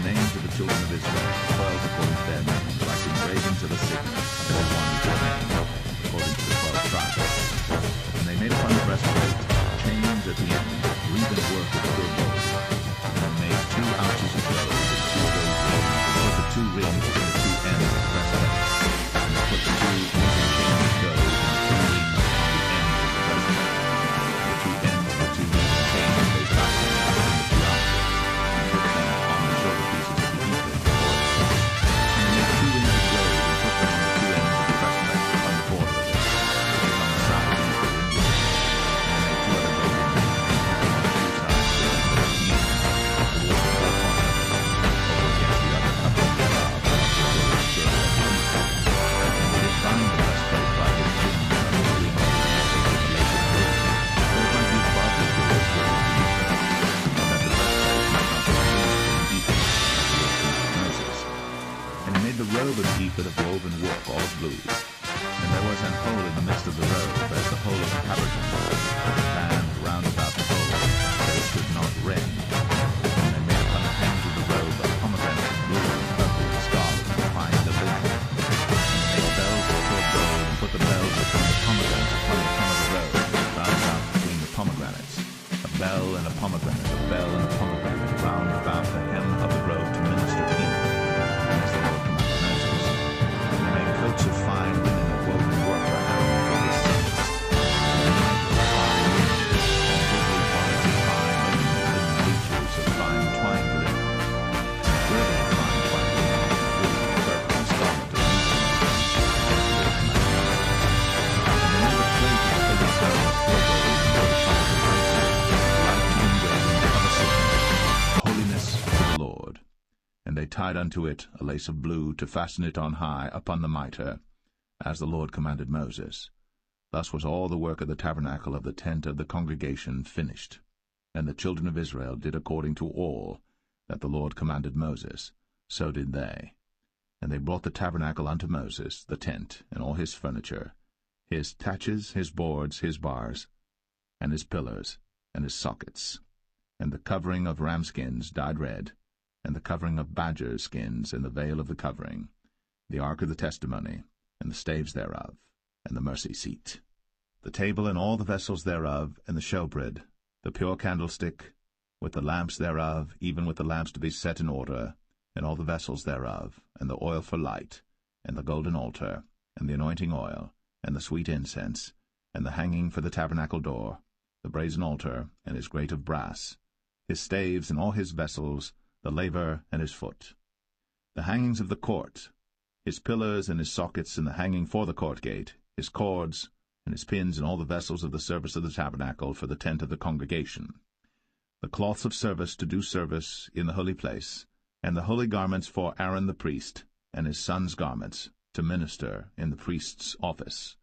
names of the children of Israel, 12 according to their names, like engravings of a signet, all one with their name, according to the 12 tribes. And they made upon the breastplate chains at the end, wreathen work of pure gold. And they made 2 ouches of gold, and 2 gold rings, and put the 2 rings in the 2 ends of the breastplate. And they put the 2 wreathen chains of gold, and 2 rings on the ends of the breastplate. The 2 ends of the 2 wreathen chains they fastened between the 2 ouches, and put them on the shoulder pieces of the ephod before it. And they made 2 rings of gold, and put them on the 2 ends of the breastplate, on the border of it, which is on the side of the ephod inward. And they made 2 other gold rings, and on the 2 sides of the ephod at the end, towards the 4 corners of it, over against the other covering thereof, on the shoulder of the ephod. And they did bind the breastplate by his rings under the rings of the ephod with a lace of gold. They were going to be above the ephod as well as the ephod, that the breastplate might not be pierced with an ephod, as the Lord commanded Moses. And he made the robe of the ephod of woven work, all blue. And there was an hole in the midst of the robe, as the hole of the tabernacle, with a band round about the hole, that it should not rend. And they made upon the hems of the robe a pomegranate of blue and purple and scarlet and fine the linen. And they made bells of pure gold, and put the bells upon the pomegranates upon the hem of the robe, round about between the pomegranates, a bell and a pomegranate, a bell and a pomegranate, round about the hem of the robe to minister Intl, as the Lord commanded Moses. And they made coats of fine linen of woven work for Aaron for his sons, and the mantle of fine linen, and goodly bonnets of fine linen, and linen breeches of fine twined linen, and a girdle of fine twined linen, blue and purple and scarlet and linen, as the Lord commanded Moses. And they made the plate of the holy stone of pure gold, and put upon it the writing, like to the engraving of a signet, holiness to the Lord. And they tied unto it a lace of blue to fasten it on high upon the mitre, as the Lord commanded Moses. Thus was all the work of the tabernacle of the tent of the congregation finished. And the children of Israel did according to all that the Lord commanded Moses, so did they. And they brought the tabernacle unto Moses, the tent, and all his furniture, his taches, his boards, his bars, and his pillars, and his sockets, and the covering of ram skins dyed red, and the covering of badger skins, and the veil of the covering, the ark of the testimony, and the staves thereof, and the mercy seat, the table and all the vessels thereof, and the showbread, the pure candlestick, with the lamps thereof, even with the lamps to be set in order, and all the vessels thereof, and the oil for light, and the golden altar, and the anointing oil, and the sweet incense, and the hanging for the tabernacle door, the brazen altar, and his grate of brass, his staves and all his vessels, the laver and his foot, the hangings of the court, his pillars and his sockets, and the hanging for the court gate, his cords, and his pins, and all the vessels of the service of the tabernacle for the tent of the congregation, the cloths of service to do service in the holy place, and the holy garments for Aaron the priest, and his sons' garments, to minister in the priest's office.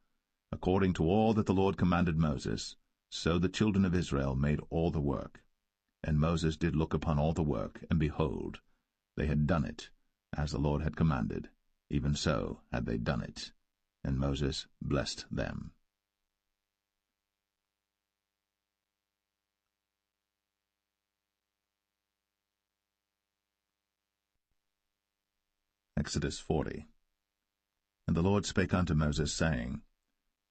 According to all that the Lord commanded Moses, so the children of Israel made all the work. And Moses did look upon all the work, and behold, they had done it, as the Lord had commanded, even so had they done it. And Moses blessed them. Exodus 40. And the Lord spake unto Moses, saying,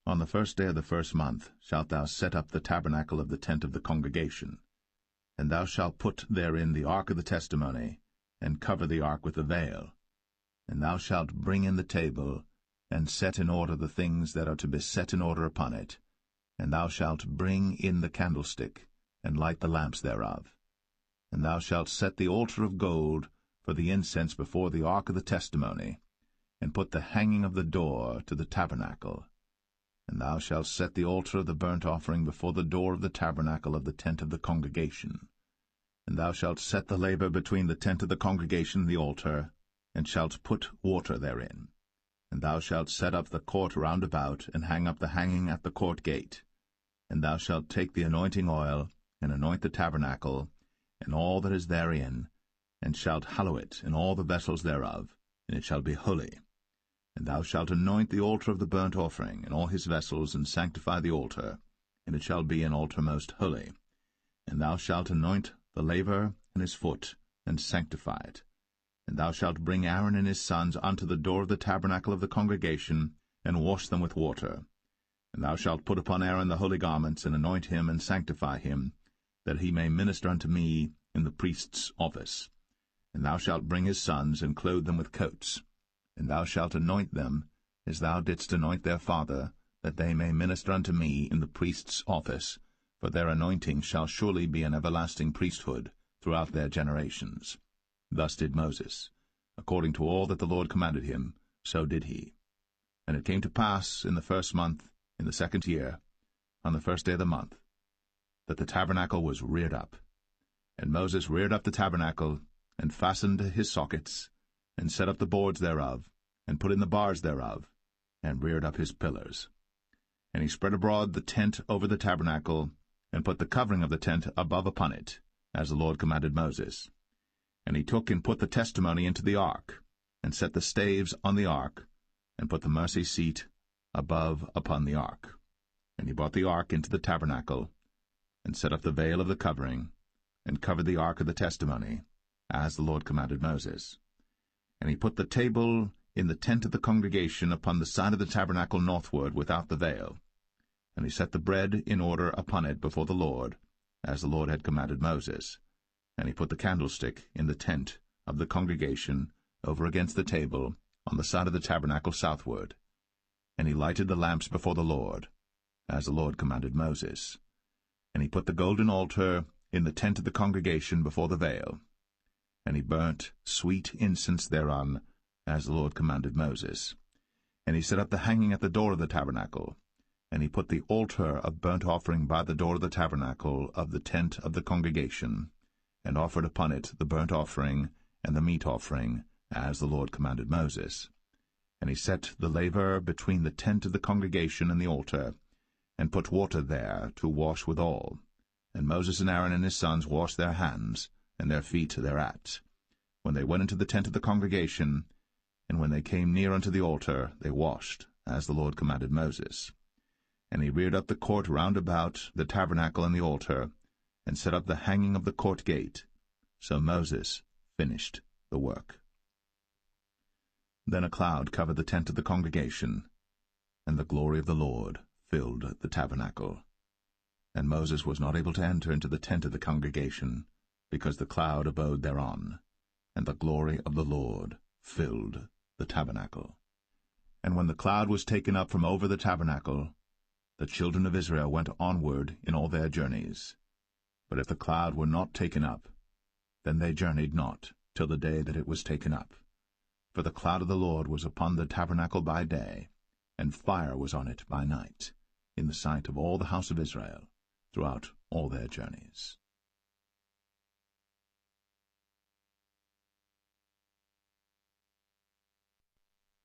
On the 1st day of the 1st month shalt thou set up the tabernacle of the tent of the congregation. And thou shalt put therein the ark of the testimony, and cover the ark with the veil. And thou shalt bring in the table, and set in order the things that are to be set in order upon it. And thou shalt bring in the candlestick, and light the lamps thereof. And thou shalt set the altar of gold for the incense before the ark of the testimony, and put the hanging of the door to the tabernacle. And thou shalt set the altar of the burnt offering before the door of the tabernacle of the tent of the congregation. And thou shalt set the laver between the tent of the congregation and the altar, and shalt put water therein. And thou shalt set up the court round about, and hang up the hanging at the court gate. And thou shalt take the anointing oil, and anoint the tabernacle, and all that is therein, and shalt hallow it, and all the vessels thereof, and it shall be holy. And thou shalt anoint the altar of the burnt offering, and all his vessels, and sanctify the altar, and it shall be an altar most holy. And thou shalt anoint the laver and his foot, and sanctify it, And thou shalt bring Aaron and his sons unto the door of the tabernacle of the congregation, and wash them with water. And thou shalt put upon Aaron the holy garments, and anoint him, and sanctify him, that he may minister unto me in the priest's office. And thou shalt bring his sons, and clothe them with coats. And thou shalt anoint them, as thou didst anoint their father, that they may minister unto me in the priest's office, for their anointing shall surely be an everlasting priesthood throughout their generations. Thus did Moses. According to all that the Lord commanded him, so did he. And it came to pass in the 1st month, in the 2nd year, on the 1st day of the month, that the tabernacle was reared up. And Moses reared up the tabernacle, and fastened his sockets, and set up the boards thereof, and put in the bars thereof, and reared up his pillars. And he spread abroad the tent over the tabernacle, and put the covering of the tent above upon it, as the Lord commanded Moses. And he took and put the testimony into the ark, and set the staves on the ark, and put the mercy seat above upon the ark. And he brought the ark into the tabernacle, and set up the veil of the covering, and covered the ark of the testimony, as the Lord commanded Moses. And he put the table in the tent of the congregation upon the side of the tabernacle northward without the veil. And he set the bread in order upon it before the Lord, as the Lord had commanded Moses. And he put the candlestick in the tent of the congregation over against the table on the side of the tabernacle southward. And he lighted the lamps before the Lord, as the Lord commanded Moses. And he put the golden altar in the tent of the congregation before the veil. And he burnt sweet incense thereon, as the Lord commanded Moses. And he set up the hanging at the door of the tabernacle. And he put the altar of burnt offering by the door of the tabernacle of the tent of the congregation, and offered upon it the burnt offering and the meat offering, as the Lord commanded Moses. And he set the laver between the tent of the congregation and the altar, and put water there to wash withal. And Moses and Aaron and his sons washed their hands, and their feet thereat, when they went into the tent of the congregation, and when they came near unto the altar, they washed, as the Lord commanded Moses. And he reared up the court round about the tabernacle and the altar, and set up the hanging of the court gate. So Moses finished the work. Then a cloud covered the tent of the congregation, and the glory of the Lord filled the tabernacle. And Moses was not able to enter into the tent of the congregation, because the cloud abode thereon, and the glory of the Lord filled the tabernacle. And when the cloud was taken up from over the tabernacle, the children of Israel went onward in all their journeys. But if the cloud were not taken up, then they journeyed not till the day that it was taken up. For the cloud of the Lord was upon the tabernacle by day, and fire was on it by night, in the sight of all the house of Israel, throughout all their journeys.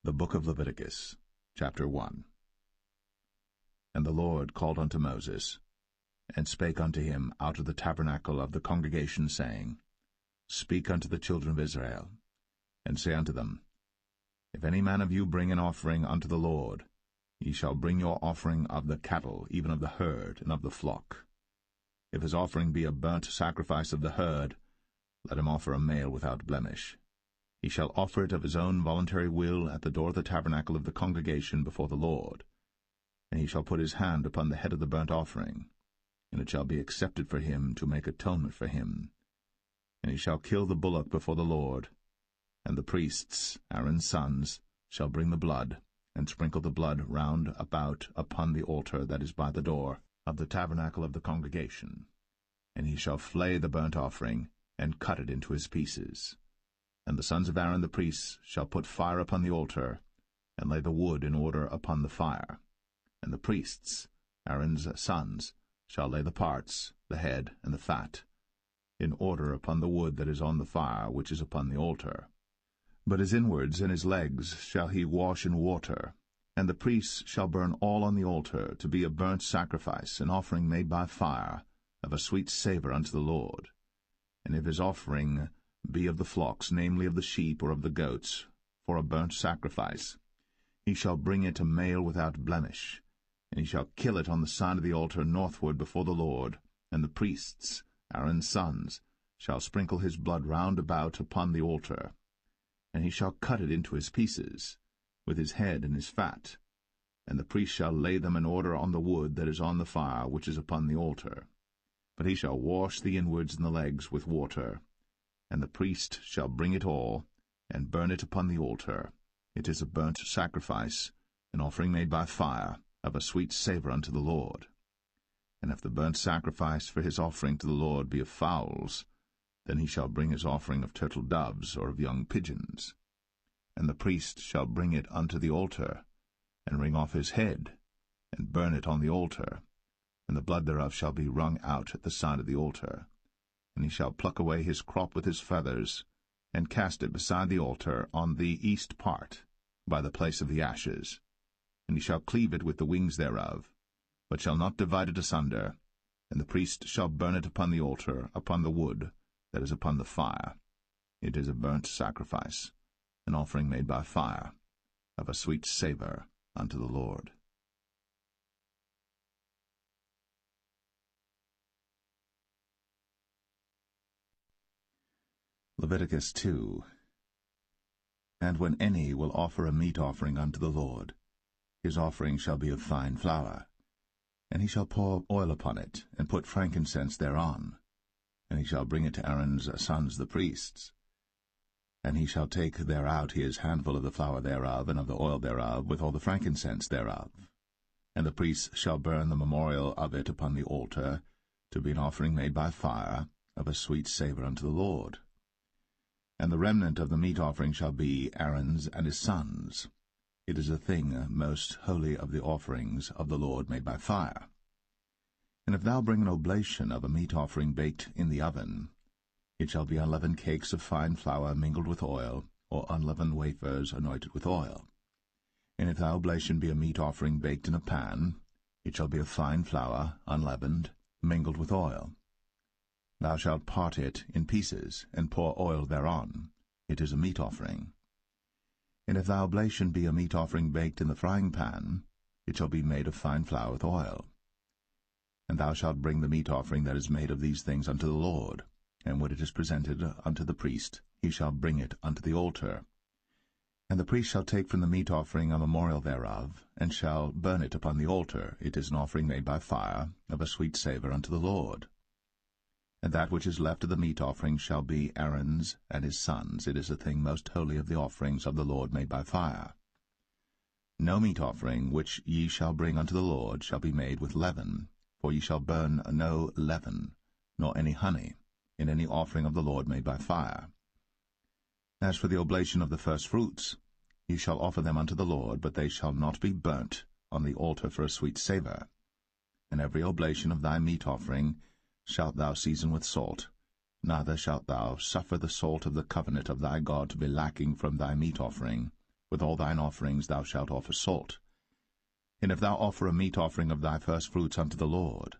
The Book of Leviticus, chapter 1. And the Lord called unto Moses, and spake unto him out of the tabernacle of the congregation, saying, Speak unto the children of Israel, and say unto them, If any man of you bring an offering unto the Lord, ye shall bring your offering of the cattle, even of the herd, and of the flock. If his offering be a burnt sacrifice of the herd, let him offer a male without blemish. He shall offer it of his own voluntary will at the door of the tabernacle of the congregation before the Lord. And he shall put his hand upon the head of the burnt offering, and it shall be accepted for him to make atonement for him. And he shall kill the bullock before the Lord, and the priests, Aaron's sons, shall bring the blood, and sprinkle the blood round about upon the altar that is by the door of the tabernacle of the congregation. And he shall flay the burnt offering, and cut it into his pieces. And the sons of Aaron the priests shall put fire upon the altar, and lay the wood in order upon the fire. And the priests, Aaron's sons, shall lay the parts, the head, and the fat, in order upon the wood that is on the fire which is upon the altar. But his inwards and his legs shall he wash in water, and the priests shall burn all on the altar, to be a burnt sacrifice, an offering made by fire, of a sweet savour unto the Lord. And if his offering be of the flocks, namely of the sheep or of the goats, for a burnt sacrifice, he shall bring it a male without blemish, and he shall kill it on the side of the altar northward before the Lord, and the priests, Aaron's sons, shall sprinkle his blood round about upon the altar. And he shall cut it into his pieces, with his head and his fat, and the priest shall lay them in order on the wood that is on the fire which is upon the altar. But he shall wash the inwards and the legs with water, and the priest shall bring it all, and burn it upon the altar. It is a burnt sacrifice, an offering made by fire, of a sweet savour unto the Lord. And if the burnt sacrifice for his offering to the Lord be of fowls, then he shall bring his offering of turtle doves or of young pigeons. And the priest shall bring it unto the altar, and wring off his head, and burn it on the altar, and the blood thereof shall be wrung out at the side of the altar. And he shall pluck away his crop with his feathers, and cast it beside the altar on the east part, by the place of the ashes. And he shall cleave it with the wings thereof, but shall not divide it asunder. And the priest shall burn it upon the altar, upon the wood that is upon the fire. It is a burnt sacrifice, an offering made by fire, of a sweet savour unto the Lord. Leviticus 2. And when any will offer a meat offering unto the Lord, his offering shall be of fine flour, and he shall pour oil upon it, and put frankincense thereon, and he shall bring it to Aaron's sons the priests. And he shall take thereout his handful of the flour thereof, and of the oil thereof, with all the frankincense thereof. And the priests shall burn the memorial of it upon the altar, to be an offering made by fire, of a sweet savour unto the Lord. And the remnant of the meat offering shall be Aaron's and his sons. It is a thing most holy of the offerings of the Lord made by fire. And if thou bring an oblation of a meat offering baked in the oven, it shall be unleavened cakes of fine flour mingled with oil, or unleavened wafers anointed with oil. And if thy oblation be a meat offering baked in a pan, it shall be of fine flour, unleavened, mingled with oil. Thou shalt part it in pieces, and pour oil thereon. It is a meat offering. And if thy oblation be a meat offering baked in the frying pan, it shall be made of fine flour with oil. And thou shalt bring the meat offering that is made of these things unto the Lord, and when it is presented unto the priest, he shall bring it unto the altar. And the priest shall take from the meat offering a memorial thereof, and shall burn it upon the altar. It is an offering made by fire, of a sweet savour unto the Lord. And that which is left of the meat offering shall be Aaron's and his sons. It is a thing most holy of the offerings of the Lord made by fire. No meat offering which ye shall bring unto the Lord shall be made with leaven, for ye shall burn no leaven, nor any honey, in any offering of the Lord made by fire. As for the oblation of the firstfruits, ye shall offer them unto the Lord, but they shall not be burnt on the altar for a sweet savour. And every oblation of thy meat offering shalt thou season with salt, neither shalt thou suffer the salt of the covenant of thy God to be lacking from thy meat offering. With all thine offerings thou shalt offer salt. And if thou offer a meat offering of thy firstfruits unto the Lord,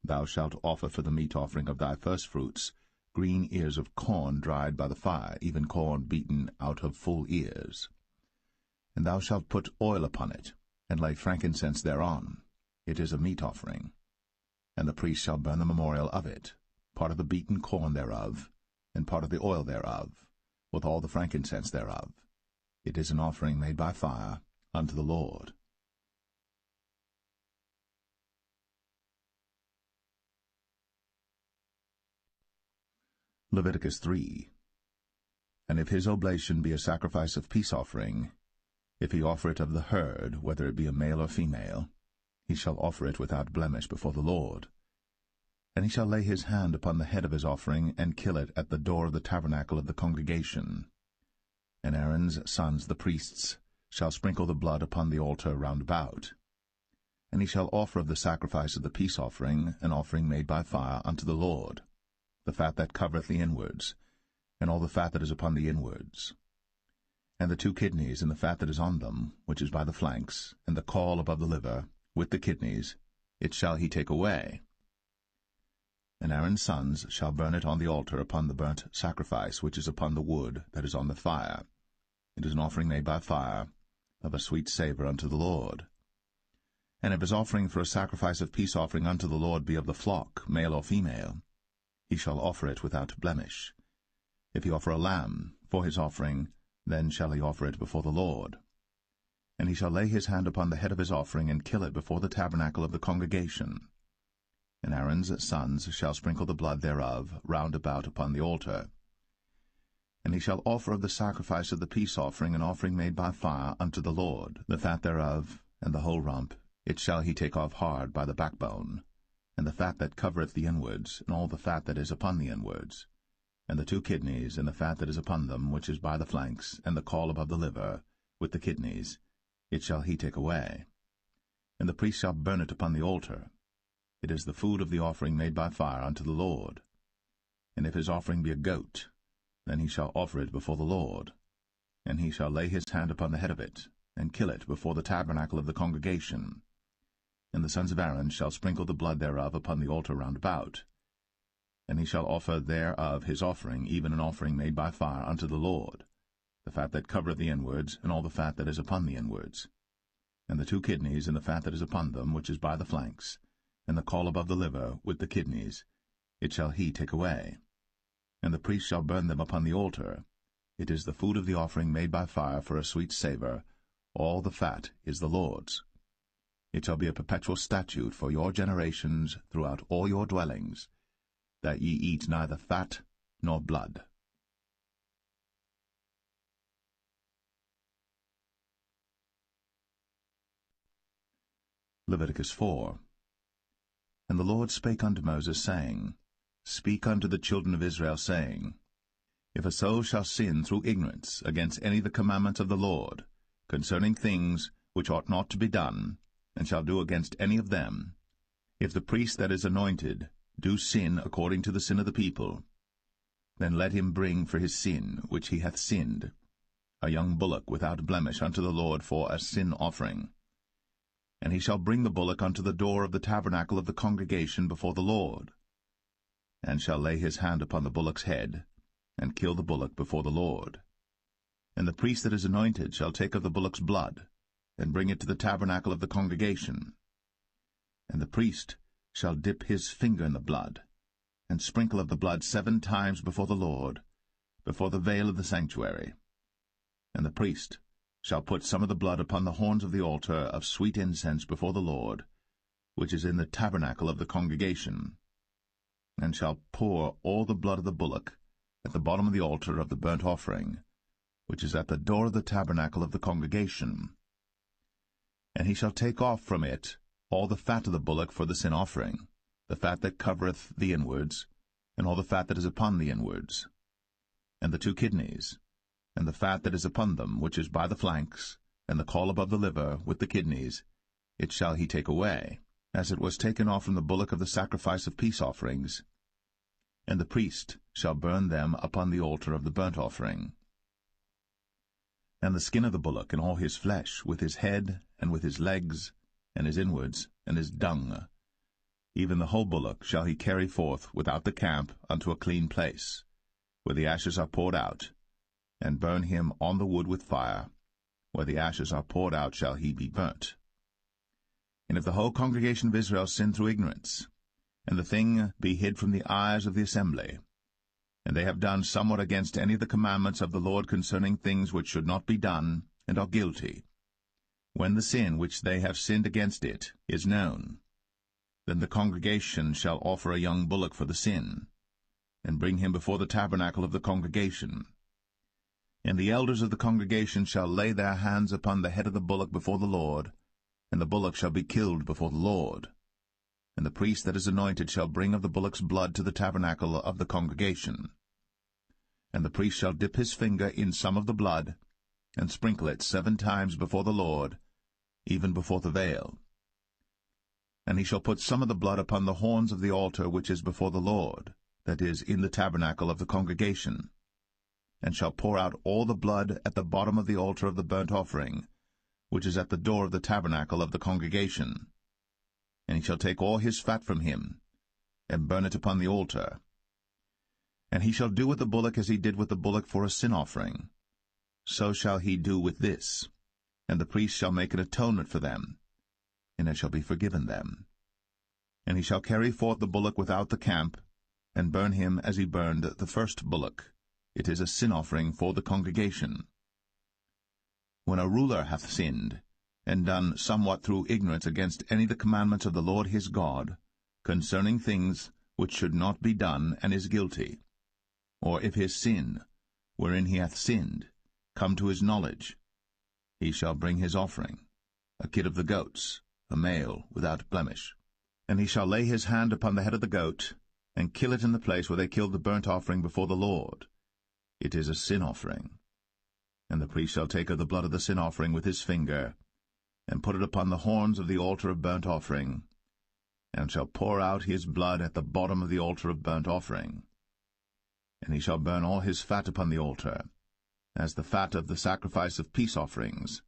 thou shalt offer for the meat offering of thy firstfruits green ears of corn dried by the fire, even corn beaten out of full ears. And thou shalt put oil upon it, and lay frankincense thereon. It is a meat offering. And the priest shall burn the memorial of it, part of the beaten corn thereof, and part of the oil thereof, with all the frankincense thereof. It is an offering made by fire unto the Lord. Leviticus 3. And if his oblation be a sacrifice of peace offering, if he offer it of the herd, whether it be a male or female, he shall offer it without blemish before the Lord. And he shall lay his hand upon the head of his offering, and kill it at the door of the tabernacle of the congregation. And Aaron's sons the priests shall sprinkle the blood upon the altar round about. And he shall offer of the sacrifice of the peace offering an offering made by fire unto the Lord, the fat that covereth the inwards, and all the fat that is upon the inwards, and the 2 kidneys, and the fat that is on them, which is by the flanks, and the caul above the liver, with the kidneys, it shall he take away. And Aaron's sons shall burn it on the altar upon the burnt sacrifice which is upon the wood that is on the fire. It is an offering made by fire, of a sweet savour unto the Lord. And if his offering for a sacrifice of peace offering unto the Lord be of the flock, male or female, he shall offer it without blemish. If he offer a lamb for his offering, Then shall he offer it before the Lord. And he shall lay his hand upon the head of his offering, and kill it before the tabernacle of the congregation. And Aaron's sons shall sprinkle the blood thereof round about upon the altar. And he shall offer of the sacrifice of the peace offering an offering made by fire unto the Lord, the fat thereof, and the whole rump, it shall he take off hard by the backbone, and the fat that covereth the inwards, and all the fat that is upon the inwards, and the 2 kidneys, and the fat that is upon them, which is by the flanks, and the caul above the liver, with the kidneys, it shall he take away. And the priest shall burn it upon the altar. It is the food of the offering made by fire unto the Lord. And if his offering be a goat, then he shall offer it before the Lord. And he shall lay his hand upon the head of it, and kill it before the tabernacle of the congregation. And the sons of Aaron shall sprinkle the blood thereof upon the altar round about. And he shall offer thereof his offering, even an offering made by fire unto the Lord, the fat that covereth the inwards, and all the fat that is upon the inwards, and the 2 kidneys, and the fat that is upon them, which is by the flanks, and the caul above the liver, with the kidneys, it shall he take away. And the priest shall burn them upon the altar. It is the food of the offering made by fire for a sweet savour. All the fat is the Lord's. It shall be a perpetual statute for your generations throughout all your dwellings, that ye eat neither fat nor blood. Leviticus 4. And the Lord spake unto Moses, saying, Speak unto the children of Israel, saying, If a soul shall sin through ignorance against any of the commandments of the Lord, concerning things which ought not to be done, and shall do against any of them, if the priest that is anointed do sin according to the sin of the people, then let him bring for his sin which he hath sinned a young bullock without blemish unto the Lord for a sin offering. And he shall bring the bullock unto the door of the tabernacle of the congregation before the Lord, and shall lay his hand upon the bullock's head, and kill the bullock before the Lord. And the priest that is anointed shall take of the bullock's blood, and bring it to the tabernacle of the congregation. And the priest shall dip his finger in the blood, and sprinkle of the blood 7 times before the Lord, before the veil of the sanctuary. And the priest shall put some of the blood upon the horns of the altar of sweet incense before the Lord, which is in the tabernacle of the congregation, and shall pour all the blood of the bullock at the bottom of the altar of the burnt offering, which is at the door of the tabernacle of the congregation. And he shall take off from it all the fat of the bullock for the sin offering, the fat that covereth the inwards, and all the fat that is upon the inwards, and the 2 kidneys, and the fat that is upon them, which is by the flanks, and the caul above the liver, with the kidneys, it shall he take away, as it was taken off from the bullock of the sacrifice of peace offerings. And the priest shall burn them upon the altar of the burnt offering. And the skin of the bullock, and all his flesh, with his head, and with his legs, and his inwards, and his dung, even the whole bullock shall he carry forth without the camp unto a clean place, where the ashes are poured out, and burn him on the wood with fire. Where the ashes are poured out shall he be burnt. And if the whole congregation of Israel sin through ignorance, and the thing be hid from the eyes of the assembly, and they have done somewhat against any of the commandments of the Lord concerning things which should not be done, and are guilty, when the sin which they have sinned against it is known, then the congregation shall offer a young bullock for the sin, and bring him before the tabernacle of the congregation. And the elders of the congregation shall lay their hands upon the head of the bullock before the Lord, and the bullock shall be killed before the Lord. And the priest that is anointed shall bring of the bullock's blood to the tabernacle of the congregation. And the priest shall dip his finger in some of the blood, and sprinkle it 7 times before the Lord, even before the veil. And he shall put some of the blood upon the horns of the altar which is before the Lord, that is, in the tabernacle of the congregation, and shall pour out all the blood at the bottom of the altar of the burnt offering, which is at the door of the tabernacle of the congregation. And he shall take all his fat from him, and burn it upon the altar. And he shall do with the bullock as he did with the bullock for a sin offering. So shall he do with this, and the priest shall make an atonement for them, and it shall be forgiven them. And he shall carry forth the bullock without the camp, and burn him as he burned the first bullock. It is a sin offering for the congregation. when a ruler hath sinned, and done somewhat through ignorance against any of the commandments of the Lord his God, concerning things which should not be done, and is guilty. Or if his sin, wherein he hath sinned, come to his knowledge, he shall bring his offering, a kid of the goats, a male without blemish. And he shall lay his hand upon the head of the goat, and kill it in the place where they killed the burnt offering before the Lord. It is a sin offering. And the priest shall take of the blood of the sin offering with his finger, and put it upon the horns of the altar of burnt offering, and shall pour out his blood at the bottom of the altar of burnt offering. And he shall burn all his fat upon the altar, as the fat of the sacrifice of peace offerings.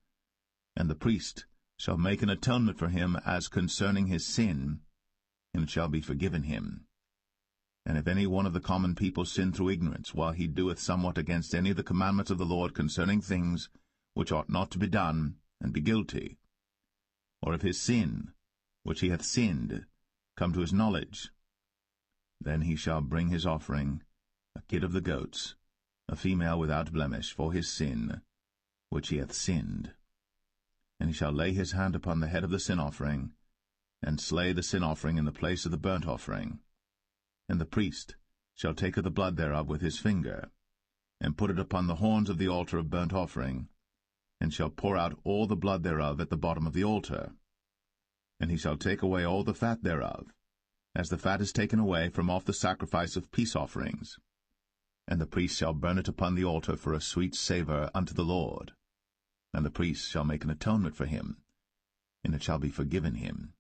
And the priest shall make an atonement for him as concerning his sin, and it shall be forgiven him. And if any one of the common people sin through ignorance, while he doeth somewhat against any of the commandments of the Lord concerning things which ought not to be done, and be guilty, or if his sin, which he hath sinned, come to his knowledge, then he shall bring his offering, a kid of the goats, a female without blemish, for his sin, which he hath sinned. And he shall lay his hand upon the head of the sin offering, and slay the sin offering in the place of the burnt offering. And the priest shall take of the blood thereof with his finger, and put it upon the horns of the altar of burnt offering, and shall pour out all the blood thereof at the bottom of the altar. And he shall take away all the fat thereof, as the fat is taken away from off the sacrifice of peace offerings. And the priest shall burn it upon the altar for a sweet savour unto the Lord. And the priest shall make an atonement for him, and it shall be forgiven him.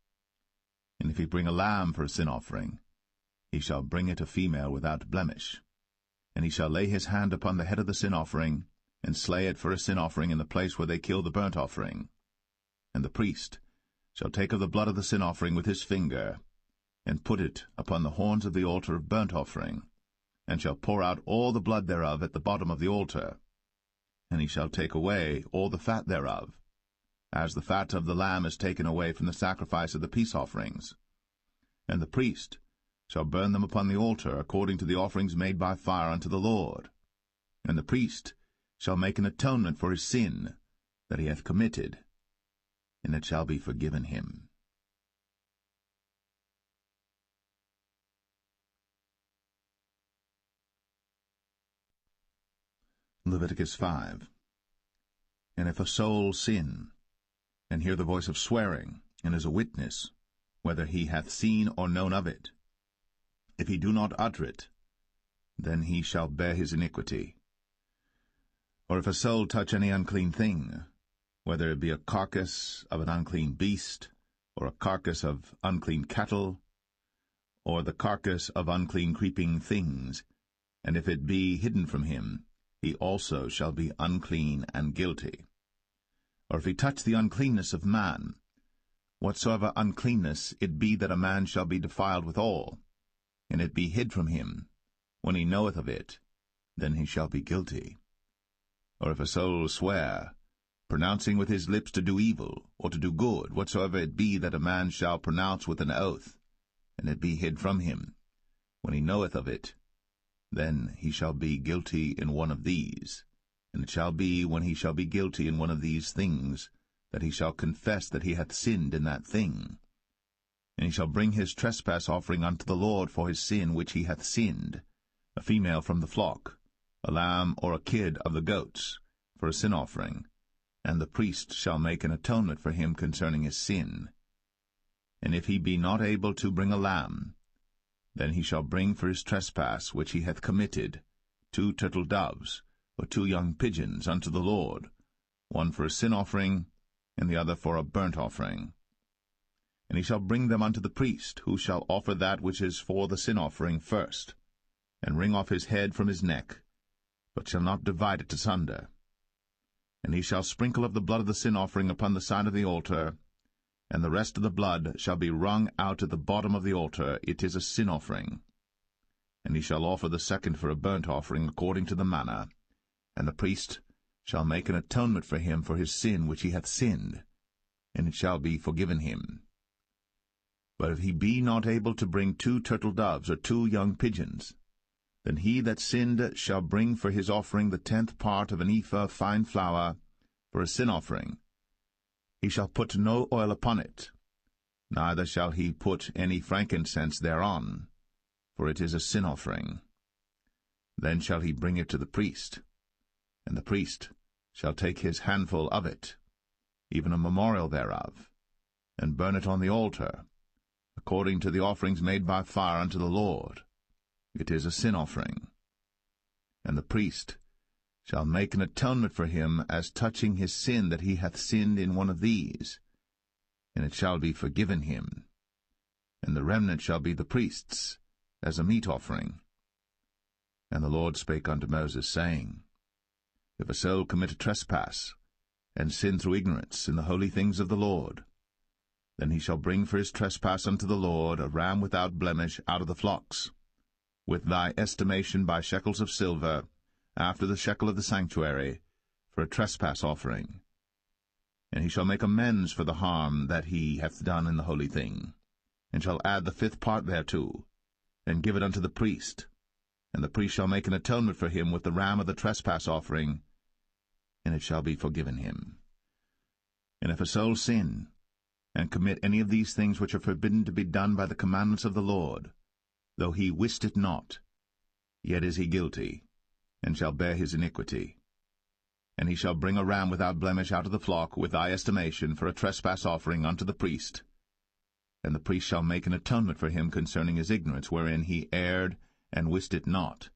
And if he bring a lamb for a sin offering, he shall bring it a female without blemish. And he shall lay his hand upon the head of the sin offering, and slay it for a sin offering in the place where they kill the burnt offering. And the priest shall take of the blood of the sin offering with his finger, and put it upon the horns of the altar of burnt offering, and shall pour out all the blood thereof at the bottom of the altar. And he shall take away all the fat thereof, as the fat of the lamb is taken away from the sacrifice of the peace offerings. And the priest shall burn them upon the altar according to the offerings made by fire unto the Lord. And the priest shall make an atonement for his sin that he hath committed, and it shall be forgiven him. Leviticus 5. And if a soul sin, and hear the voice of swearing, and is a witness, whether he hath seen or known of it, if he do not utter it, then he shall bear his iniquity. Or if a soul touch any unclean thing, whether it be a carcass of an unclean beast, or a carcass of unclean cattle, or the carcass of unclean creeping things, and if it be hidden from him, he also shall be unclean and guilty. Or if he touch the uncleanness of man, whatsoever uncleanness it be that a man shall be defiled withal, and it be hid from him, when he knoweth of it, then he shall be guilty. Or if a soul swear, pronouncing with his lips to do evil, or to do good, whatsoever it be that a man shall pronounce with an oath, and it be hid from him, when he knoweth of it, then he shall be guilty in one of these. And it shall be, when he shall be guilty in one of these things, that he shall confess that he hath sinned in that thing. And he shall bring his trespass offering unto the Lord for his sin which he hath sinned, a female from the flock, a lamb or a kid of the goats, for a sin offering, and the priest shall make an atonement for him concerning his sin. And if he be not able to bring a lamb, then he shall bring for his trespass which he hath committed 2 turtle doves, or 2 young pigeons unto the Lord, one for a sin offering, and the other for a burnt offering. And he shall bring them unto the priest, who shall offer that which is for the sin offering first, and wring off his head from his neck, but shall not divide it asunder. And he shall sprinkle of the blood of the sin offering upon the side of the altar, and the rest of the blood shall be wrung out at the bottom of the altar. It is a sin offering. And he shall offer the second for a burnt offering according to the manner, and the priest shall make an atonement for him for his sin which he hath sinned, and it shall be forgiven him. But if he be not able to bring 2 turtle doves or 2 young pigeons, then he that sinned shall bring for his offering the 10th part of an ephah of fine flour, for a sin offering. He shall put no oil upon it, neither shall he put any frankincense thereon, for it is a sin offering. Then shall he bring it to the priest, and the priest shall take his handful of it, even a memorial thereof, and burn it on the altar, according to the offerings made by fire unto the Lord. It is a sin offering. And the priest shall make an atonement for him as touching his sin that he hath sinned in one of these, and it shall be forgiven him. And the remnant shall be the priest's, as a meat offering. And the Lord spake unto Moses, saying, If a soul commit a trespass, and sin through ignorance in the holy things of the Lord, then he shall bring for his trespass unto the Lord a ram without blemish out of the flocks, with thy estimation by shekels of silver, after the shekel of the sanctuary, for a trespass offering. And he shall make amends for the harm that he hath done in the holy thing, and shall add the 5th part thereto, and give it unto the priest. And the priest shall make an atonement for him with the ram of the trespass offering, and it shall be forgiven him. And if a soul sin, and commit any of these things which are forbidden to be done by the commandments of the Lord, though he wist it not, yet is he guilty, and shall bear his iniquity. And he shall bring a ram without blemish out of the flock, with thy estimation, for a trespass offering unto the priest. And the priest shall make an atonement for him concerning his ignorance, wherein he erred and wist it not,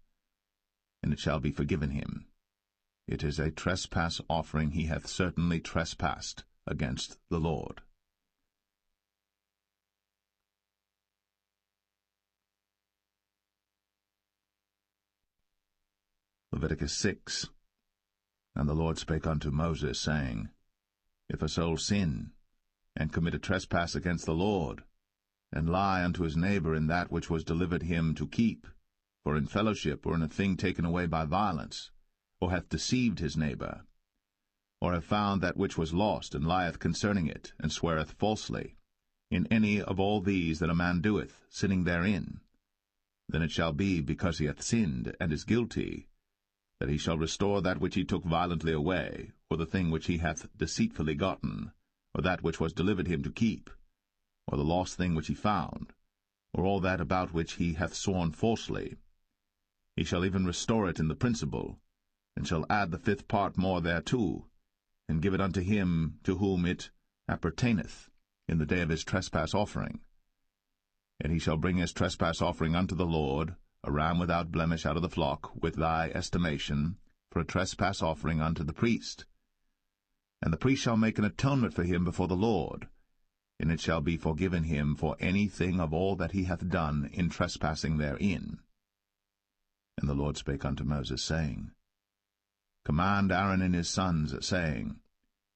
and it shall be forgiven him. It is a trespass offering. He hath certainly trespassed against the Lord. Leviticus 6. And the Lord spake unto Moses, saying, If a soul sin, and commit a trespass against the Lord, and lie unto his neighbor in that which was delivered him to keep, for in fellowship, or in a thing taken away by violence, or hath deceived his neighbor, or have found that which was lost, and lieth concerning it, and sweareth falsely, in any of all these that a man doeth, sinning therein, then it shall be, because he hath sinned, and is guilty, that he shall restore that which he took violently away, or the thing which he hath deceitfully gotten, or that which was delivered him to keep, or the lost thing which he found, or all that about which he hath sworn falsely. He shall even restore it in the principal, and shall add the 5th part more thereto, and give it unto him to whom it appertaineth in the day of his trespass offering. And he shall bring his trespass offering unto the Lord, a ram without blemish out of the flock, with thy estimation, for a trespass offering unto the priest. And the priest shall make an atonement for him before the Lord, and it shall be forgiven him for any thing of all that he hath done in trespassing therein. And the Lord spake unto Moses, saying, Command Aaron and his sons, saying,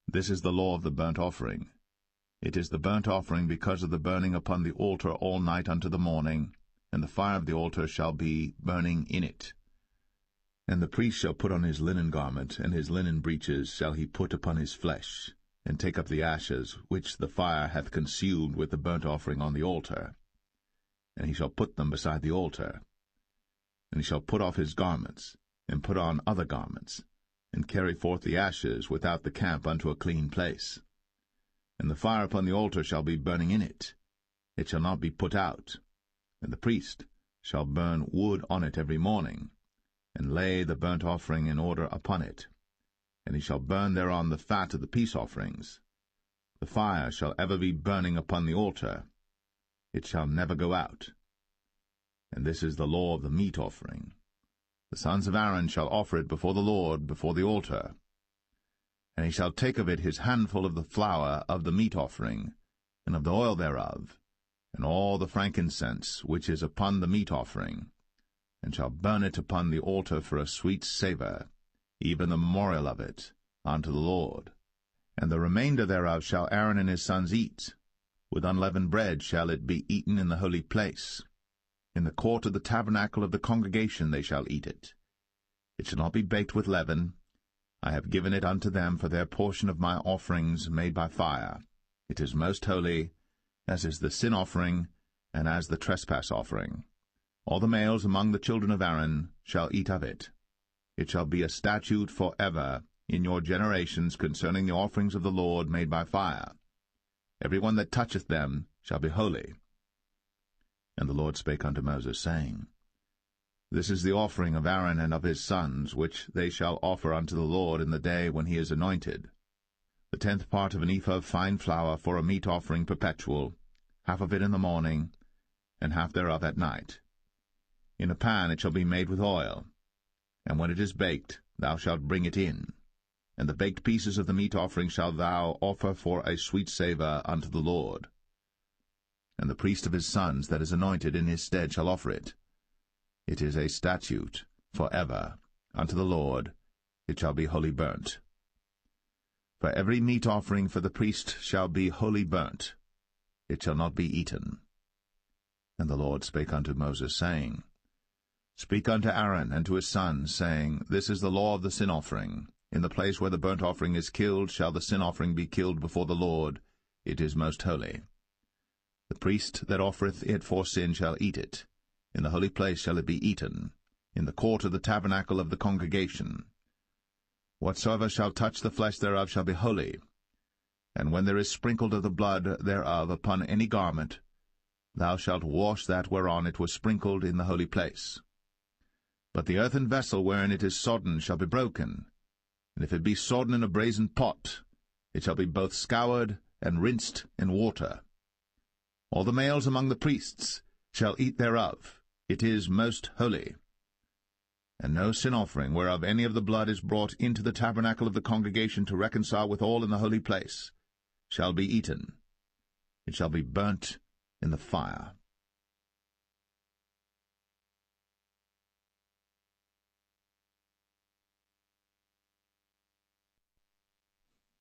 This is the law of the burnt offering. It is the burnt offering because of the burning upon the altar all night unto the morning, and the fire of the altar shall be burning in it. And the priest shall put on his linen garment, and his linen breeches shall he put upon his flesh, and take up the ashes which the fire hath consumed with the burnt offering on the altar. And he shall put them beside the altar. And he shall put off his garments, and put on other garments, and carry forth the ashes without the camp unto a clean place. And the fire upon the altar shall be burning in it. It shall not be put out. And the priest shall burn wood on it every morning, and lay the burnt offering in order upon it. And he shall burn thereon the fat of the peace offerings. The fire shall ever be burning upon the altar. It shall never go out. And this is the law of the meat offering. The sons of Aaron shall offer it before the Lord, before the altar. And he shall take of it his handful of the flour of the meat offering, and of the oil thereof, and all the frankincense which is upon the meat offering, and shall burn it upon the altar for a sweet savour, even the memorial of it, unto the Lord. And the remainder thereof shall Aaron and his sons eat. With unleavened bread shall it be eaten in the holy place. In the court of the tabernacle of the congregation they shall eat it. It shall not be baked with leaven. I have given it unto them for their portion of my offerings made by fire. It is most holy, as is the sin offering, and as the trespass offering. All the males among the children of Aaron shall eat of it. It shall be a statute for ever in your generations concerning the offerings of the Lord made by fire. Every one that toucheth them shall be holy. And the Lord spake unto Moses, saying, This is the offering of Aaron and of his sons, which they shall offer unto the Lord in the day when he is anointed. The 10th part of an ephah of fine flour for a meat offering perpetual, half of it in the morning, and half thereof at night. In a pan it shall be made with oil, and when it is baked, thou shalt bring it in. And the baked pieces of the meat offering shalt thou offer for a sweet savour unto the Lord. And the priest of his sons that is anointed in his stead shall offer it. It is a statute for ever unto the Lord, it shall be wholly burnt. For every meat offering for the priest shall be wholly burnt, it shall not be eaten. And the Lord spake unto Moses, saying, Speak unto Aaron and to his sons, saying, This is the law of the sin offering. In the place where the burnt offering is killed shall the sin offering be killed before the Lord. It is most holy. The priest that offereth it for sin shall eat it. In the holy place shall it be eaten, in the court of the tabernacle of the congregation. Whatsoever shall touch the flesh thereof shall be holy. And when there is sprinkled of the blood thereof upon any garment, thou shalt wash that whereon it was sprinkled in the holy place. But the earthen vessel wherein it is sodden shall be broken, and if it be sodden in a brazen pot, it shall be both scoured and rinsed in water. All the males among the priests shall eat thereof. It is most holy. And no sin offering whereof any of the blood is brought into the tabernacle of the congregation to reconcile with all in the holy place shall be eaten. It shall be burnt in the fire.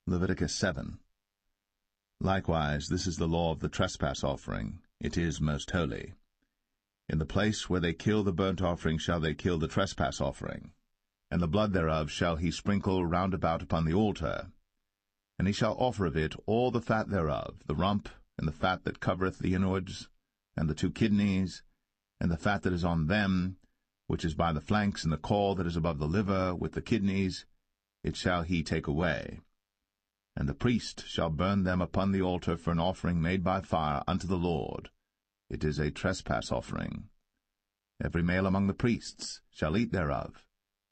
Leviticus 7. Likewise, this is the law of the trespass offering. It is most holy. In the place where they kill the burnt offering shall they kill the trespass offering, and the blood thereof shall he sprinkle round about upon the altar. And he shall offer of it all the fat thereof, the rump, and the fat that covereth the inwards, and the 2 kidneys, and the fat that is on them, which is by the flanks, and the caul that is above the liver, with the kidneys, it shall he take away. And the priest shall burn them upon the altar for an offering made by fire unto the Lord. It is a trespass offering. Every male among the priests shall eat thereof.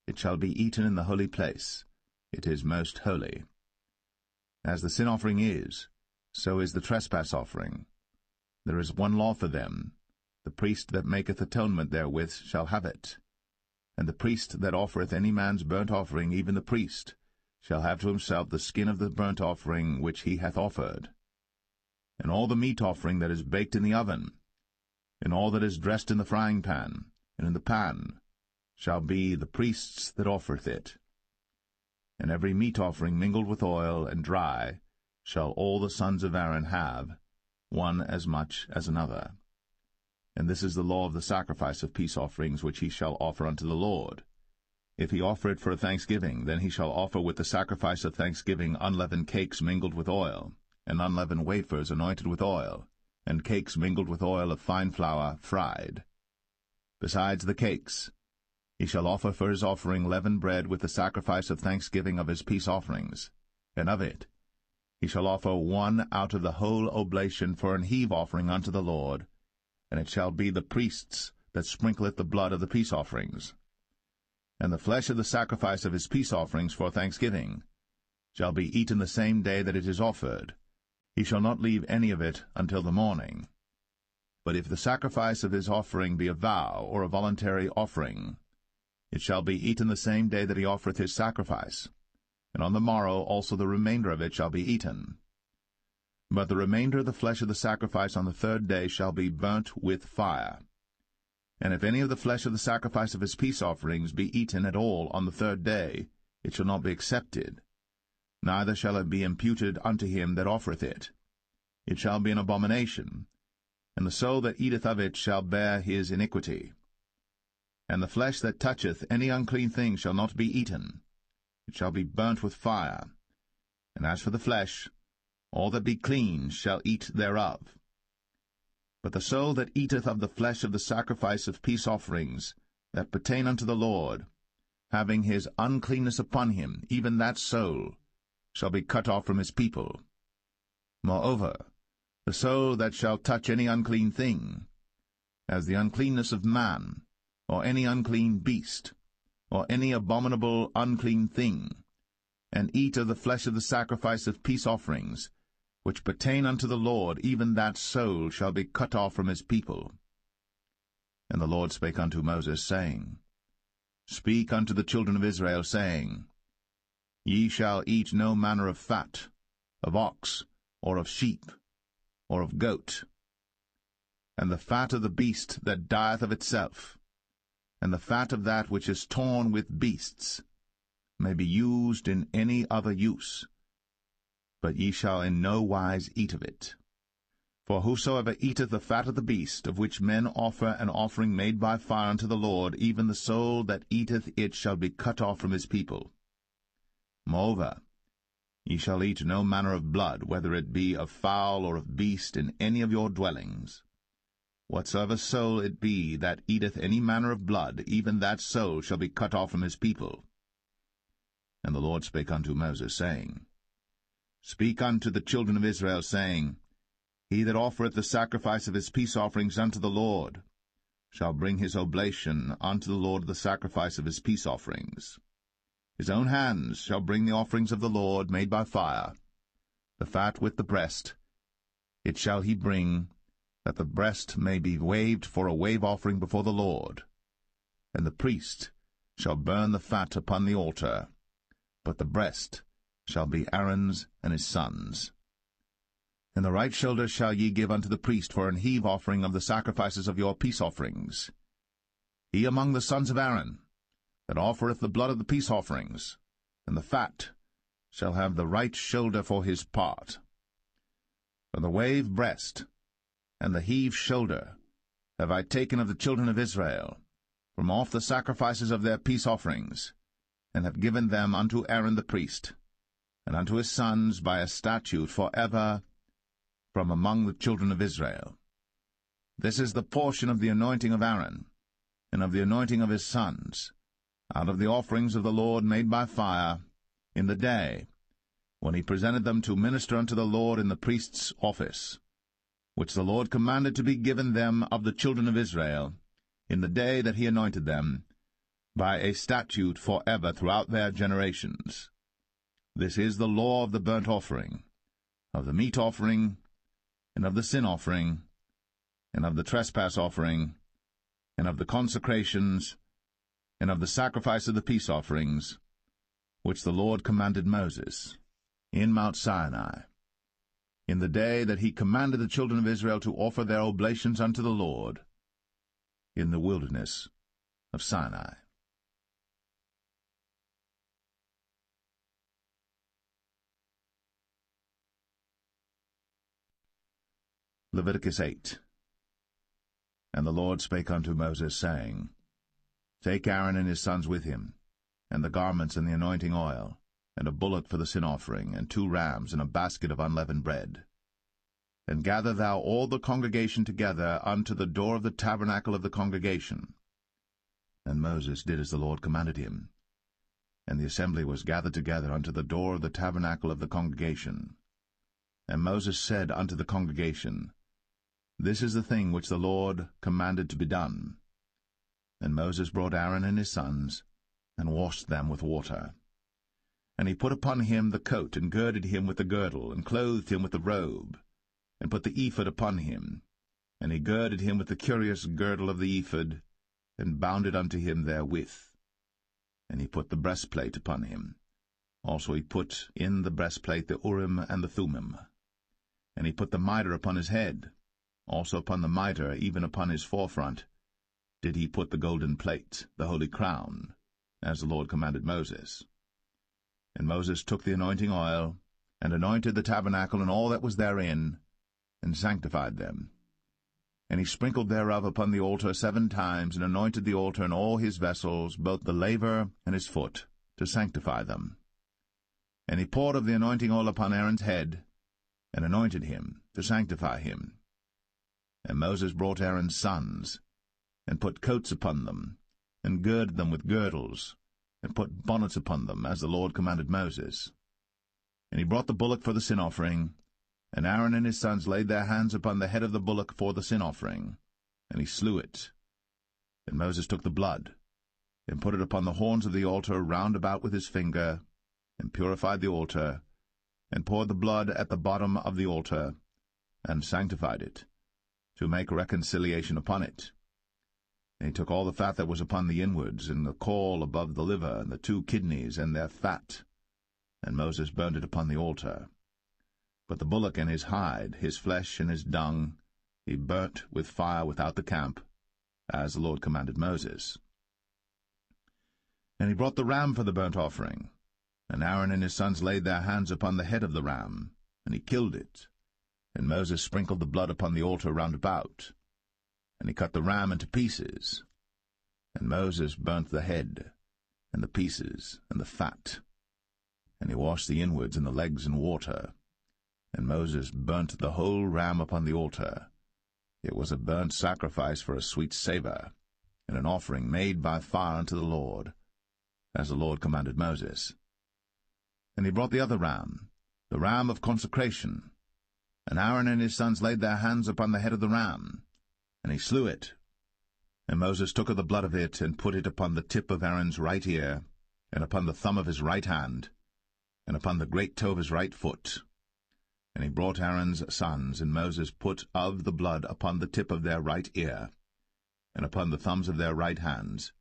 It shall be eaten in the holy place. It is most holy. As the sin offering is, so is the trespass offering. There is one law for them. The priest that maketh atonement therewith shall have it. And the priest that offereth any man's burnt offering, even the priest, shall have to himself the skin of the burnt offering which he hath offered. And all the meat offering that is baked in the oven, and all that is dressed in the frying pan, and in the pan, shall be the priest's that offereth it. And every meat offering mingled with oil and dry shall all the sons of Aaron have, one as much as another. And this is the law of the sacrifice of peace offerings which he shall offer unto the Lord. If he offer it for a thanksgiving, then he shall offer with the sacrifice of thanksgiving unleavened cakes mingled with oil, and unleavened wafers anointed with oil, and cakes mingled with oil of fine flour fried. Besides the cakes, he shall offer for his offering leavened bread with the sacrifice of thanksgiving of his peace offerings, and of it he shall offer one out of the whole oblation for an heave offering unto the Lord, and it shall be the priest's that sprinkleth the blood of the peace offerings. And the flesh of the sacrifice of his peace offerings for thanksgiving shall be eaten the same day that it is offered. He shall not leave any of it until the morning. But if the sacrifice of his offering be a vow or a voluntary offering, it shall be eaten the same day that he offereth his sacrifice, and on the morrow also the remainder of it shall be eaten. But the remainder of the flesh of the sacrifice on the 3rd day shall be burnt with fire. And if any of the flesh of the sacrifice of his peace offerings be eaten at all on the 3rd day, it shall not be accepted, neither shall it be imputed unto him that offereth it. It shall be an abomination, and the soul that eateth of it shall bear his iniquity. And the flesh that toucheth any unclean thing shall not be eaten. It shall be burnt with fire. And as for the flesh, all that be clean shall eat thereof. But the soul that eateth of the flesh of the sacrifice of peace offerings, that pertain unto the Lord, having his uncleanness upon him, even that soul, shall be cut off from his people. Moreover, the soul that shall touch any unclean thing, as the uncleanness of man, or any unclean beast, or any abominable unclean thing, and eat of the flesh of the sacrifice of peace offerings, which pertain unto the Lord, even that soul shall be cut off from his people. And the Lord spake unto Moses, saying, Speak unto the children of Israel, saying, Ye shall eat no manner of fat, of ox, or of sheep, or of goat, and the fat of the beast that dieth of itself, and the fat of that which is torn with beasts, may be used in any other use, but ye shall in no wise eat of it. For whosoever eateth the fat of the beast, of which men offer an offering made by fire unto the Lord, even the soul that eateth it shall be cut off from his people. Moreover, ye shall eat no manner of blood, whether it be of fowl or of beast, in any of your dwellings. Whatsoever soul it be that eateth any manner of blood, even that soul shall be cut off from his people. And the Lord spake unto Moses, saying, Speak unto the children of Israel, saying, He that offereth the sacrifice of his peace offerings unto the Lord shall bring his oblation unto the Lord the sacrifice of his peace offerings. His own hands shall bring the offerings of the Lord made by fire, the fat with the breast. It shall he bring, that the breast may be waved for a wave offering before the Lord. And the priest shall burn the fat upon the altar, but the breast shall be Aaron's and his sons'. And the right shoulder shall ye give unto the priest for an heave offering of the sacrifices of your peace offerings. He among the sons of Aaron, that offereth the blood of the peace offerings, and the fat, shall have the right shoulder for his part. For the wave breast, and the heave shoulder, have I taken of the children of Israel, from off the sacrifices of their peace offerings, and have given them unto Aaron the priest, and unto his sons by a statute for ever from among the children of Israel. This is the portion of the anointing of Aaron, and of the anointing of his sons, out of the offerings of the Lord made by fire, in the day when he presented them to minister unto the Lord in the priest's office, which the Lord commanded to be given them of the children of Israel, in the day that he anointed them, by a statute for ever throughout their generations. This is the law of the burnt offering, of the meat offering, and of the sin offering, and of the trespass offering, and of the consecrations, and of the sacrifice of the peace offerings, which the Lord commanded Moses in Mount Sinai, in the day that he commanded the children of Israel to offer their oblations unto the Lord, in the wilderness of Sinai. Leviticus 8. And the Lord spake unto Moses, saying, Take Aaron and his sons with him, and the garments and the anointing oil, and a bullock for the sin offering, and 2 rams, and a basket of unleavened bread. And gather thou all the congregation together unto the door of the tabernacle of the congregation. And Moses did as the Lord commanded him. And the assembly was gathered together unto the door of the tabernacle of the congregation. And Moses said unto the congregation, This is the thing which the Lord commanded to be done. And Moses brought Aaron and his sons, and washed them with water. And he put upon him the coat, and girded him with the girdle, and clothed him with the robe, and put the ephod upon him. And he girded him with the curious girdle of the ephod, and bound it unto him therewith. And he put the breastplate upon him. Also he put in the breastplate the Urim and the Thummim. And he put the mitre upon his head. Also upon the mitre, even upon his forefront, did he put the golden plate, the holy crown, as the Lord commanded Moses. And Moses took the anointing oil, and anointed the tabernacle and all that was therein, and sanctified them. And he sprinkled thereof upon the altar 7 times, and anointed the altar and all his vessels, both the laver and his foot, to sanctify them. And he poured of the anointing oil upon Aaron's head, and anointed him, to sanctify him. And Moses brought Aaron's sons, and put coats upon them, and girded them with girdles, and put bonnets upon them, as the Lord commanded Moses. And he brought the bullock for the sin offering, and Aaron and his sons laid their hands upon the head of the bullock for the sin offering, and he slew it. And Moses took the blood, and put it upon the horns of the altar round about with his finger, and purified the altar, and poured the blood at the bottom of the altar, and sanctified it, to make reconciliation upon it. And he took all the fat that was upon the inwards, and the caul above the liver, and the 2 kidneys, and their fat, and Moses burned it upon the altar. But the bullock and his hide, his flesh and his dung, he burnt with fire without the camp, as the Lord commanded Moses. And he brought the ram for the burnt offering, and Aaron and his sons laid their hands upon the head of the ram, and he killed it. And Moses sprinkled the blood upon the altar round about, and he cut the ram into pieces. And Moses burnt the head, and the pieces, and the fat. And he washed the inwards and the legs in water. And Moses burnt the whole ram upon the altar. It was a burnt sacrifice for a sweet savour, and an offering made by fire unto the Lord, as the Lord commanded Moses. And he brought the other ram, the ram of consecration. And Aaron and his sons laid their hands upon the head of the ram, and he slew it. And Moses took of the blood of it, and put it upon the tip of Aaron's right ear, and upon the thumb of his right hand, and upon the great toe of his right foot. And he brought Aaron's sons, and Moses put of the blood upon the tip of their right ear, and upon the thumbs of their right hands,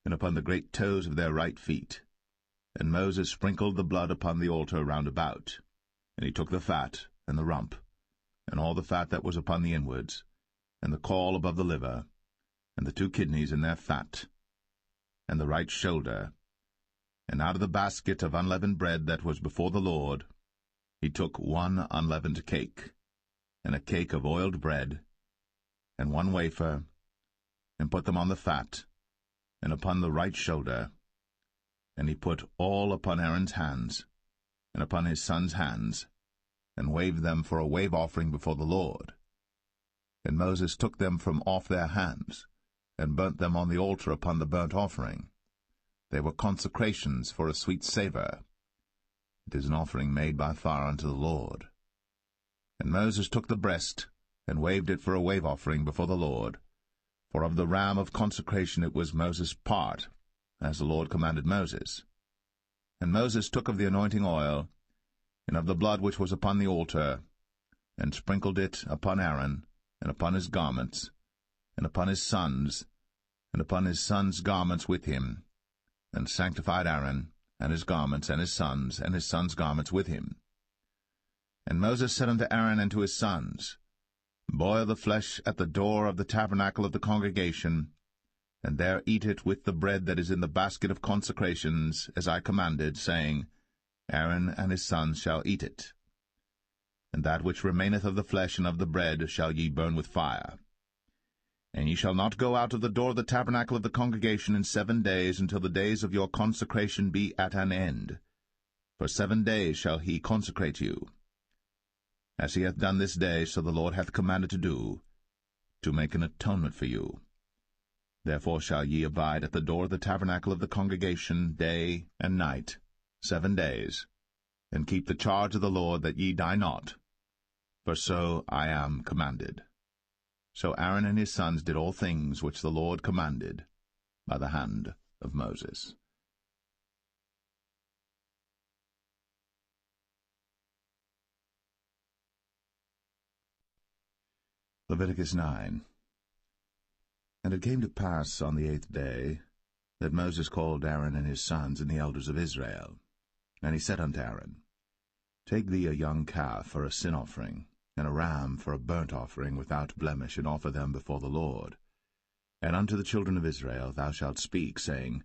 and upon the great toes of their right feet. And Moses sprinkled the blood upon the altar round about. And he took the fat, and the rump, and all the fat that was upon the inwards, and the caul above the liver, and the 2 kidneys and their fat, and the right shoulder, and out of the basket of unleavened bread that was before the Lord, he took 1 unleavened cake, and a cake of oiled bread, and 1 wafer, and put them on the fat, and upon the right shoulder, and he put all upon Aaron's hands, and upon his sons' hands, and waved them for a wave offering before the Lord. And Moses took them from off their hands, and burnt them on the altar upon the burnt offering. They were consecrations for a sweet savour. It is an offering made by fire unto the Lord. And Moses took the breast, and waved it for a wave offering before the Lord. For of the ram of consecration it was Moses' part, as the Lord commanded Moses. And Moses took of the anointing oil, and of the blood which was upon the altar, and sprinkled it upon Aaron, and upon his garments, and upon his sons, and upon his sons' garments with him, and sanctified Aaron, and his garments, and his sons' garments with him. And Moses said unto Aaron and to his sons, Boil the flesh at the door of the tabernacle of the congregation, and there eat it with the bread that is in the basket of consecrations, as I commanded, saying, Aaron and his sons shall eat it. And that which remaineth of the flesh and of the bread shall ye burn with fire. And ye shall not go out of the door of the tabernacle of the congregation in 7 days, until the days of your consecration be at an end. For 7 days shall he consecrate you. As he hath done this day, so the Lord hath commanded to do, to make an atonement for you. Therefore shall ye abide at the door of the tabernacle of the congregation day and night, 7 days, and keep the charge of the Lord, that ye die not, for so I am commanded. So Aaron and his sons did all things which the Lord commanded by the hand of Moses. Leviticus 9. And it came to pass on the 8th day that Moses called Aaron and his sons and the elders of Israel. And he said unto Aaron, Take thee a young calf for a sin offering, and a ram for a burnt offering without blemish, and offer them before the Lord. And unto the children of Israel thou shalt speak, saying,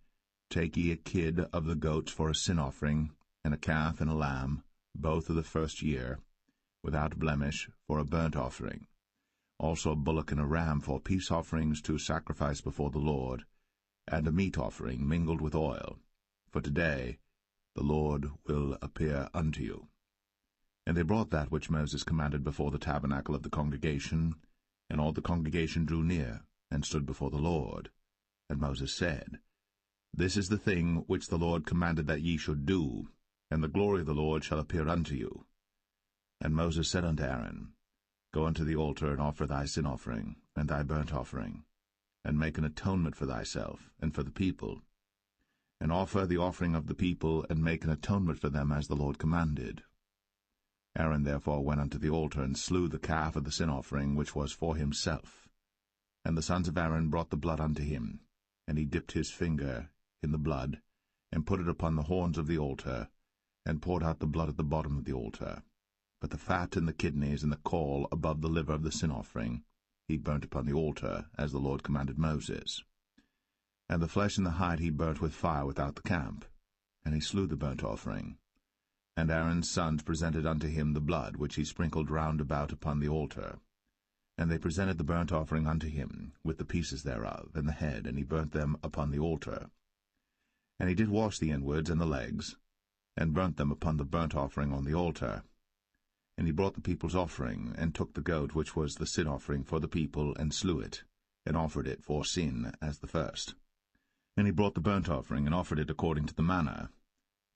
Take ye a kid of the goats for a sin offering, and a calf and a lamb, both of the first year, without blemish, for a burnt offering. Also a bullock and a ram for peace offerings to sacrifice before the Lord, and a meat offering mingled with oil. For today the Lord will appear unto you. And they brought that which Moses commanded before the tabernacle of the congregation, and all the congregation drew near, and stood before the Lord. And Moses said, This is the thing which the Lord commanded that ye should do, and the glory of the Lord shall appear unto you. And Moses said unto Aaron, Go unto the altar, and offer thy sin offering, and thy burnt offering, and make an atonement for thyself, and for the people. And offer the offering of the people, and make an atonement for them, as the Lord commanded. Aaron therefore went unto the altar, and slew the calf of the sin offering, which was for himself. And the sons of Aaron brought the blood unto him, and he dipped his finger in the blood, and put it upon the horns of the altar, and poured out the blood at the bottom of the altar. But the fat and the kidneys and the caul above the liver of the sin offering he burnt upon the altar, as the Lord commanded Moses. And the flesh and the hide he burnt with fire without the camp. And he slew the burnt offering. And Aaron's sons presented unto him the blood, which he sprinkled round about upon the altar. And they presented the burnt offering unto him, with the pieces thereof, and the head, and he burnt them upon the altar. And he did wash the inwards and the legs, and burnt them upon the burnt offering on the altar. And he brought the people's offering, and took the goat which was the sin offering for the people, and slew it, and offered it for sin as the first. And he brought the burnt offering, and offered it according to the manner.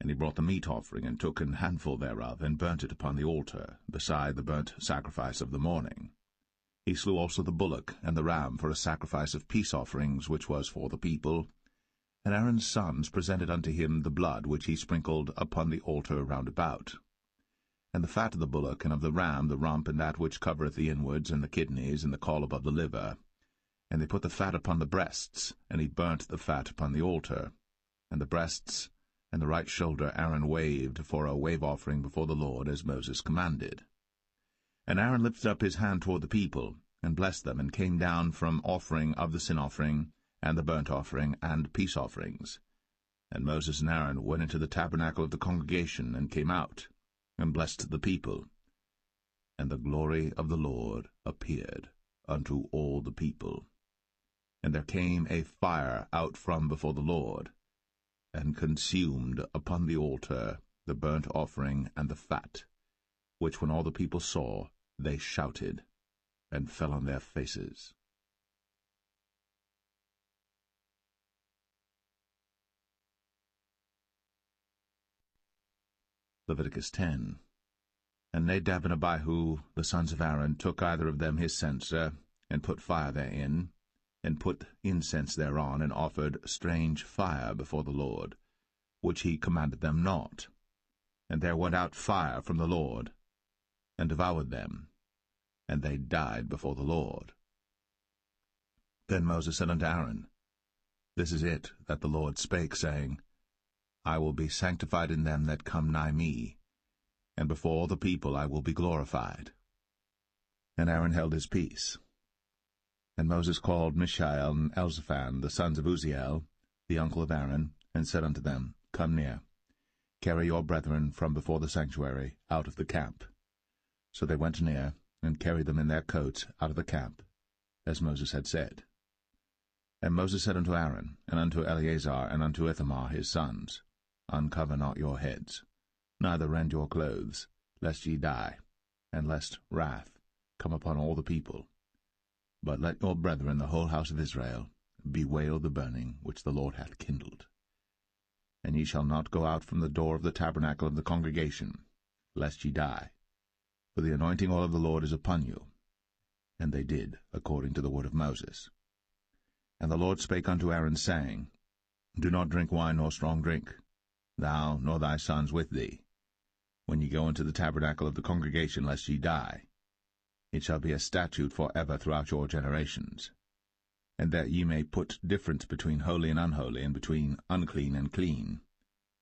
And he brought the meat offering, and took an handful thereof, and burnt it upon the altar, beside the burnt sacrifice of the morning. He slew also the bullock and the ram for a sacrifice of peace offerings, which was for the people. And Aaron's sons presented unto him the blood which he sprinkled upon the altar round about. And the fat of the bullock and of the ram, the rump, and that which covereth the inwards, and the kidneys, and the caul above the liver. And they put the fat upon the breasts, and he burnt the fat upon the altar. And the breasts and the right shoulder Aaron waved for a wave offering before the Lord, as Moses commanded. And Aaron lifted up his hand toward the people, and blessed them, and came down from offering of the sin offering, and the burnt offering, and peace offerings. And Moses and Aaron went into the tabernacle of the congregation, and came out, and blessed the people. And the glory of the Lord appeared unto all the people. And there came a fire out from before the Lord, and consumed upon the altar the burnt offering and the fat, which when all the people saw, they shouted, and fell on their faces. Leviticus 10. And Nadab and Abihu, the sons of Aaron, took either of them his censer, and put fire therein, and put incense thereon, and offered strange fire before the Lord, which he commanded them not. And there went out fire from the Lord, and devoured them, and they died before the Lord. Then Moses said unto Aaron, This is it that the Lord spake, saying, I will be sanctified in them that come nigh me, and before all the people I will be glorified. And Aaron held his peace. And Moses called Mishael and Elzaphan, the sons of Uzziel, the uncle of Aaron, and said unto them, Come near, carry your brethren from before the sanctuary out of the camp. So they went near, and carried them in their coats out of the camp, as Moses had said. And Moses said unto Aaron, and unto Eleazar, and unto Ithamar his sons, Uncover not your heads, neither rend your clothes, lest ye die, and lest wrath come upon all the people. But let your brethren, the whole house of Israel, bewail the burning which the Lord hath kindled. And ye shall not go out from the door of the tabernacle of the congregation, lest ye die. For the anointing oil of the Lord is upon you. And they did according to the word of Moses. And the Lord spake unto Aaron, saying, Do not drink wine nor strong drink, thou nor thy sons with thee, when ye go into the tabernacle of the congregation, lest ye die. It shall be a statute for ever throughout your generations. And that ye may put difference between holy and unholy, and between unclean and clean,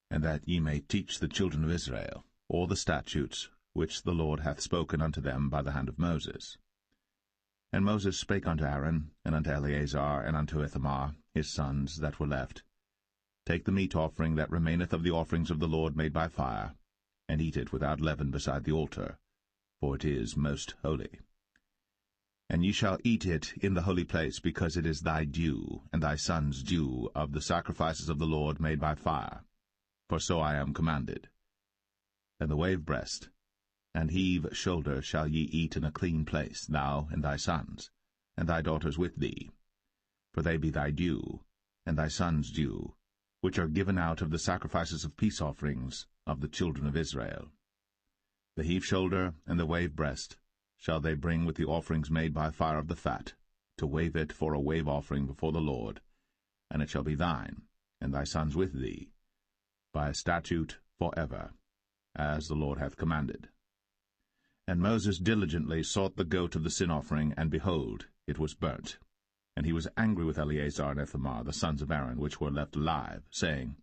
and that ye may teach the children of Israel all the statutes which the Lord hath spoken unto them by the hand of Moses. And Moses spake unto Aaron, and unto Eleazar, and unto Ithamar, his sons that were left, Take the meat offering that remaineth of the offerings of the Lord made by fire, and eat it without leaven beside the altar, for it is most holy. And ye shall eat it in the holy place, because it is thy due, and thy son's due, of the sacrifices of the Lord made by fire, for so I am commanded. And the wave breast and heave shoulder shall ye eat in a clean place, thou and thy sons, and thy daughters with thee, for they be thy due, and thy son's due, which are given out of the sacrifices of peace offerings of the children of Israel. The heave-shoulder and the wave-breast shall they bring with the offerings made by fire of the fat, to wave it for a wave offering before the Lord, and it shall be thine, and thy sons with thee, by a statute for ever, as the Lord hath commanded. And Moses diligently sought the goat of the sin offering, and behold, it was burnt. And he was angry with Eleazar and Ithamar, the sons of Aaron, which were left alive, saying,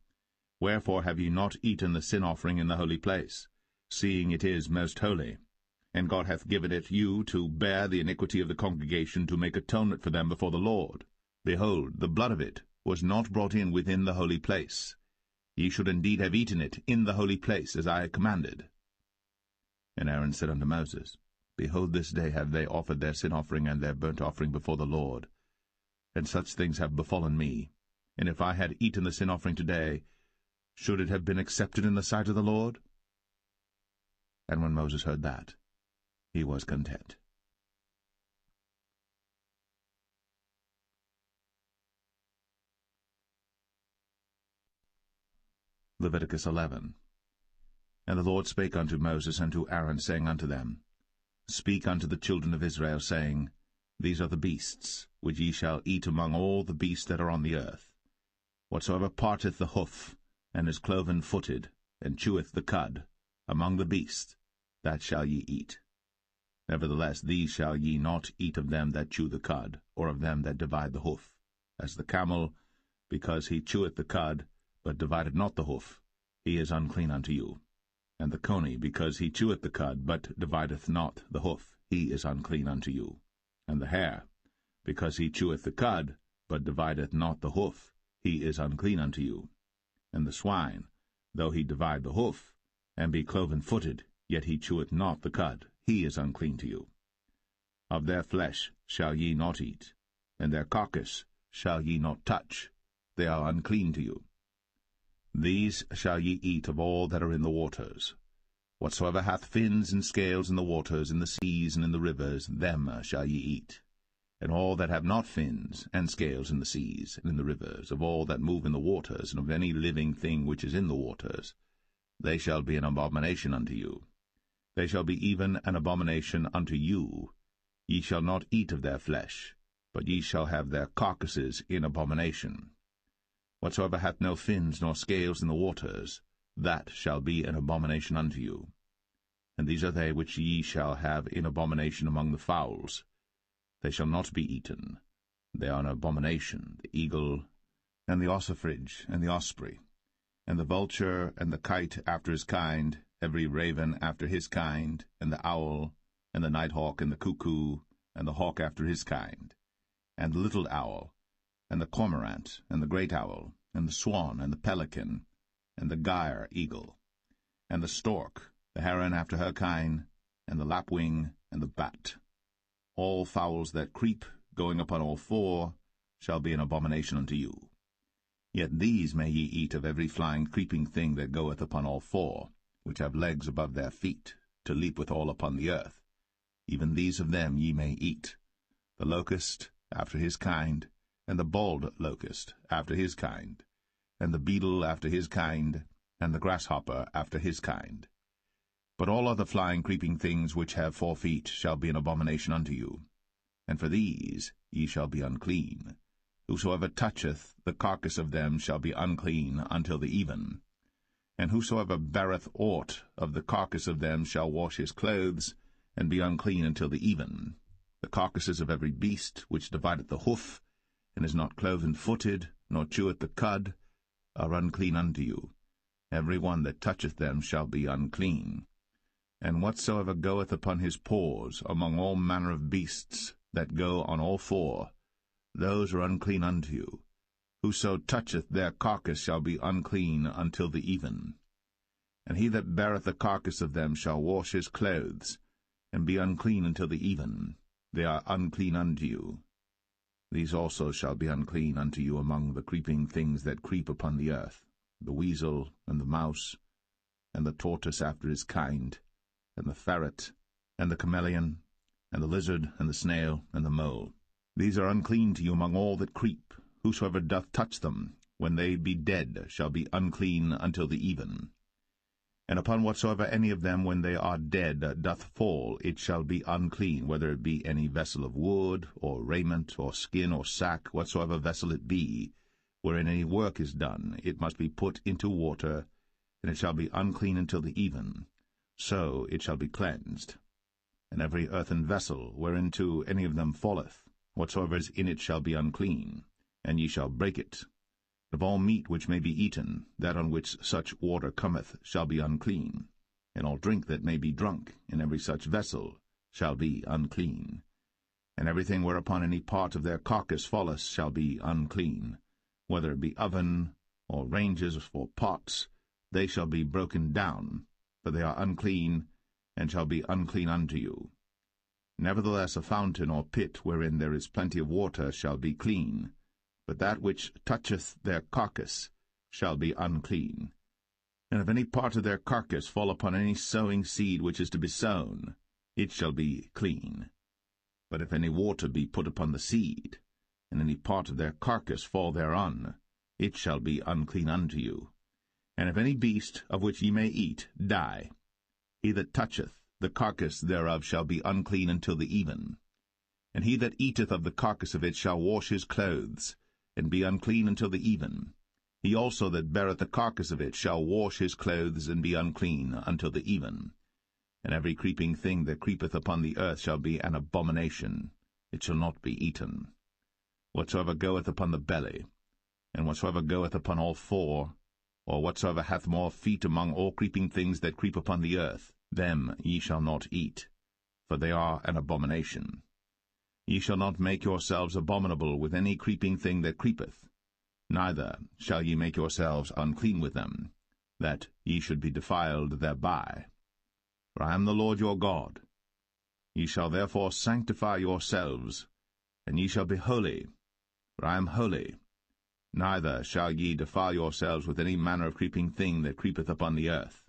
Wherefore have ye not eaten the sin offering in the holy place, seeing it is most holy? And God hath given it you to bear the iniquity of the congregation, to make atonement for them before the Lord. Behold, the blood of it was not brought in within the holy place. Ye should indeed have eaten it in the holy place, as I commanded. And Aaron said unto Moses, Behold, this day have they offered their sin offering and their burnt offering before the Lord. And such things have befallen me. And if I had eaten the sin offering today, should it have been accepted in the sight of the Lord? And when Moses heard that, he was content. Leviticus 11. And the Lord spake unto Moses and to Aaron, saying unto them, Speak unto the children of Israel, saying, These are the beasts, which ye shall eat among all the beasts that are on the earth. Whatsoever parteth the hoof, and is cloven-footed, and cheweth the cud, among the beasts, that shall ye eat. Nevertheless these shall ye not eat of them that chew the cud, or of them that divide the hoof, as the camel, because he cheweth the cud, but divideth not the hoof, he is unclean unto you. And the coney, because he cheweth the cud, but divideth not the hoof, he is unclean unto you. And the hare, because he cheweth the cud, but divideth not the hoof, he is unclean unto you. And the swine, though he divide the hoof, and be cloven-footed, yet he cheweth not the cud, he is unclean to you. Of their flesh shall ye not eat, and their carcass shall ye not touch, they are unclean to you. These shall ye eat of all that are in the waters. Whatsoever hath fins and scales in the waters, in the seas, and in the rivers, them shall ye eat. And all that have not fins and scales in the seas, and in the rivers, of all that move in the waters, and of any living thing which is in the waters, they shall be an abomination unto you. They shall be even an abomination unto you. Ye shall not eat of their flesh, but ye shall have their carcasses in abomination. Whatsoever hath no fins nor scales in the waters, that shall be an abomination unto you. And these are they which ye shall have in abomination among the fowls. They shall not be eaten. They are an abomination, the eagle, and the ossifrage, and the osprey, and the vulture, and the kite after his kind, every raven after his kind, and the owl, and the nighthawk, and the cuckoo, and the hawk after his kind, and the little owl, and the cormorant, and the great owl, and the swan, and the pelican, and the gyre eagle, and the stork, the heron after her kind, and the lapwing, and the bat. All fowls that creep, going upon all four, shall be an abomination unto you. Yet these may ye eat of every flying creeping thing that goeth upon all four, which have legs above their feet, to leap withal upon the earth. Even these of them ye may eat. The locust after his kind, and the bald locust after his kind, and the beetle after his kind, and the grasshopper after his kind. But all other flying creeping things which have 4 feet shall be an abomination unto you. And for these ye shall be unclean. Whosoever toucheth the carcass of them shall be unclean until the even. And whosoever beareth aught of the carcass of them shall wash his clothes, and be unclean until the even. The carcasses of every beast which divideth the hoof, and is not cloven-footed, nor cheweth the cud, are unclean unto you. Every one that toucheth them shall be unclean. And whatsoever goeth upon his paws among all manner of beasts that go on all four, those are unclean unto you. Whoso toucheth their carcass shall be unclean until the even. And he that beareth the carcass of them shall wash his clothes, and be unclean until the even. They are unclean unto you. These also shall be unclean unto you among the creeping things that creep upon the earth, the weasel, and the mouse, and the tortoise after his kind, and the ferret, and the chameleon, and the lizard, and the snail, and the mole. These are unclean to you among all that creep. Whosoever doth touch them when they be dead, shall be unclean until the even. And upon whatsoever any of them, when they are dead, doth fall, it shall be unclean, whether it be any vessel of wood, or raiment, or skin, or sack, whatsoever vessel it be, wherein any work is done, it must be put into water, and it shall be unclean until the even. So it shall be cleansed. And every earthen vessel, whereinto any of them falleth, whatsoever is in it shall be unclean, and ye shall break it. Of all meat which may be eaten, that on which such water cometh shall be unclean, and all drink that may be drunk in every such vessel shall be unclean. And everything whereupon any part of their carcass falleth shall be unclean, whether it be oven, or ranges, or pots, they shall be broken down, for they are unclean, and shall be unclean unto you. Nevertheless a fountain or pit wherein there is plenty of water shall be clean, but that which toucheth their carcass shall be unclean. And if any part of their carcass fall upon any sowing seed which is to be sown, it shall be clean. But if any water be put upon the seed, and any part of their carcass fall thereon, it shall be unclean unto you. And if any beast, of which ye may eat, die, he that toucheth the carcass thereof shall be unclean until the even. And he that eateth of the carcass of it shall wash his clothes, and be unclean until the even. He also that beareth the carcass of it shall wash his clothes, and be unclean until the even. And every creeping thing that creepeth upon the earth shall be an abomination, it shall not be eaten. Whatsoever goeth upon the belly, and whatsoever goeth upon all four, or whatsoever hath more feet among all creeping things that creep upon the earth, them ye shall not eat, for they are an abomination. Ye shall not make yourselves abominable with any creeping thing that creepeth, neither shall ye make yourselves unclean with them, that ye should be defiled thereby. For I am the Lord your God. Ye shall therefore sanctify yourselves, and ye shall be holy, for I am holy. Neither shall ye defile yourselves with any manner of creeping thing that creepeth upon the earth.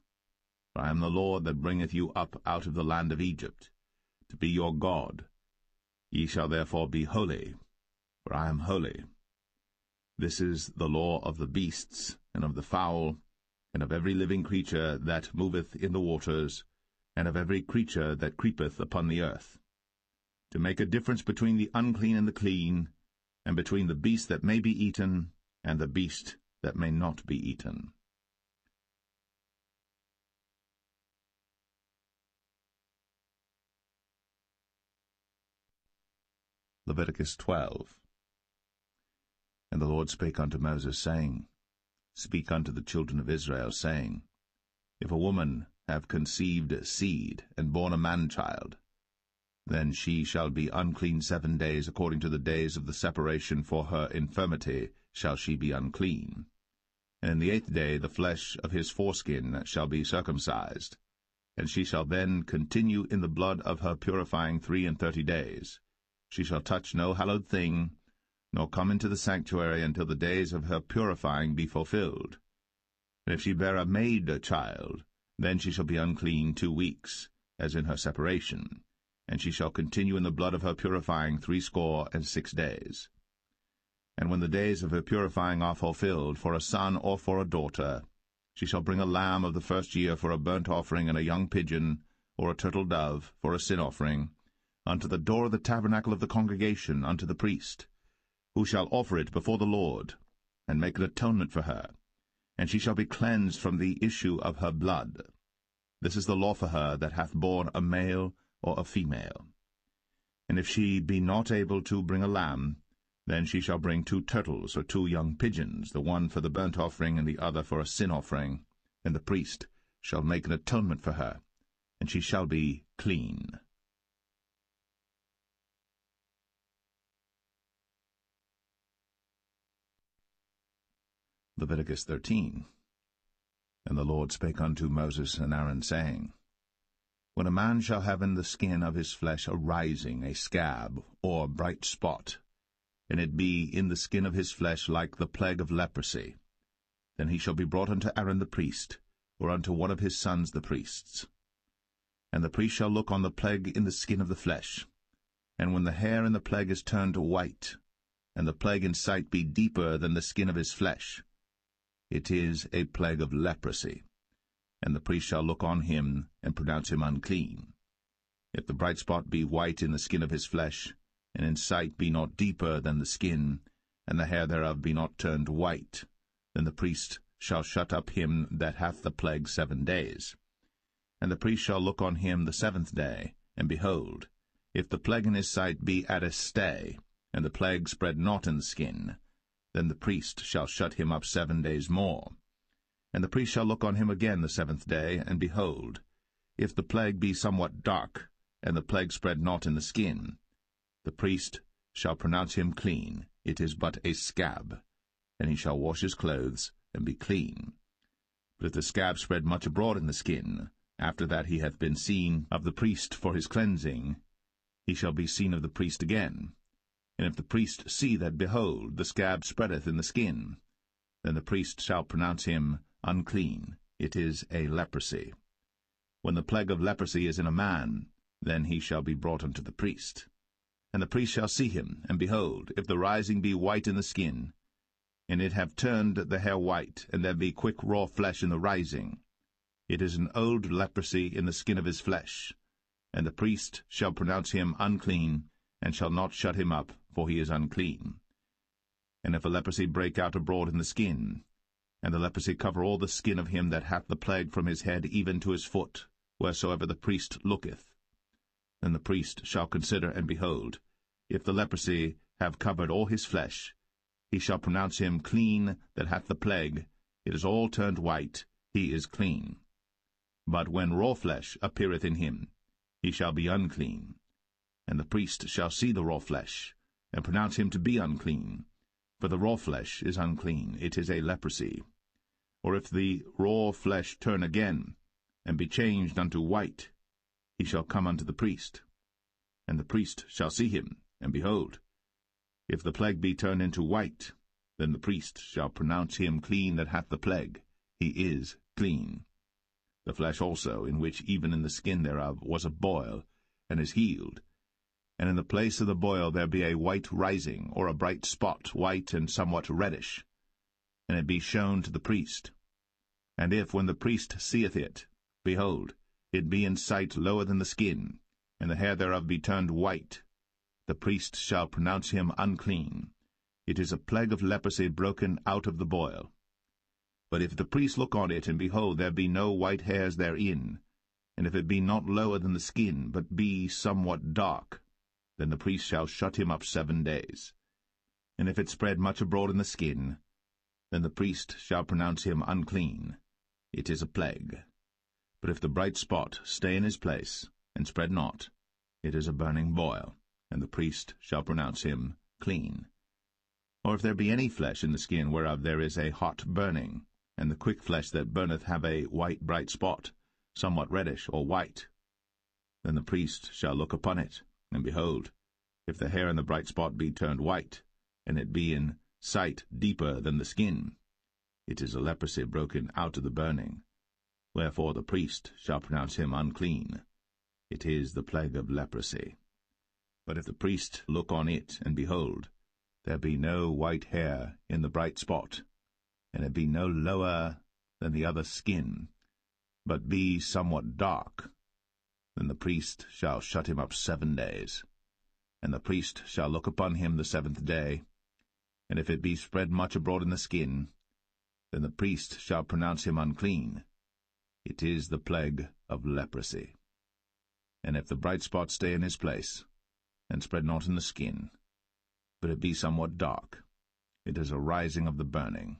For I am the Lord that bringeth you up out of the land of Egypt, to be your God. Ye shall therefore be holy, for I am holy. This is the law of the beasts, and of the fowl, and of every living creature that moveth in the waters, and of every creature that creepeth upon the earth, to make a difference between the unclean and the clean, and between the beast that may be eaten, and the beast that may not be eaten. Leviticus 12. And the Lord spake unto Moses, saying, Speak unto the children of Israel, saying, If a woman have conceived seed, and born a man-child, then she shall be unclean 7 days, according to the days of the separation for her infirmity shall she be unclean. And in the 8th day the flesh of his foreskin shall be circumcised, and she shall then continue in the blood of her purifying 33 days. She shall touch no hallowed thing, nor come into the sanctuary until the days of her purifying be fulfilled. And if she bear a maid child, then she shall be unclean 2 weeks, as in her separation, and she shall continue in the blood of her purifying 66 days. And when the days of her purifying are fulfilled, for a son or for a daughter, she shall bring a lamb of the first year for a burnt offering, and a young pigeon, or a turtle dove, for a sin offering, unto the door of the tabernacle of the congregation, unto the priest, who shall offer it before the Lord, and make an atonement for her, and she shall be cleansed from the issue of her blood. This is the law for her that hath borne a male or a female. And if she be not able to bring a lamb, then she shall bring 2 turtles or 2 young pigeons, the one for the burnt offering and the other for a sin offering, and the priest shall make an atonement for her, and she shall be clean. Leviticus 13. And the Lord spake unto Moses and Aaron, saying, When a man shall have in the skin of his flesh a rising, a scab, or bright spot, and it be in the skin of his flesh like the plague of leprosy, then he shall be brought unto Aaron the priest, or unto one of his sons the priests. And the priest shall look on the plague in the skin of the flesh, and when the hair in the plague is turned white, and the plague in sight be deeper than the skin of his flesh, it is a plague of leprosy, and the priest shall look on him and pronounce him unclean. If the bright spot be white in the skin of his flesh, and in sight be not deeper than the skin, and the hair thereof be not turned white, then the priest shall shut up him that hath the plague 7 days. And the priest shall look on him the 7th day, and behold, if the plague in his sight be at a stay, and the plague spread not in the skin, then the priest shall shut him up 7 days more. And the priest shall look on him again the 7th day, and behold, if the plague be somewhat dark, and the plague spread not in the skin, the priest shall pronounce him clean, it is but a scab, and he shall wash his clothes, and be clean. But if the scab spread much abroad in the skin, after that he hath been seen of the priest for his cleansing, he shall be seen of the priest again. And if the priest see that, behold, the scab spreadeth in the skin, then the priest shall pronounce him unclean, it is a leprosy. When the plague of leprosy is in a man, then he shall be brought unto the priest. And the priest shall see him, and behold, if the rising be white in the skin, and it have turned the hair white, and there be quick raw flesh in the rising, it is an old leprosy in the skin of his flesh, and the priest shall pronounce him unclean, and shall not shut him up, for he is unclean. And if a leprosy break out abroad in the skin, and the leprosy cover all the skin of him that hath the plague from his head even to his foot, wheresoever the priest looketh, then the priest shall consider, and behold, if the leprosy have covered all his flesh, he shall pronounce him clean that hath the plague, it is all turned white, he is clean. But when raw flesh appeareth in him, he shall be unclean. And the priest shall see the raw flesh, and pronounce him to be unclean. For the raw flesh is unclean, it is a leprosy. Or if the raw flesh turn again, and be changed unto white, he shall come unto the priest. And the priest shall see him, and behold, if the plague be turned into white, then the priest shall pronounce him clean that hath the plague, he is clean. The flesh also, in which even in the skin thereof was a boil, and is healed, and in the place of the boil there be a white rising, or a bright spot, white and somewhat reddish, and it be shown to the priest. And if, when the priest seeth it, behold, it be in sight lower than the skin, and the hair thereof be turned white, the priest shall pronounce him unclean. It is a plague of leprosy broken out of the boil. But if the priest look on it, and behold, there be no white hairs therein, and if it be not lower than the skin, but be somewhat dark, then the priest shall shut him up 7 days. And if it spread much abroad in the skin, then the priest shall pronounce him unclean. It is a plague. But if the bright spot stay in his place, and spread not, it is a burning boil, and the priest shall pronounce him clean. Or if there be any flesh in the skin whereof there is a hot burning, and the quick flesh that burneth have a white bright spot, somewhat reddish or white, then the priest shall look upon it, and behold, if the hair in the bright spot be turned white, and it be in sight deeper than the skin, it is a leprosy broken out of the burning. Wherefore the priest shall pronounce him unclean. It is the plague of leprosy. But if the priest look on it, and behold, there be no white hair in the bright spot, and it be no lower than the other skin, but be somewhat dark, then the priest shall shut him up 7 days. And the priest shall look upon him the 7th day, and if it be spread much abroad in the skin, then the priest shall pronounce him unclean. It is the plague of leprosy. And if the bright spot stay in his place, and spread not in the skin, but it be somewhat dark, it is a rising of the burning,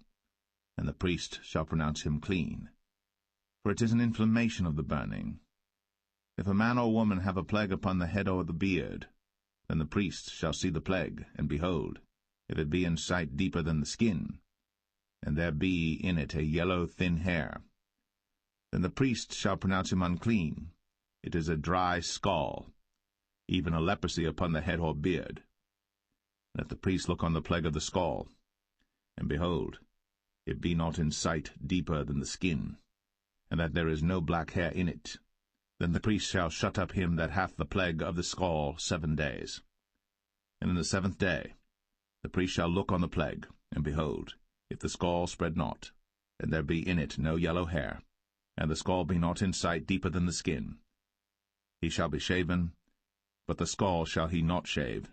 and the priest shall pronounce him clean. For it is an inflammation of the burning. If a man or woman have a plague upon the head or the beard, then the priest shall see the plague, and behold, if it be in sight deeper than the skin, and there be in it a yellow thin hair, then the priest shall pronounce him unclean. It is a dry scall, even a leprosy upon the head or beard. And if the priest look on the plague of the scall, and behold, it be not in sight deeper than the skin, and that there is no black hair in it, then the priest shall shut up him that hath the plague of the scall 7 days. And in the 7th day The priest shall look on the plague, and behold, if the skull spread not, and there be in it no yellow hair, and the skull be not in sight deeper than the skin, he shall be shaven, but the skull shall he not shave,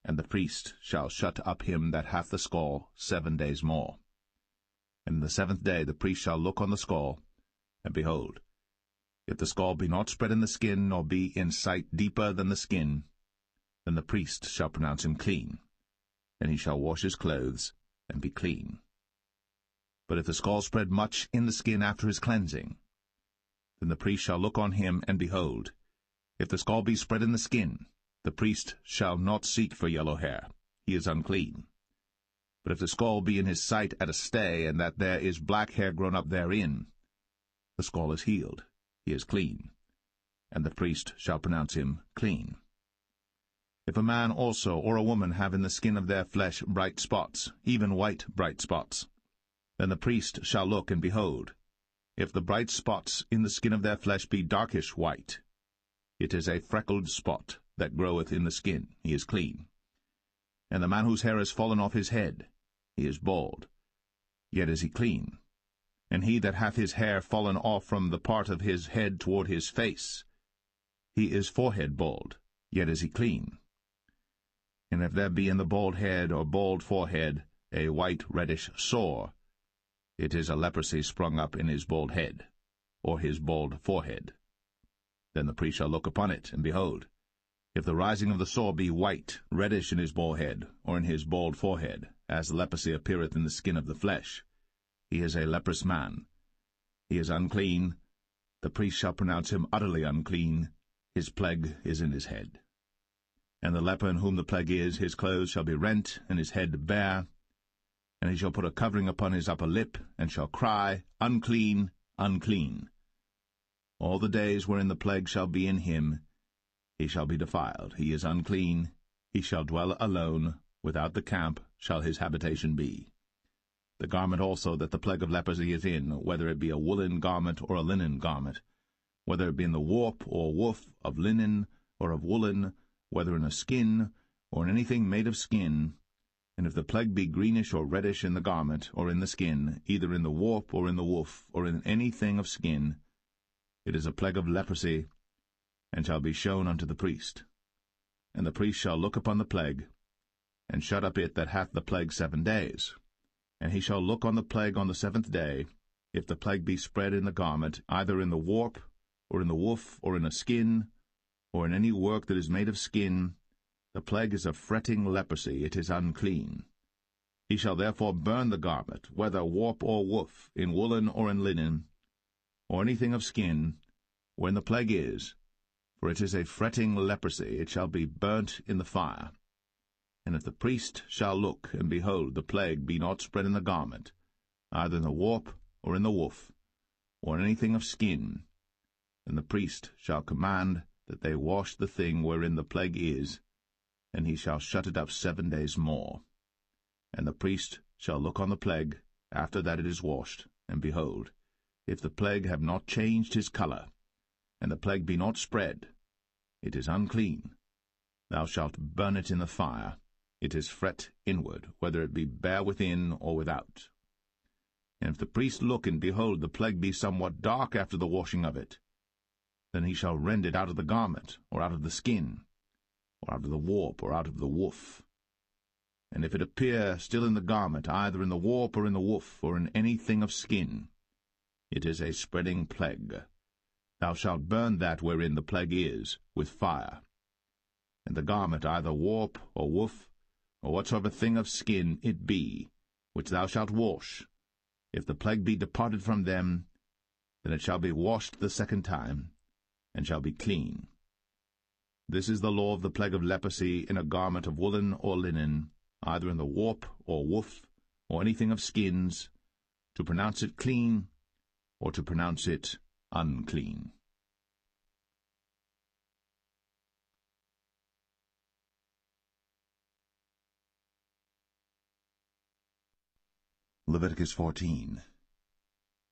and the priest shall shut up him that hath the skull 7 days more. And in the 7th day the priest shall look on the skull, and behold, if the skull be not spread in the skin, nor be in sight deeper than the skin, then the priest shall pronounce him clean, and he shall wash his clothes, and be clean. But if the skull spread much in the skin after his cleansing, then the priest shall look on him, and behold, if the skull be spread in the skin, the priest shall not seek for yellow hair, he is unclean. But if the skull be in his sight at a stay, and that there is black hair grown up therein, the skull is healed, he is clean, and the priest shall pronounce him clean. If a man also or a woman have in the skin of their flesh bright spots, even white bright spots, then the priest shall look, and behold, if the bright spots in the skin of their flesh be darkish white, it is a freckled spot that groweth in the skin, he is clean. And the man whose hair is fallen off his head, he is bald, yet is he clean. And he that hath his hair fallen off from the part of his head toward his face, he is forehead bald, yet is he clean. And if there be in the bald head or bald forehead a white reddish sore, it is a leprosy sprung up in his bald head, or his bald forehead. Then the priest shall look upon it, and behold, if the rising of the sore be white, reddish in his bald head, or in his bald forehead, as leprosy appeareth in the skin of the flesh, he is a leprous man. He is unclean. The priest shall pronounce him utterly unclean. His plague is in his head. And the leper in whom the plague is, his clothes shall be rent, and his head bare, and he shall put a covering upon his upper lip, and shall cry, Unclean, unclean. All the days wherein the plague shall be in him, he shall be defiled. He is unclean. He shall dwell alone. Without the camp shall his habitation be. The garment also that the plague of leprosy is in, whether it be a woolen garment or a linen garment, whether it be in the warp or woof of linen or of woolen, whether in a skin or in anything made of skin, and if the plague be greenish or reddish in the garment or in the skin, either in the warp or in the woof or in anything of skin, it is a plague of leprosy, and shall be shown unto the priest. And the priest shall look upon the plague, and shut up it that hath the plague 7 days. And he shall look on the plague on the 7th day, if the plague be spread in the garment, either in the warp, or in the woof, or in a skin, or in any work that is made of skin, the plague is a fretting leprosy, it is unclean. He shall therefore burn the garment, whether warp or woof, in woolen or in linen, or anything of skin, wherein the plague is, for it is a fretting leprosy, it shall be burnt in the fire. And if the priest shall look, and behold, the plague be not spread in the garment, either in the warp or in the woof, or in anything of skin, then the priest shall command that they wash the thing wherein the plague is, and he shall shut it up 7 days more. And the priest shall look on the plague, after that it is washed, and behold, if the plague have not changed his colour, and the plague be not spread, it is unclean. Thou shalt burn it in the fire. It is fret inward, whether it be bare within or without. And if the priest look, and behold, the plague be somewhat dark after the washing of it, then he shall rend it out of the garment, or out of the skin, or out of the warp, or out of the woof. And if it appear still in the garment, either in the warp or in the woof, or in anything of skin, it is a spreading plague. Thou shalt burn that wherein the plague is, with fire. And the garment, either warp or woof, or whatsoever thing of skin it be, which thou shalt wash, if the plague be departed from them, then it shall be washed the 2nd time, and shall be clean. This is the law of the plague of leprosy in a garment of woolen or linen, either in the warp or woof, or anything of skins, to pronounce it clean, or to pronounce it unclean. Leviticus 14.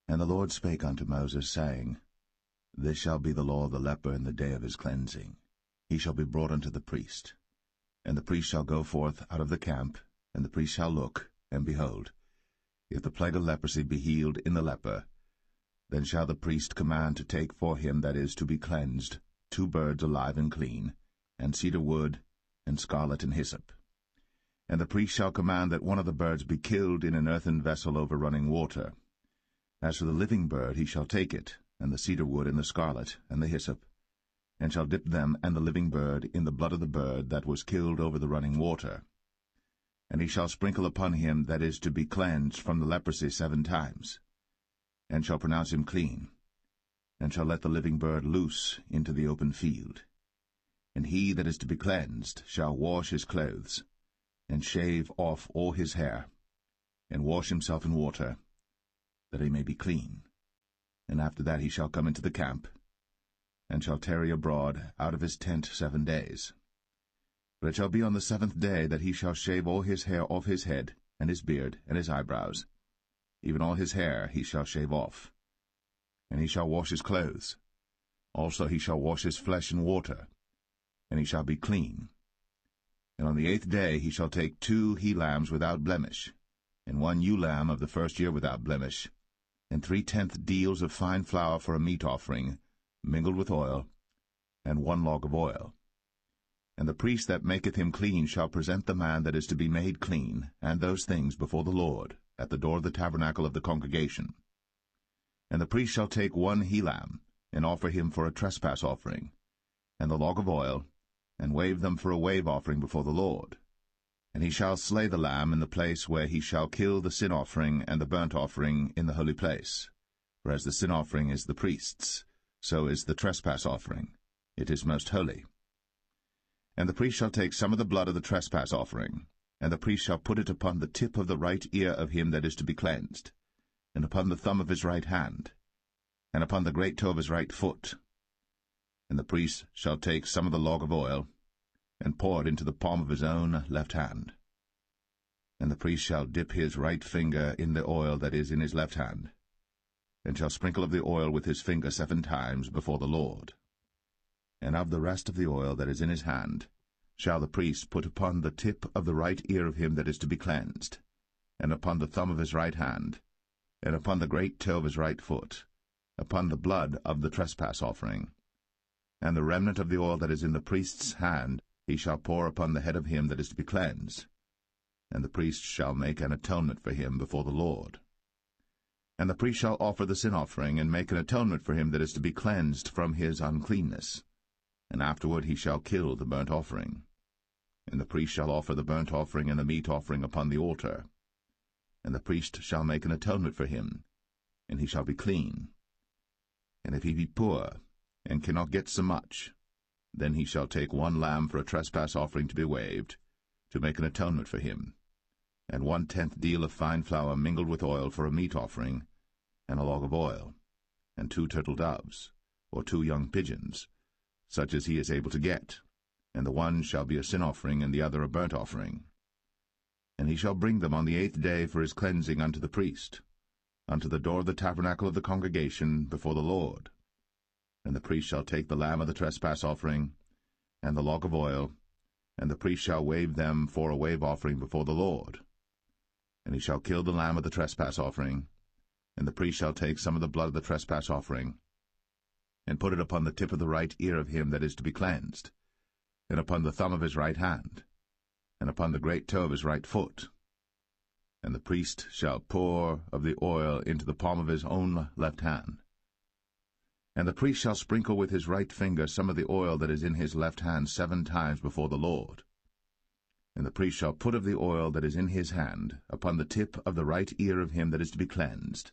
And the Lord spake unto Moses, saying, This shall be the law of the leper in the day of his cleansing. He shall be brought unto the priest. And the priest shall go forth out of the camp, And the priest shall look, and behold, if the plague of leprosy be healed in the leper, then shall the priest command to take for him that is to be cleansed 2 birds alive and clean, and cedar wood, and scarlet and hyssop. And the priest shall command that one of the birds be killed in an earthen vessel over running water. As for the living bird, he shall take it, and the cedar wood, and the scarlet, and the hyssop, and shall dip them and the living bird in the blood of the bird that was killed over the running water. And he shall sprinkle upon him that is to be cleansed from the leprosy 7 times, and shall pronounce him clean, and shall let the living bird loose into the open field. And he that is to be cleansed shall wash his clothes, and shave off all his hair, and wash himself in water, that he may be clean. And after that he shall come into the camp, and shall tarry abroad out of his tent 7 days. But it shall be on the 7th day that he shall shave all his hair off his head, and his beard, and his eyebrows. Even all his hair he shall shave off. And he shall wash his clothes. Also he shall wash his flesh in water, and he shall be clean. And on the 8th day he shall take 2 he-lambs without blemish, and 1 ewe-lamb of the 1st year without blemish, and 3/10 deals of fine flour for a meat offering, mingled with oil, and 1 log of oil. And the priest that maketh him clean shall present the man that is to be made clean, and those things before the Lord, at the door of the tabernacle of the congregation. And the priest shall take 1 he-lamb, and offer him for a trespass offering, and the log of oil, and wave them for a wave offering before the Lord. And he shall slay the lamb in the place where he shall kill the sin offering and the burnt offering in the holy place. For as the sin offering is the priest's, so is the trespass offering. It is most holy. And the priest shall take some of the blood of the trespass offering, and the priest shall put it upon the tip of the right ear of him that is to be cleansed, and upon the thumb of his right hand, and upon the great toe of his right foot. And the priest shall take some of the log of oil, and pour it into the palm of his own left hand. And the priest shall dip his right finger in the oil that is in his left hand, and shall sprinkle of the oil with his finger 7 times before the Lord. And of the rest of the oil that is in his hand shall the priest put upon the tip of the right ear of him that is to be cleansed, and upon the thumb of his right hand, and upon the great toe of his right foot, upon the blood of the trespass offering. And the remnant of the oil that is in the priest's hand he shall pour upon the head of him that is to be cleansed, and the priest shall make an atonement for him before the Lord. And the priest shall offer the sin offering, and make an atonement for him that is to be cleansed from his uncleanness. And afterward he shall kill the burnt offering. And the priest shall offer the burnt offering and the meat offering upon the altar. And the priest shall make an atonement for him, and he shall be clean. And if he be poor, and cannot get so much, then he shall take 1 lamb for a trespass offering to be waved, to make an atonement for him, and 1/10 deal of fine flour mingled with oil for a meat offering, and a log of oil, and 2 turtle doves, or 2 young pigeons, such as he is able to get, and the one shall be a sin offering, and the other a burnt offering. And he shall bring them on the 8th day for his cleansing unto the priest, unto the door of the tabernacle of the congregation before the Lord. And the priest shall take the lamb of the trespass offering, and the log of oil, and the priest shall wave them for a wave offering before the Lord. And he shall kill the lamb of the trespass offering, and the priest shall take some of the blood of the trespass offering, and put it upon the tip of the right ear of him that is to be cleansed, and upon the thumb of his right hand, and upon the great toe of his right foot. And the priest shall pour of the oil into the palm of his own left hand. And the priest shall sprinkle with his right finger some of the oil that is in his left hand 7 times before the Lord. And the priest shall put of the oil that is in his hand upon the tip of the right ear of him that is to be cleansed,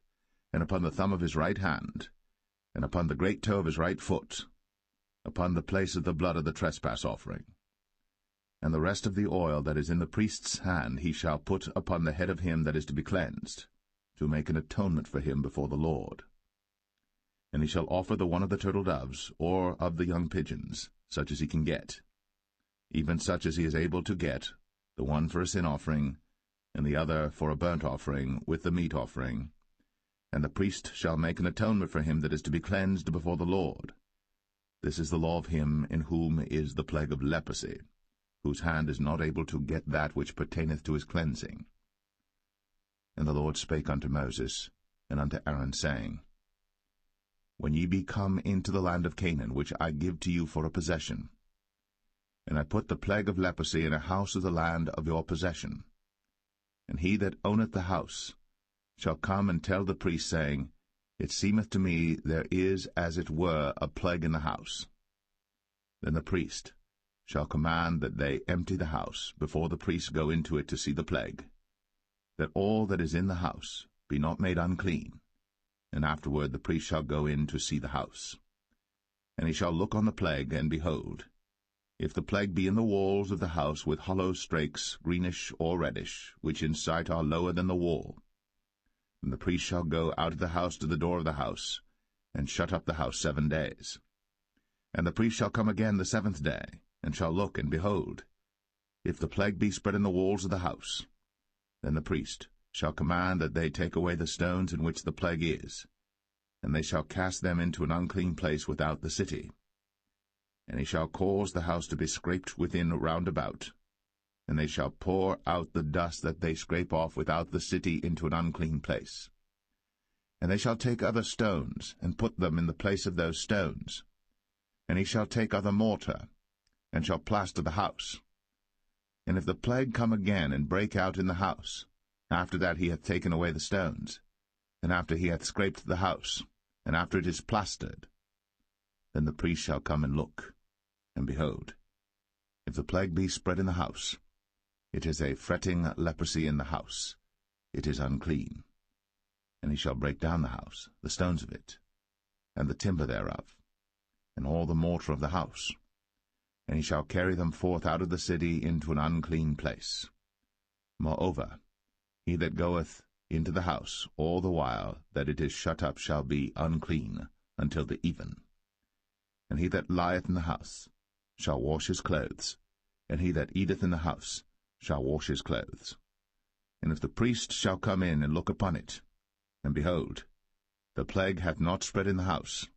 and upon the thumb of his right hand, and upon the great toe of his right foot, upon the place of the blood of the trespass offering. And the rest of the oil that is in the priest's hand he shall put upon the head of him that is to be cleansed, to make an atonement for him before the Lord. And he shall offer the one of the turtle doves, or of the young pigeons, such as he can get, even such as he is able to get, the one for a sin offering, and the other for a burnt offering, with the meat offering. And the priest shall make an atonement for him that is to be cleansed before the Lord. This is the law of him in whom is the plague of leprosy, whose hand is not able to get that which pertaineth to his cleansing. And the Lord spake unto Moses and unto Aaron, saying, When ye be come into the land of Canaan, which I give to you for a possession, and I put the plague of leprosy in a house of the land of your possession, and he that owneth the house shall come and tell the priest, saying, It seemeth to me there is as it were a plague in the house. Then the priest shall command that they empty the house, before the priest go into it to see the plague, that all that is in the house be not made unclean, and afterward the priest shall go in to see the house. And he shall look on the plague, and behold, if the plague be in the walls of the house with hollow strakes, greenish or reddish, which in sight are lower than the wall, then the priest shall go out of the house to the door of the house, and shut up the house 7 days. And the priest shall come again the 7th day, and shall look, and behold, if the plague be spread in the walls of the house, then the priest shall command that they take away the stones in which the plague is, and they shall cast them into an unclean place without the city. And he shall cause the house to be scraped within round about, and they shall pour out the dust that they scrape off without the city into an unclean place. And they shall take other stones, and put them in the place of those stones. And he shall take other mortar, and shall plaster the house. And if the plague come again and break out in the house, after that he hath taken away the stones, and after he hath scraped the house, and after it is plastered, then the priest shall come and look, and behold, if the plague be spread in the house, it is a fretting leprosy in the house, it is unclean. And he shall break down the house, the stones of it, and the timber thereof, and all the mortar of the house, and he shall carry them forth out of the city into an unclean place. Moreover, he that goeth into the house all the while that it is shut up shall be unclean until the even. And he that lieth in the house shall wash his clothes, and he that eateth in the house shall wash his clothes. And if the priest shall come in and look upon it, and behold, the plague hath not spread in the house,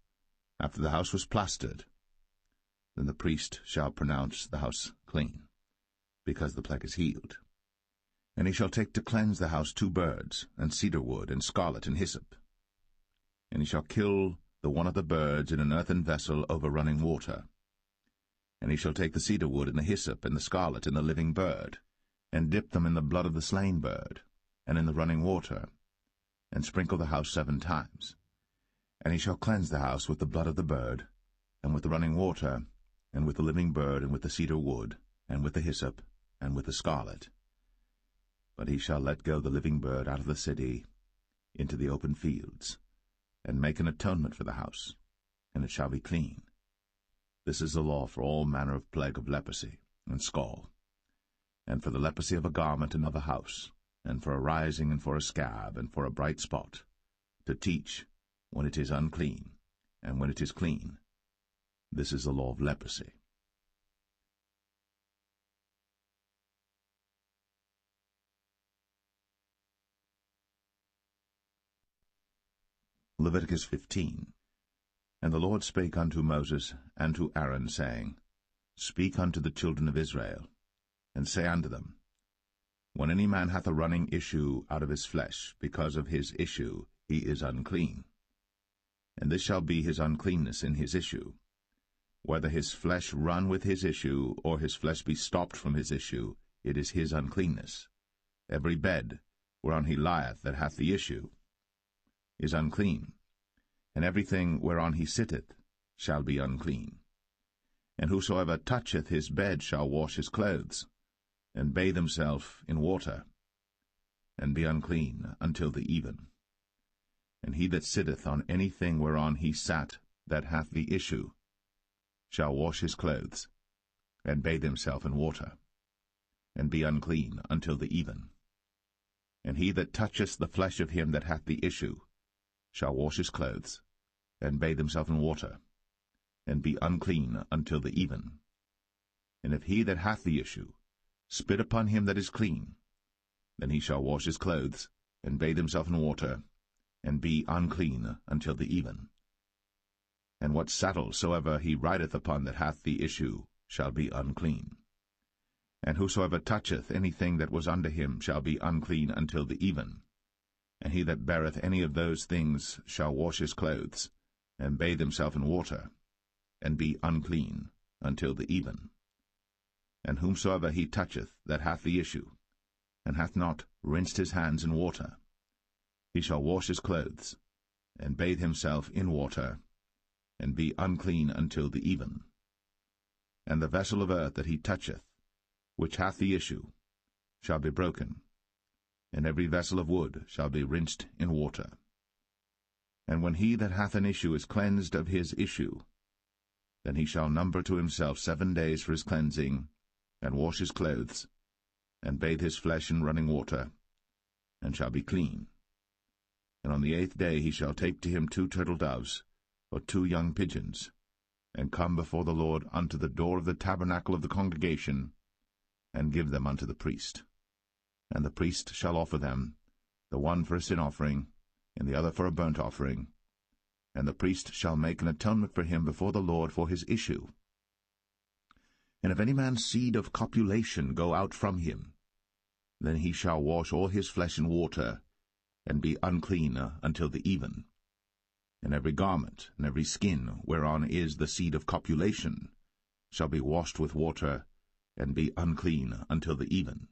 after the house was plastered, then the priest shall pronounce the house clean, because the plague is healed. And he shall take to cleanse the house 2 birds, and cedar wood, and scarlet, and hyssop. And he shall kill the one of the birds in an earthen vessel over running water. And he shall take the cedar wood, and the hyssop, and the scarlet, and the living bird, and dip them in the blood of the slain bird, and in the running water, and sprinkle the house 7 times. And he shall cleanse the house with the blood of the bird, and with the running water, and with the living bird, and with the cedar wood, and with the hyssop, and with the scarlet. But he shall let go the living bird out of the city into the open fields, and make an atonement for the house, and it shall be clean. This is the law for all manner of plague of leprosy, and scall, and for the leprosy of a garment and of a house, and for a rising, and for a scab, and for a bright spot, to teach when it is unclean, and when it is clean. This is the law of leprosy. Leviticus 15. And the Lord spake unto Moses and to Aaron, saying, Speak unto the children of Israel, and say unto them, When any man hath a running issue out of his flesh, because of his issue he is unclean. And this shall be his uncleanness in his issue, whether his flesh run with his issue, or his flesh be stopped from his issue, it is his uncleanness. Every bed whereon he lieth that hath the issue is unclean, and everything whereon he sitteth shall be unclean. And whosoever toucheth his bed shall wash his clothes, and bathe himself in water, and be unclean until the even. And he that sitteth on anything whereon he sat that hath the issue shall wash his clothes, and bathe himself in water, and be unclean until the even. And he that toucheth the flesh of him that hath the issue shall wash his clothes, and bathe himself in water, and be unclean until the even. And if he that hath the issue spit upon him that is clean, then he shall wash his clothes, and bathe himself in water, and be unclean until the even. And what saddle soever he rideth upon that hath the issue shall be unclean. And whosoever toucheth anything that was under him shall be unclean until the even. And he that beareth any of those things shall wash his clothes, and bathe himself in water, and be unclean until the even. And whomsoever he toucheth that hath the issue, and hath not rinsed his hands in water, he shall wash his clothes, and bathe himself in water, and be unclean until the even. And the vessel of earth that he toucheth, which hath the issue, shall be broken, and every vessel of wood shall be rinsed in water. And when he that hath an issue is cleansed of his issue, then he shall number to himself 7 days for his cleansing, and wash his clothes, and bathe his flesh in running water, and shall be clean. And on the 8th day he shall take to him 2 turtle doves, or 2 young pigeons, and come before the Lord unto the door of the tabernacle of the congregation, and give them unto the priest. And the priest shall offer them, the one for a sin offering, and the other for a burnt offering. And the priest shall make an atonement for him before the Lord for his issue. And if any man's seed of copulation go out from him, then he shall wash all his flesh in water, and be unclean until the even. And every garment and every skin whereon is the seed of copulation shall be washed with water, and be unclean until the even.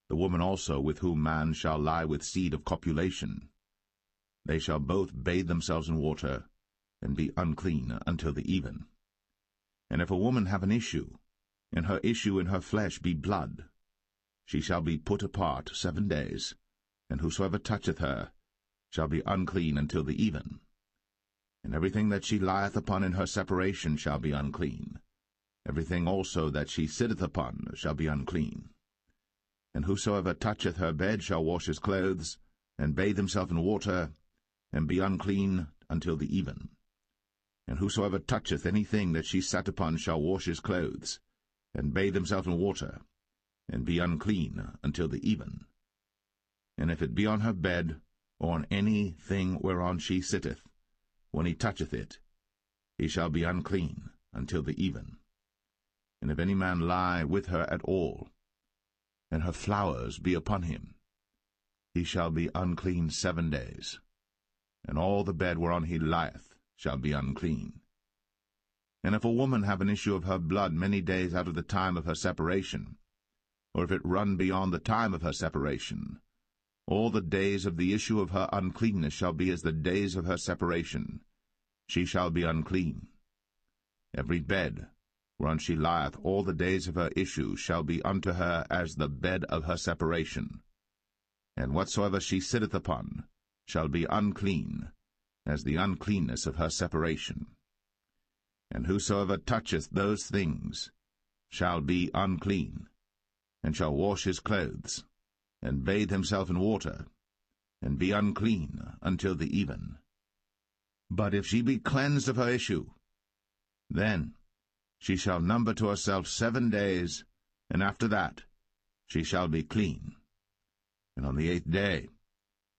The woman also with whom man shall lie with seed of copulation, they shall both bathe themselves in water, and be unclean until the even. And if a woman have an issue, and her issue in her flesh be blood, she shall be put apart 7 days, and whosoever toucheth her shall be unclean until the even. And everything that she lieth upon in her separation shall be unclean. Everything also that she sitteth upon shall be unclean. And whosoever toucheth her bed shall wash his clothes, and bathe himself in water, and be unclean until the even. And whosoever toucheth anything that she sat upon shall wash his clothes, and bathe himself in water, and be unclean until the even. And if it be on her bed, or on any thing whereon she sitteth, when he toucheth it, he shall be unclean until the even. And if any man lie with her at all, and her flowers be upon him, he shall be unclean 7 days, and all the bed whereon he lieth shall be unclean. And if a woman have an issue of her blood many days out of the time of her separation, or if it run beyond the time of her separation, all the days of the issue of her uncleanness shall be as the days of her separation. She shall be unclean. Every bed whereon she lieth all the days of her issue shall be unto her as the bed of her separation. And whatsoever she sitteth upon shall be unclean, as the uncleanness of her separation. And whosoever toucheth those things shall be unclean, and shall wash his clothes, and bathe himself in water, and be unclean until the even. But if she be cleansed of her issue, then she shall number to herself 7 days, and after that she shall be clean. And on the 8th day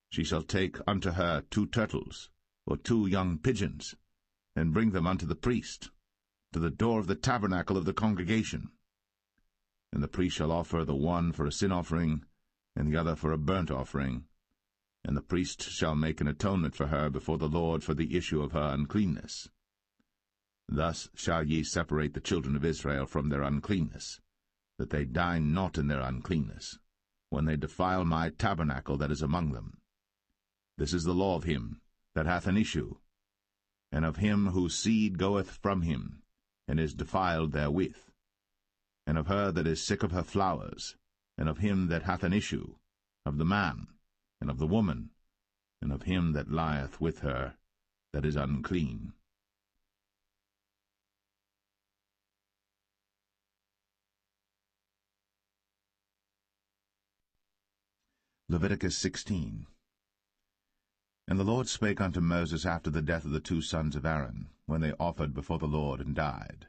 she shall take unto her 2 turtles, or 2 young pigeons, and bring them unto the priest, to the door of the tabernacle of the congregation. And the priest shall offer the one for a sin offering, and the other for a burnt offering, and the priest shall make an atonement for her before the Lord for the issue of her uncleanness. Thus shall ye separate the children of Israel from their uncleanness, that they die not in their uncleanness, when they defile my tabernacle that is among them. This is the law of him that hath an issue, and of him whose seed goeth from him, and is defiled therewith, and of her that is sick of her flowers, and of him that hath an issue, of the man, and of the woman, and of him that lieth with her, that is unclean. Leviticus 16. And the Lord spake unto Moses after the death of the 2 sons of Aaron, when they offered before the Lord and died.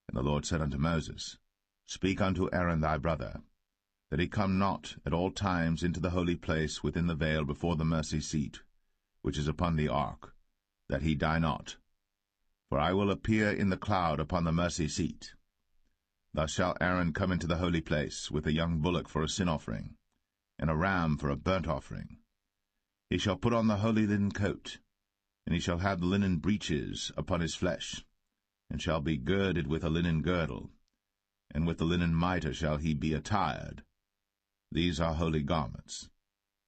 And the Lord said unto Moses, Speak unto Aaron thy brother, that he come not at all times into the holy place within the veil before the mercy seat, which is upon the ark, that he die not. For I will appear in the cloud upon the mercy seat. Thus shall Aaron come into the holy place, with a young bullock for a sin offering, and a ram for a burnt offering. He shall put on the holy linen coat, and he shall have the linen breeches upon his flesh, and shall be girded with a linen girdle, and with the linen mitre shall he be attired. These are holy garments.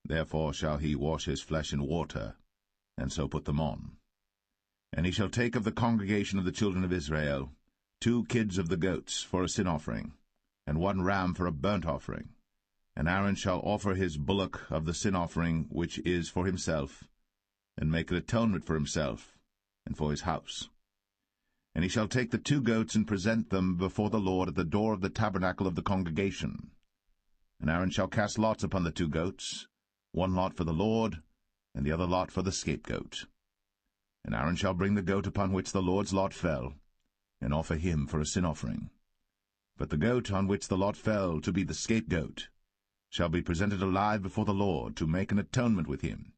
Therefore shall he wash his flesh in water, and so put them on. And he shall take of the congregation of the children of Israel 2 kids of the goats for a sin offering, and 1 ram for a burnt offering. And Aaron shall offer his bullock of the sin offering which is for himself, and make an atonement for himself, and for his house. And he shall take the 2 goats and present them before the Lord at the door of the tabernacle of the congregation. And Aaron shall cast lots upon the 2 goats, 1 lot for the Lord, and the other lot for the scapegoat. And Aaron shall bring the goat upon which the Lord's lot fell, and offer him for a sin offering. But the goat on which the lot fell to be the scapegoat shall be presented alive before the Lord, to make an atonement with him,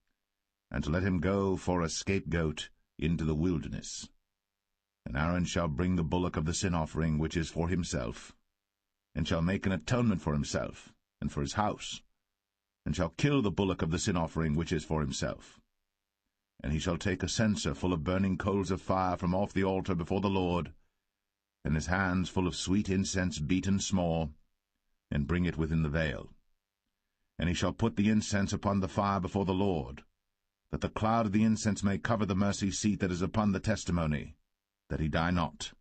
and to let him go for a scapegoat into the wilderness. And Aaron shall bring the bullock of the sin offering which is for himself, and shall make an atonement for himself, and for his house, and shall kill the bullock of the sin offering which is for himself. And he shall take a censer full of burning coals of fire from off the altar before the Lord, and his hands full of sweet incense beaten small, and bring it within the veil. And he shall put the incense upon the fire before the Lord, that the cloud of the incense may cover the mercy seat that is upon the testimony, that he die not.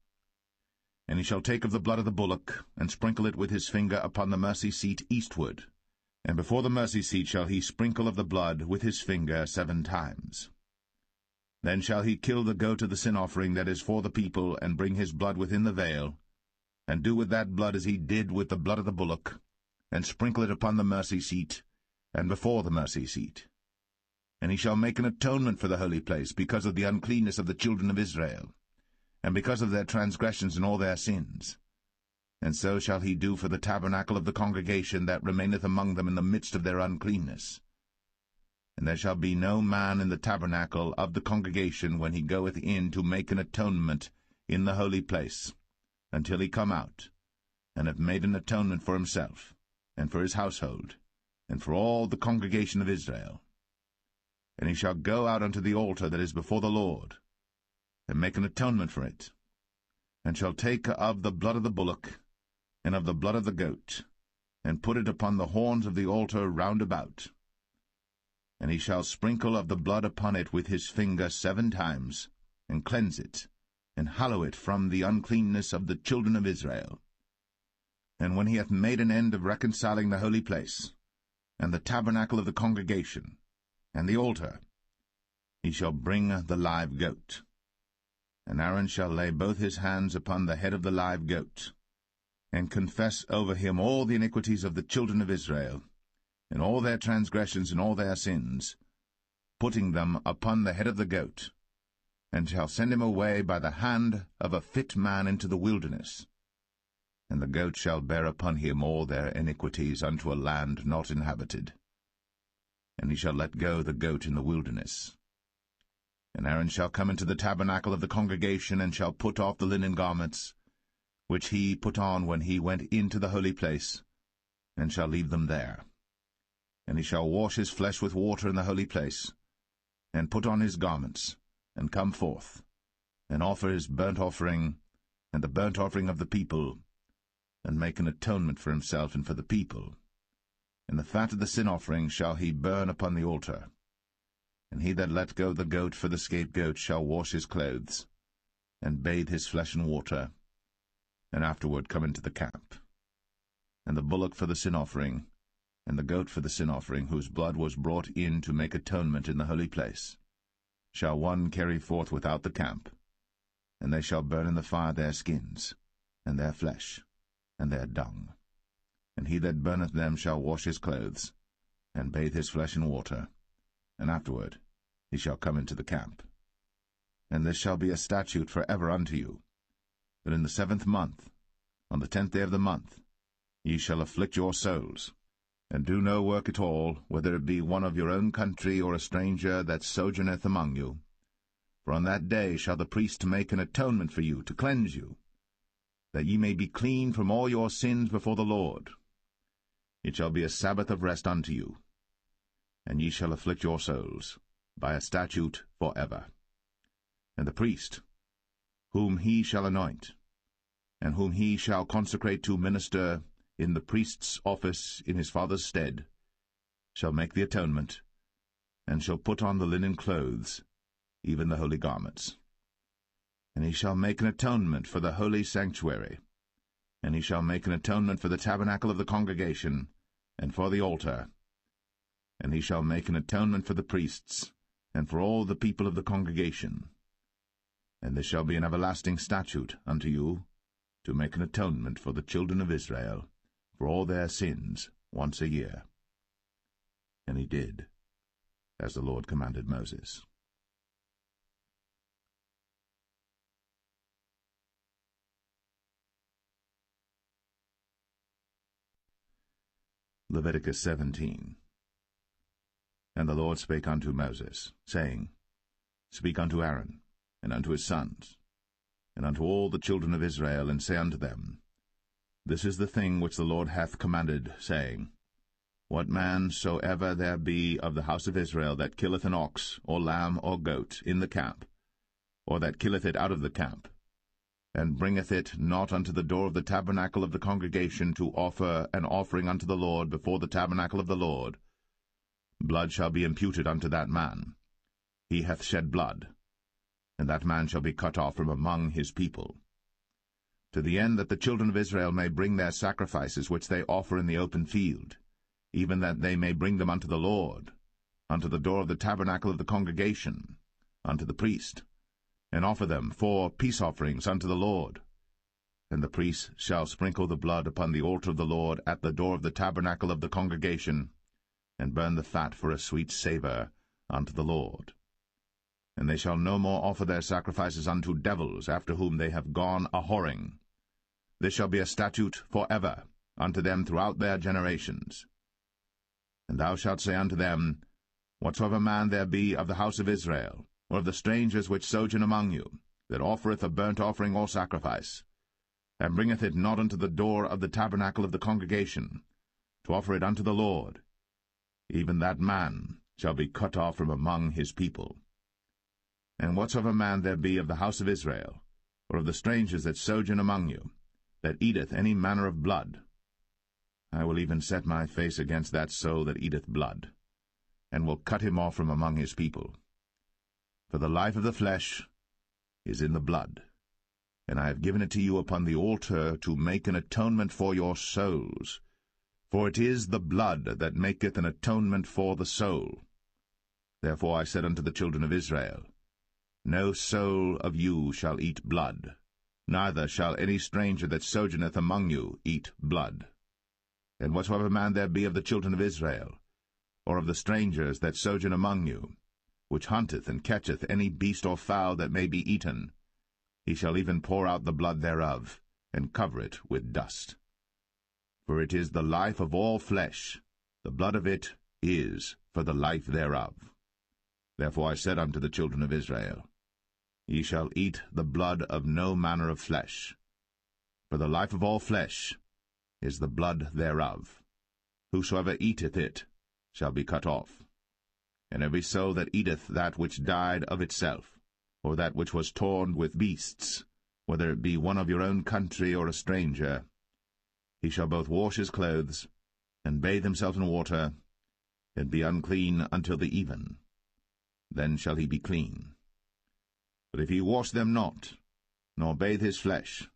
And he shall take of the blood of the bullock, and sprinkle it with his finger upon the mercy seat eastward, and before the mercy seat shall he sprinkle of the blood with his finger 7 times. Then shall he kill the goat of the sin offering that is for the people, and bring his blood within the veil, and do with that blood as he did with the blood of the bullock, and sprinkle it upon the mercy seat, and before the mercy seat. And he shall make an atonement for the holy place, because of the uncleanness of the children of Israel, and because of their transgressions and all their sins. And so shall he do for the tabernacle of the congregation that remaineth among them in the midst of their uncleanness. And there shall be no man in the tabernacle of the congregation when he goeth in to make an atonement in the holy place, until he come out, and have made an atonement for himself, and for his household, and for all the congregation of Israel. And he shall go out unto the altar that is before the Lord, and make an atonement for it, and shall take of the blood of the bullock, and of the blood of the goat, and put it upon the horns of the altar round about. And he shall sprinkle of the blood upon it with his finger 7 times, and cleanse it, and hallow it from the uncleanness of the children of Israel. And when he hath made an end of reconciling the holy place, and the tabernacle of the congregation, and the altar, he shall bring the live goat. And Aaron shall lay both his hands upon the head of the live goat, and confess over him all the iniquities of the children of Israel, and all their transgressions and all their sins, putting them upon the head of the goat, and shall send him away by the hand of a fit man into the wilderness. And the goat shall bear upon him all their iniquities unto a land not inhabited. And he shall let go the goat in the wilderness. And Aaron shall come into the tabernacle of the congregation, and shall put off the linen garments, which he put on when he went into the holy place, and shall leave them there. And he shall wash his flesh with water in the holy place, and put on his garments, and come forth, and offer his burnt offering, and the burnt offering of the people, and make an atonement for himself and for the people. And the fat of the sin offering shall he burn upon the altar. And he that let go the goat for the scapegoat shall wash his clothes, and bathe his flesh in water, and afterward come into the camp. And the bullock for the sin offering, and the goat for the sin offering, whose blood was brought in to make atonement in the holy place, shall one carry forth without the camp, and they shall burn in the fire their skins, and their flesh, and their dung. And he that burneth them shall wash his clothes, and bathe his flesh in water, and afterward he shall come into the camp. And this shall be a statute for ever unto you, that in the 7th month, on the 10th day of the month, ye shall afflict your souls, and do no work at all, whether it be one of your own country or a stranger that sojourneth among you. For on that day shall the priest make an atonement for you, to cleanse you. that ye may be clean from all your sins before the Lord. It shall be a Sabbath of rest unto you, and ye shall afflict your souls by a statute for ever. And the priest, whom he shall anoint, and whom he shall consecrate to minister in the priest's office in his father's stead, shall make the atonement, and shall put on the linen clothes, even the holy garments. And he shall make an atonement for the holy sanctuary, and he shall make an atonement for the tabernacle of the congregation, and for the altar. And he shall make an atonement for the priests, and for all the people of the congregation. And this shall be an everlasting statute unto you, to make an atonement for the children of Israel, for all their sins, once a year. And he did, as the Lord commanded Moses. Leviticus 17. And the Lord spake unto Moses, saying, Speak unto Aaron, and unto his sons, and unto all the children of Israel, and say unto them, This is the thing which the Lord hath commanded, saying, What man soever there be of the house of Israel that killeth an ox, or lamb, or goat, in the camp, or that killeth it out of the camp, and bringeth it not unto the door of the tabernacle of the congregation to offer an offering unto the Lord before the tabernacle of the Lord, blood shall be imputed unto that man. He hath shed blood, and that man shall be cut off from among his people. To the end that the children of Israel may bring their sacrifices which they offer in the open field, even that they may bring them unto the Lord, unto the door of the tabernacle of the congregation, unto the priest, and offer them for peace offerings unto the Lord. And the priest shall sprinkle the blood upon the altar of the Lord at the door of the tabernacle of the congregation, and burn the fat for a sweet savour unto the Lord. And they shall no more offer their sacrifices unto devils, after whom they have gone a-whoring. This shall be a statute for ever unto them throughout their generations. And thou shalt say unto them, Whatsoever man there be of the house of Israel, or of the strangers which sojourn among you, that offereth a burnt offering or sacrifice, and bringeth it not unto the door of the tabernacle of the congregation, to offer it unto the Lord, even that man shall be cut off from among his people. And whatsoever man there be of the house of Israel, or of the strangers that sojourn among you, that eateth any manner of blood, I will even set my face against that soul that eateth blood, and will cut him off from among his people. For the life of the flesh is in the blood, and I have given it to you upon the altar to make an atonement for your souls. For it is the blood that maketh an atonement for the soul. Therefore I said unto the children of Israel, No soul of you shall eat blood, neither shall any stranger that sojourneth among you eat blood. And whatsoever man there be of the children of Israel, or of the strangers that sojourn among you, which hunteth and catcheth any beast or fowl that may be eaten, he shall even pour out the blood thereof, and cover it with dust. For it is the life of all flesh, the blood of it is for the life thereof. Therefore I said unto the children of Israel, Ye shall eat the blood of no manner of flesh, for the life of all flesh is the blood thereof. Whosoever eateth it shall be cut off. And every soul that eateth that which died of itself, or that which was torn with beasts, whether it be one of your own country or a stranger, he shall both wash his clothes, and bathe himself in water, and be unclean until the even. Then shall he be clean. But if he wash them not, nor bathe his flesh,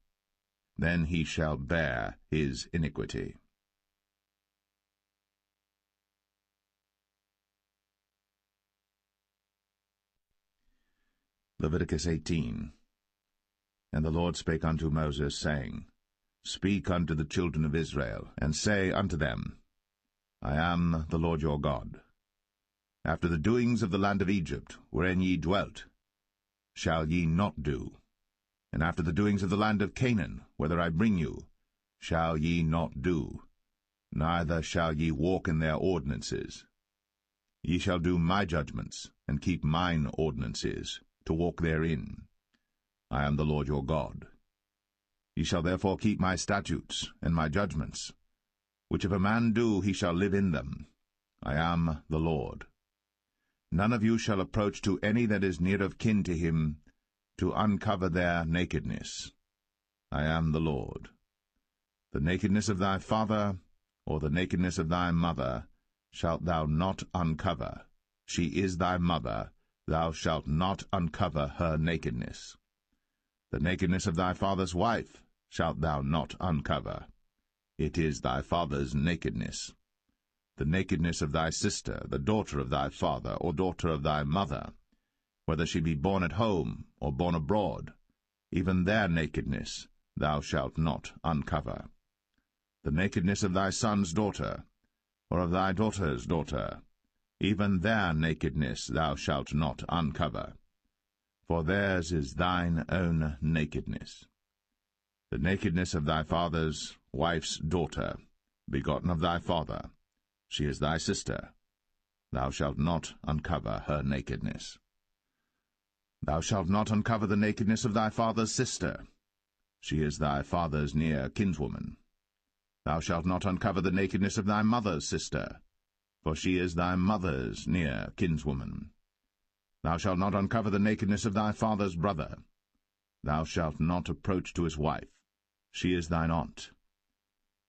then he shall bear his iniquity. Leviticus 18. And the Lord spake unto Moses, saying, Speak unto the children of Israel, and say unto them, I am the Lord your God. After the doings of the land of Egypt, wherein ye dwelt, shall ye not do. And after the doings of the land of Canaan, whither I bring you, shall ye not do. Neither shall ye walk in their ordinances. Ye shall do my judgments, and keep mine ordinances, to walk therein. I am the Lord your God. Ye shall therefore keep my statutes and my judgments, which if a man do, he shall live in them. I am the Lord. None of you shall approach to any that is near of kin to him, to uncover their nakedness. I am the Lord. The nakedness of thy father, or the nakedness of thy mother, shalt thou not uncover. She is thy mother, thou shalt not uncover her nakedness. The nakedness of thy father's wife shalt thou not uncover. It is thy father's nakedness. The nakedness of thy sister, the daughter of thy father, or daughter of thy mother, whether she be born at home, or born abroad, even their nakedness thou shalt not uncover. The nakedness of thy son's daughter, or of thy daughter's daughter, even their nakedness thou shalt not uncover, for theirs is thine own nakedness. The nakedness of thy father's wife's daughter, begotten of thy father, she is thy sister, thou shalt not uncover her nakedness. Thou shalt not uncover the nakedness of thy father's sister, she is thy father's near kinswoman. Thou shalt not uncover the nakedness of thy mother's sister, for she is thy mother's near kinswoman. Thou shalt not uncover the nakedness of thy father's brother. Thou shalt not approach to his wife, she is thine aunt.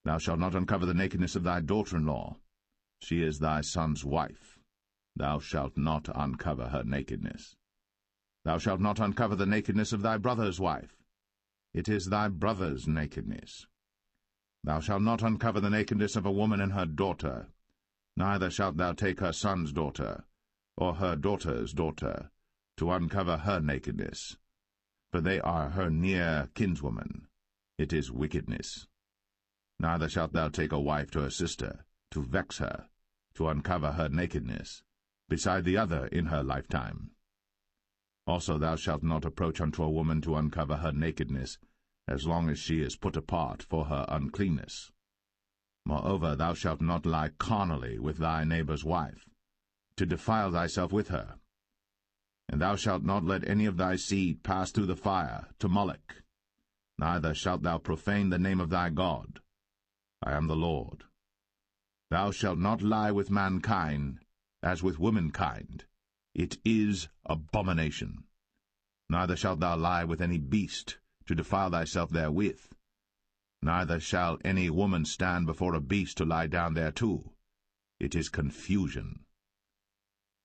Thou shalt not uncover the nakedness of thy daughter-in-law, she is thy son's wife. Thou shalt not uncover her nakedness. Thou shalt not uncover the nakedness of thy brother's wife, it is thy brother's nakedness. Thou shalt not uncover the nakedness of a woman and her daughter, neither shalt thou take her son's daughter, or her daughter's daughter, to uncover her nakedness, for they are her near kinswoman. It is wickedness. Neither shalt thou take a wife to her sister, to vex her, to uncover her nakedness, beside the other in her lifetime. Also thou shalt not approach unto a woman to uncover her nakedness, as long as she is put apart for her uncleanness. Moreover, thou shalt not lie carnally with thy neighbor's wife, to defile thyself with her. And thou shalt not let any of thy seed pass through the fire to Moloch, neither shalt thou profane the name of thy God. I am the Lord. Thou shalt not lie with mankind, as with womankind. It is abomination. Neither shalt thou lie with any beast, to defile thyself therewith. Neither shall any woman stand before a beast to lie down thereto. It is confusion.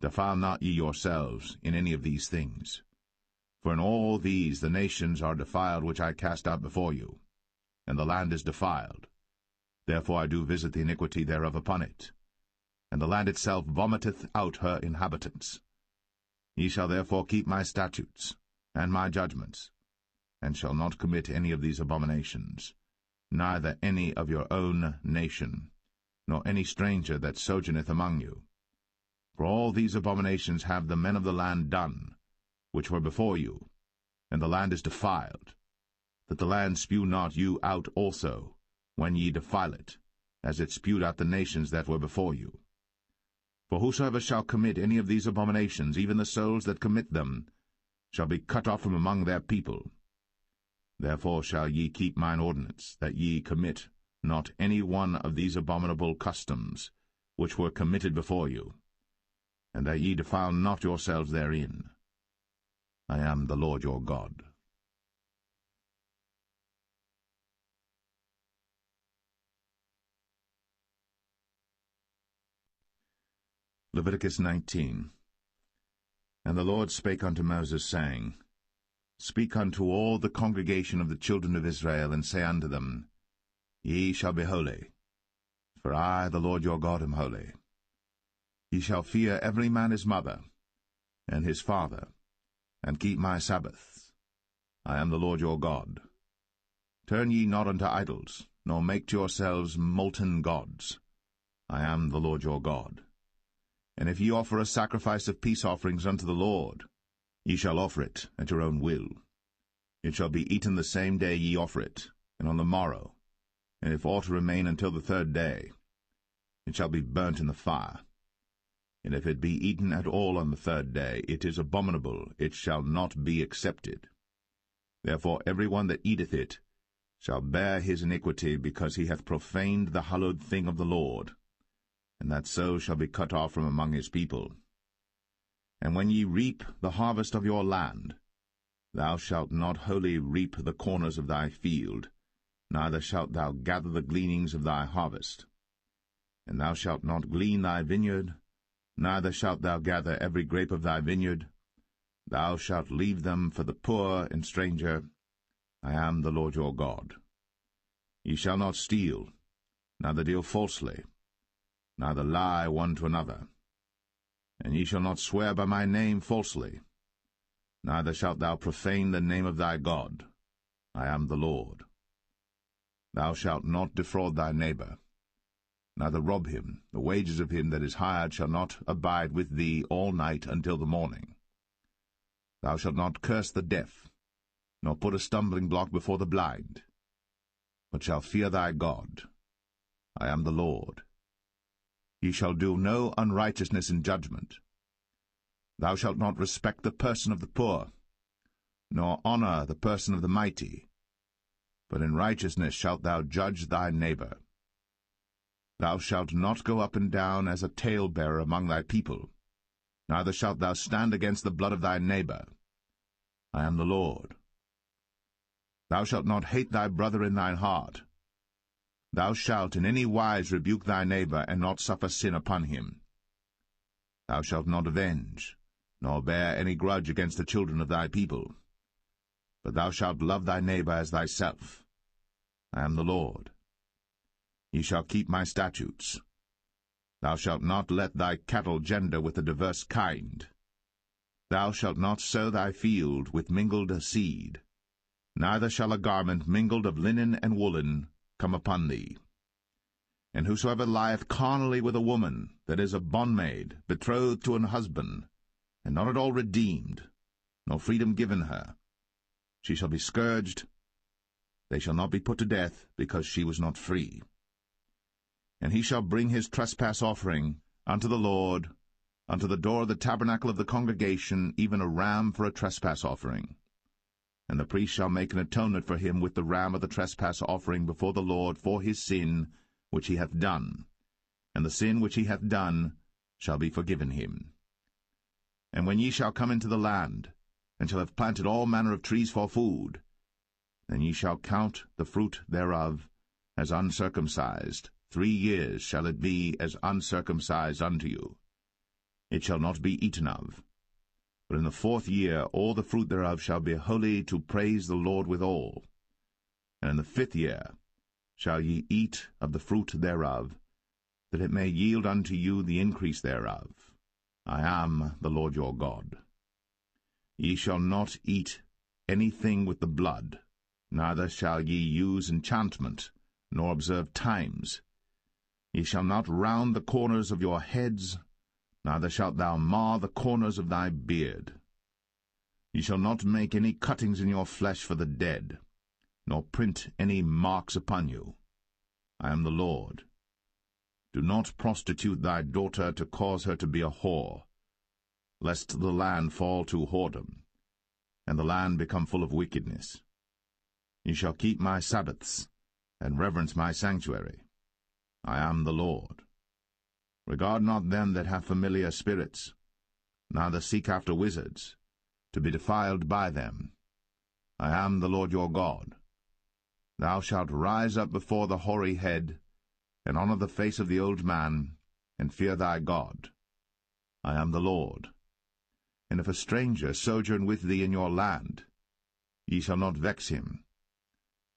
Defile not ye yourselves in any of these things. For in all these the nations are defiled which I cast out before you, and the land is defiled. Therefore I do visit the iniquity thereof upon it, and the land itself vomiteth out her inhabitants. Ye shall therefore keep my statutes and my judgments, and shall not commit any of these abominations, neither any of your own nation, nor any stranger that sojourneth among you. For all these abominations have the men of the land done, which were before you, and the land is defiled, that the land spew not you out also, when ye defile it, as it spewed out the nations that were before you. For whosoever shall commit any of these abominations, even the souls that commit them, shall be cut off from among their people. Therefore shall ye keep mine ordinance, that ye commit not any one of these abominable customs, which were committed before you, and that ye defile not yourselves therein. I am the Lord your God. Leviticus 19. And the Lord spake unto Moses, saying, Speak unto all the congregation of the children of Israel, and say unto them, Ye shall be holy, for I, the Lord your God, am holy. Ye shall fear every man his mother, and his father, and keep my Sabbaths. I am the Lord your God. Turn ye not unto idols, nor make to yourselves molten gods. I am the Lord your God. And if ye offer a sacrifice of peace offerings unto the Lord, ye shall offer it at your own will. It shall be eaten the same day ye offer it, and on the morrow. And if aught remain until the third day, it shall be burnt in the fire. And if it be eaten at all on the third day, it is abominable, it shall not be accepted. Therefore every one that eateth it shall bear his iniquity, because he hath profaned the hallowed thing of the Lord, and that so shall be cut off from among his people. And when ye reap the harvest of your land, thou shalt not wholly reap the corners of thy field, neither shalt thou gather the gleanings of thy harvest. And thou shalt not glean thy vineyard, neither shalt thou gather every grape of thy vineyard. Thou shalt leave them for the poor and stranger. I am the Lord your God. Ye shall not steal, neither deal falsely, neither lie one to another. And ye shall not swear by my name falsely, neither shalt thou profane the name of thy God. I am the Lord. Thou shalt not defraud thy neighbor, neither rob him. The wages of him that is hired shall not abide with thee all night until the morning. Thou shalt not curse the deaf, nor put a stumbling block before the blind, but shall fear thy God. I am the Lord. Ye shall do no unrighteousness in judgment. Thou shalt not respect the person of the poor, nor honor the person of the mighty, but in righteousness shalt thou judge thy neighbor. Thou shalt not go up and down as a talebearer among thy people, neither shalt thou stand against the blood of thy neighbor. I am the Lord. Thou shalt not hate thy brother in thine heart. Thou shalt in any wise rebuke thy neighbor, and not suffer sin upon him. Thou shalt not avenge, nor bear any grudge against the children of thy people, but thou shalt love thy neighbor as thyself. I am the Lord. Ye shall keep my statutes. Thou shalt not let thy cattle gender with a diverse kind. Thou shalt not sow thy field with mingled seed, neither shall a garment mingled of linen and woolen come upon thee. And whosoever lieth carnally with a woman that is a bondmaid, betrothed to an husband, and not at all redeemed, nor freedom given her, she shall be scourged. They shall not be put to death, because she was not free. And he shall bring his trespass offering unto the Lord, unto the door of the tabernacle of the congregation, even a ram for a trespass offering. And the priest shall make an atonement for him with the ram of the trespass offering before the Lord for his sin which he hath done, and the sin which he hath done shall be forgiven him. And when ye shall come into the land, and shall have planted all manner of trees for food, then ye shall count the fruit thereof as uncircumcised. 3 years shall it be as uncircumcised unto you. It shall not be eaten of. But in the 4th year all the fruit thereof shall be holy, to praise the Lord withal. And in the 5th year shall ye eat of the fruit thereof, that it may yield unto you the increase thereof. I am the Lord your God. Ye shall not eat anything with the blood, neither shall ye use enchantment, nor observe times. Ye shall not round the corners of your heads, neither shalt thou mar the corners of thy beard. Ye shall not make any cuttings in your flesh for the dead, nor print any marks upon you. I am the Lord. Do not prostitute thy daughter to cause her to be a whore, lest the land fall to whoredom, and the land become full of wickedness. Ye shall keep my Sabbaths, and reverence my sanctuary. I am the Lord. Regard not them that have familiar spirits, neither seek after wizards, to be defiled by them. I am the Lord your God. Thou shalt rise up before the hoary head, and honor the face of the old man, and fear thy God. I am the Lord. And if a stranger sojourn with thee in your land, ye shall not vex him.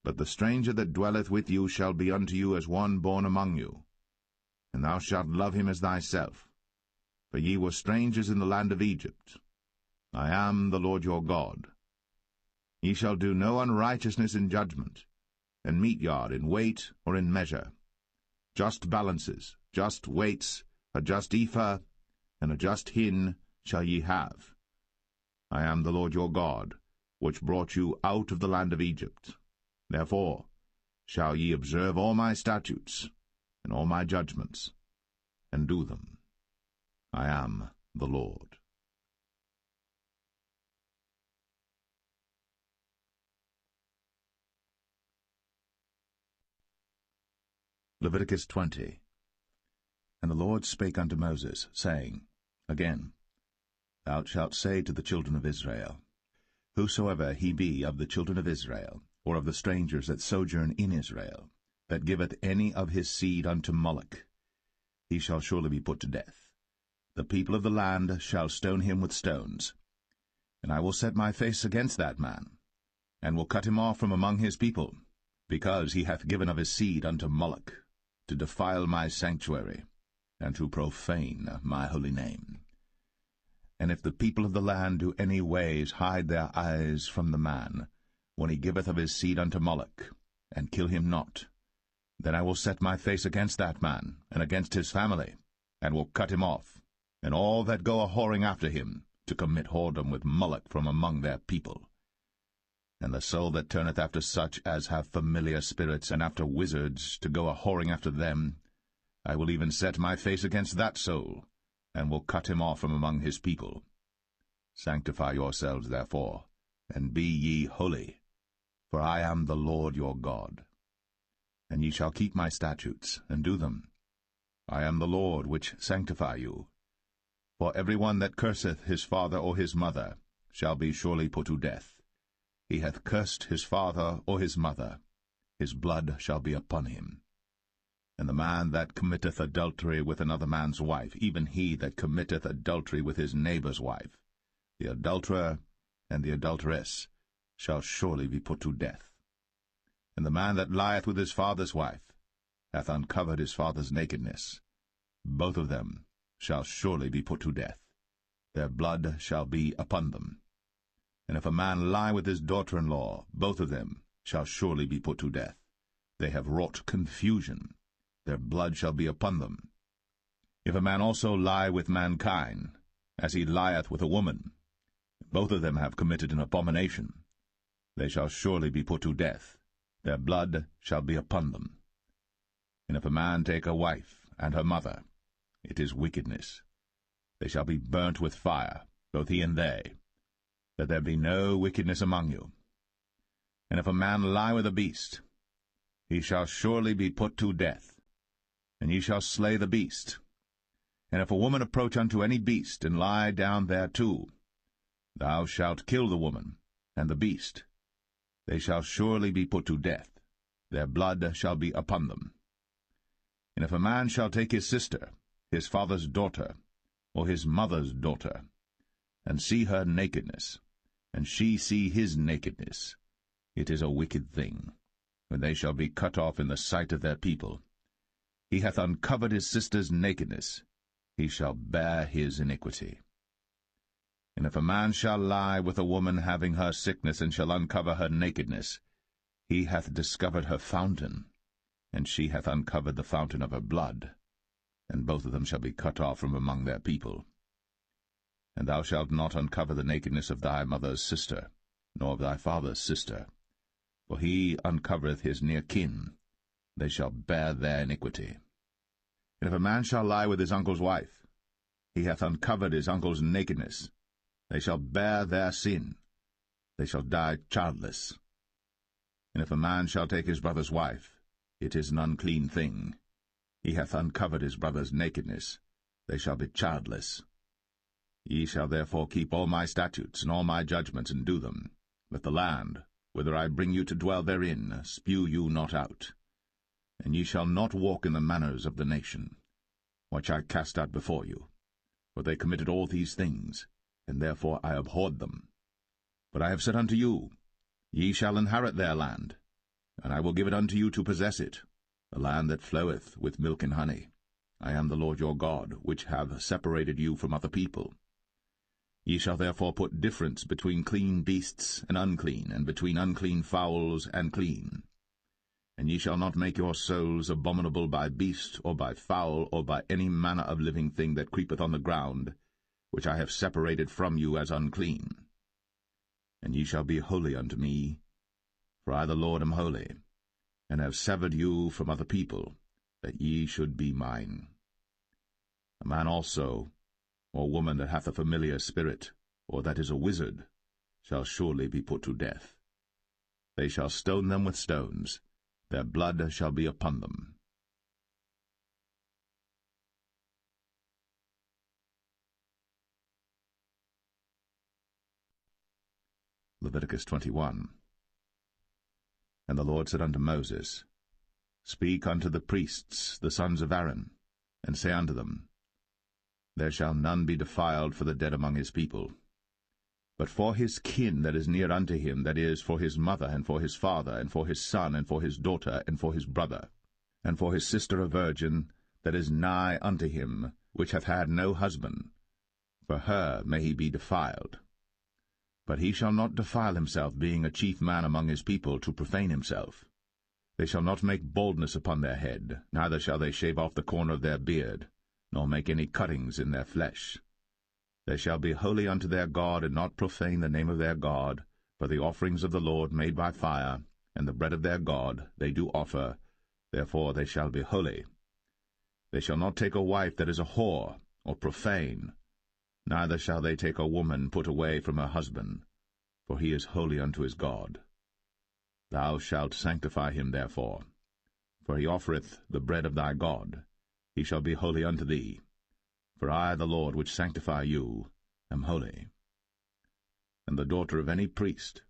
But the stranger that dwelleth with you shall be unto you as one born among you, and thou shalt love him as thyself. For ye were strangers in the land of Egypt. I am the Lord your God. Ye shall do no unrighteousness in judgment, and meet yard in weight or in measure. Just balances, just weights, a just ephah, and a just hin shall ye have. I am the Lord your God, which brought you out of the land of Egypt. Therefore shall ye observe all my statutes, and all my judgments, and do them. I am the Lord. Leviticus 20. And the Lord spake unto Moses, saying, Again, thou shalt say to the children of Israel, Whosoever he be of the children of Israel, or of the strangers that sojourn in Israel, that giveth any of his seed unto Moloch, he shall surely be put to death. The people of the land shall stone him with stones. And I will set my face against that man, and will cut him off from among his people, because he hath given of his seed unto Moloch, to defile my sanctuary, and to profane my holy name. And if the people of the land do any ways hide their eyes from the man, when he giveth of his seed unto Moloch, and kill him not, then I will set my face against that man, and against his family, and will cut him off, and all that go a-whoring after him, to commit whoredom with Moloch from among their people. And the soul that turneth after such as have familiar spirits, and after wizards, to go a-whoring after them, I will even set my face against that soul, and will cut him off from among his people. Sanctify yourselves, therefore, and be ye holy, for I am the Lord your God. And ye shall keep my statutes, and do them. I am the Lord which sanctify you. For every one that curseth his father or his mother shall be surely put to death. He hath cursed his father or his mother, his blood shall be upon him. And the man that committeth adultery with another man's wife, even he that committeth adultery with his neighbour's wife, the adulterer and the adulteress, shall surely be put to death. And the man that lieth with his father's wife hath uncovered his father's nakedness. Both of them shall surely be put to death. Their blood shall be upon them. And if a man lie with his daughter-in-law, both of them shall surely be put to death. They have wrought confusion. Their blood shall be upon them. If a man also lie with mankind, as he lieth with a woman, both of them have committed an abomination. They shall surely be put to death. Their blood shall be upon them. And if a man take a wife and her mother, it is wickedness. They shall be burnt with fire, both he and they, that there be no wickedness among you. And if a man lie with a beast, he shall surely be put to death, and ye shall slay the beast. And if a woman approach unto any beast, and lie down thereto, thou shalt kill the woman and the beast. They shall surely be put to death. Their blood shall be upon them. And if a man shall take his sister, his father's daughter, or his mother's daughter, and see her nakedness, and she see his nakedness, it is a wicked thing, and they shall be cut off in the sight of their people. He hath uncovered his sister's nakedness, he shall bear his iniquity. And if a man shall lie with a woman having her sickness, and shall uncover her nakedness, he hath discovered her fountain, and she hath uncovered the fountain of her blood, and both of them shall be cut off from among their people. And thou shalt not uncover the nakedness of thy mother's sister, nor of thy father's sister, for he uncovereth his near kin, they shall bear their iniquity. And if a man shall lie with his uncle's wife, he hath uncovered his uncle's nakedness, they shall bear their sin, they shall die childless. And if a man shall take his brother's wife, it is an unclean thing. He hath uncovered his brother's nakedness, they shall be childless. Ye shall therefore keep all my statutes and all my judgments, and do them, that the land, whither I bring you to dwell therein, spew you not out. And ye shall not walk in the manners of the nation, which I cast out before you. For they committed all these things, and therefore I abhorred them. But I have said unto you, Ye shall inherit their land, and I will give it unto you to possess it, a land that floweth with milk and honey. I am the Lord your God, which have separated you from other people. Ye shall therefore put difference between clean beasts and unclean, and between unclean fowls and clean. And ye shall not make your souls abominable by beast, or by fowl, or by any manner of living thing that creepeth on the ground, which I have separated from you as unclean. And ye shall be holy unto me, for I the Lord am holy, and have severed you from other people, that ye should be mine. A man also, or woman that hath a familiar spirit, or that is a wizard, shall surely be put to death. They shall stone them with stones, their blood shall be upon them. Leviticus 21. And the Lord said unto Moses, Speak unto the priests, the sons of Aaron, and say unto them, There shall none be defiled for the dead among his people. But for his kin that is near unto him, that is, for his mother, and for his father, and for his son, and for his daughter, and for his brother, and for his sister a virgin, that is nigh unto him, which hath had no husband, for her may he be defiled. But he shall not defile himself, being a chief man among his people, to profane himself. They shall not make baldness upon their head, neither shall they shave off the corner of their beard, nor make any cuttings in their flesh. They shall be holy unto their God, and not profane the name of their God, for the offerings of the Lord made by fire, and the bread of their God they do offer, therefore they shall be holy. They shall not take a wife that is a whore, or profane, neither shall they take a woman put away from her husband, for he is holy unto his God. Thou shalt sanctify him therefore, for he offereth the bread of thy God. He shall be holy unto thee. For I, the Lord, which sanctify you, am holy. And the daughter of any priest,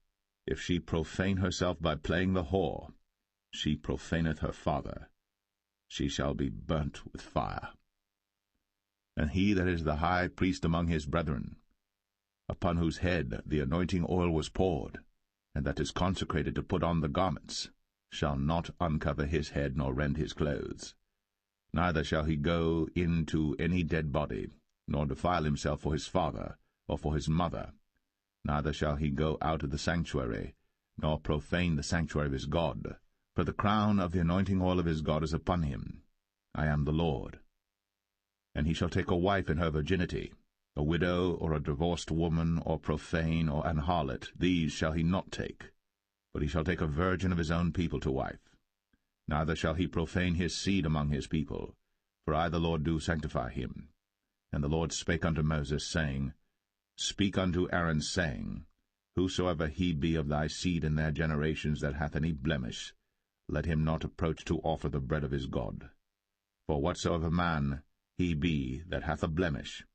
if she profane herself by playing the whore, she profaneth her father. She shall be burnt with fire. And he that is the high priest among his brethren, upon whose head the anointing oil was poured, and that is consecrated to put on the garments, shall not uncover his head nor rend his clothes. Neither shall he go into any dead body, nor defile himself for his father, or for his mother. Neither shall he go out of the sanctuary, nor profane the sanctuary of his God. For the crown of the anointing oil of his God is upon him. I am the Lord. And he shall take a wife in her virginity, a widow, or a divorced woman, or profane, or an harlot. These shall he not take, but he shall take a virgin of his own people to wife. Neither shall he profane his seed among his people, for I the Lord do sanctify him. And the Lord spake unto Moses, saying, Speak unto Aaron, saying, Whosoever he be of thy seed in their generations that hath any blemish, let him not approach to offer the bread of his God. For whatsoever man he be that hath a blemish,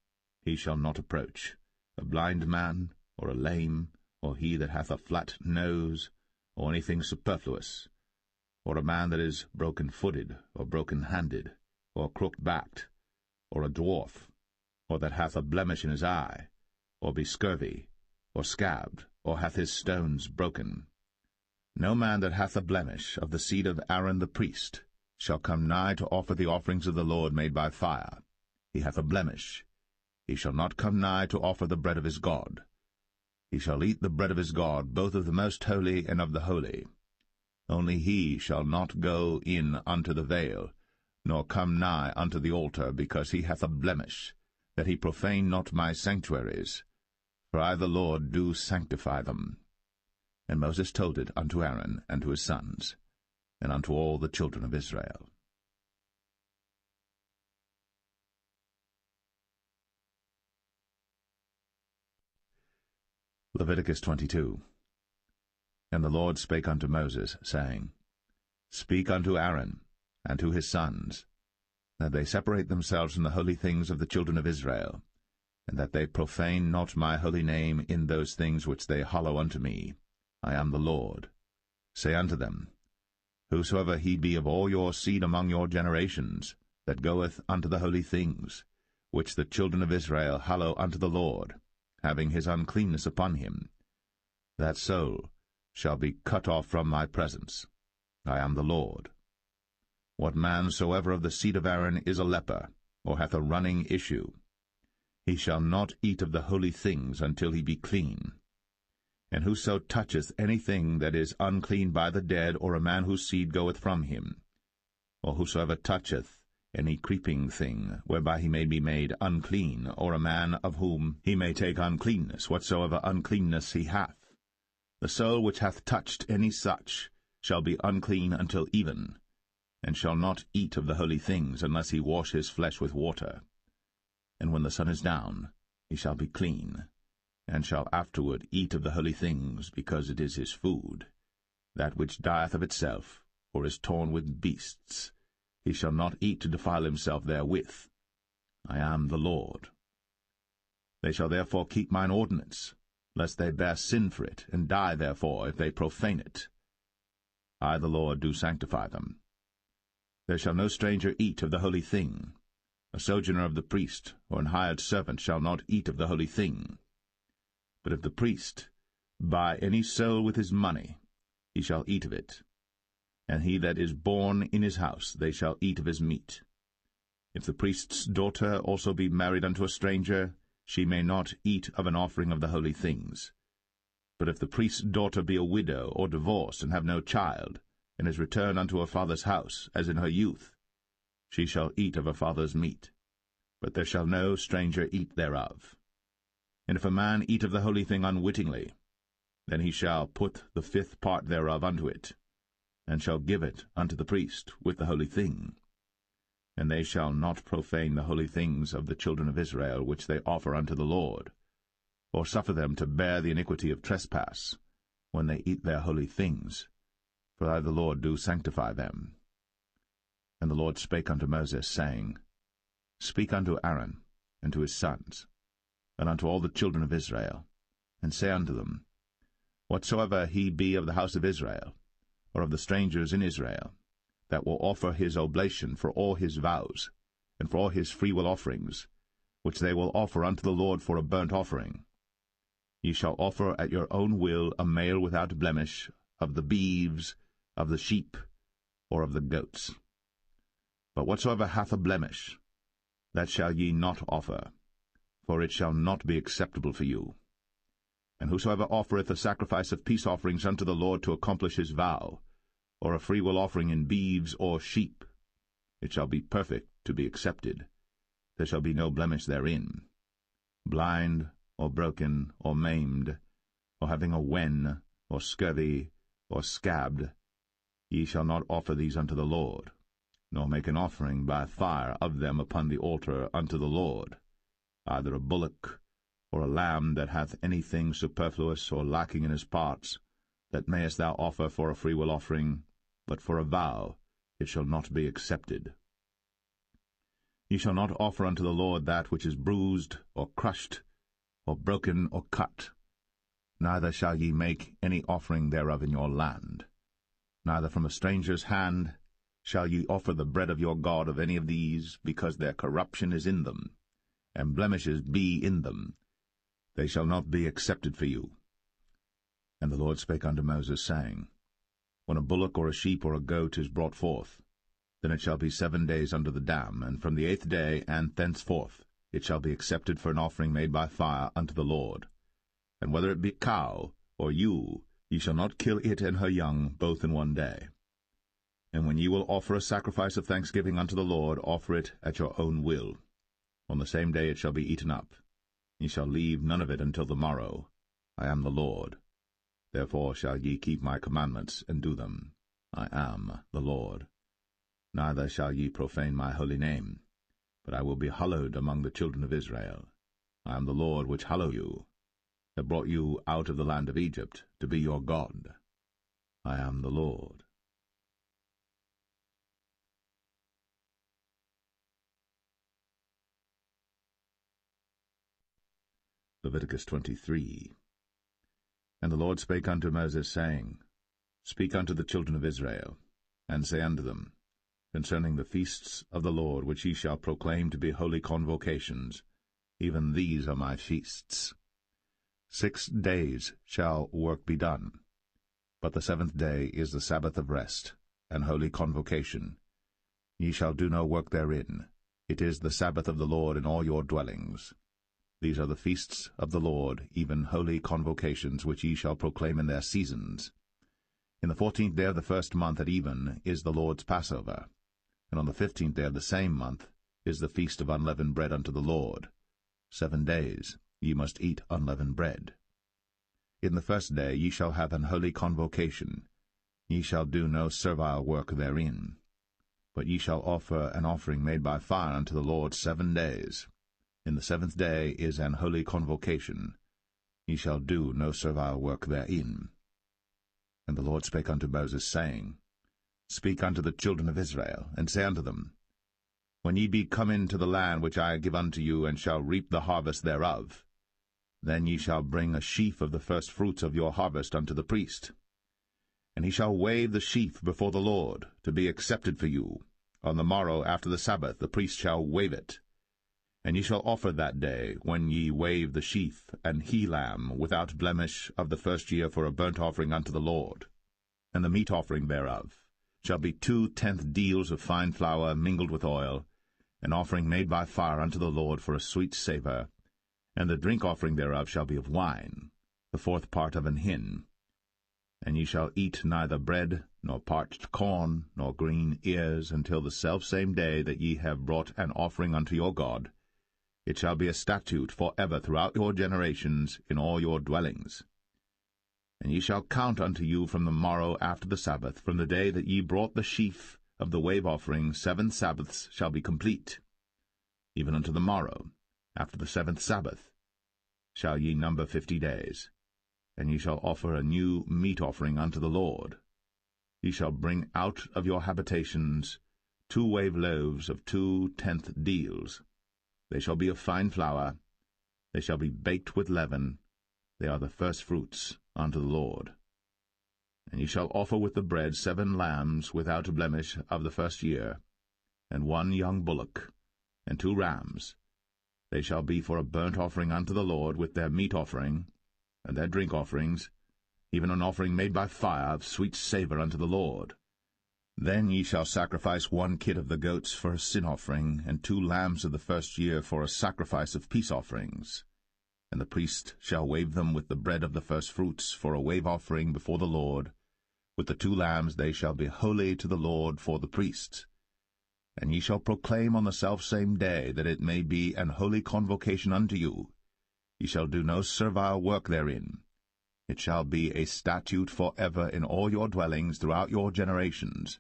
he shall not approach, a blind man, or a lame, or he that hath a flat nose, or anything superfluous, or a man that is broken-footed, or broken-handed, or crooked-backed, or a dwarf, or that hath a blemish in his eye, or be scurvy, or scabbed, or hath his stones broken. No man that hath a blemish of the seed of Aaron the priest shall come nigh to offer the offerings of the Lord made by fire. He hath a blemish. He shall not come nigh to offer the bread of his God. He shall eat the bread of his God, both of the most holy and of the holy. Only he shall not go in unto the veil, nor come nigh unto the altar, because he hath a blemish, that he profane not my sanctuaries. For I the Lord do sanctify them. And Moses told it unto Aaron and to his sons, and unto all the children of Israel. Leviticus 22. And the Lord spake unto Moses, saying, Speak unto Aaron and to his sons, that they separate themselves from the holy things of the children of Israel, and that they profane not my holy name in those things which they hallow unto me. I am the Lord. Say unto them, Whosoever he be of all your seed among your generations, that goeth unto the holy things, which the children of Israel hallow unto the Lord, having his uncleanness upon him, that soul shall be cut off from my presence. I am the Lord. What man soever of the seed of Aaron is a leper, or hath a running issue, he shall not eat of the holy things until he be clean. And whoso toucheth anything that is unclean by the dead, or a man whose seed goeth from him, or whosoever toucheth any creeping thing, whereby he may be made unclean, or a man of whom he may take uncleanness, whatsoever uncleanness he hath, the soul which hath touched any such shall be unclean until even, and shall not eat of the holy things, unless he wash his flesh with water. And when the sun is down, he shall be clean, and shall afterward eat of the holy things, because it is his food. That which dieth of itself, or is torn with beasts, he shall not eat to defile himself therewith. I am the Lord. They shall therefore keep mine ordinance, lest they bear sin for it, and die therefore, if they profane it. I the Lord do sanctify them. There shall no stranger eat of the holy thing. A sojourner of the priest, or an hired servant, shall not eat of the holy thing. But if the priest buy any soul with his money, he shall eat of it. And he that is born in his house, they shall eat of his meat. If the priest's daughter also be married unto a stranger, she may not eat of an offering of the holy things. But if the priest's daughter be a widow or divorced, and have no child, and is returned unto her father's house, as in her youth, she shall eat of her father's meat. But there shall no stranger eat thereof. And if a man eat of the holy thing unwittingly, then he shall put the fifth part thereof unto it, and shall give it unto the priest with the holy thing. And they shall not profane the holy things of the children of Israel, which they offer unto the Lord, or suffer them to bear the iniquity of trespass, when they eat their holy things, for I the Lord do sanctify them. And the Lord spake unto Moses, saying, Speak unto Aaron, and to his sons, and unto all the children of Israel, and say unto them, Whatsoever he be of the house of Israel, or of the strangers in Israel, that will offer his oblation for all his vows, and for all his freewill offerings, which they will offer unto the Lord for a burnt offering, ye shall offer at your own will a male without blemish, of the beeves, of the sheep, or of the goats. But whatsoever hath a blemish, that shall ye not offer, for it shall not be acceptable for you. And whosoever offereth a sacrifice of peace offerings unto the Lord to accomplish his vow, or a freewill offering in beeves or sheep, it shall be perfect to be accepted. There shall be no blemish therein. Blind, or broken, or maimed, or having a wen, or scurvy, or scabbed, ye shall not offer these unto the Lord, nor make an offering by fire of them upon the altar unto the Lord, either a bullock, or a lamb that hath anything superfluous or lacking in his parts, that mayest thou offer for a freewill offering, but for a vow it shall not be accepted. Ye shall not offer unto the Lord that which is bruised, or crushed, or broken, or cut. Neither shall ye make any offering thereof in your land. Neither from a stranger's hand shall ye offer the bread of your God of any of these, because their corruption is in them, and blemishes be in them. They shall not be accepted for you. And the Lord spake unto Moses, saying, When a bullock or a sheep or a goat is brought forth, then it shall be 7 days under the dam, and from the 8th day and thenceforth it shall be accepted for an offering made by fire unto the Lord. And whether it be cow or ewe, ye shall not kill it and her young both in 1 day. And when ye will offer a sacrifice of thanksgiving unto the Lord, offer it at your own will. On the same day it shall be eaten up. Ye shall leave none of it until the morrow. I am the Lord. Therefore shall ye keep my commandments, and do them. I am the Lord. Neither shall ye profane my holy name, but I will be hallowed among the children of Israel. I am the Lord which hallow you, that brought you out of the land of Egypt, to be your God. I am the Lord. Leviticus 23. And the Lord spake unto Moses, saying, Speak unto the children of Israel, and say unto them, Concerning the feasts of the Lord, which ye shall proclaim to be holy convocations, even these are my feasts. 6 days shall work be done, but the 7th day is the Sabbath of rest, and holy convocation. Ye shall do no work therein. It is the Sabbath of the Lord in all your dwellings. These are the feasts of the Lord, even holy convocations, which ye shall proclaim in their seasons. In the 14th day of the 1st month at even is the Lord's Passover, and on the 15th day of the same month is the feast of unleavened bread unto the Lord. 7 days ye must eat unleavened bread. In the 1st day ye shall have an holy convocation. Ye shall do no servile work therein. But ye shall offer an offering made by fire unto the Lord 7 days. In the 7th day is an holy convocation. Ye shall do no servile work therein. And the Lord spake unto Moses, saying, Speak unto the children of Israel, and say unto them, When ye be come into the land which I give unto you, and shall reap the harvest thereof, Then ye shall bring a sheaf of the firstfruits of your harvest unto the priest. And he shall wave the sheaf before the Lord, to be accepted for you. On the morrow after the Sabbath the priest shall wave it. And ye shall offer that day, when ye wave the sheaf, an he-lamb without blemish of the first year for a burnt offering unto the Lord. And the meat offering thereof shall be 2/10 deals of fine flour mingled with oil, an offering made by fire unto the Lord for a sweet savour. And the drink offering thereof shall be of wine, the 4th part of an hin. And ye shall eat neither bread, nor parched corn, nor green ears, until the selfsame day that ye have brought an offering unto your God. It shall be a statute for ever throughout your generations in all your dwellings. And ye shall count unto you from the morrow after the Sabbath, from the day that ye brought the sheaf of the wave offering, 7 Sabbaths shall be complete. Even unto the morrow, after the 7th Sabbath, shall ye number 50 days. And ye shall offer a new meat offering unto the Lord. Ye shall bring out of your habitations 2 wave loaves of 2/10 deals. They shall be of fine flour. They shall be baked with leaven. They are the firstfruits unto the Lord. And ye shall offer with the bread 7 lambs without blemish of the first year, and 1 young bullock, and 2 rams. They shall be for a burnt offering unto the Lord, with their meat offering, and their drink offerings, even an offering made by fire of sweet savour unto the Lord. Then ye shall sacrifice 1 kid of the goats for a sin offering, and 2 lambs of the first year for a sacrifice of peace offerings. And the priest shall wave them with the bread of the firstfruits for a wave offering before the Lord. With the 2 lambs they shall be holy to the Lord for the priests. And ye shall proclaim on the selfsame day that it may be an holy convocation unto you. Ye shall do no servile work therein. It shall be a statute for ever in all your dwellings throughout your generations.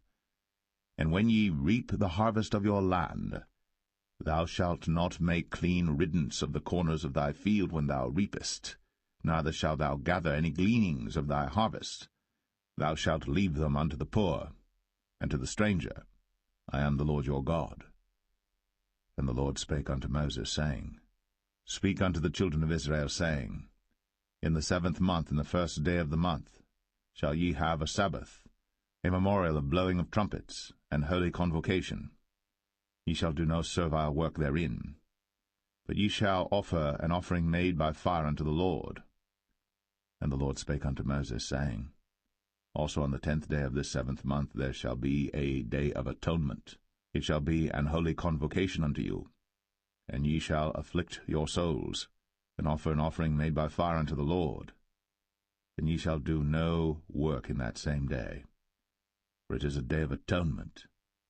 And when ye reap the harvest of your land, thou shalt not make clean riddance of the corners of thy field when thou reapest, neither shalt thou gather any gleanings of thy harvest. Thou shalt leave them unto the poor, and to the stranger. I am the Lord your God. And the Lord spake unto Moses, saying, Speak unto the children of Israel, saying, In the 7th month, in the 1st day of the month, shall ye have a Sabbath, a memorial of blowing of trumpets, and holy convocation. Ye shall do no servile work therein, but ye shall offer an offering made by fire unto the Lord. And the Lord spake unto Moses, saying, Also on the 10th day of this 7th month there shall be a day of atonement. It shall be an holy convocation unto you. And ye shall afflict your souls, and offer an offering made by fire unto the Lord. And ye shall do no work in that same day. For it is a day of atonement,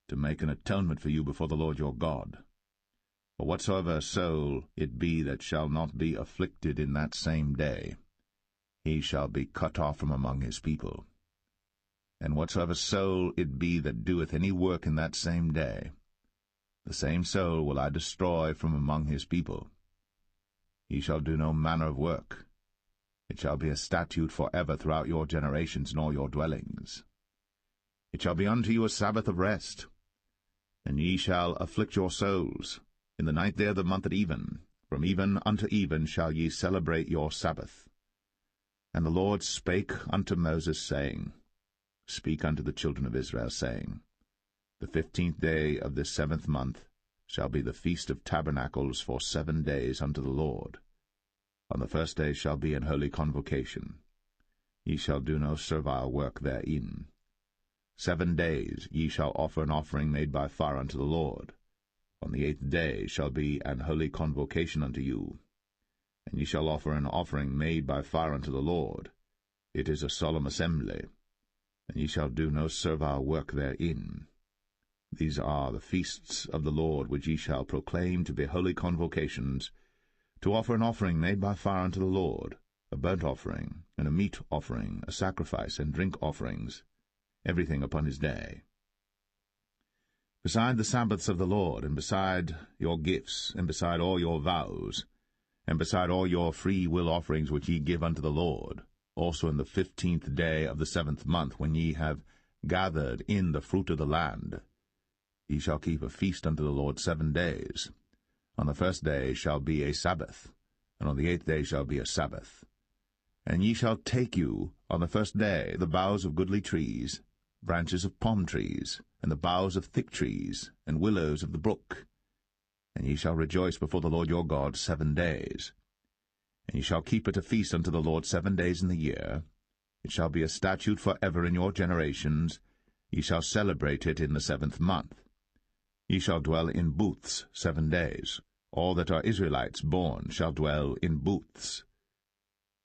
to make an atonement for you before the Lord your God. For whatsoever soul it be that shall not be afflicted in that same day, he shall be cut off from among his people. And whatsoever soul it be that doeth any work in that same day, the same soul will I destroy from among his people. Ye shall do no manner of work. It shall be a statute for ever throughout your generations in all your dwellings. It shall be unto you a Sabbath of rest. And ye shall afflict your souls. In the 9th day of the month at even, from even unto even shall ye celebrate your Sabbath. And the Lord spake unto Moses, saying, Speak unto the children of Israel, saying, The 15th day of this 7th month shall be the feast of tabernacles for 7 days unto the Lord. On the 1st day shall be an holy convocation. Ye shall do no servile work therein. 7 days ye shall offer an offering made by fire unto the Lord. On the 8th day shall be an holy convocation unto you. And ye shall offer an offering made by fire unto the Lord. It is a solemn assembly. And ye shall do no servile work therein. These are the feasts of the Lord which ye shall proclaim to be holy convocations, to offer an offering made by fire unto the Lord, a burnt offering, and a meat offering, a sacrifice, and drink offerings, everything upon his day. Beside the Sabbaths of the Lord, and beside your gifts, and beside all your vows, and beside all your free will offerings which ye give unto the Lord, also in the 15th day of the 7th month, when ye have gathered in the fruit of the land, ye shall keep a feast unto the Lord 7 days. On the 1st day shall be a Sabbath, and on the 8th day shall be a Sabbath. And ye shall take you on the first day the boughs of goodly trees, branches of palm trees, and the boughs of thick trees, and willows of the brook. And ye shall rejoice before the Lord your God 7 days. And ye shall keep it a feast unto the Lord 7 days in the year. It shall be a statute for ever in your generations. Ye shall celebrate it in the 7th month. Ye shall dwell in booths 7 days. All that are Israelites born shall dwell in booths.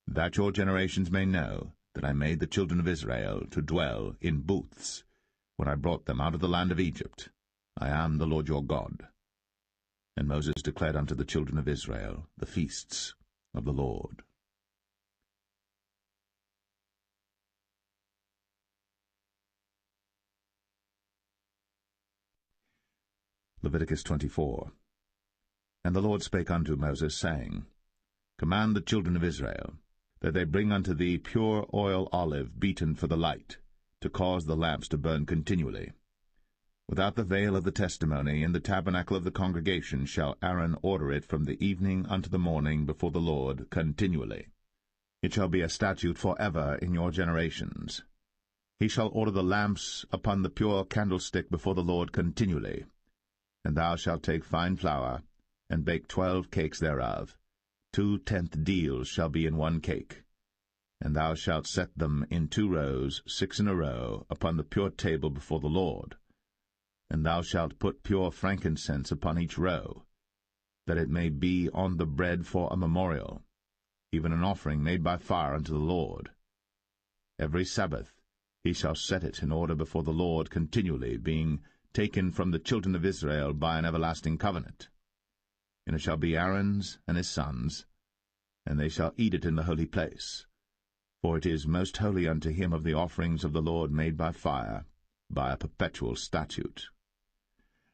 That your generations may know that I made the children of Israel to dwell in booths, when I brought them out of the land of Egypt. I am the Lord your God. And Moses declared unto the children of Israel the feasts of the Lord. Leviticus 24. And the Lord spake unto Moses, saying, Command the children of Israel, that they bring unto thee pure oil olive beaten for the light, to cause the lamps to burn continually. Without the veil of the testimony in the tabernacle of the congregation shall Aaron order it from the evening unto the morning before the Lord continually. It shall be a statute for ever in your generations. He shall order the lamps upon the pure candlestick before the Lord continually. And thou shalt take fine flour, and bake 12 cakes thereof. 2/10 deals shall be in 1 cake. And thou shalt set them in 2 rows, 6 in a row, upon the pure table before the Lord. And thou shalt put pure frankincense upon each row, that it may be on the bread for a memorial, even an offering made by fire unto the Lord. Every Sabbath he shall set it in order before the Lord continually, being taken from the children of Israel by an everlasting covenant. And it shall be Aaron's and his sons, and they shall eat it in the holy place. For it is most holy unto him of the offerings of the Lord made by fire, by a perpetual statute.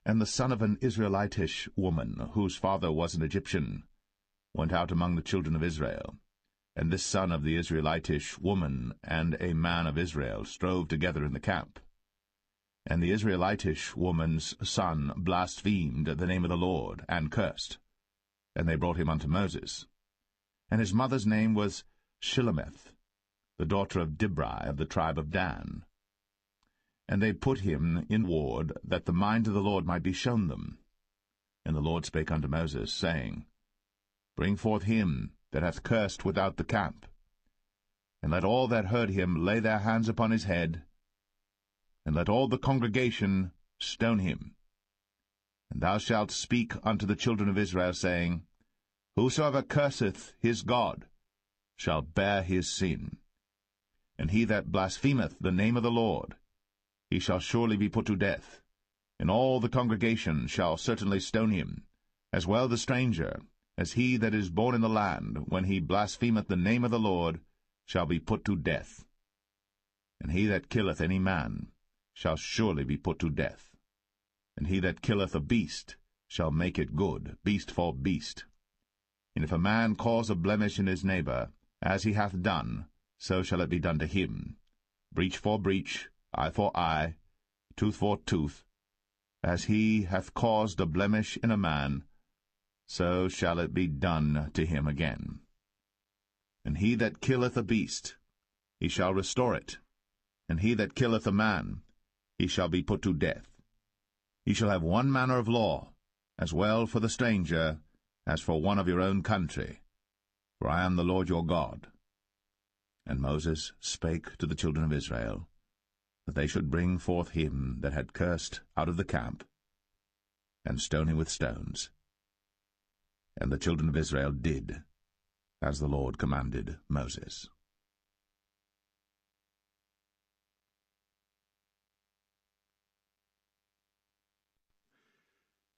And the son of an Israelitish woman, whose father was an Egyptian, went out among the children of Israel. And this son of the Israelitish woman and a man of Israel strove together in the camp. And the Israelitish woman's son blasphemed the name of the Lord, and cursed. And they brought him unto Moses. And his mother's name was Shilemeth, the daughter of Dibri of the tribe of Dan. And they put him in ward, that the mind of the Lord might be shown them. And the Lord spake unto Moses, saying, Bring forth him that hath cursed without the camp, and let all that heard him lay their hands upon his head, and let all the congregation stone him. And thou shalt speak unto the children of Israel, saying, Whosoever curseth his God shall bear his sin. And he that blasphemeth the name of the Lord, he shall surely be put to death. And all the congregation shall certainly stone him, as well the stranger, as he that is born in the land, when he blasphemeth the name of the Lord, shall be put to death. And he that killeth any man shall surely be put to death. And he that killeth a beast shall make it good, beast for beast. And if a man cause a blemish in his neighbor, as he hath done, so shall it be done to him. Breach for breach, eye for eye, tooth for tooth. As he hath caused a blemish in a man, so shall it be done to him again. And he that killeth a beast, he shall restore it. And he that killeth a man, he shall be put to death. Ye shall have one manner of law, as well for the stranger as for one of your own country, for I am the Lord your God. And Moses spake to the children of Israel, that they should bring forth him that had cursed out of the camp, and stone him with stones. And the children of Israel did as the Lord commanded Moses.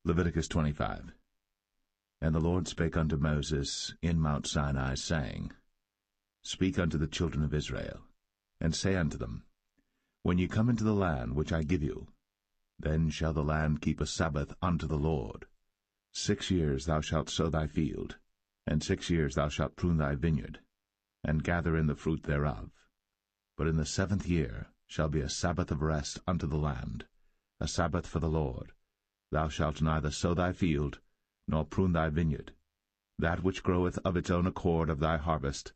Leviticus 25. And the Lord spake unto Moses in Mount Sinai, saying, Speak unto the children of Israel, and say unto them, When ye come into the land which I give you, then shall the land keep a Sabbath unto the Lord. 6 years thou shalt sow thy field, and 6 years thou shalt prune thy vineyard, and gather in the fruit thereof. But in the 7th year shall be a Sabbath of rest unto the land, a Sabbath for the Lord. Thou shalt neither sow thy field, nor prune thy vineyard. That which groweth of its own accord of thy harvest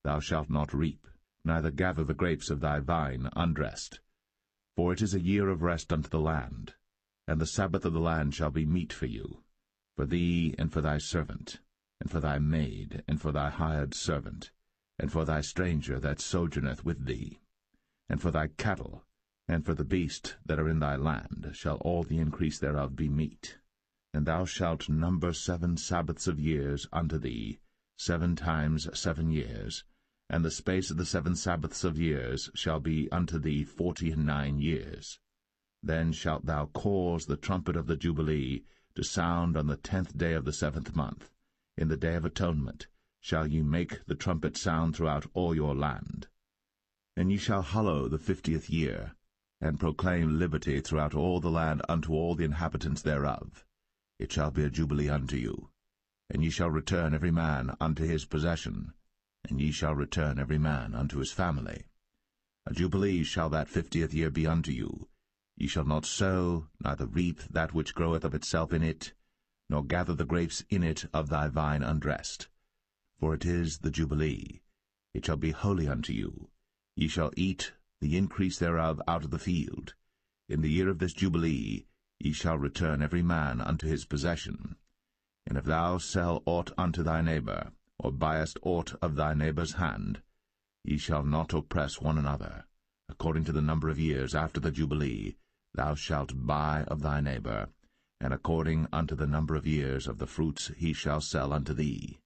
thou shalt not reap, neither gather the grapes of thy vine undressed. For it is a year of rest unto the land, and the Sabbath of the land shall be meat for you, for thee and for thy servant, and for thy maid, and for thy hired servant, and for thy stranger that sojourneth with thee, and for thy cattle, and for the beast that are in thy land shall all the increase thereof be meat. And thou shalt number 7 Sabbaths of years unto thee, 7 times 7 years, and the space of the 7 Sabbaths of years shall be unto thee 49 years. Then shalt thou cause the trumpet of the Jubilee to sound on the 10th day of the 7th month. In the day of atonement shall ye make the trumpet sound throughout all your land. And ye shall hallow the 50th year, and proclaim liberty throughout all the land unto all the inhabitants thereof. It shall be a jubilee unto you. And ye shall return every man unto his possession, and ye shall return every man unto his family. A jubilee shall that 50th year be unto you. Ye shall not sow, neither reap that which groweth of itself in it, nor gather the grapes in it of thy vine undressed. For it is the jubilee. It shall be holy unto you. Ye shall eat the increase thereof out of the field. In the year of this jubilee ye shall return every man unto his possession. And if thou sell aught unto thy neighbor, or buyest aught of thy neighbor's hand, ye shall not oppress one another. According to the number of years after the jubilee thou shalt buy of thy neighbor, and according unto the number of years of the fruits he shall sell unto thee.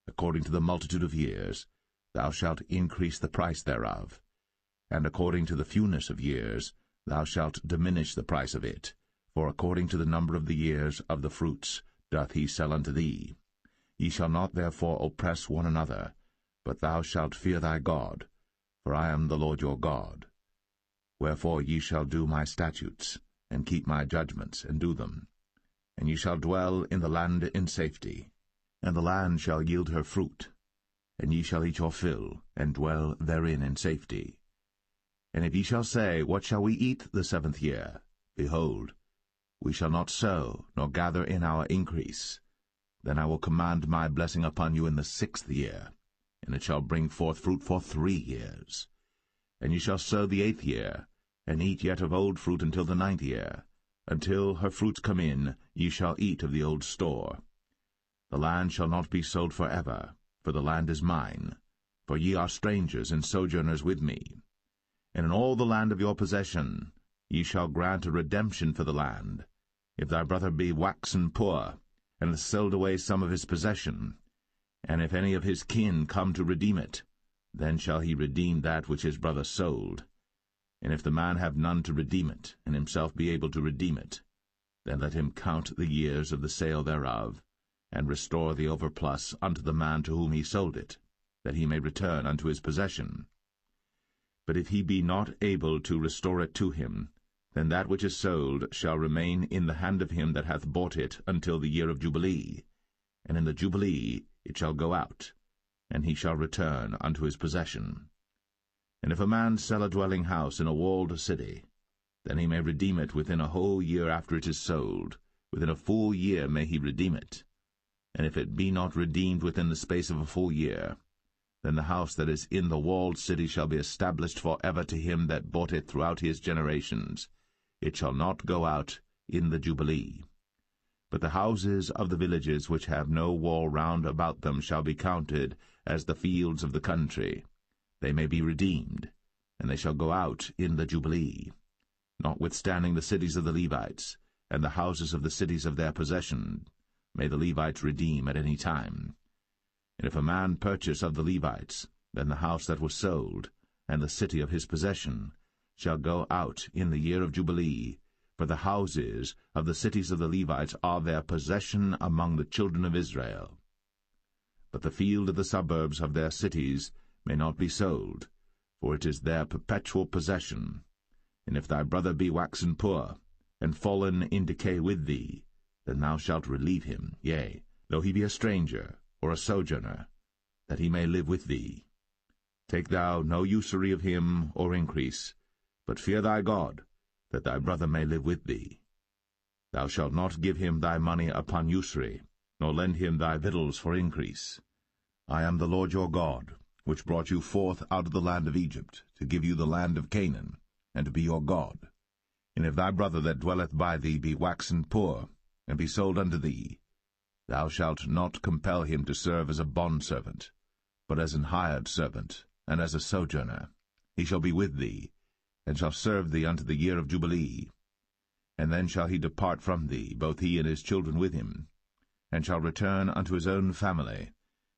According to the multitude of years thou shalt increase the price thereof, and according to the fewness of years thou shalt diminish the price of it, for according to the number of the years of the fruits doth he sell unto thee. Ye shall not therefore oppress one another, but thou shalt fear thy God, for I am the Lord your God. Wherefore ye shall do my statutes, and keep my judgments, and do them. And ye shall dwell in the land in safety, and the land shall yield her fruit, and ye shall eat your fill, and dwell therein in safety. And if ye shall say, What shall we eat the 7th year? Behold, we shall not sow, nor gather in our increase. Then I will command my blessing upon you in the 6th year, and it shall bring forth fruit for 3 years. And ye shall sow the 8th year, and eat yet of old fruit until the 9th year. Until her fruits come in, ye shall eat of the old store. The land shall not be sold forever, for the land is mine, for ye are strangers and sojourners with me. And in all the land of your possession ye shall grant a redemption for the land. If thy brother be waxen poor, and hath sold away some of his possession, and if any of his kin come to redeem it, then shall he redeem that which his brother sold. And if the man have none to redeem it, and himself be able to redeem it, then let him count the years of the sale thereof, and restore the overplus unto the man to whom he sold it, that he may return unto his possession. But if he be not able to restore it to him, then that which is sold shall remain in the hand of him that hath bought it until the year of Jubilee, and in the Jubilee it shall go out, and he shall return unto his possession. And if a man sell a dwelling house in a walled city, then he may redeem it within a whole year after it is sold. Within a full year may he redeem it. And if it be not redeemed within the space of a full year, then the house that is in the walled city shall be established for ever to him that bought it throughout his generations. It shall not go out in the Jubilee. But the houses of the villages which have no wall round about them shall be counted as the fields of the country. They may be redeemed, and they shall go out in the Jubilee. Notwithstanding the cities of the Levites, and the houses of the cities of their possession, may the Levites redeem at any time. And if a man purchase of the Levites, then the house that was sold, and the city of his possession, shall go out in the year of Jubilee, for the houses of the cities of the Levites are their possession among the children of Israel. But the field of the suburbs of their cities may not be sold, for it is their perpetual possession. And if thy brother be waxen poor, and fallen in decay with thee, then thou shalt relieve him, yea, though he be a stranger, or a sojourner, that he may live with thee. Take thou no usury of him, or increase, but fear thy God, that thy brother may live with thee. Thou shalt not give him thy money upon usury, nor lend him thy victuals for increase. I am the Lord your God, which brought you forth out of the land of Egypt, to give you the land of Canaan, and to be your God. And if thy brother that dwelleth by thee be waxen poor, and be sold unto thee, thou shalt not compel him to serve as a bondservant, but as an hired servant, and as a sojourner. He shall be with thee, and shall serve thee unto the year of Jubilee. And then shall he depart from thee, both he and his children with him, and shall return unto his own family,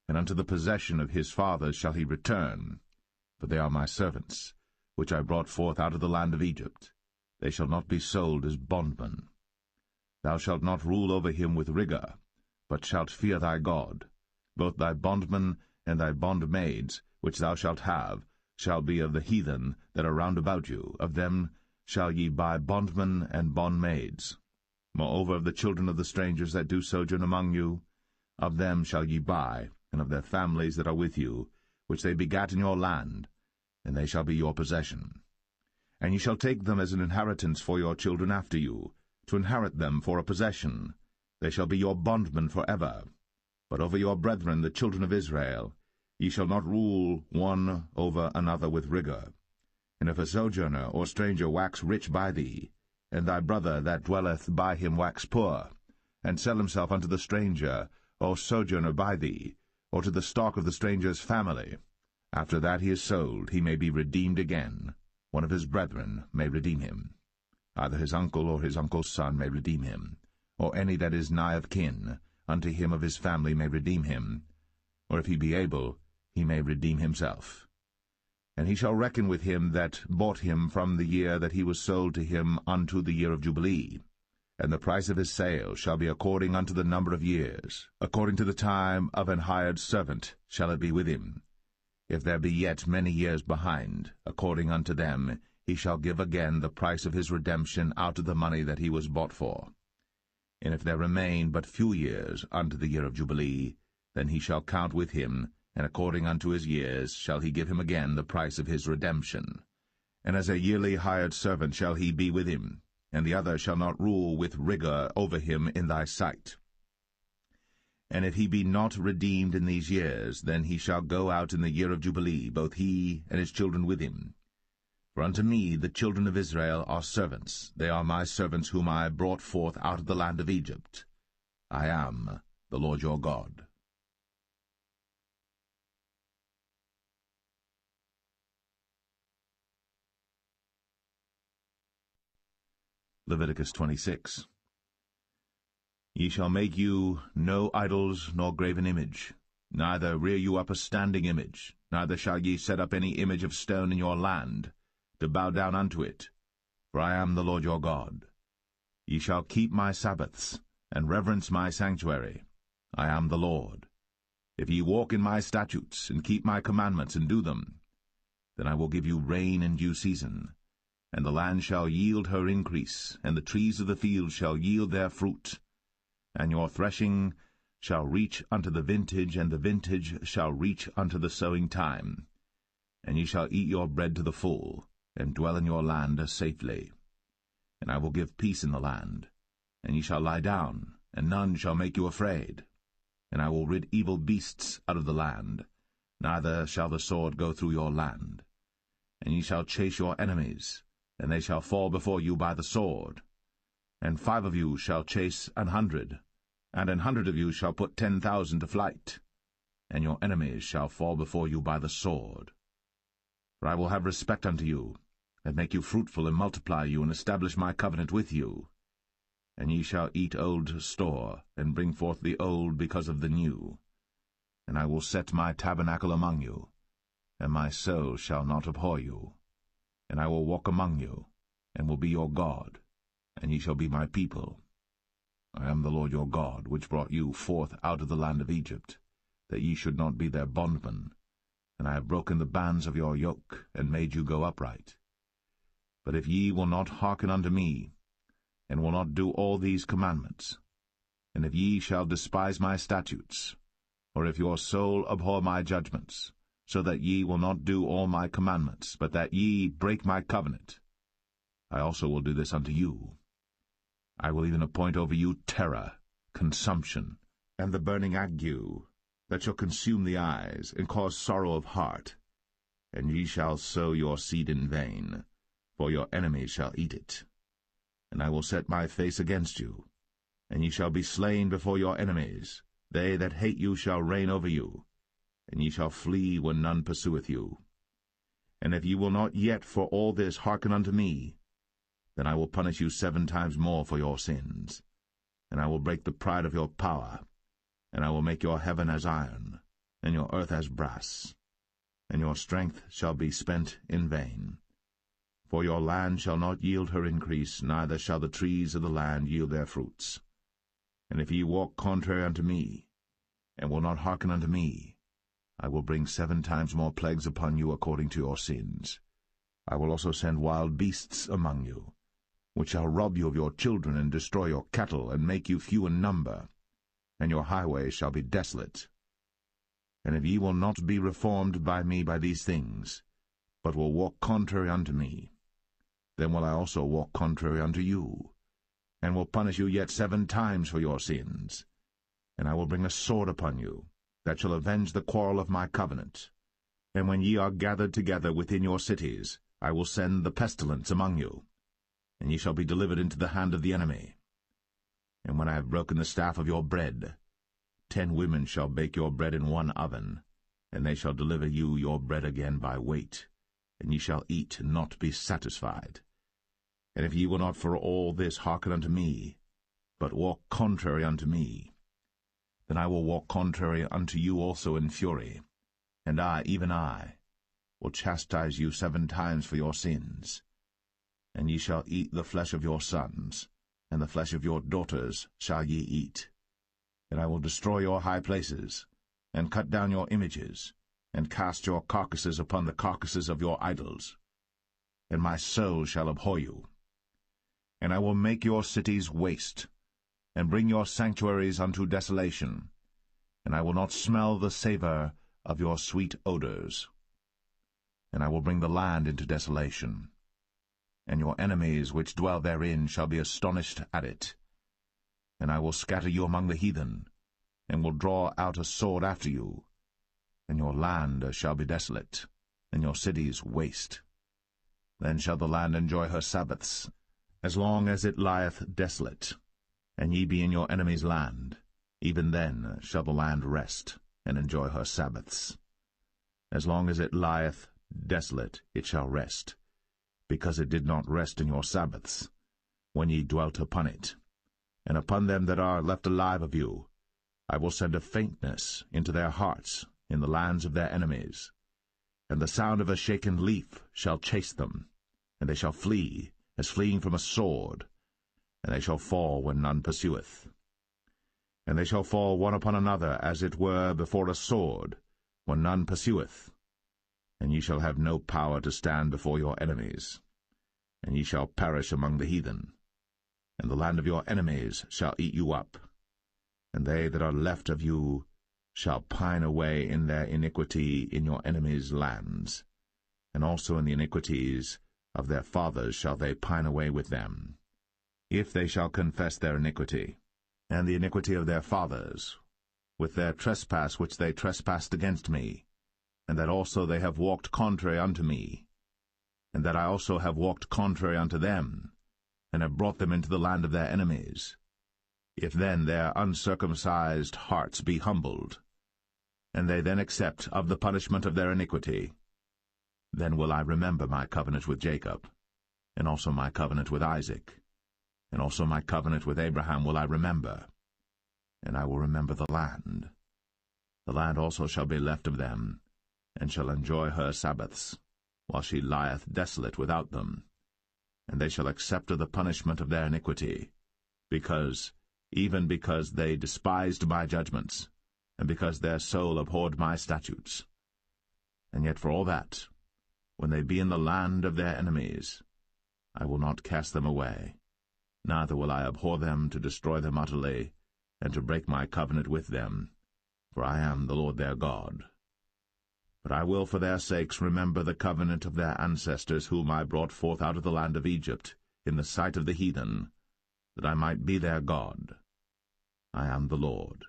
and unto the possession of his fathers shall he return. For they are my servants, which I brought forth out of the land of Egypt. They shall not be sold as bondmen. Thou shalt not rule over him with rigor, but shalt fear thy God. Both thy bondmen and thy bondmaids, which thou shalt have, shall be of the heathen that are round about you. Of them shall ye buy bondmen and bondmaids. Moreover, of the children of the strangers that do sojourn among you, of them shall ye buy, and of their families that are with you, which they begat in your land, and they shall be your possession. And ye shall take them as an inheritance for your children after you, to inherit them for a possession. They shall be your bondmen for ever. But over your brethren, the children of Israel, ye shall not rule one over another with rigor. And if a sojourner or stranger wax rich by thee, and thy brother that dwelleth by him wax poor, and sell himself unto the stranger or sojourner by thee, or to the stock of the stranger's family, after that he is sold, he may be redeemed again. One of his brethren may redeem him. Either his uncle or his uncle's son may redeem him, or any that is nigh of kin unto him of his family may redeem him, or if he be able, he may redeem himself. And he shall reckon with him that bought him from the year that he was sold to him unto the year of Jubilee. And the price of his sale shall be according unto the number of years, according to the time of an hired servant shall it be with him. If there be yet many years behind, according unto them, he shall give again the price of his redemption out of the money that he was bought for. And if there remain but few years unto the year of Jubilee, then he shall count with him, and according unto his years shall he give him again the price of his redemption. And as a yearly hired servant shall he be with him, and the other shall not rule with rigor over him in thy sight. And if he be not redeemed in these years, then he shall go out in the year of Jubilee, both he and his children with him. For unto me the children of Israel are servants. They are my servants whom I brought forth out of the land of Egypt. I am the Lord your God. Leviticus 26. Ye shall make you no idols nor graven image, neither rear you up a standing image, neither shall ye set up any image of stone in your land, to bow down unto it, for I am the Lord your God. Ye shall keep my Sabbaths, and reverence my sanctuary. I am the Lord. If ye walk in my statutes, and keep my commandments, and do them, then I will give you rain in due season, and the land shall yield her increase, and the trees of the field shall yield their fruit. And your threshing shall reach unto the vintage, and the vintage shall reach unto the sowing time. And ye shall eat your bread to the full, and dwell in your land safely. And I will give peace in the land, and ye shall lie down, and none shall make you afraid. And I will rid evil beasts out of the land, neither shall the sword go through your land. And ye shall chase your enemies, and they shall fall before you by the sword. And 5 of you shall chase 100, and 100 of you shall put 10,000 to flight, and your enemies shall fall before you by the sword. For I will have respect unto you, and make you fruitful, and multiply you, and establish my covenant with you. And ye shall eat old store, and bring forth the old because of the new. And I will set my tabernacle among you, and my soul shall not abhor you. And I will walk among you, and will be your God, and ye shall be my people. I am the Lord your God, which brought you forth out of the land of Egypt, that ye should not be their bondmen. And I have broken the bands of your yoke, and made you go upright. But if ye will not hearken unto me, and will not do all these commandments, and if ye shall despise my statutes, or if your soul abhor my judgments, so that ye will not do all my commandments, but that ye break my covenant, I also will do this unto you. I will even appoint over you terror, consumption, and the burning ague, that shall consume the eyes, and cause sorrow of heart. And ye shall sow your seed in vain, for your enemies shall eat it. And I will set my face against you, and ye shall be slain before your enemies. They that hate you shall reign over you, and ye shall flee when none pursueth you. And if ye will not yet for all this hearken unto me, then I will punish you 7 times more for your sins. And I will break the pride of your power, and I will make your heaven as iron, and your earth as brass. And your strength shall be spent in vain. For your land shall not yield her increase, neither shall the trees of the land yield their fruits. And if ye walk contrary unto me, and will not hearken unto me, I will bring 7 times more plagues upon you according to your sins. I will also send wild beasts among you, which shall rob you of your children, and destroy your cattle, and make you few in number, and your highways shall be desolate. And if ye will not be reformed by me by these things, but will walk contrary unto me, then will I also walk contrary unto you, and will punish you yet 7 times for your sins. And I will bring a sword upon you, that shall avenge the quarrel of my covenant. And when ye are gathered together within your cities, I will send the pestilence among you, and ye shall be delivered into the hand of the enemy. And when I have broken the staff of your bread, 10 women shall bake your bread in one oven, and they shall deliver you your bread again by weight, and ye shall eat and not be satisfied. And if ye will not for all this hearken unto me, but walk contrary unto me, then I will walk contrary unto you also in fury, and I, even I, will chastise you 7 times for your sins. And ye shall eat the flesh of your sons, and the flesh of your daughters shall ye eat. And I will destroy your high places, and cut down your images, and cast your carcasses upon the carcasses of your idols. And my soul shall abhor you. And I will make your cities waste, and bring your sanctuaries unto desolation, and I will not smell the savour of your sweet odours. And I will bring the land into desolation, and your enemies which dwell therein shall be astonished at it. And I will scatter you among the heathen, and will draw out a sword after you, and your land shall be desolate, and your cities waste. Then shall the land enjoy her Sabbaths, as long as it lieth desolate, and ye be in your enemy's land. Even then shall the land rest, and enjoy her Sabbaths. As long as it lieth desolate it shall rest, because it did not rest in your Sabbaths, when ye dwelt upon it. And upon them that are left alive of you I will send a faintness into their hearts in the lands of their enemies, and the sound of a shaken leaf shall chase them, and they shall flee, as fleeing from a sword, and they shall fall when none pursueth. And they shall fall one upon another, as it were before a sword, when none pursueth. And ye shall have no power to stand before your enemies, and ye shall perish among the heathen. And the land of your enemies shall eat you up, and they that are left of you shall pine away in their iniquity in your enemies' lands, and also in the iniquities of their fathers shall they pine away with them, if they shall confess their iniquity, and the iniquity of their fathers, with their trespass which they trespassed against me, and that also they have walked contrary unto me, and that I also have walked contrary unto them, and have brought them into the land of their enemies. If then their uncircumcised hearts be humbled, and they then accept of the punishment of their iniquity, then will I remember my covenant with Jacob, and also my covenant with Isaac, and also my covenant with Abraham will I remember, and I will remember the land. The land also shall be left of them, and shall enjoy her Sabbaths, while she lieth desolate without them. And they shall accept of the punishment of their iniquity, even because they despised my judgments, and because their soul abhorred my statutes. And yet for all that, when they be in the land of their enemies, I will not cast them away, neither will I abhor them to destroy them utterly, and to break my covenant with them, for I am the Lord their God. But I will for their sakes remember the covenant of their ancestors, whom I brought forth out of the land of Egypt, in the sight of the heathen, that I might be their God. I am the Lord.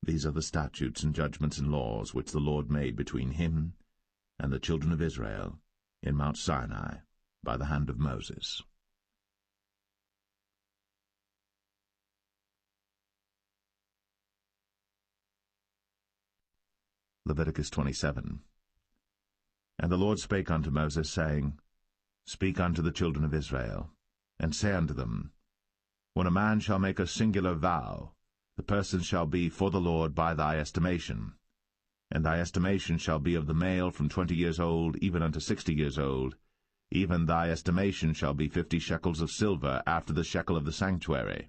These are the statutes and judgments and laws which the Lord made between him and the children of Israel in Mount Sinai by the hand of Moses. Leviticus 27. And the Lord spake unto Moses, saying, Speak unto the children of Israel, and say unto them, When a man shall make a singular vow, the person shall be for the Lord by thy estimation. And thy estimation shall be of the male from 20 years old even unto 60 years old. Even thy estimation shall be 50 shekels of silver after the shekel of the sanctuary.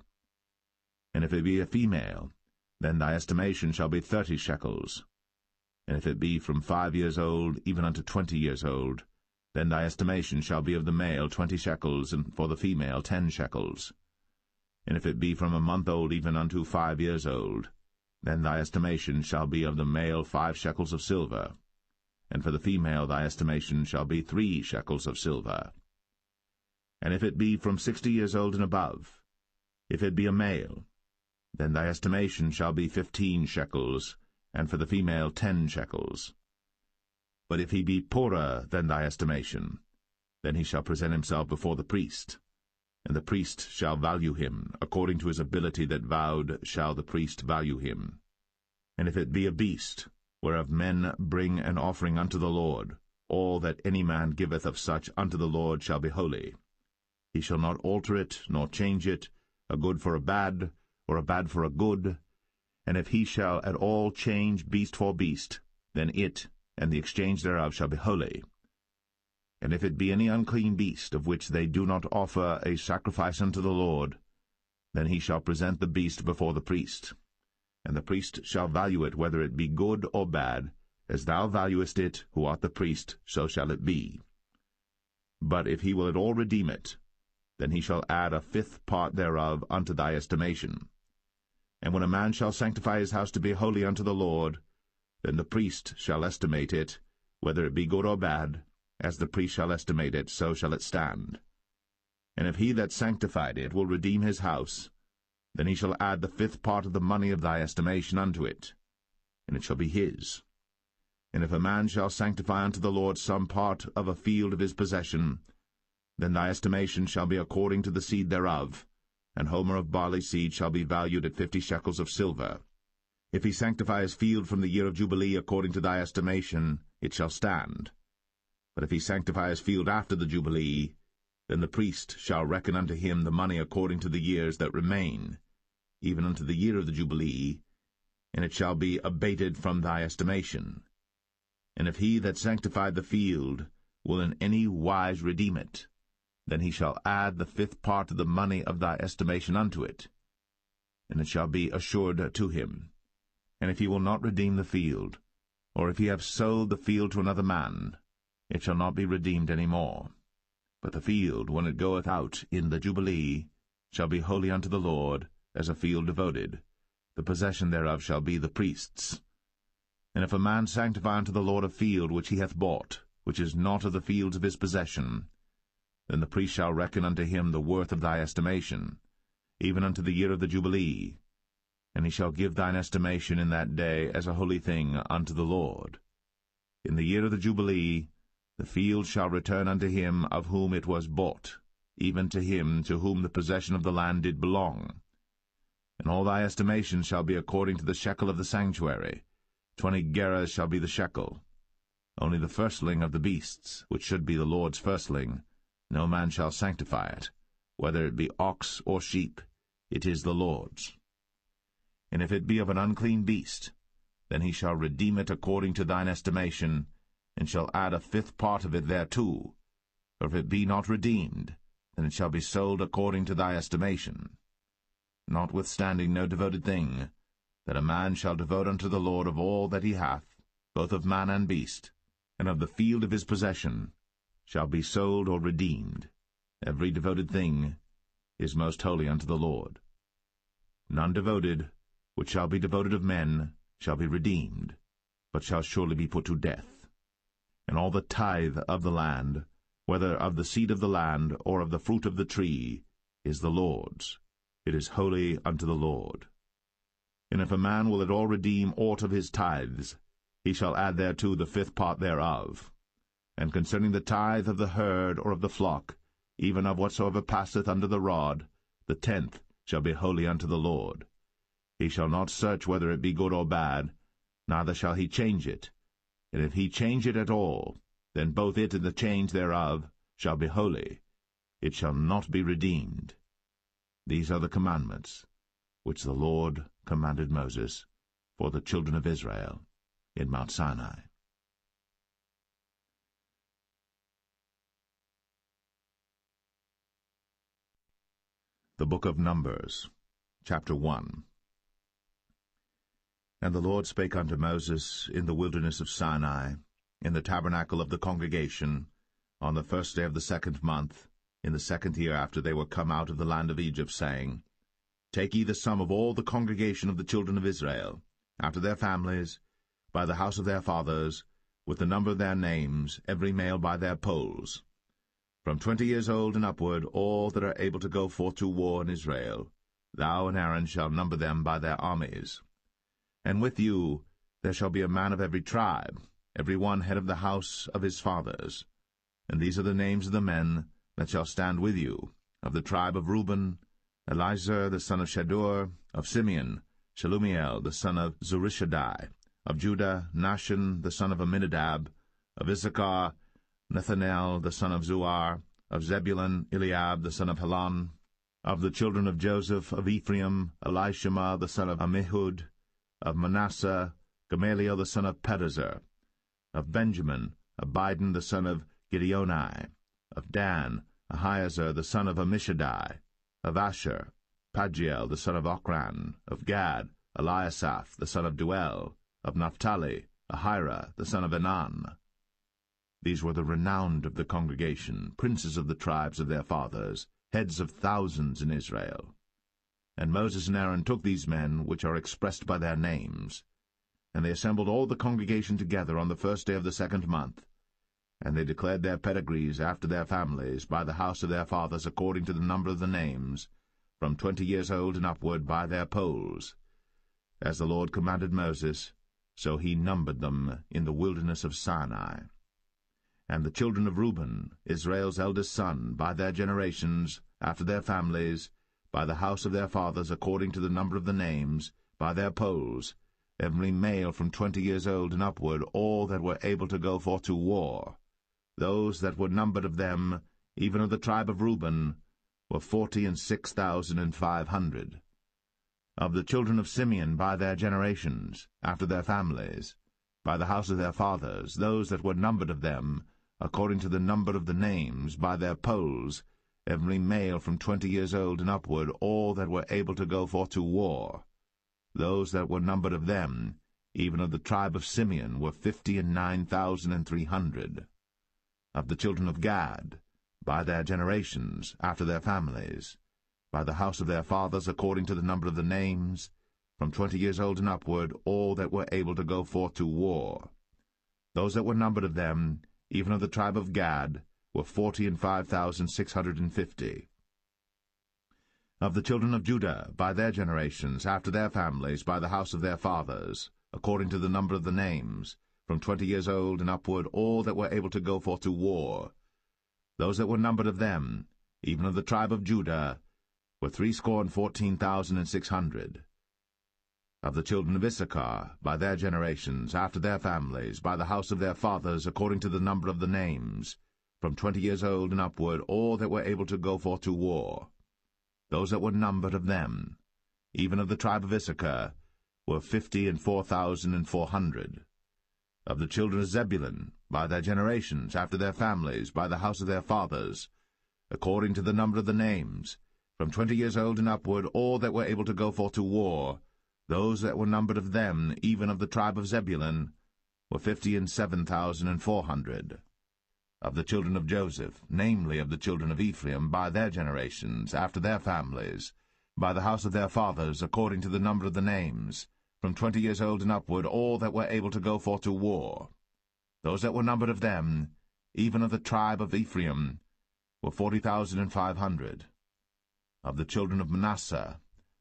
And if it be a female, then thy estimation shall be 30 shekels. And if it be from 5 years old even unto 20 years old, then thy estimation shall be of the male 20 shekels, and for the female 10 shekels. And if it be from a month old even unto 5 years old, then thy estimation shall be of the male 5 shekels of silver, and for the female thy estimation shall be 3 shekels of silver. And if it be from 60 years old and above, if it be a male, then thy estimation shall be 15 shekels, and for the female 10 shekels. But if he be poorer than thy estimation, then he shall present himself before the priest, and the priest shall value him, according to his ability that vowed shall the priest value him. And if it be a beast, whereof men bring an offering unto the Lord, all that any man giveth of such unto the Lord shall be holy. He shall not alter it, nor change it, a good for a bad, or a bad for a good. And if he shall at all change beast for beast, then it and the exchange thereof shall be holy. And if it be any unclean beast, of which they do not offer a sacrifice unto the Lord, then he shall present the beast before the priest. And the priest shall value it, whether it be good or bad, as thou valuest it, who art the priest, so shall it be. But if he will at all redeem it, then he shall add a 5th part thereof unto thy estimation. And when a man shall sanctify his house to be holy unto the Lord, then the priest shall estimate it, whether it be good or bad, as the priest shall estimate it, so shall it stand. And if he that sanctified it will redeem his house, then he shall add the 5th part of the money of thy estimation unto it, and it shall be his. And if a man shall sanctify unto the Lord some part of a field of his possession, then thy estimation shall be according to the seed thereof, and homer of barley seed shall be valued at 50 shekels of silver. If he sanctify his field from the year of Jubilee according to thy estimation, it shall stand. But if he sanctify his field after the Jubilee, then the priest shall reckon unto him the money according to the years that remain, even unto the year of the Jubilee, and it shall be abated from thy estimation. And if he that sanctified the field will in any wise redeem it, then he shall add the 5th part of the money of thy estimation unto it, and it shall be assured to him. And if he will not redeem the field, or if he have sold the field to another man, it shall not be redeemed any more. But the field, when it goeth out in the Jubilee, shall be holy unto the Lord, as a field devoted. The possession thereof shall be the priest's. And if a man sanctify unto the Lord a field which he hath bought, which is not of the fields of his possession, then the priest shall reckon unto him the worth of thy estimation, even unto the year of the Jubilee, and he shall give thine estimation in that day as a holy thing unto the Lord. In the year of the Jubilee the field shall return unto him of whom it was bought, even to him to whom the possession of the land did belong. And all thy estimation shall be according to the shekel of the sanctuary. 20 gerahs shall be the shekel. Only the firstling of the beasts, which should be the Lord's firstling, no man shall sanctify it, whether it be ox or sheep, it is the Lord's. And if it be of an unclean beast, then he shall redeem it according to thine estimation, and shall add a 5th part of it thereto. Or if it be not redeemed, then it shall be sold according to thy estimation. Notwithstanding no devoted thing, that a man shall devote unto the Lord of all that he hath, both of man and beast, and of the field of his possession, shall be sold or redeemed. Every devoted thing is most holy unto the Lord. None devoted, which shall be devoted of men, shall be redeemed, but shall surely be put to death. And all the tithe of the land, whether of the seed of the land or of the fruit of the tree, is the Lord's. It is holy unto the Lord. And if a man will at all redeem aught of his tithes, he shall add thereto the 5th part thereof. And concerning the tithe of the herd or of the flock, even of whatsoever passeth under the rod, the 10th shall be holy unto the Lord. He shall not search whether it be good or bad, neither shall he change it. And if he change it at all, then both it and the change thereof shall be holy. It shall not be redeemed. These are the commandments which the Lord commanded Moses for the children of Israel in Mount Sinai. The Book of Numbers, chapter 1. And the Lord spake unto Moses in the wilderness of Sinai, in the tabernacle of the congregation, on the 1st day of the 2nd month, in the 2nd year after they were come out of the land of Egypt, saying, Take ye the sum of all the congregation of the children of Israel, after their families, by the house of their fathers, with the number of their names, every male by their polls. From 20 years old and upward, all that are able to go forth to war in Israel, thou and Aaron shall number them by their armies. And with you there shall be a man of every tribe, every one head of the house of his fathers. And these are the names of the men that shall stand with you. Of the tribe of Reuben, Elizur the son of Shadur; of Simeon, Shelumiel the son of Zurishaddai; of Judah, Nahshon the son of Amminadab; of Issachar, Nethanel the son of Zuar; of Zebulun, Eliab the son of Helon; of the children of Joseph; of Ephraim, Elishama the son of Ammihud; of Manasseh, Gamaliel the son of Pedazur; of Benjamin, Abidan the son of Gideoni; of Dan, Ahiezer the son of Ammishaddai; of Asher, Pagiel the son of Ochran; of Gad, Eliasaph the son of Duel; of Naphtali, Ahira the son of Enan. These were the renowned of the congregation, princes of the tribes of their fathers, heads of thousands in Israel. And Moses and Aaron took these men, which are expressed by their names, and they assembled all the congregation together on the 1st day of the 2nd month, and they declared their pedigrees after their families, by the house of their fathers, according to the number of the names, from 20 years old and upward, by their polls. As the Lord commanded Moses, so he numbered them in the wilderness of Sinai. And the children of Reuben, Israel's eldest son, by their generations, after their families, by the house of their fathers, according to the number of the names, by their polls, every male from 20 years old and upward, all that were able to go forth to war. Those that were numbered of them, even of the tribe of Reuben, were 46,500. Of the children of Simeon by their generations, after their families, by the house of their fathers, those that were numbered of them, according to the number of the names, by their polls, every male from 20 years old and upward, all that were able to go forth to war. Those that were numbered of them, even of the tribe of Simeon, were 59,300. Of the children of Gad, by their generations, after their families, by the house of their fathers, according to the number of the names, from 20 years old and upward, all that were able to go forth to war. Those that were numbered of them, even of the tribe of Gad, were 45,650. Of the children of Judah, by their generations, after their families, by the house of their fathers, according to the number of the names, from 20 years old and upward, all that were able to go forth to war. Those that were numbered of them, even of the tribe of Judah, were 314,600. Of the children of Issachar, by their generations, after their families, by the house of their fathers, according to the number of the names, from 20 years old and upward, all that were able to go forth to war. Those that were numbered of them, even of the tribe of Issachar, were 54,400. Of the children of Zebulun, by their generations, after their families, by the house of their fathers, according to the number of the names, from 20 years old and upward, all that were able to go forth to war, those that were numbered of them, even of the tribe of Zebulun, were 57,400. Of the children of Joseph, namely of the children of Ephraim, by their generations, after their families, by the house of their fathers, according to the number of the names, from 20 years old and upward, all that were able to go forth to war. Those that were numbered of them, even of the tribe of Ephraim, were 40,500. Of the children of Manasseh,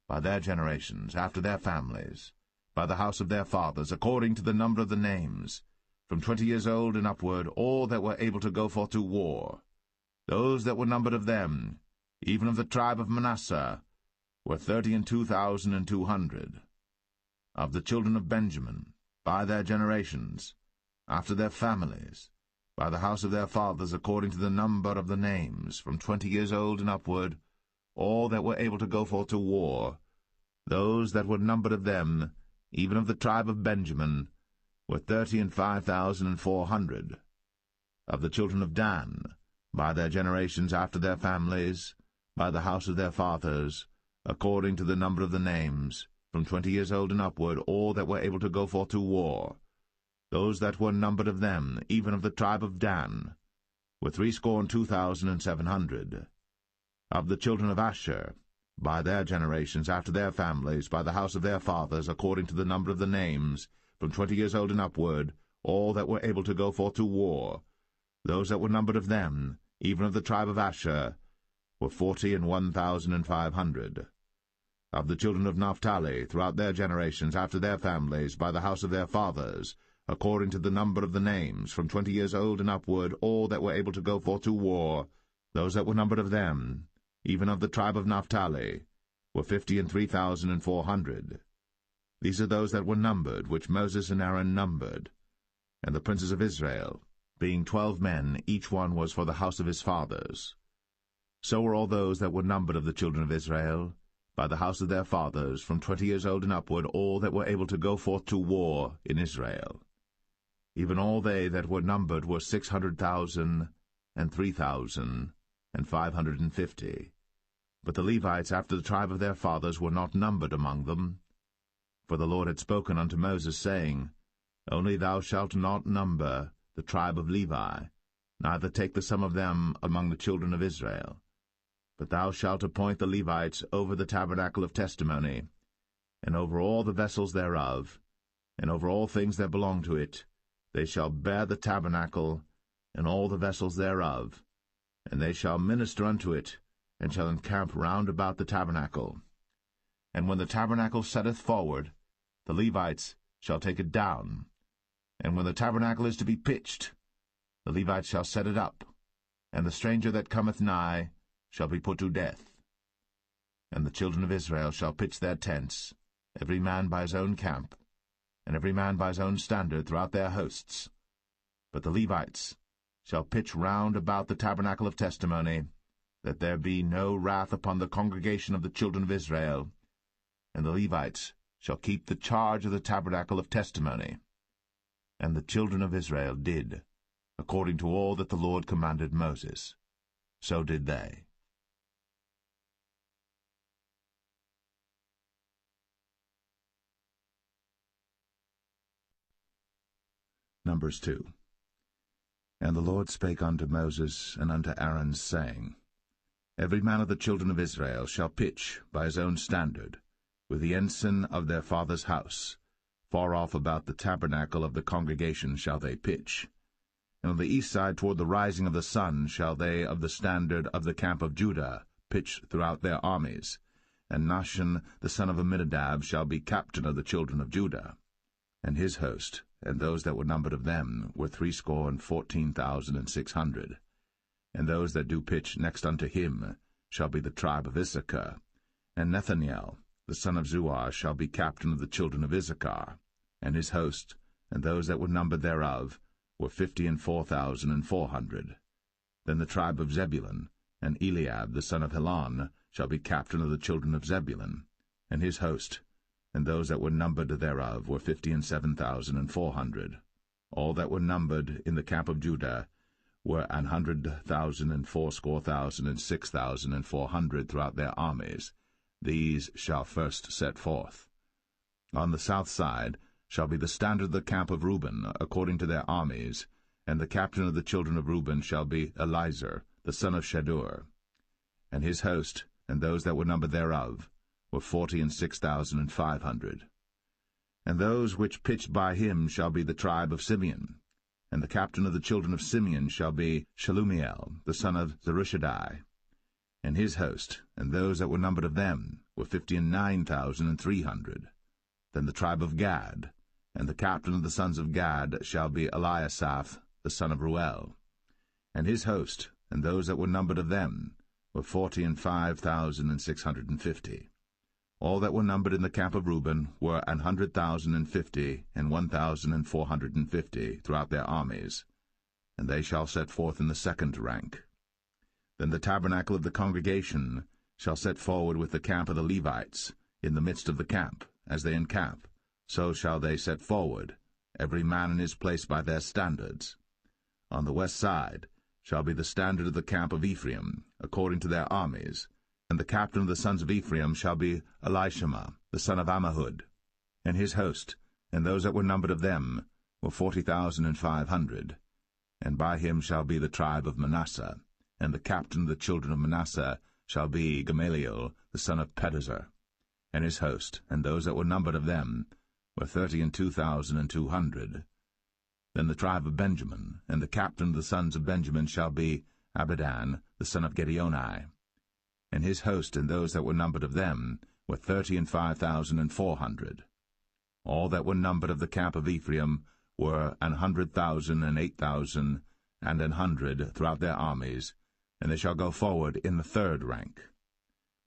by their generations, after their families, by the house of their fathers, according to the number of the names, from 20 years old and upward, all that were able to go forth to war. Those that were numbered of them, even of the tribe of Manasseh, were 32,200. Of the children of Benjamin, by their generations, after their families, by the house of their fathers, according to the number of the names, from 20 years old and upward, all that were able to go forth to war, those that were numbered of them, even of the tribe of Benjamin, were 35,400. Of the children of Dan, by their generations, after their families, by the house of their fathers, according to the number of the names, from 20 years old and upward, all that were able to go forth to war, those that were numbered of them, even of the tribe of Dan, were 62,700. Of the children of Asher, by their generations, after their families, by the house of their fathers, according to the number of the names, from 20 years old and upward, all that were able to go forth to war, those that were numbered of them, even of the tribe of Asher, were 41,500. Of the children of Naphtali, throughout their generations, after their families, by the house of their fathers, according to the number of the names, from 20 years old and upward, all that were able to go forth to war, those that were numbered of them, even of the tribe of Naphtali, were 53,400. These are those that were numbered, which Moses and Aaron numbered, and the princes of Israel, being 12 men, each one was for the house of his fathers. So were all those that were numbered of the children of Israel, by the house of their fathers, from 20 years old and upward, all that were able to go forth to war in Israel. Even all they that were numbered were 600,000 and 3,550. But the Levites after the tribe of their fathers were not numbered among them. For the Lord had spoken unto Moses, saying, Only thou shalt not number the tribe of Levi, neither take the sum of them among the children of Israel. But thou shalt appoint the Levites over the tabernacle of testimony, and over all the vessels thereof, and over all things that belong to it. They shall bear the tabernacle, and all the vessels thereof, and they shall minister unto it, and shall encamp round about the tabernacle. And when the tabernacle setteth forward, the Levites shall take it down. And when the tabernacle is to be pitched, the Levites shall set it up, and the stranger that cometh nigh shall be put to death. And the children of Israel shall pitch their tents, every man by his own camp, and every man by his own standard throughout their hosts. But the Levites shall pitch round about the tabernacle of testimony, that there be no wrath upon the congregation of the children of Israel. And the Levites shall keep the charge of the tabernacle of testimony. And the children of Israel did, according to all that the Lord commanded Moses. So did they. Numbers 2. And the Lord spake unto Moses and unto Aaron, saying, Every man of the children of Israel shall pitch by his own standard, with the ensign of their father's house. Far off about the tabernacle of the congregation shall they pitch. And on the east side toward the rising of the sun shall they of the standard of the camp of Judah pitch throughout their armies. And Nahshon the son of Amminadab shall be captain of the children of Judah. And his host, and those that were numbered of them, were 314,600. And those that do pitch next unto him shall be the tribe of Issachar. And Nethaniel the son of Zuar shall be captain of the children of Issachar. And his host, and those that were numbered thereof, were 54,400. Then the tribe of Zebulun, and Eliab the son of Helon, shall be captain of the children of Zebulun. And his host, and those that were numbered thereof, were 57,400. All that were numbered in the camp of Judah were 100,000 and 80,000 and 6,400 throughout their armies. These shall first set forth. On the south side shall be the standard of the camp of Reuben, according to their armies, and the captain of the children of Reuben shall be Elizur, the son of Shedeur. And his host, and those that were numbered thereof, were 46,500. And those which pitched by him shall be the tribe of Simeon. And the captain of the children of Simeon shall be Shelumiel, the son of Zerushadai. And his host, and those that were numbered of them, were 59,300. Then the tribe of Gad, and the captain of the sons of Gad shall be Eliasaph, the son of Ruel. And his host, and those that were numbered of them, were 45,650. All that were numbered in the camp of Reuben were 150 and 1,450 throughout their armies, and they shall set forth in the second rank. Then the tabernacle of the congregation shall set forward with the camp of the Levites, in the midst of the camp, as they encamp, so shall they set forward, every man in his place by their standards. On the west side shall be the standard of the camp of Ephraim, according to their armies, and the captain of the sons of Ephraim shall be Elishama, the son of Ammihud, and his host, and those that were numbered of them, were 40,500. And by him shall be the tribe of Manasseh, and the captain of the children of Manasseh shall be Gamaliel, the son of Pedazur, and his host, and those that were numbered of them, were 32,200. Then the tribe of Benjamin, and the captain of the sons of Benjamin shall be Abidan, the son of Gideoni, and his host, and those that were numbered of them, were 35,400. All that were numbered of the camp of Ephraim were 100,000 and 8,000 and 100 throughout their armies, and they shall go forward in the third rank.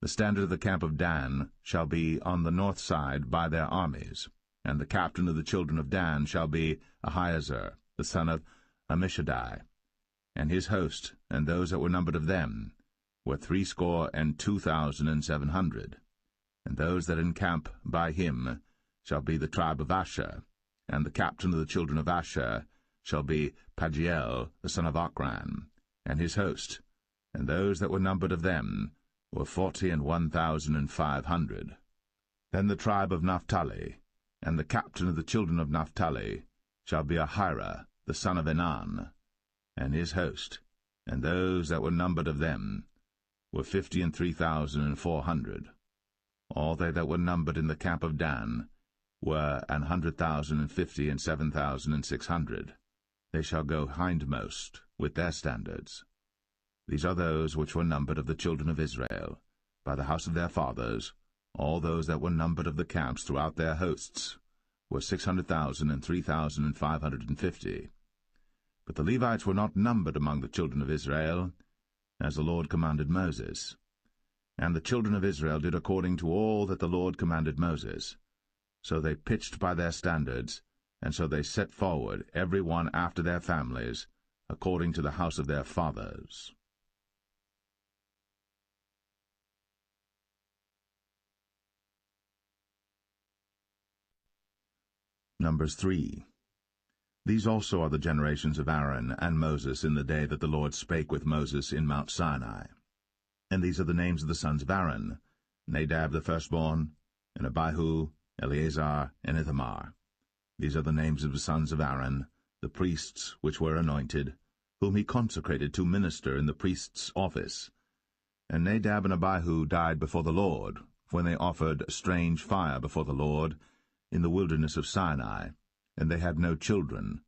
The standard of the camp of Dan shall be on the north side by their armies, and the captain of the children of Dan shall be Ahiezer, the son of Ammishaddai, and his host, and those that were numbered of them, were 62,700. And those that encamp by him shall be the tribe of Asher, and the captain of the children of Asher shall be Pagiel, the son of Ochran, and his host, and those that were numbered of them were 41,500. Then the tribe of Naphtali, and the captain of the children of Naphtali shall be Ahira, the son of Enan, and his host, and those that were numbered of them were 53,400. All they that were numbered in the camp of Dan were 100,050 and 7,600. They shall go hindmost with their standards. These are those which were numbered of the children of Israel, by the house of their fathers. All those that were numbered of the camps throughout their hosts were 600,000 and 3,550. But the Levites were not numbered among the children of Israel, as the Lord commanded Moses. And the children of Israel did according to all that the Lord commanded Moses. So they pitched by their standards, and so they set forward, every one after their families, according to the house of their fathers. Numbers 3. These also are the generations of Aaron and Moses in the day that the Lord spake with Moses in Mount Sinai. And these are the names of the sons of Aaron: Nadab the firstborn, and Abihu, Eleazar, and Ithamar. These are the names of the sons of Aaron, the priests which were anointed, whom he consecrated to minister in the priest's office. And Nadab and Abihu died before the Lord, when they offered strange fire before the Lord in the wilderness of Sinai, and they had no children.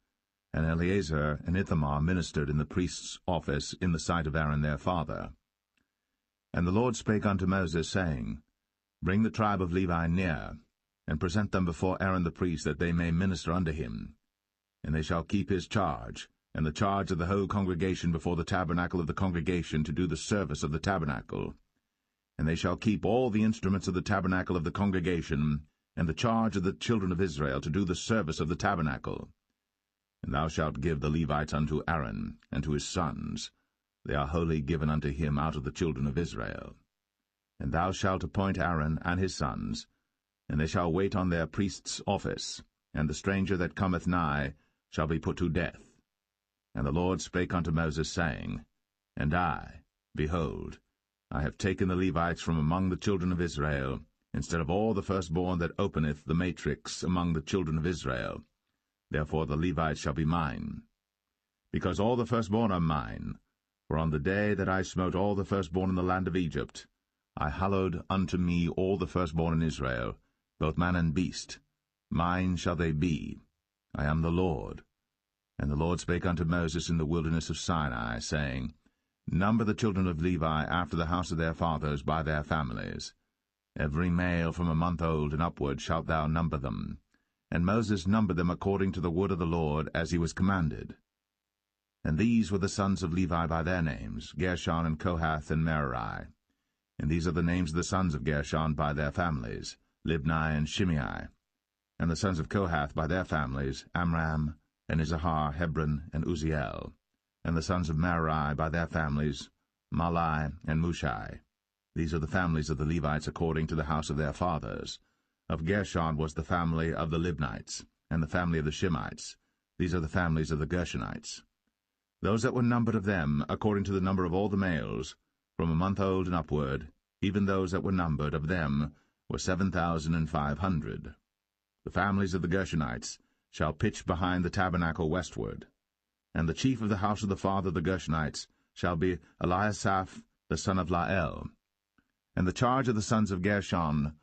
And Eleazar and Ithamar ministered in the priest's office in the sight of Aaron their father. And the Lord spake unto Moses, saying, Bring the tribe of Levi near, and present them before Aaron the priest, that they may minister unto him. And they shall keep his charge, and the charge of the whole congregation before the tabernacle of the congregation, to do the service of the tabernacle. And they shall keep all the instruments of the tabernacle of the congregation, and the charge of the children of Israel, to do the service of the tabernacle. And thou shalt give the Levites unto Aaron, and to his sons. They are wholly given unto him out of the children of Israel. And thou shalt appoint Aaron and his sons, and they shall wait on their priest's office, and the stranger that cometh nigh shall be put to death. And the Lord spake unto Moses, saying, And I, behold, I have taken the Levites from among the children of Israel, instead of all the firstborn that openeth the matrix among the children of Israel. Therefore the Levites shall be mine. Because all the firstborn are mine, for on the day that I smote all the firstborn in the land of Egypt, I hallowed unto me all the firstborn in Israel, both man and beast. Mine shall they be. I am the Lord. And the Lord spake unto Moses in the wilderness of Sinai, saying, Number the children of Levi after the house of their fathers by their families, Every male from a month old and upward shalt thou number them. And Moses numbered them according to the word of the Lord, as he was commanded. And these were the sons of Levi by their names, Gershon and Kohath and Merari. And these are the names of the sons of Gershon by their families, Libni and Shimei. And the sons of Kohath by their families, Amram, and Izahar, Hebron, and Uzziel. And the sons of Merari by their families, Malai and Mushai. These are the families of the Levites according to the house of their fathers. Of Gershon was the family of the Libnites, and the family of the Shimites. These are the families of the Gershonites. Those that were numbered of them, according to the number of all the males, from a month old and upward, even those that were numbered of them, were 7,500. The families of the Gershonites shall pitch behind the tabernacle westward. And the chief of the house of the father of the Gershonites shall be Eliasaph the son of Lael. And the charge of the sons of Gershon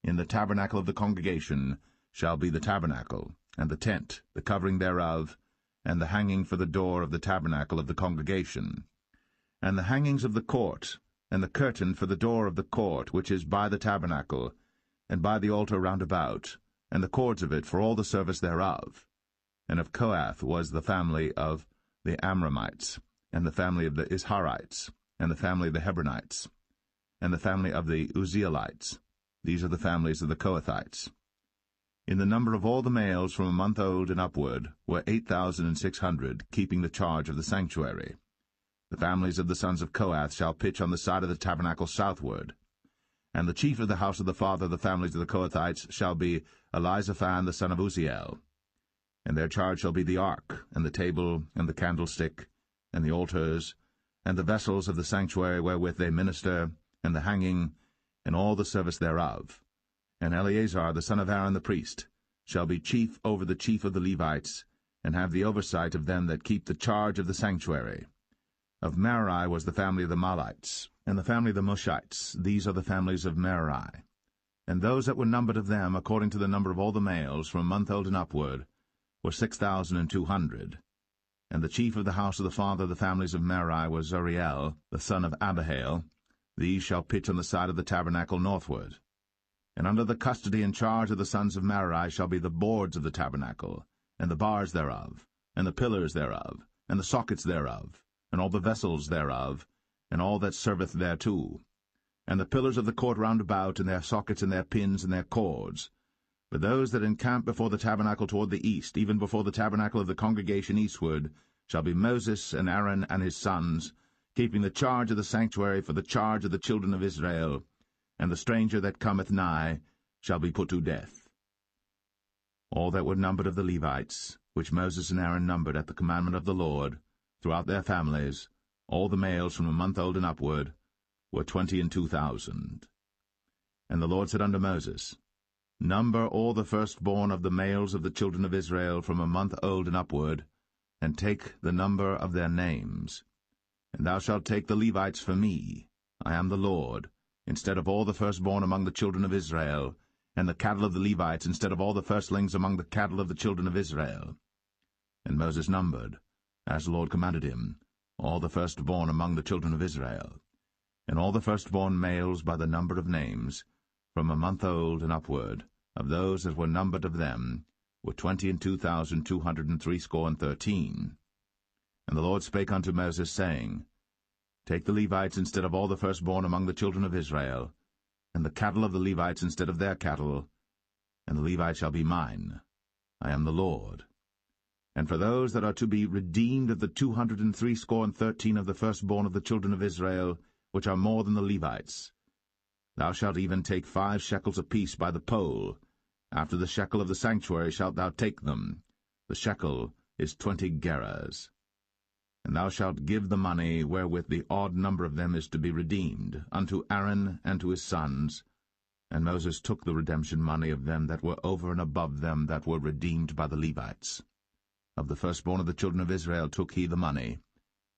in the tabernacle of the congregation shall be the tabernacle, and the tent, the covering thereof, and the hanging for the door of the tabernacle of the congregation, and the hangings of the court, and the curtain for the door of the court, which is by the tabernacle, and by the altar round about, and the cords of it for all the service thereof. And of Kohath was the family of the Amramites, and the family of the Isharites, and the family of the Hebronites, and the family of the Uzzielites. These are the families of the Kohathites. In the number of all the males from a month old and upward were 8,600, keeping the charge of the sanctuary. The families of the sons of Kohath shall pitch on the side of the tabernacle southward. And the chief of the house of the father of the families of the Kohathites shall be Elizaphan the son of Uzziel. And their charge shall be the ark, and the table, and the candlestick, and the altars, and the vessels of the sanctuary wherewith they minister, and the hanging, and all the service thereof. And Eleazar the son of Aaron the priest shall be chief over the chief of the Levites, and have the oversight of them that keep the charge of the sanctuary. Of Merari was the family of the Mahlites, and the family of the Mushites. These are the families of Merari. And those that were numbered of them, according to the number of all the males, from a month old and upward, were 6,200. And the chief of the house of the father of the families of Merari was Zuriel, the son of Abihail. These shall pitch on the side of the tabernacle northward. And under the custody and charge of the sons of Merari shall be the boards of the tabernacle, and the bars thereof, and the pillars thereof, and the sockets thereof, and all the vessels thereof, and all that serveth thereto, and the pillars of the court round about, and their sockets, and their pins, and their cords. But those that encamp before the tabernacle toward the east, even before the tabernacle of the congregation eastward, shall be Moses and Aaron and his sons, keeping the charge of the sanctuary for the charge of the children of Israel, and the stranger that cometh nigh shall be put to death. All that were numbered of the Levites, which Moses and Aaron numbered at the commandment of the Lord, throughout their families, all the males from a month old and upward, were 22,000. And the Lord said unto Moses, Number all the firstborn of the males of the children of Israel from a month old and upward, and take the number of their names. And thou shalt take the Levites for me, I am the Lord, instead of all the firstborn among the children of Israel, and the cattle of the Levites instead of all the firstlings among the cattle of the children of Israel. And Moses numbered, as the Lord commanded him, all the firstborn among the children of Israel, and all the firstborn males by the number of names, from a month old and upward, of those that were numbered of them, were 22,213. And the Lord spake unto Moses, saying, Take the Levites instead of all the firstborn among the children of Israel, and the cattle of the Levites instead of their cattle, and the Levites shall be mine. I am the Lord. And for those that are to be redeemed of the 213 of the firstborn of the children of Israel, which are more than the Levites, thou shalt even take 5 shekels apiece by the poll. After the shekel of the sanctuary shalt thou take them. The shekel is 20 gerahs. And thou shalt give the money wherewith the odd number of them is to be redeemed, unto Aaron and to his sons. And Moses took the redemption money of them that were over and above them that were redeemed by the Levites. Of the firstborn of the children of Israel took he the money,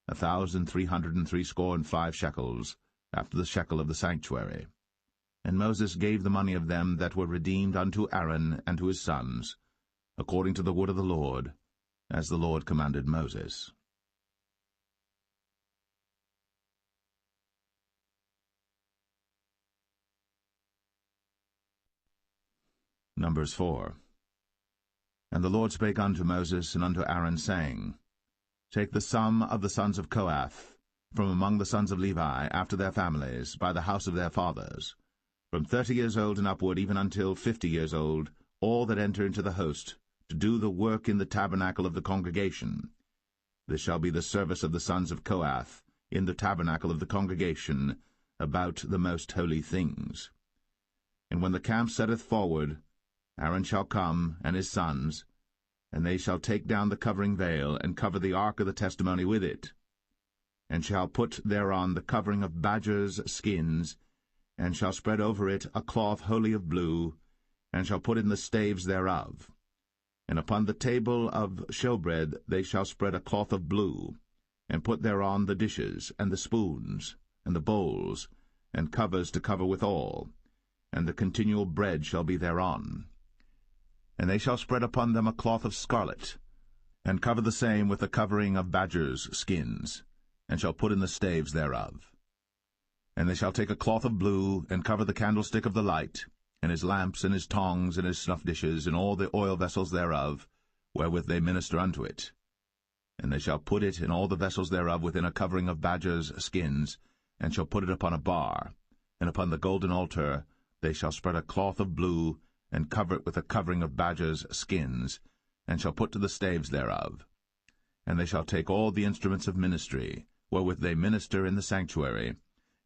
1,365 shekels, after the shekel of the sanctuary. And Moses gave the money of them that were redeemed unto Aaron and to his sons, according to the word of the Lord, as the Lord commanded Moses. Numbers 4. And the Lord spake unto Moses and unto Aaron, saying, Take the sum of the sons of Kohath from among the sons of Levi after their families, by the house of their fathers, from 30 years old and upward, even until 50 years old, all that enter into the host, to do the work in the tabernacle of the congregation. This shall be the service of the sons of Kohath in the tabernacle of the congregation about the most holy things. And when the camp setteth forward, Aaron shall come, and his sons, and they shall take down the covering veil, and cover the ark of the testimony with it, and shall put thereon the covering of badgers' skins, and shall spread over it a cloth wholly of blue, and shall put in the staves thereof. And upon the table of showbread they shall spread a cloth of blue, and put thereon the dishes, and the spoons, and the bowls, and covers to cover withal, and the continual bread shall be thereon. And they shall spread upon them a cloth of scarlet, and cover the same with the covering of badgers' skins, and shall put in the staves thereof. And they shall take a cloth of blue, and cover the candlestick of the light, and his lamps, and his tongs, and his snuff dishes, and all the oil vessels thereof, wherewith they minister unto it. And they shall put it and all the vessels thereof within a covering of badgers' skins, and shall put it upon a bar. And upon the golden altar they shall spread a cloth of blue, and cover it with a covering of badgers' skins, and shall put to the staves thereof. And they shall take all the instruments of ministry, wherewith they minister in the sanctuary,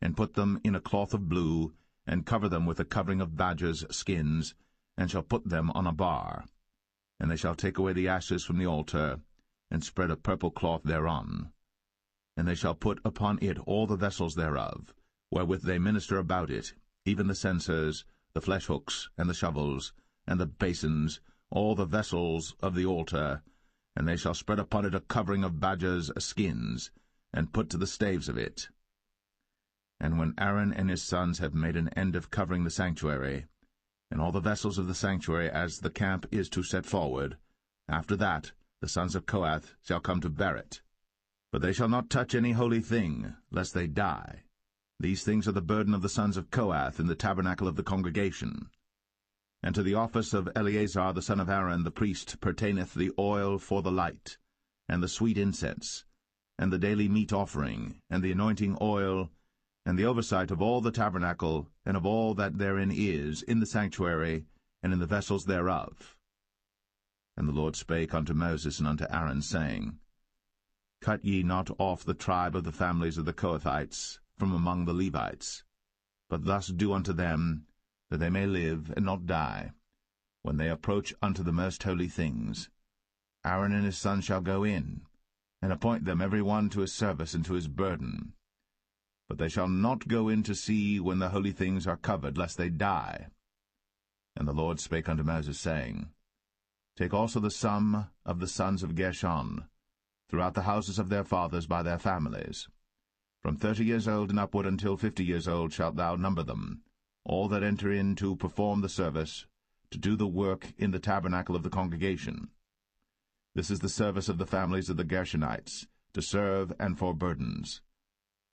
and put them in a cloth of blue, and cover them with a covering of badgers' skins, and shall put them on a bar. And they shall take away the ashes from the altar, and spread a purple cloth thereon. And they shall put upon it all the vessels thereof, wherewith they minister about it, even the censers, the flesh hooks, and the shovels, and the basins, all the vessels of the altar, and they shall spread upon it a covering of badgers' skins, and put to the staves of it. And when Aaron and his sons have made an end of covering the sanctuary, and all the vessels of the sanctuary as the camp is to set forward, after that the sons of Kohath shall come to bear it. But they shall not touch any holy thing, lest they die. These things are the burden of the sons of Kohath in the tabernacle of the congregation. And to the office of Eleazar the son of Aaron the priest pertaineth the oil for the light, and the sweet incense, and the daily meat offering, and the anointing oil, and the oversight of all the tabernacle, and of all that therein is, in the sanctuary, and in the vessels thereof. And the Lord spake unto Moses and unto Aaron, saying, Cut ye not off the tribe of the families of the Kohathites from among the Levites, but thus do unto them, that they may live and not die, when they approach unto the most holy things. Aaron and his sons shall go in, and appoint them every one to his service and to his burden. But they shall not go in to see when the holy things are covered, lest they die. And the Lord spake unto Moses, saying, Take also the sum of the sons of Gershon, throughout the houses of their fathers by their families. From 30 years old and upward until 50 years old shalt thou number them, all that enter in to perform the service, to do the work in the tabernacle of the congregation. This is the service of the families of the Gershonites, to serve and for burdens.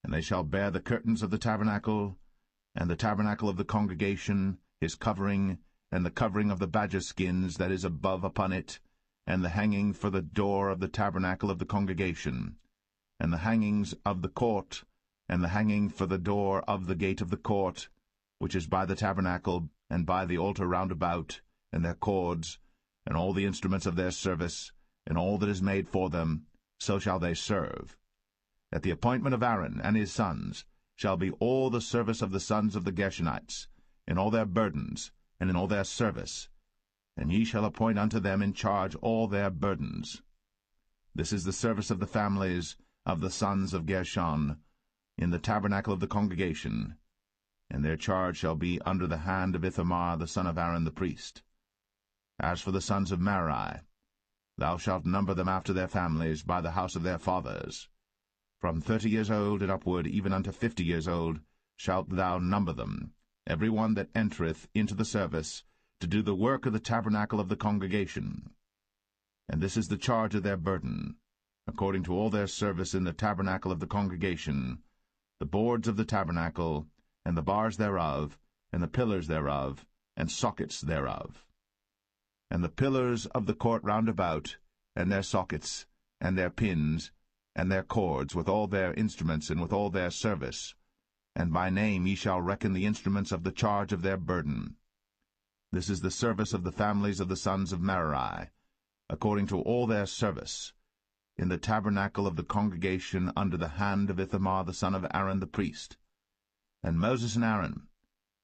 And they shall bear the curtains of the tabernacle, and the tabernacle of the congregation, his covering, and the covering of the badger skins that is above upon it, and the hanging for the door of the tabernacle of the congregation, and the hangings of the court, and the hanging for the door of the gate of the court, which is by the tabernacle, and by the altar round about, and their cords, and all the instruments of their service, and all that is made for them, so shall they serve. At the appointment of Aaron and his sons shall be all the service of the sons of the Gershonites, in all their burdens, and in all their service, and ye shall appoint unto them in charge all their burdens. This is the service of the families of the sons of Gershon, in the tabernacle of the congregation, and their charge shall be under the hand of Ithamar the son of Aaron the priest. As for the sons of Merari, thou shalt number them after their families by the house of their fathers. From 30 years old and upward, even unto 50 years old, shalt thou number them, every one that entereth into the service, to do the work of the tabernacle of the congregation. And this is the charge of their burden, according to all their service in the tabernacle of the congregation, the boards of the tabernacle, and the bars thereof, and the pillars thereof, and sockets thereof. and the pillars of the court round about, and their sockets, and their pins, and their cords, with all their instruments, and with all their service. And by name ye shall reckon the instruments of the charge of their burden. This is the service of the families of the sons of Merari, according to all their service, in the tabernacle of the congregation under the hand of Ithamar the son of Aaron the priest. And Moses and Aaron,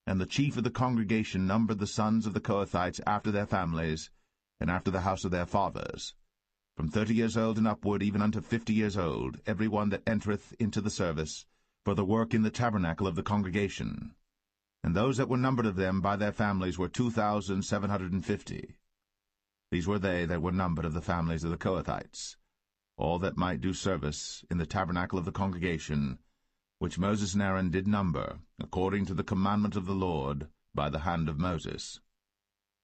and the chief of the congregation numbered the sons of the Kohathites after their families, and after the house of their fathers, from 30 years old and upward, even unto 50 years old, every one that entereth into the service, for the work in the tabernacle of the congregation. And those that were numbered of them by their families were 2,750. These were they that were numbered of the families of the Kohathites, all that might do service in the tabernacle of the congregation, which Moses and Aaron did number, according to the commandment of the Lord, by the hand of Moses.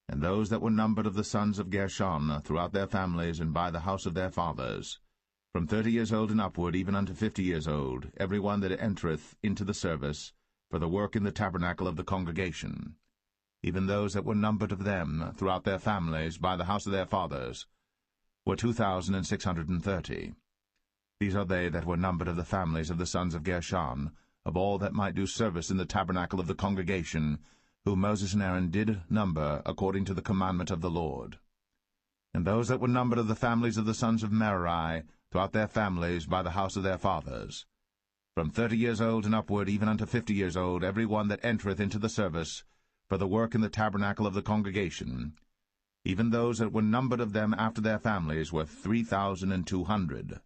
And those that were numbered of the sons of Gershon throughout their families and by the house of their fathers, from 30 years old and upward, even unto 50 years old, every one that entereth into the service, for the work in the tabernacle of the congregation, even those that were numbered of them throughout their families by the house of their fathers, were 2,630. These are they that were numbered of the families of the sons of Gershon, of all that might do service in the tabernacle of the congregation, whom Moses and Aaron did number according to the commandment of the Lord. And those that were numbered of the families of the sons of Merari, throughout their families by the house of their fathers, from 30 years old and upward, even unto 50 years old, every one that entereth into the service, for the work in the tabernacle of the congregation, even those that were numbered of them after their families were 3,200.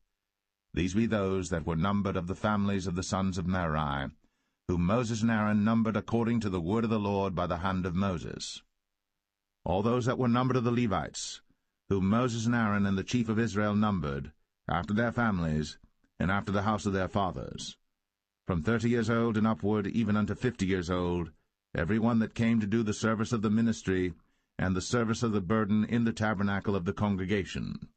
These be those that were numbered of the families of the sons of Merari, whom Moses and Aaron numbered according to the word of the Lord by the hand of Moses. All those that were numbered of the Levites, whom Moses and Aaron and the chief of Israel numbered, after their families, and after the house of their fathers, from 30 years old and upward, even unto 50 years old, every one that came to do the service of the ministry, and the service of the burden in the tabernacle of the congregation.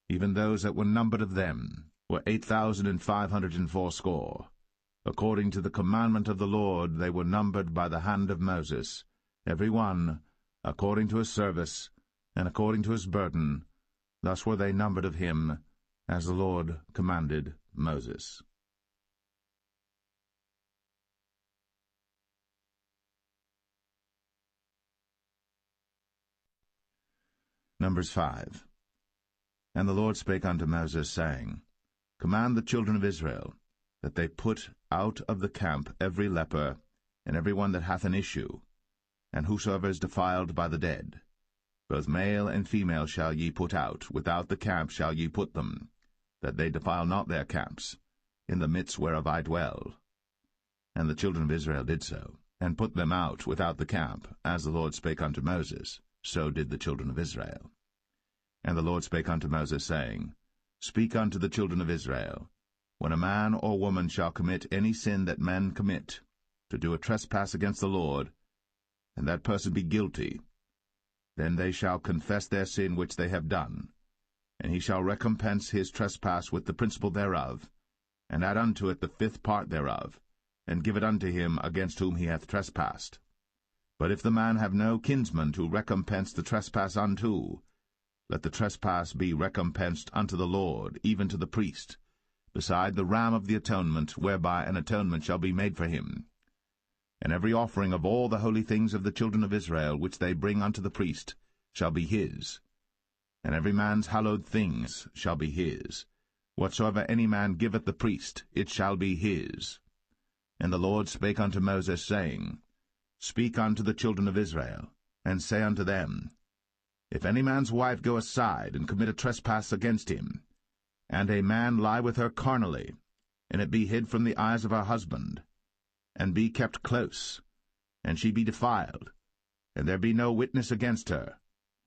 Even those that were numbered of them were 8,580. According to the commandment of the Lord they were numbered by the hand of Moses, every one according to his service, and according to his burden. Thus were they numbered of him, as the Lord commanded Moses. Numbers 5. And the Lord spake unto Moses, saying, Command the children of Israel, that they put out of the camp every leper, and every one that hath an issue, and whosoever is defiled by the dead. Both male and female shall ye put out, without the camp shall ye put them, that they defile not their camps, in the midst whereof I dwell. And the children of Israel did so, and put them out without the camp, as the Lord spake unto Moses. So did the children of Israel. And the Lord spake unto Moses, saying, Speak unto the children of Israel, when a man or woman shall commit any sin that men commit, to do a trespass against the Lord, and that person be guilty, then they shall confess their sin which they have done, and he shall recompense his trespass with the principal thereof, and add unto it the 5th part thereof, and give it unto him against whom he hath trespassed. But if the man have no kinsman to recompense the trespass unto, let the trespass be recompensed unto the Lord, even to the priest, beside the ram of the atonement, whereby an atonement shall be made for him. And every offering of all the holy things of the children of Israel, which they bring unto the priest, shall be his. And every man's hallowed things shall be his. Whatsoever any man giveth the priest, it shall be his. And the Lord spake unto Moses, saying, Speak unto the children of Israel, and say unto them, If any man's wife go aside, and commit a trespass against him, and a man lie with her carnally, and it be hid from the eyes of her husband, and be kept close, and she be defiled, and there be no witness against her,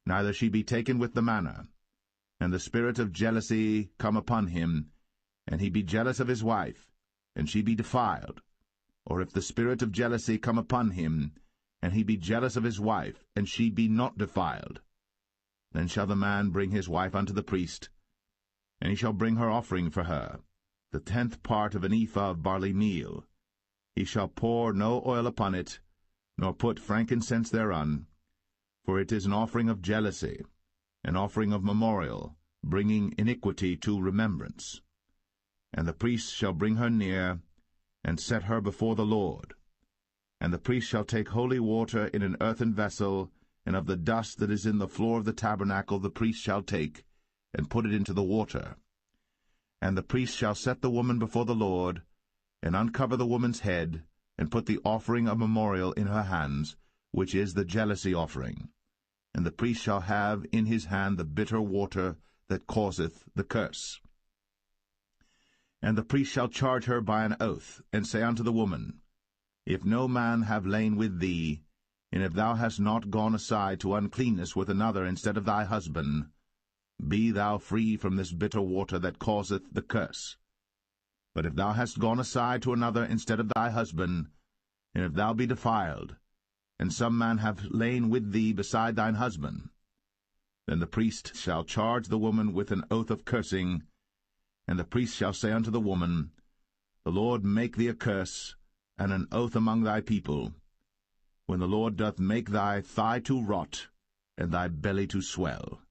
neither she be taken with the manner, and the spirit of jealousy come upon him, and he be jealous of his wife, and she be defiled, or if the spirit of jealousy come upon him, and he be jealous of his wife, and she be not defiled, then shall the man bring his wife unto the priest, and he shall bring her offering for her, the 10th part of an ephah of barley meal. He shall pour no oil upon it, nor put frankincense thereon, For it is an offering of jealousy, an offering of memorial, bringing iniquity to remembrance. And the priest shall bring her near, and set her before the Lord. And the priest shall take holy water in an earthen vessel, and of the dust that is in the floor of the tabernacle the priest shall take, and put it into the water. And the priest shall set the woman before the Lord, and uncover the woman's head, and put the offering of memorial in her hands, which is the jealousy offering. And the priest shall have in his hand the bitter water that causeth the curse. And the priest shall charge her by an oath, and say unto the woman, If no man have lain with thee, and if thou hast not gone aside to uncleanness with another instead of thy husband, be thou free from this bitter water that causeth the curse. But if thou hast gone aside to another instead of thy husband, and if thou be defiled, and some man have lain with thee beside thine husband, then the priest shall charge the woman with an oath of cursing, and the priest shall say unto the woman, The Lord make thee a curse, and an oath among thy people, when the Lord doth make thy thigh to rot, and thy belly to swell.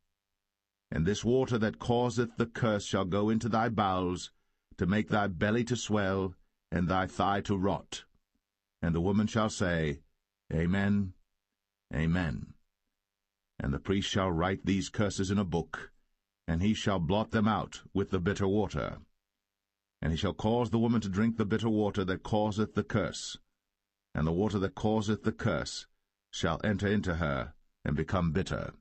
And this water that causeth the curse shall go into thy bowels, to make thy belly to swell, and thy thigh to rot. And the woman shall say, Amen, Amen. And the priest shall write these curses in a book, and he shall blot them out with the bitter water. And he shall cause the woman to drink the bitter water that causeth the curse, and the water that causeth the curse shall enter into her, and become bitter.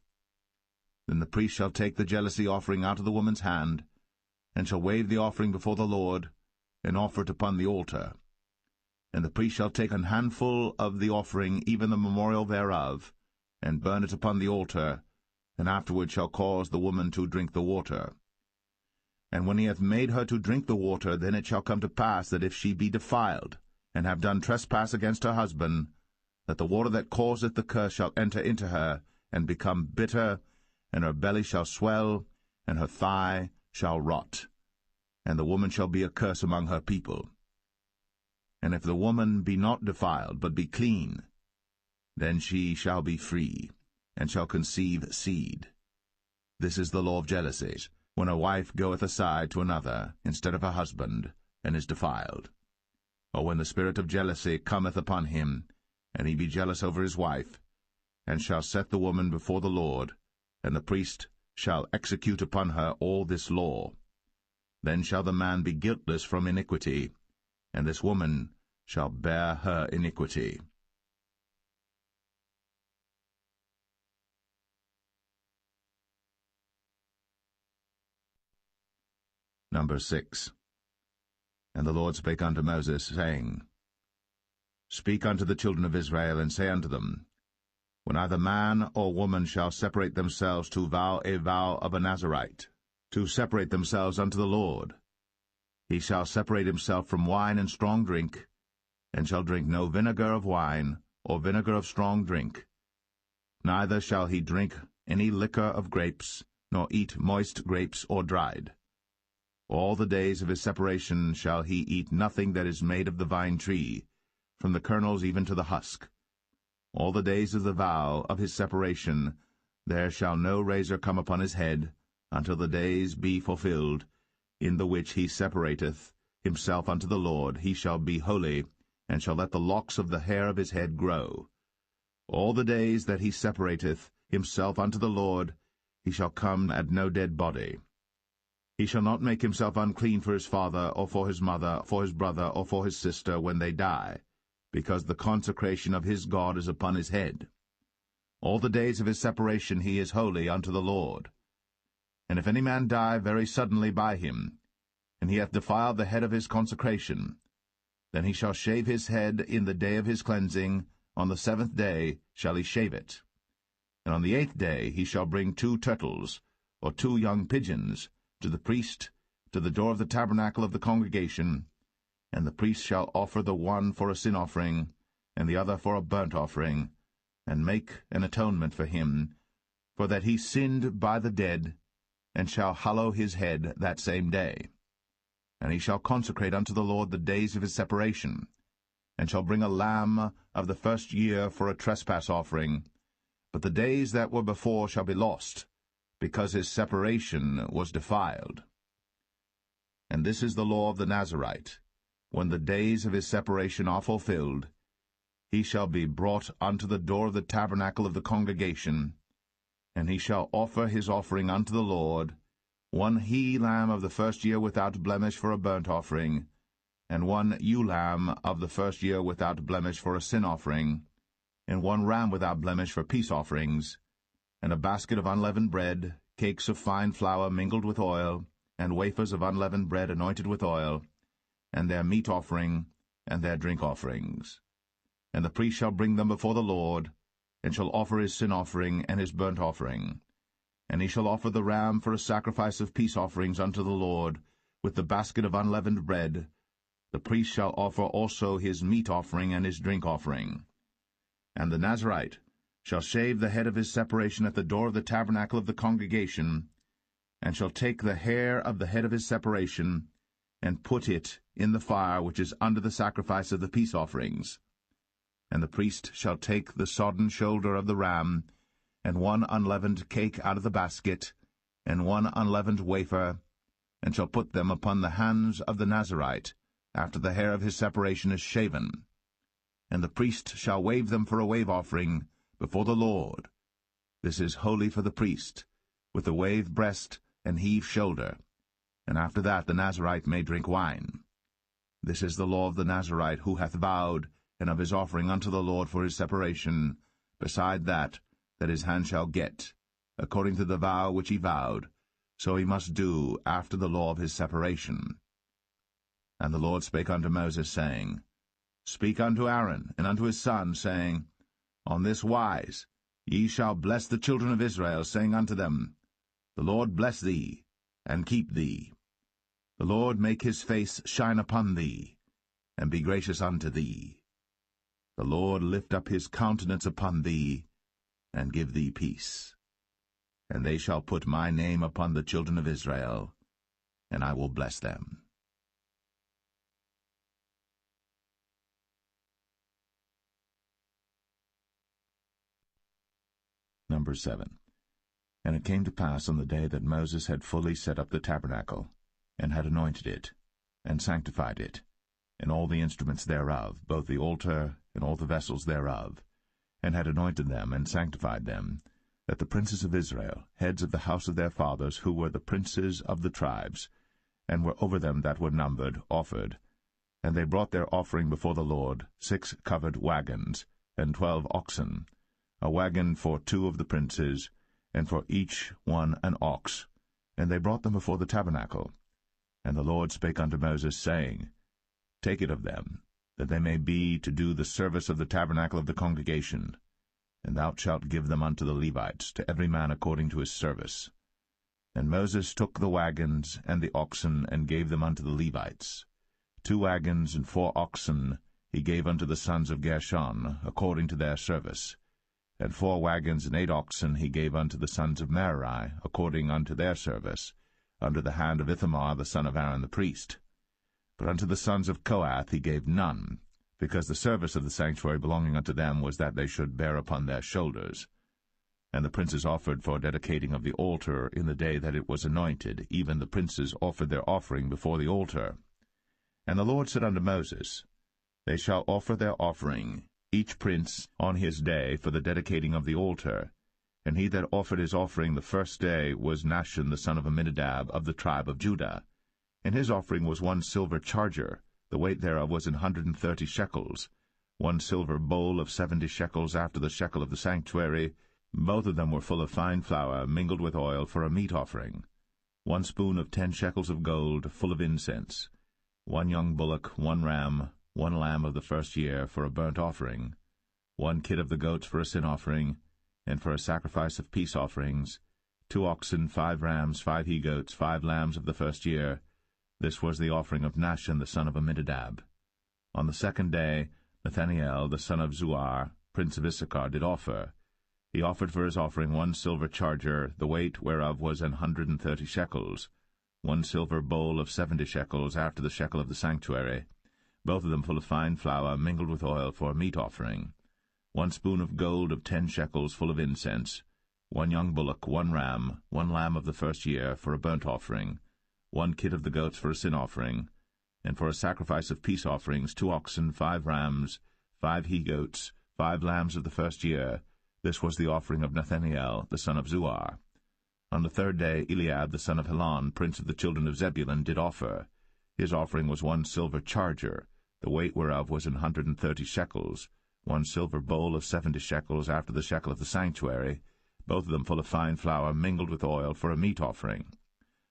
Then the priest shall take the jealousy offering out of the woman's hand, and shall wave the offering before the Lord, and offer it upon the altar. And the priest shall take an handful of the offering, even the memorial thereof, and burn it upon the altar, and afterward shall cause the woman to drink the water. And when he hath made her to drink the water, then it shall come to pass that if she be defiled, and have done trespass against her husband, that the water that causeth the curse shall enter into her, and become bitter, and her belly shall swell, and her thigh shall rot, and the woman shall be a curse among her people. And if the woman be not defiled, but be clean, then she shall be free, and shall conceive seed. This is the law of jealousies, when a wife goeth aside to another instead of her husband, and is defiled. Or when the spirit of jealousy cometh upon him, and he be jealous over his wife, and shall set the woman before the Lord, and the priest shall execute upon her all this law. Then shall the man be guiltless from iniquity, and this woman shall bear her iniquity. Number 6. And the Lord spake unto Moses, saying, Speak unto the children of Israel, and say unto them, When either man or woman shall separate themselves to vow a vow of a Nazarite, to separate themselves unto the Lord, he shall separate himself from wine and strong drink, and shall drink no vinegar of wine, or vinegar of strong drink. Neither shall he drink any liquor of grapes, nor eat moist grapes or dried. All the days of his separation shall he eat nothing that is made of the vine tree, from the kernels even to the husk. All the days of the vow of his separation there shall no razor come upon his head, until the days be fulfilled, in the which he separateth himself unto the Lord. He shall be holy, and shall let the locks of the hair of his head grow. All the days that he separateth himself unto the Lord, he shall come at no dead body. He shall not make himself unclean for his father, or for his mother, for his brother, or for his sister, when they die, because the consecration of his God is upon his head. All the days of his separation he is holy unto the Lord. And if any man die very suddenly by him, and he hath defiled the head of his consecration, then he shall shave his head in the day of his cleansing. On the 7th day shall he shave it. And on the 8th day he shall bring 2 turtles, or 2 young pigeons, to the priest, to the door of the tabernacle of the congregation, and the priest shall offer the one for a sin offering, and the other for a burnt offering, and make an atonement for him, for that he sinned by the dead, and shall hallow his head that same day. And he shall consecrate unto the Lord the days of his separation, and shall bring a lamb of the first year for a trespass offering, But the days that were before shall be lost, because his separation was defiled. And this is the law of the Nazarite. When the days of his separation are fulfilled, he shall be brought unto the door of the tabernacle of the congregation, and he shall offer his offering unto the Lord, one he-lamb of the first year without blemish for a burnt offering, and one ewe-lamb of the first year without blemish for a sin offering, and one ram without blemish for peace offerings, and a basket of unleavened bread, cakes of fine flour mingled with oil, and wafers of unleavened bread anointed with oil, and their meat offering, and their drink offerings. And the priest shall bring them before the Lord, and shall offer his sin offering and his burnt offering. And he shall offer the ram for a sacrifice of peace offerings unto the Lord, with the basket of unleavened bread. The priest shall offer also his meat offering and his drink offering. And the Nazarite shall shave the head of his separation at the door of the tabernacle of the congregation, and shall take the hair of the head of his separation, and put it in the fire which is under the sacrifice of the peace offerings. And the priest shall take the sodden shoulder of the ram, and one unleavened cake out of the basket, and one unleavened wafer, and shall put them upon the hands of the Nazarite, after the hair of his separation is shaven. And the priest shall wave them for a wave offering before the Lord. This is holy for the priest, with the wave breast and heave shoulder. And after that the Nazarite may drink wine. This is the law of the Nazarite who hath vowed, and of his offering unto the Lord for his separation, beside that his hand shall get, according to the vow which he vowed, so he must do after the law of his separation. And the Lord spake unto Moses, saying, Speak unto Aaron and unto his sons, saying, On this wise ye shall bless the children of Israel, saying unto them, The Lord bless thee, and keep thee. The Lord make his face shine upon thee, and be gracious unto thee. The Lord lift up his countenance upon thee, and give thee peace. And they shall put my name upon the children of Israel, and I will bless them. Number 7. And it came to pass on the day that Moses had fully set up the tabernacle, and had anointed it, and sanctified it, and all the instruments thereof, both the altar and all the vessels thereof, and had anointed them and sanctified them, that the princes of Israel, heads of the house of their fathers, who were the princes of the tribes, and were over them that were numbered, offered. And they brought their offering before the Lord, 6 covered wagons, and 12 oxen, a wagon for 2 of the princes, and for each one an ox. And they brought them before the tabernacle. And the Lord spake unto Moses, saying, Take it of them, that they may be to do the service of the tabernacle of the congregation, and thou shalt give them unto the Levites, to every man according to his service. And Moses took the wagons and the oxen, and gave them unto the Levites. 2 wagons and 4 oxen he gave unto the sons of Gershon, according to their service. And 4 wagons and 8 oxen he gave unto the sons of Merari, according unto their service, under the hand of Ithamar the son of Aaron the priest. But unto the sons of Kohath he gave none, because the service of the sanctuary belonging unto them was that they should bear upon their shoulders. And the princes offered for dedicating of the altar in the day that it was anointed, even the princes offered their offering before the altar. And the Lord said unto Moses, They shall offer their offering, each prince on his day, for the dedicating of the altar. And he that offered his offering the first day was Nahshon the son of Amminadab of the tribe of Judah. And his offering was 1 silver charger, the weight thereof was 130 shekels, 1 silver bowl of 70 shekels after the shekel of the sanctuary. Both of them were full of fine flour, mingled with oil, for a meat offering. 1 spoon of 10 shekels of gold, full of incense. 1 young bullock, 1 ram, 1 lamb of the first year, for a burnt offering. 1 kid of the goats for a sin offering, and for a sacrifice of peace offerings. 2 oxen, 5 rams, 5 he-goats, 5 lambs of the first year. This was the offering of Nahshon the son of Amminadab. On the 2nd day, Nathanael the son of Zuar, prince of Issachar, did offer. He offered for his offering 1 silver charger, the weight whereof was 130 shekels, 1 silver bowl of 70 shekels after the shekel of the sanctuary, both of them full of fine flour mingled with oil for a meat offering, 1 spoon of gold of 10 shekels full of incense, 1 young bullock, 1 ram, 1 lamb of the first year for a burnt offering, 1 kid of the goats for a sin offering, and for a sacrifice of peace offerings 2 oxen, 5 rams, 5 he-goats, 5 lambs of the first year. This was the offering of Nathaniel, the son of Zuar. On the 3rd day Eliab, the son of Helon, prince of the children of Zebulun, did offer. His offering was 1 silver charger, the weight whereof was 130 shekels, 1 silver bowl of 70 shekels after the shekel of the sanctuary, both of them full of fine flour mingled with oil for a meat offering,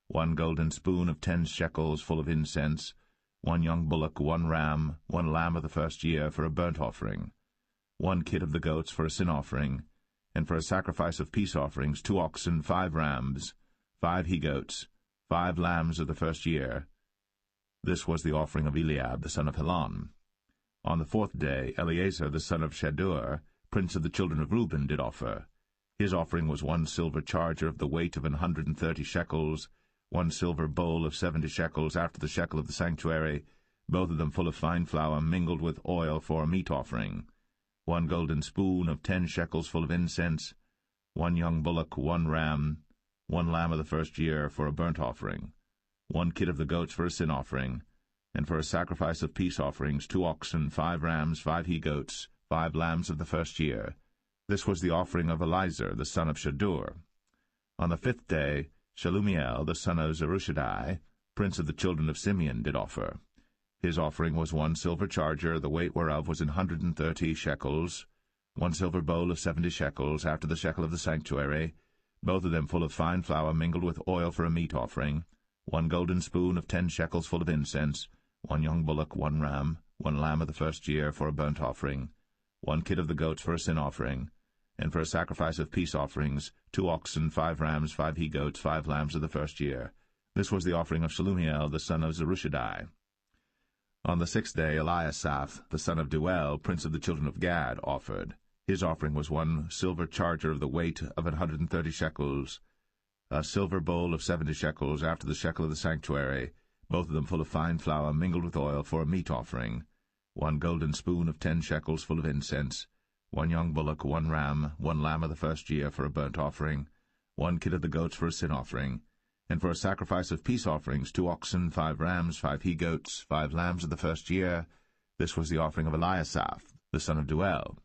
1 golden spoon of 10 shekels full of incense, 1 young bullock, 1 ram, 1 lamb of the first year for a burnt offering, 1 kid of the goats for a sin offering, and for a sacrifice of peace offerings 2 oxen, 5 rams, 5 he-goats, 5 lambs of the first year. This was the offering of Eliab, the son of Helon. On the 4th day Eleazar, the son of Shadur, prince of the children of Reuben, did offer. His offering was 1 silver charger of the weight of 130 shekels, 1 silver bowl of 70 shekels after the shekel of the sanctuary, both of them full of fine flour mingled with oil for a meat offering, 1 golden spoon of 10 shekels full of incense, 1 young bullock, 1 ram, 1 lamb of the first year for a burnt offering, 1 kid of the goats for a sin offering, and for a sacrifice of peace offerings 2 oxen, 5 rams, 5 he-goats, 5 lambs of the first year. This was the offering of Elizur, the son of Shadur. On the 5th day Shelumiel, the son of Zerushadai, prince of the children of Simeon, did offer. His offering was 1 silver charger, the weight whereof was 130 shekels, 1 silver bowl of 70 shekels after the shekel of the sanctuary, both of them full of fine flour mingled with oil for a meat offering, 1 golden spoon of 10 shekels full of incense, 1 young bullock, 1 ram, 1 lamb of the first year for a burnt offering, 1 kid of the goats for a sin offering, and for a sacrifice of peace offerings 2 oxen, 5 rams, 5 he-goats, 5 lambs of the first year. This was the offering of Shelumiel, the son of Zerushadai. On the 6th day Eliasaph, the son of Deuel, prince of the children of Gad, offered. His offering was 1 silver charger of the weight of 130 shekels, a silver bowl of 70 shekels after the shekel of the sanctuary, both of them full of fine flour mingled with oil for a meat offering, 1 golden spoon of 10 shekels full of incense, 1 young bullock, 1 ram, 1 lamb of the first year for a burnt offering, 1 kid of the goats for a sin offering, and for a sacrifice of peace offerings 2 oxen, 5 rams, 5 he-goats, 5 lambs of the first year. This was the offering of Eliasaph, the son of Deuel.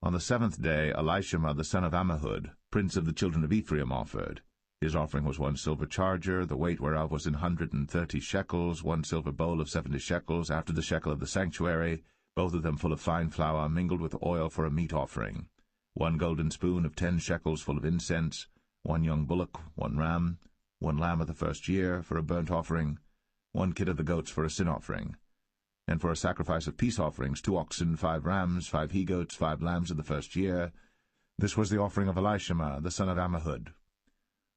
On the 7th day Elishama, the son of Ammihud, prince of the children of Ephraim, offered. His offering was 1 silver charger, the weight whereof was 130 shekels, 1 silver bowl of 70 shekels after the shekel of the sanctuary, both of them full of fine flour mingled with oil for a meat offering, 1 golden spoon of 10 shekels full of incense, 1 young bullock, 1 ram, 1 lamb of the first year for a burnt offering, 1 kid of the goats for a sin offering, and for a sacrifice of peace offerings 2 oxen, 5 rams, 5 he-goats, 5 lambs of the first year. This was the offering of Elishama, the son of Ammihud.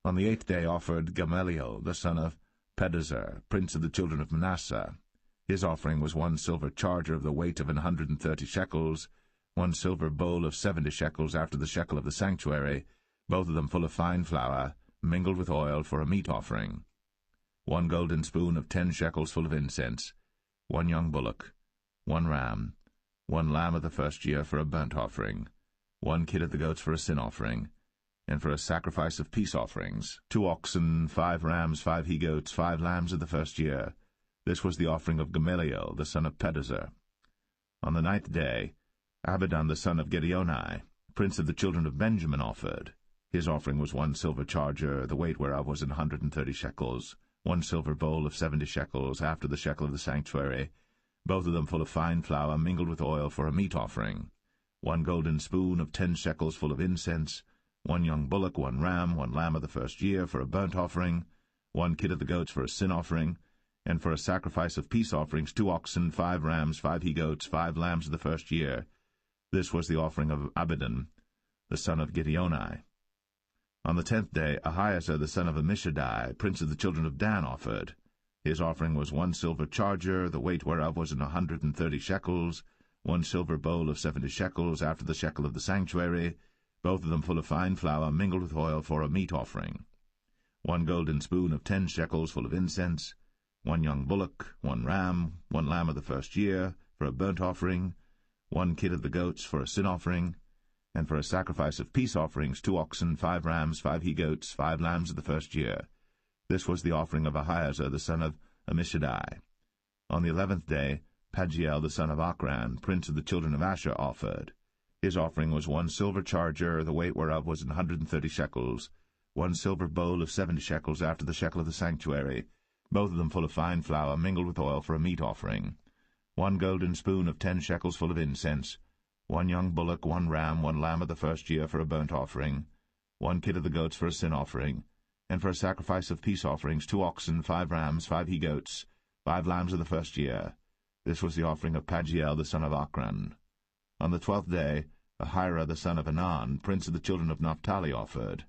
On the 8th day offered Gamaliel, the son of Pedahzur, prince of the children of Manasseh. His offering was 1 silver charger of the weight of 130 shekels, 1 silver bowl of 70 shekels after the shekel of the sanctuary, both of them full of fine flour, mingled with oil for a meat offering, 1 golden spoon of 10 shekels full of incense, 1 young bullock, 1 ram, 1 lamb of the first year for a burnt offering, 1 kid of the goats for a sin offering, and for a sacrifice of peace offerings 2 oxen, 5 rams, 5 he-goats, 5 lambs of the first year. This was the offering of Gamaliel, the son of Pedahzur. On the 9th day Abidan, the son of Gideoni, prince of the children of Benjamin, offered. His offering was 1 silver charger, the weight whereof was 130 shekels, 1 silver bowl of 70 shekels after the shekel of the sanctuary, both of them full of fine flour mingled with oil for a meat offering, 1 golden spoon of 10 shekels full of incense, 1 young bullock, 1 ram, 1 lamb of the first year for a burnt offering, 1 kid of the goats for a sin offering, and for a sacrifice of peace offerings 2 oxen, 5 rams, 5 he-goats, 5 lambs of the first year. This was the offering of Abidan, the son of Gideoni. On the 10th day Ahiezer, the son of Ammishaddai, prince of the children of Dan, offered. His offering was 1 silver charger, the weight whereof was 130 shekels, 1 silver bowl of 70 shekels after the shekel of the sanctuary, both of them full of fine flour mingled with oil for a meat offering, 1 golden spoon of 10 shekels full of incense, 1 young bullock, 1 ram, 1 lamb of the first year for a burnt offering, 1 kid of the goats for a sin offering, and for a sacrifice of peace offerings 2 oxen, 5 rams, 5 he-goats, 5 lambs of the first year. This was the offering of Ahiezer the son of Ammishaddai. On the 11th day, Pagiel the son of Ochran, prince of the children of Asher, offered. His offering was 1 silver charger, the weight whereof was 130 shekels, 1 silver bowl of 70 shekels after the shekel of the sanctuary, both of them full of fine flour mingled with oil for a meat offering, 1 golden spoon of 10 shekels full of incense, 1 young bullock, 1 ram, 1 lamb of the first year for a burnt offering, 1 kid of the goats for a sin offering, and for a sacrifice of peace offerings 2 oxen, 5 rams, 5 he-goats, 5 lambs of the first year. This was the offering of Pagiel the son of Ochran. On the 12th day, Ahira the son of Anan, prince of the children of Naphtali, offered.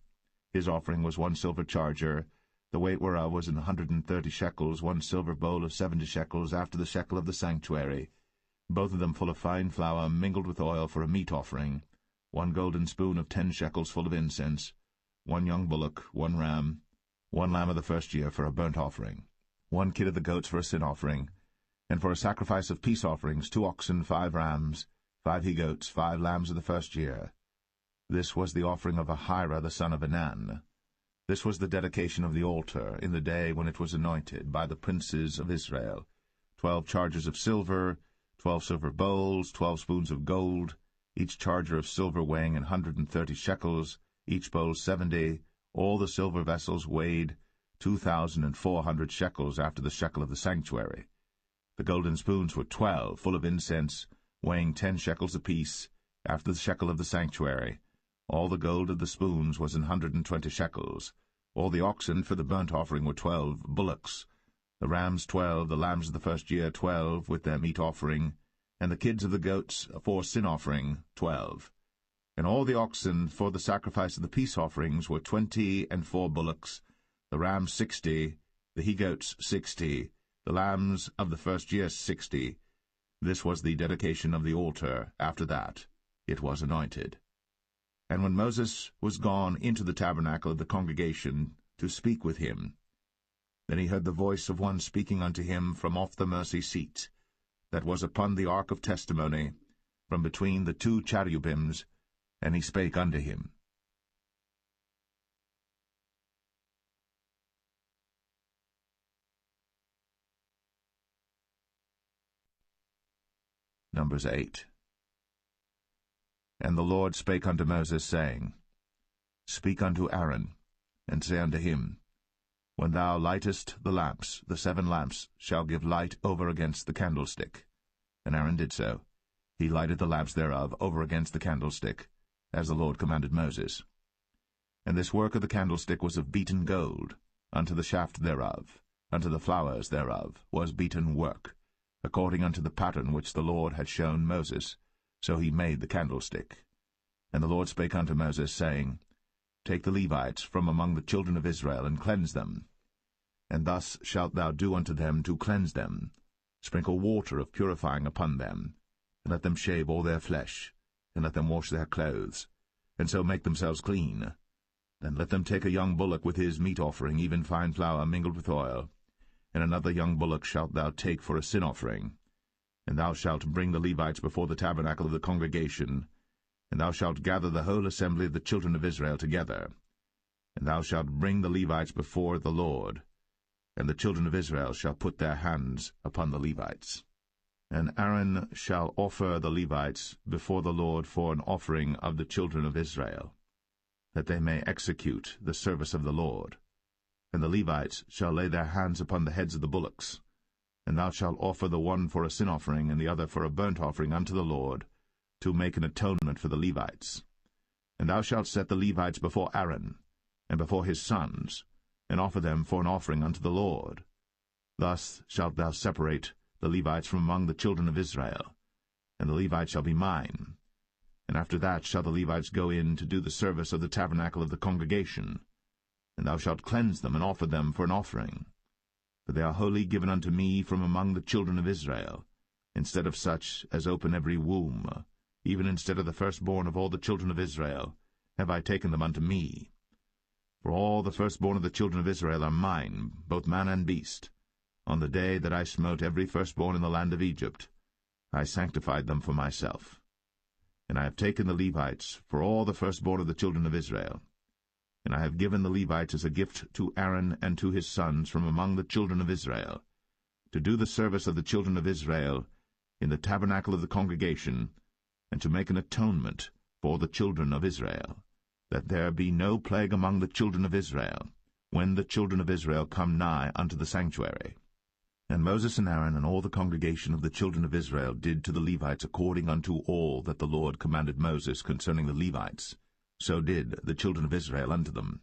His offering was 1 silver charger, the weight whereof was 130 shekels, 1 silver bowl of 70 shekels after the shekel of the sanctuary, both of them full of fine flour mingled with oil for a meat offering, 1 golden spoon of 10 shekels full of incense, 1 young bullock, 1 ram, 1 lamb of the first year for a burnt offering, 1 kid of the goats for a sin offering, and for a sacrifice of peace offerings 2 oxen, 5 rams, 5 he-goats, 5 lambs of the first year. This was the offering of Ahira the son of Anan. This was the dedication of the altar in the day when it was anointed by the princes of Israel. 12 chargers of silver, 12 silver bowls, 12 spoons of gold, each charger of silver weighing 130 shekels, each bowl 70, all the silver vessels weighed 2,400 shekels after the shekel of the sanctuary. The golden spoons were 12, full of incense, weighing 10 shekels apiece, after the shekel of the sanctuary. All the gold of the spoons was 120 shekels. All the oxen for the burnt offering were 12 bullocks, the rams 12, the lambs of the first year 12, with their meat offering, and the kids of the goats for sin offering 12. And all the oxen for the sacrifice of the peace offerings were 20 and 4 bullocks, the rams 60, the he-goats 60, the lambs of the first year 60. This was the dedication of the altar. After that it was anointed. And when Moses was gone into the tabernacle of the congregation to speak with him, then he heard the voice of one speaking unto him from off the mercy seat, that was upon the ark of testimony, from between the 2 cherubims, and he spake unto him. Numbers 8. And the Lord spake unto Moses, saying, Speak unto Aaron, and say unto him, When thou lightest the lamps, the 7 lamps shall give light over against the candlestick. And Aaron did so. He lighted the lamps thereof over against the candlestick, as the Lord commanded Moses. And this work of the candlestick was of beaten gold, unto the shaft thereof, unto the flowers thereof was beaten work, according unto the pattern which the Lord had shown Moses. So he made the candlestick. And the Lord spake unto Moses, saying, Take the Levites from among the children of Israel, and cleanse them. And thus shalt thou do unto them to cleanse them. Sprinkle water of purifying upon them, and let them shave all their flesh, and let them wash their clothes, and so make themselves clean. Then let them take a young bullock with his meat offering, even fine flour mingled with oil, and another young bullock shalt thou take for a sin offering. And thou shalt bring the Levites before the tabernacle of the congregation, and thou shalt gather the whole assembly of the children of Israel together. And thou shalt bring the Levites before the Lord, and the children of Israel shall put their hands upon the Levites. And Aaron shall offer the Levites before the Lord for an offering of the children of Israel, that they may execute the service of the Lord. And the Levites shall lay their hands upon the heads of the bullocks, and thou shalt offer the one for a sin offering, and the other for a burnt offering unto the Lord, to make an atonement for the Levites. And thou shalt set the Levites before Aaron, and before his sons, and offer them for an offering unto the Lord. Thus shalt thou separate the Levites from among the children of Israel, and the Levites shall be mine. And after that shall the Levites go in to do the service of the tabernacle of the congregation, and thou shalt cleanse them and offer them for an offering. For they are wholly given unto me from among the children of Israel, instead of such as open every womb, even instead of the firstborn of all the children of Israel, have I taken them unto me. For all the firstborn of the children of Israel are mine, both man and beast, on the day that I smote every firstborn in the land of Egypt. I sanctified them for myself. And I have taken the Levites for all the firstborn of the children of Israel. And I have given the Levites as a gift to Aaron and to his sons from among the children of Israel, to do the service of the children of Israel in the tabernacle of the congregation, and to make an atonement for the children of Israel, that there be no plague among the children of Israel, when the children of Israel come nigh unto the sanctuary. And Moses and Aaron and all the congregation of the children of Israel did to the Levites according unto all that the Lord commanded Moses concerning the Levites. So did the children of Israel unto them.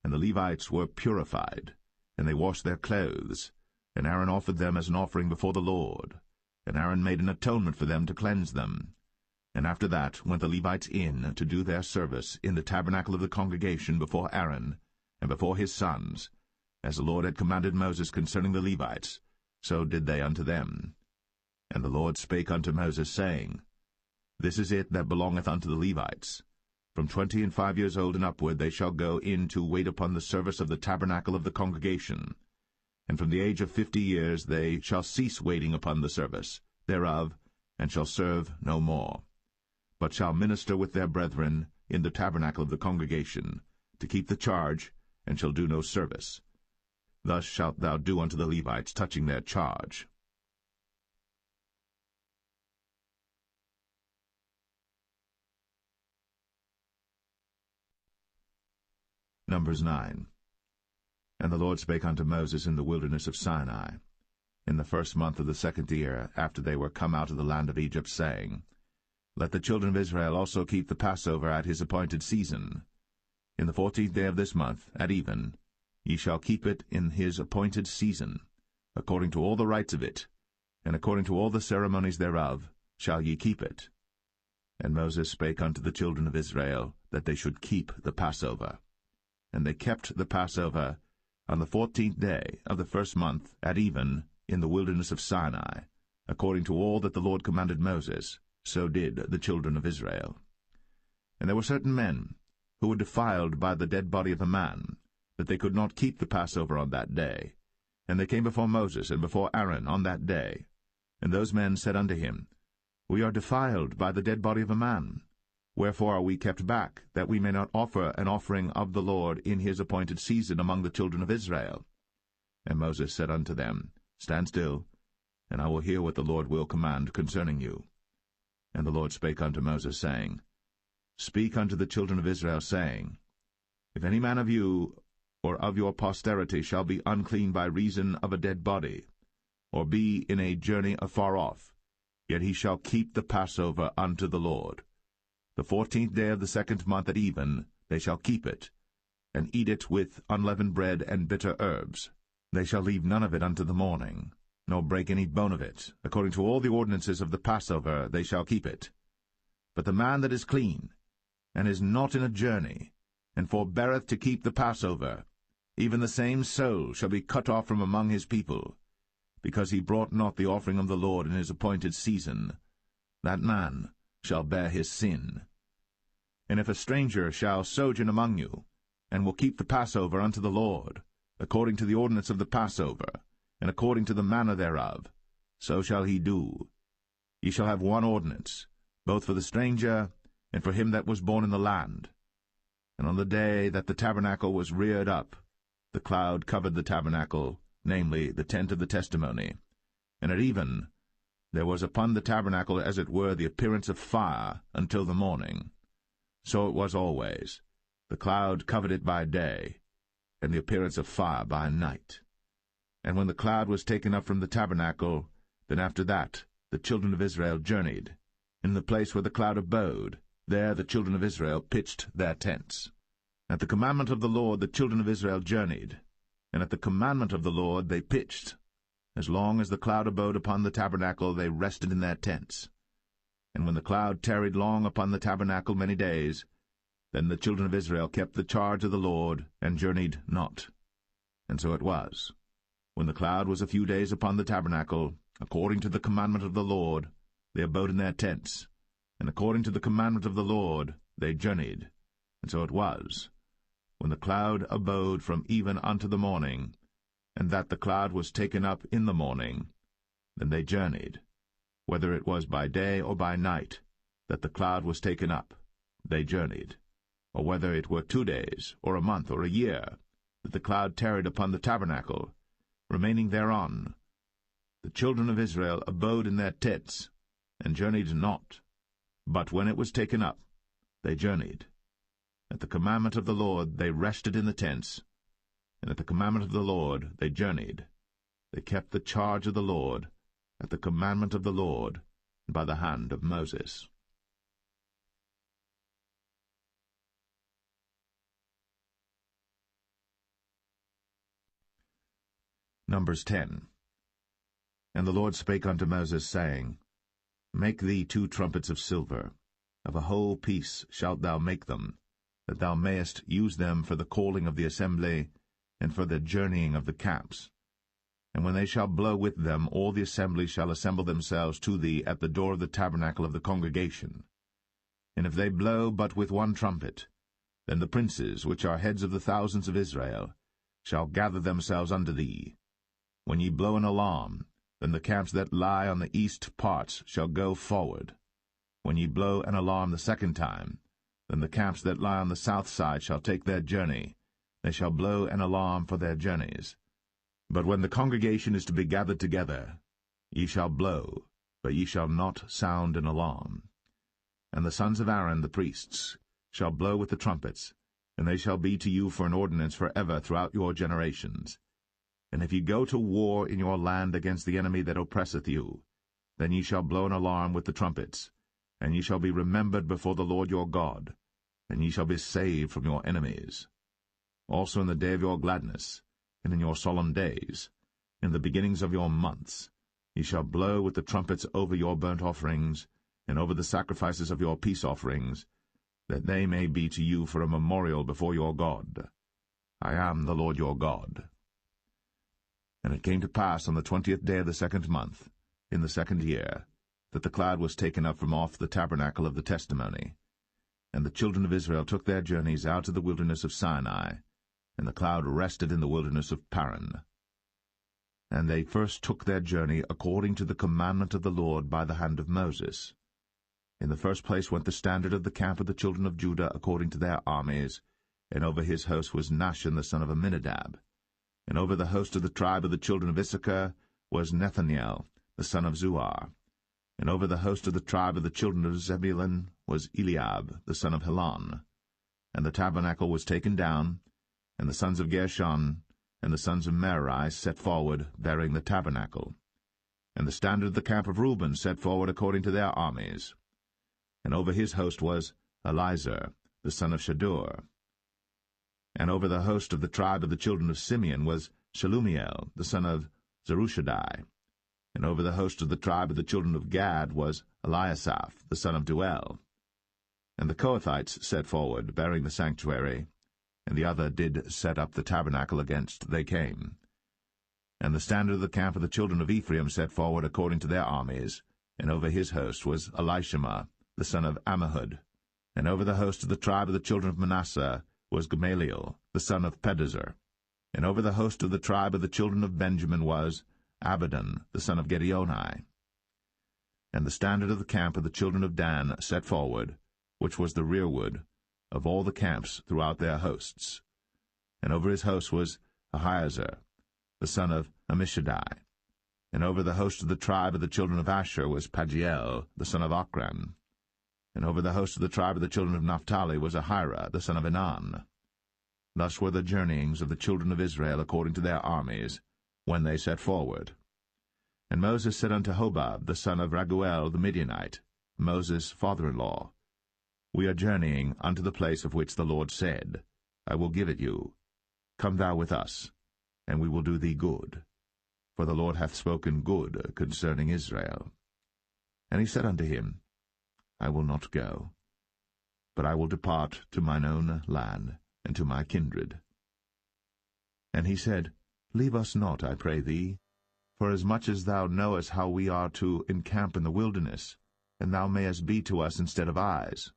And the Levites were purified, and they washed their clothes, and Aaron offered them as an offering before the Lord. And Aaron made an atonement for them to cleanse them. And after that went the Levites in to do their service in the tabernacle of the congregation before Aaron and before his sons, as the Lord had commanded Moses concerning the Levites, so did they unto them. And the Lord spake unto Moses, saying, This is it that belongeth unto the Levites. From 25 years old and upward they shall go in to wait upon the service of the tabernacle of the congregation. And from the age of 50 years they shall cease waiting upon the service thereof, and shall serve no more, but shall minister with their brethren in the tabernacle of the congregation, to keep the charge, and shall do no service. Thus shalt thou do unto the Levites touching their charge. Numbers 9. And the Lord spake unto Moses in the wilderness of Sinai, in the first month of the 2nd year, after they were come out of the land of Egypt, saying, Let the children of Israel also keep the Passover at his appointed season. In the 14th day of this month, at even, ye shall keep it in his appointed season, according to all the rites of it, and according to all the ceremonies thereof shall ye keep it. And Moses spake unto the children of Israel, that they should keep the Passover. And they kept the Passover on the 14th day of the first month, at even, in the wilderness of Sinai, according to all that the Lord commanded Moses, so did the children of Israel. And there were certain men who were defiled by the dead body of a man, that they could not keep the Passover on that day. And they came before Moses and before Aaron on that day. And those men said unto him, We are defiled by the dead body of a man. Wherefore are we kept back, that we may not offer an offering of the Lord in his appointed season among the children of Israel? And Moses said unto them, Stand still, and I will hear what the Lord will command concerning you. And the Lord spake unto Moses, saying, Speak unto the children of Israel, saying, If any man of you or of your posterity shall be unclean by reason of a dead body, or be in a journey afar off, yet he shall keep the Passover unto the Lord. The 14th day of the 2nd month at even they shall keep it, and eat it with unleavened bread and bitter herbs. They shall leave none of it unto the morning, nor break any bone of it. According to all the ordinances of the Passover they shall keep it. But the man that is clean, and is not in a journey, and forbeareth to keep the Passover, even the same soul shall be cut off from among his people, because he brought not the offering of the Lord in his appointed season. That man shall bear his sin. And if a stranger shall sojourn among you, and will keep the Passover unto the Lord, according to the ordinance of the Passover, and according to the manner thereof, so shall he do. Ye shall have one ordinance, both for the stranger and for him that was born in the land. And on the day that the tabernacle was reared up, the cloud covered the tabernacle, namely, the tent of the testimony. And at even there was upon the tabernacle as it were the appearance of fire until the morning. So it was always. The cloud covered it by day, and the appearance of fire by night. And when the cloud was taken up from the tabernacle, then after that the children of Israel journeyed. In the place where the cloud abode, there the children of Israel pitched their tents. At the commandment of the Lord the children of Israel journeyed, and at the commandment of the Lord they pitched. As long as the cloud abode upon the tabernacle they rested in their tents. And when the cloud tarried long upon the tabernacle many days, then the children of Israel kept the charge of the Lord, and journeyed not. And so it was, when the cloud was a few days upon the tabernacle, according to the commandment of the Lord, they abode in their tents, and according to the commandment of the Lord they journeyed. And so it was, when the cloud abode from even unto the morning, and that the cloud was taken up in the morning, then they journeyed. whether it was by day or by night, that the cloud was taken up, they journeyed, or whether it were 2 days, or a month, or a year, that the cloud tarried upon the tabernacle, remaining thereon. The children of Israel abode in their tents, and journeyed not. But when it was taken up, they journeyed. At the commandment of the Lord they rested in the tents, and at the commandment of the Lord they journeyed. They kept the charge of the Lord, at the commandment of the Lord, by the hand of Moses. Numbers 10. And the Lord spake unto Moses, saying, Make thee 2 trumpets of silver, of a whole piece shalt thou make them, that thou mayest use them for the calling of the assembly, and for the journeying of the camps. And when they shall blow with them, all the assembly shall assemble themselves to thee at the door of the tabernacle of the congregation. And if they blow but with 1 trumpet, then the princes, which are heads of the thousands of Israel, shall gather themselves unto thee. When ye blow an alarm, then the camps that lie on the east parts shall go forward. When ye blow an alarm the 2nd time, then the camps that lie on the south side shall take their journey. They shall blow an alarm for their journeys. But when the congregation is to be gathered together, ye shall blow, but ye shall not sound an alarm. And the sons of Aaron the priests shall blow with the trumpets, and they shall be to you for an ordinance forever throughout your generations. And if ye go to war in your land against the enemy that oppresseth you, then ye shall blow an alarm with the trumpets, and ye shall be remembered before the Lord your God, and ye shall be saved from your enemies. Also in the day of your gladness, and in your solemn days, in the beginnings of your months, ye shall blow with the trumpets over your burnt offerings, and over the sacrifices of your peace offerings, that they may be to you for a memorial before your God. I am the Lord your God. And it came to pass on the 20th day of the 2nd month, in the 2nd year, that the cloud was taken up from off the tabernacle of the testimony. And the children of Israel took their journeys out of the wilderness of Sinai, and the cloud rested in the wilderness of Paran. And they first took their journey according to the commandment of the Lord by the hand of Moses. In the first place went the standard of the camp of the children of Judah according to their armies, and over his host was Nahshon the son of Amminadab. And over the host of the tribe of the children of Issachar was Nethanel the son of Zuar. And over the host of the tribe of the children of Zebulun was Eliab the son of Helon. And the tabernacle was taken down, and the sons of Gershon and the sons of Merari set forward, bearing the tabernacle. And the standard of the camp of Reuben set forward according to their armies. And over his host was Elizur the son of Shadur. And over the host of the tribe of the children of Simeon was Shelumiel the son of Zerushadai. And over the host of the tribe of the children of Gad was Eliasaph the son of Duel. And the Kohathites set forward, bearing the sanctuary, and the other did set up the tabernacle against they came. And the standard of the camp of the children of Ephraim set forward according to their armies, and over his host was Elishama the son of Ammihud. And over the host of the tribe of the children of Manasseh was Gamaliel the son of Pedazur. And over the host of the tribe of the children of Benjamin was Abidan the son of Gideoni. And the standard of the camp of the children of Dan set forward, which was the rearward of all the camps throughout their hosts. And over his host was Ahiezer the son of Ammishaddai. And over the host of the tribe of the children of Asher was Pagiel the son of Ochran. And over the host of the tribe of the children of Naphtali was Ahira the son of Enan. Thus were the journeyings of the children of Israel according to their armies, when they set forward. And Moses said unto Hobab the son of Raguel the Midianite, Moses' father-in-law, We are journeying unto the place of which the Lord said, I will give it you. Come thou with us, and we will do thee good. For the Lord hath spoken good concerning Israel. And he said unto him, I will not go, but I will depart to mine own land, and to my kindred. And he said, Leave us not, I pray thee, for as much as thou knowest how we are to encamp in the wilderness, and thou mayest be to us instead of eyes.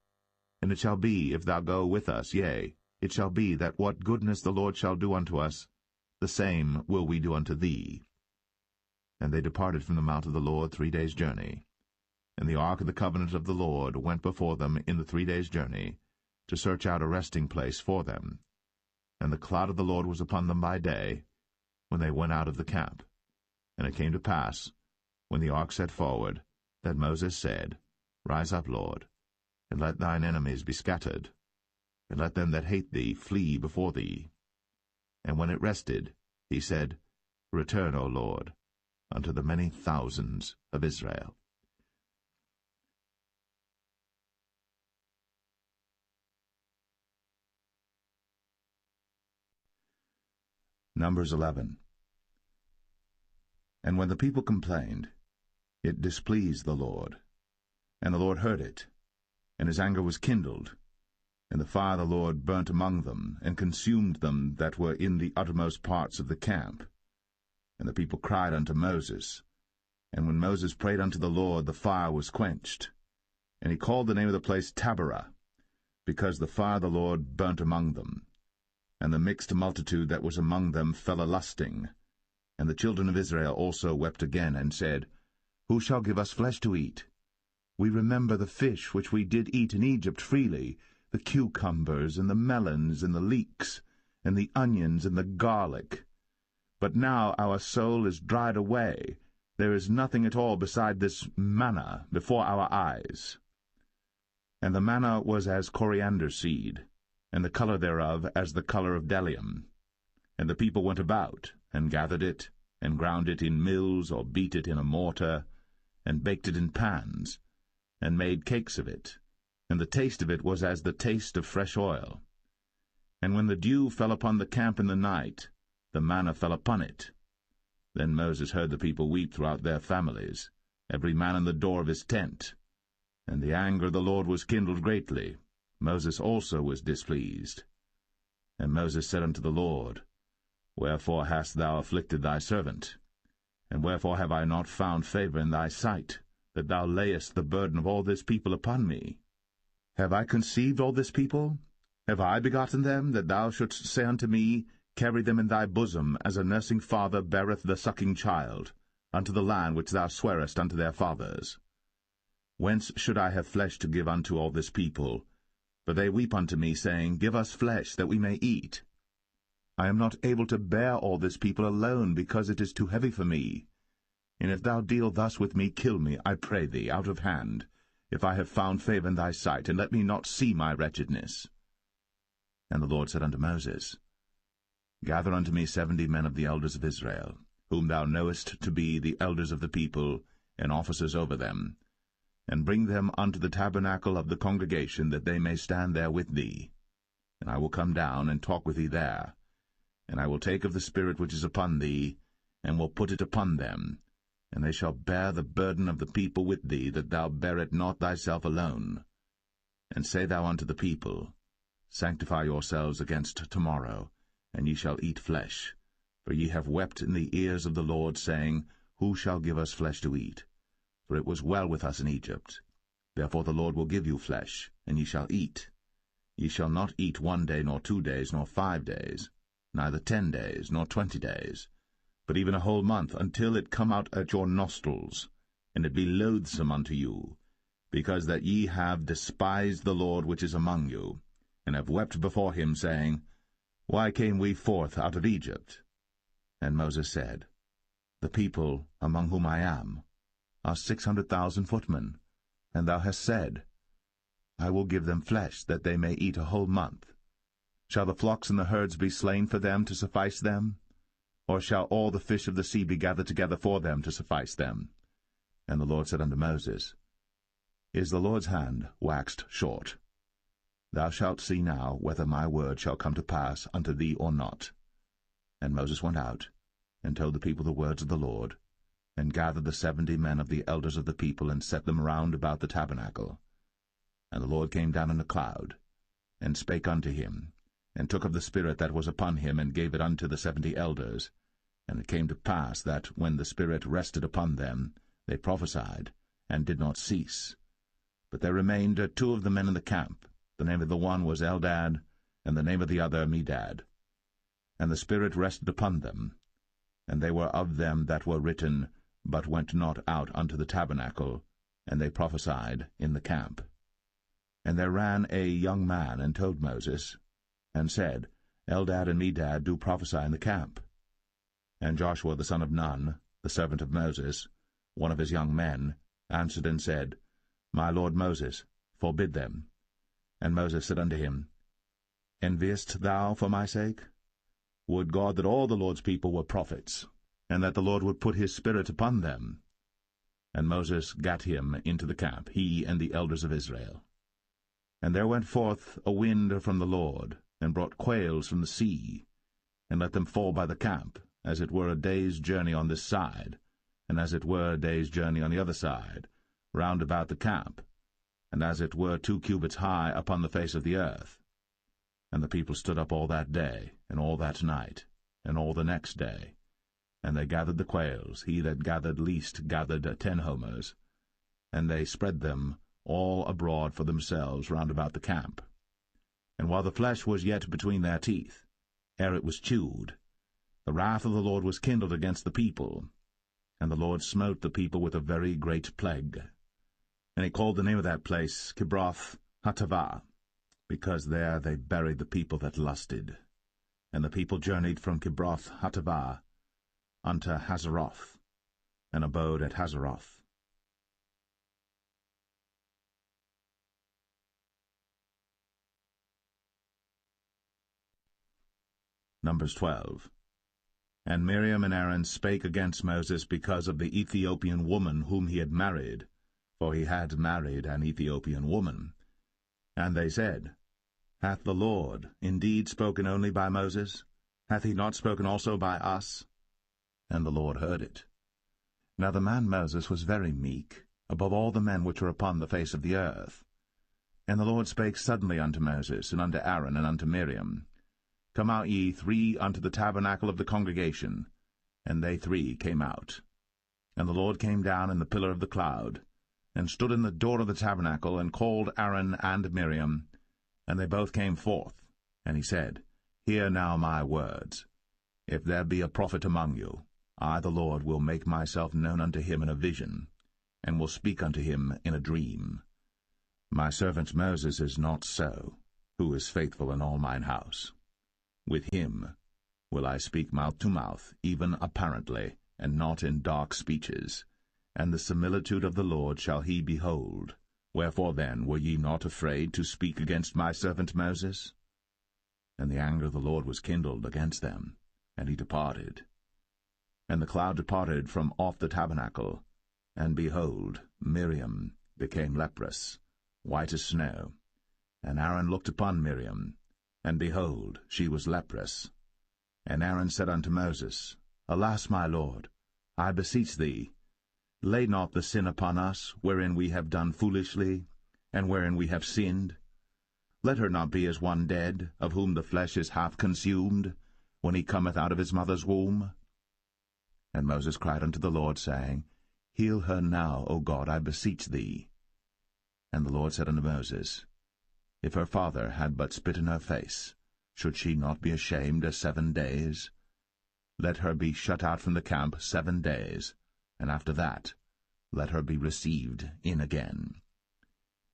And it shall be, if thou go with us, yea, it shall be that what goodness the Lord shall do unto us, the same will we do unto thee. And they departed from the mount of the Lord 3 days' journey. And the ark of the covenant of the Lord went before them in the 3 days' journey, to search out a resting place for them. And the cloud of the Lord was upon them by day, when they went out of the camp. And it came to pass, when the ark set forward, that Moses said, Rise up, Lord, and let thine enemies be scattered, and let them that hate thee flee before thee. And when it rested, he said, Return, O Lord, unto the many thousands of Israel. Numbers 11. And when the people complained, it displeased the Lord. And the Lord heard it, and his anger was kindled. And the fire of the Lord burnt among them, and consumed them that were in the uttermost parts of the camp. And the people cried unto Moses. And when Moses prayed unto the Lord, the fire was quenched. And he called the name of the place Taberah, because the fire of the Lord burnt among them. And the mixed multitude that was among them fell a-lusting. And the children of Israel also wept again, and said, Who shall give us flesh to eat? We remember the fish which we did eat in Egypt freely, the cucumbers, and the melons, and the leeks, and the onions, and the garlic. But now our soul is dried away. There is nothing at all beside this manna before our eyes. And the manna was as coriander seed, and the color thereof as the color of bdellium. And the people went about, and gathered it, and ground it in mills, or beat it in a mortar, and baked it in pans, and made cakes of it. And the taste of it was as the taste of fresh oil. And when the dew fell upon the camp in the night, the manna fell upon it. Then Moses heard the people weep throughout their families, every man in the door of his tent. And the anger of the Lord was kindled greatly. Moses also was displeased. And Moses said unto the Lord, Wherefore hast thou afflicted thy servant? And wherefore have I not found favor in thy sight, that thou layest the burden of all this people upon me? Have I conceived all this people? Have I begotten them, that thou shouldst say unto me, Carry them in thy bosom, as a nursing father beareth the sucking child, unto the land which thou swarest unto their fathers? Whence should I have flesh to give unto all this people? For they weep unto me, saying, Give us flesh, that we may eat. I am not able to bear all this people alone, because it is too heavy for me. And if thou deal thus with me, kill me, I pray thee, out of hand, if I have found favor in thy sight, and let me not see my wretchedness. And the Lord said unto Moses, Gather unto me 70 men of the elders of Israel, whom thou knowest to be the elders of the people, and officers over them, and bring them unto the tabernacle of the congregation, that they may stand there with thee. And I will come down and talk with thee there. And I will take of the Spirit which is upon thee, and will put it upon them, and they shall bear the burden of the people with thee, that thou bear it not thyself alone. And say thou unto the people, Sanctify yourselves against tomorrow, and ye shall eat flesh. For ye have wept in the ears of the Lord, saying, Who shall give us flesh to eat? For it was well with us in Egypt. Therefore the Lord will give you flesh, and ye shall eat. Ye shall not eat 1 day, nor 2 days, nor 5 days, neither 10 days, nor 20 days, but even a whole month, until it come out at your nostrils, and it be loathsome unto you, because that ye have despised the Lord which is among you, and have wept before him, saying, Why came we forth out of Egypt? And Moses said, The people, among whom I am, are 600,000 footmen, and thou hast said, I will give them flesh, that they may eat a whole month. Shall the flocks and the herds be slain for them to suffice them? Or shall all the fish of the sea be gathered together for them to suffice them? And the Lord said unto Moses, Is the Lord's hand waxed short? Thou shalt see now whether my word shall come to pass unto thee or not. And Moses went out, and told the people the words of the Lord, and gathered the 70 men of the elders of the people, and set them round about the tabernacle. And the Lord came down in a cloud, and spake unto him, and took of the Spirit that was upon him, and gave it unto the 70 elders. And it came to pass that, when the Spirit rested upon them, they prophesied, and did not cease. But there remained 2 of the men in the camp. The name of the one was Eldad, and the name of the other Medad. And the Spirit rested upon them, and they were of them that were written, but went not out unto the tabernacle, and they prophesied in the camp. And there ran a young man and told Moses, and said, Eldad and Medad do prophesy in the camp. And Joshua the son of Nun, the servant of Moses, one of his young men, answered and said, My lord Moses, forbid them. And Moses said unto him, Enviest thou for my sake? Would God that all the Lord's people were prophets, and that the Lord would put his Spirit upon them. And Moses gat him into the camp, he and the elders of Israel. And there went forth a wind from the Lord, and brought quails from the sea, and let them fall by the camp, as it were a day's journey on this side, and as it were a day's journey on the other side, round about the camp, and as it were 2 cubits high upon the face of the earth. And the people stood up all that day, and all that night, and all the next day. And they gathered the quails, he that gathered least gathered 10 homers, and they spread them all abroad for themselves round about the camp. And while the flesh was yet between their teeth, ere it was chewed, the wrath of the Lord was kindled against the people, and the Lord smote the people with a very great plague. And he called the name of that place Kibroth Hattaavah, because there they buried the people that lusted. And the people journeyed from Kibroth Hattaavah unto Hazeroth, and abode at Hazeroth. Numbers 12. And Miriam and Aaron spake against Moses because of the Ethiopian woman whom he had married, for he had married an Ethiopian woman. And they said, Hath the Lord indeed spoken only by Moses? Hath he not spoken also by us? And the Lord heard it. Now the man Moses was very meek, above all the men which are upon the face of the earth. And the Lord spake suddenly unto Moses, and unto Aaron, and unto Miriam, Come out ye 3 unto the tabernacle of the congregation. And they 3 came out. And the Lord came down in the pillar of the cloud, and stood in the door of the tabernacle, and called Aaron and Miriam, and they both came forth. And he said, Hear now my words. If there be a prophet among you, I the Lord will make myself known unto him in a vision, and will speak unto him in a dream. My servant Moses is not so, who is faithful in all mine house. With him will I speak mouth to mouth, even apparently, and not in dark speeches. And the similitude of the Lord shall he behold. Wherefore then were ye not afraid to speak against my servant Moses? And the anger of the Lord was kindled against them, and he departed. And the cloud departed from off the tabernacle, and behold, Miriam became leprous, white as snow. And Aaron looked upon Miriam, and behold, she was leprous. And Aaron said unto Moses, Alas, my Lord, I beseech thee, lay not the sin upon us, wherein we have done foolishly, and wherein we have sinned. Let her not be as one dead, of whom the flesh is half consumed, when he cometh out of his mother's womb. And Moses cried unto the Lord, saying, Heal her now, O God, I beseech thee. And the Lord said unto Moses, If her father had but spit in her face, should she not be ashamed 7 days? Let her be shut out from the camp 7 days, and after that let her be received in again.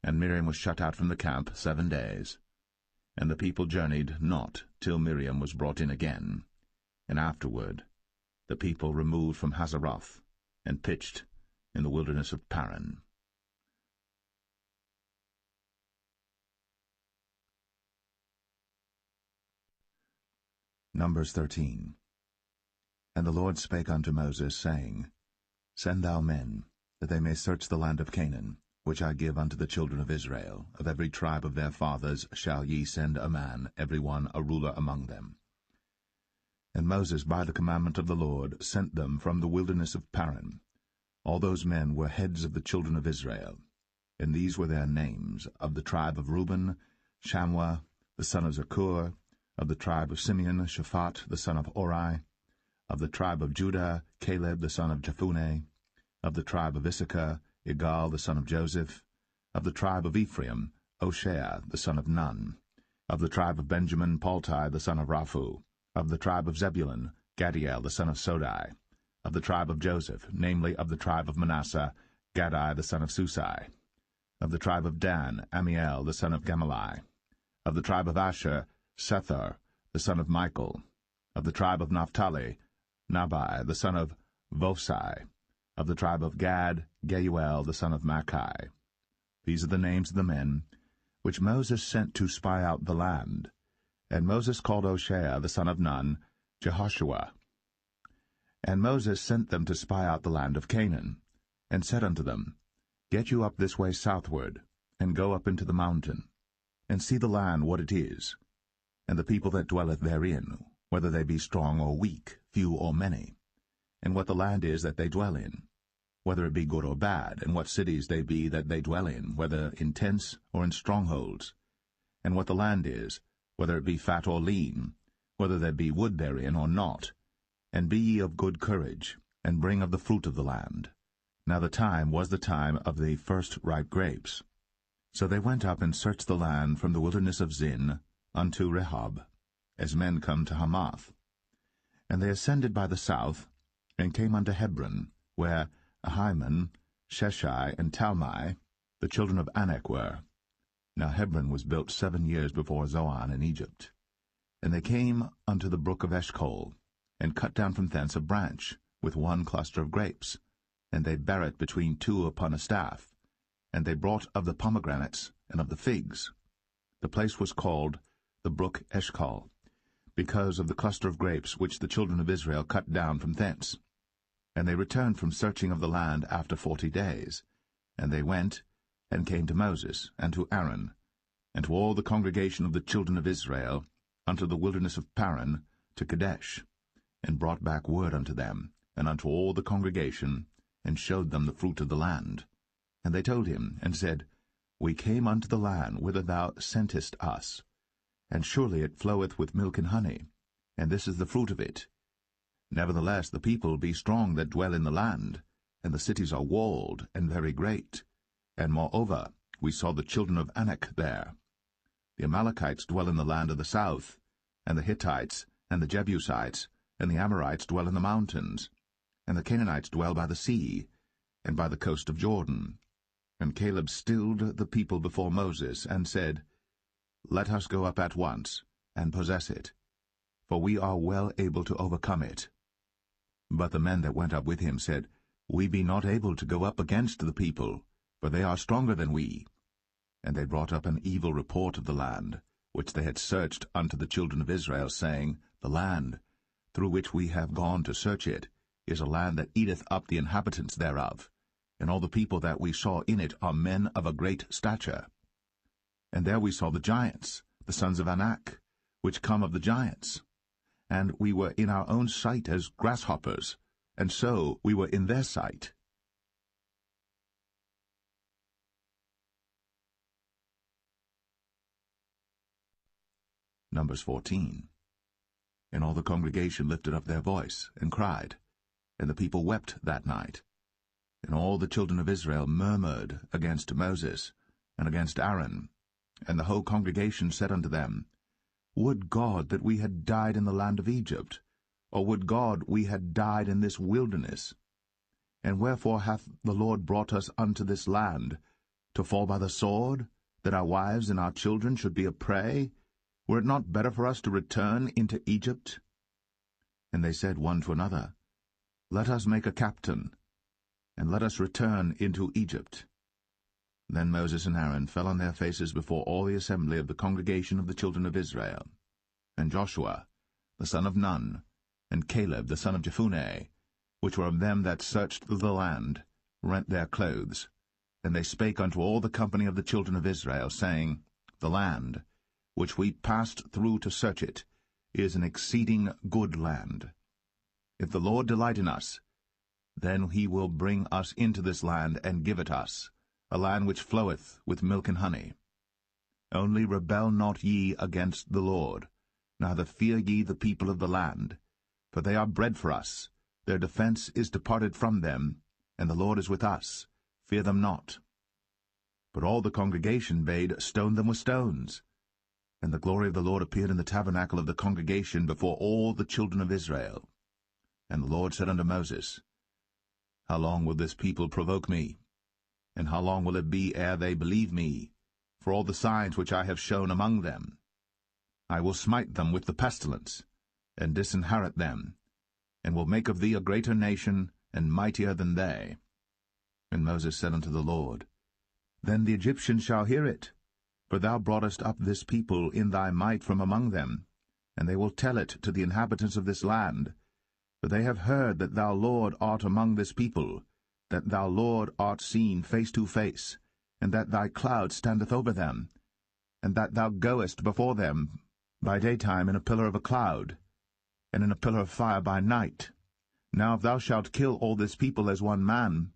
And Miriam was shut out from the camp 7 days. And the people journeyed not till Miriam was brought in again. And afterward the people removed from Hazeroth, and pitched in the wilderness of Paran. Numbers 13. And the Lord spake unto Moses, saying, Send thou men, that they may search the land of Canaan, which I give unto the children of Israel. Of every tribe of their fathers shall ye send a man, every one a ruler among them. And Moses, by the commandment of the Lord, sent them from the wilderness of Paran. All those men were heads of the children of Israel. And these were their names: of the tribe of Reuben, Shammua the son of Zakur; of the tribe of Simeon, Shaphat the son of Ori; of the tribe of Judah, Caleb the son of Jephunneh; of the tribe of Issachar, Igal the son of Joseph; of the tribe of Ephraim, Hoshea the son of Nun; of the tribe of Benjamin, Paltai the son of Raphu; of the tribe of Zebulun, Gadiel the son of Sodai; of the tribe of Joseph, namely of the tribe of Manasseh, Gadai the son of Susai. Of the tribe of Dan, Amiel the son of Gamaliel. Of the tribe of Asher, Sethur the son of Michael. Of the tribe of Naphtali, Nabai the son of Vosai. Of the tribe of Gad, Geuel the son of Machi. These are the names of the men which Moses sent to spy out the land. And Moses called Hoshea the son of Nun, Jehoshua. And Moses sent them to spy out the land of Canaan, and said unto them, Get you up this way southward, and go up into the mountain, and see the land what it is, and the people that dwelleth therein, whether they be strong or weak, few or many, and what the land is that they dwell in, whether it be good or bad, and what cities they be that they dwell in, whether in tents or in strongholds, and what the land is, whether it be fat or lean, whether there be wood therein or not. And be ye of good courage, and bring of the fruit of the land. Now the time was the time of the first ripe grapes. So they went up and searched the land from the wilderness of Zin unto Rehob, as men come to Hamath. And they ascended by the south, and came unto Hebron, where Ahiman, Sheshai, and Talmai, the children of Anak, were. Now Hebron was built 7 years before Zoan in Egypt. And they came unto the brook of Eshcol, and cut down from thence a branch, with one cluster of grapes, and they bare it between two upon a staff. And they brought of the pomegranates and of the figs. The place was called the brook Eshcol, because of the cluster of grapes which the children of Israel cut down from thence. And they returned from searching of the land after 40 days. And they went, and came to Moses, and to Aaron, and to all the congregation of the children of Israel, unto the wilderness of Paran, to Kadesh, and brought back word unto them, and unto all the congregation, and showed them the fruit of the land. And they told him, and said, We came unto the land whither thou sentest us, and surely it floweth with milk and honey, and this is the fruit of it. Nevertheless the people be strong that dwell in the land, and the cities are walled, and very great. And moreover, we saw the children of Anak there. The Amalekites dwell in the land of the south, and the Hittites, and the Jebusites, and the Amorites dwell in the mountains, and the Canaanites dwell by the sea, and by the coast of Jordan. And Caleb stilled the people before Moses, and said, Let us go up at once, and possess it, for we are well able to overcome it. But the men that went up with him said, We be not able to go up against the people, for they are stronger than we. And they brought up an evil report of the land, which they had searched unto the children of Israel, saying, The land, through which we have gone to search it, is a land that eateth up the inhabitants thereof, and all the people that we saw in it are men of a great stature. And there we saw the giants, the sons of Anak, which come of the giants. And we were in our own sight as grasshoppers, and so we were in their sight. Numbers 14. And all the congregation lifted up their voice, and cried, and the people wept that night. And all the children of Israel murmured against Moses, and against Aaron. And the whole congregation said unto them, Would God that we had died in the land of Egypt, or would God we had died in this wilderness? And wherefore hath the Lord brought us unto this land, to fall by the sword, that our wives and our children should be a prey? Were it not better for us to return into Egypt? And they said one to another, Let us make a captain, and let us return into Egypt. Then Moses and Aaron fell on their faces before all the assembly of the congregation of the children of Israel. And Joshua, the son of Nun, and Caleb, the son of Jephunneh, which were of them that searched the land, rent their clothes. And they spake unto all the company of the children of Israel, saying, The land, which we passed through to search it, is an exceeding good land. If the Lord delight in us, then he will bring us into this land, and give it us, a land which floweth with milk and honey. Only rebel not ye against the Lord, neither fear ye the people of the land, for they are bread for us, their defense is departed from them, and the Lord is with us, fear them not. But all the congregation bade stone them with stones. And the glory of the Lord appeared in the tabernacle of the congregation before all the children of Israel. And the Lord said unto Moses, How long will this people provoke me? And how long will it be ere they believe me, for all the signs which I have shown among them? I will smite them with the pestilence, and disinherit them, and will make of thee a greater nation, and mightier than they. And Moses said unto the Lord, Then the Egyptians shall hear it, for thou broughtest up this people in thy might from among them, and they will tell it to the inhabitants of this land. For they have heard that thou, Lord, art among this people, that thou, Lord, art seen face to face, and that thy cloud standeth over them, and that thou goest before them by daytime in a pillar of a cloud, and in a pillar of fire by night. Now if thou shalt kill all this people as one man,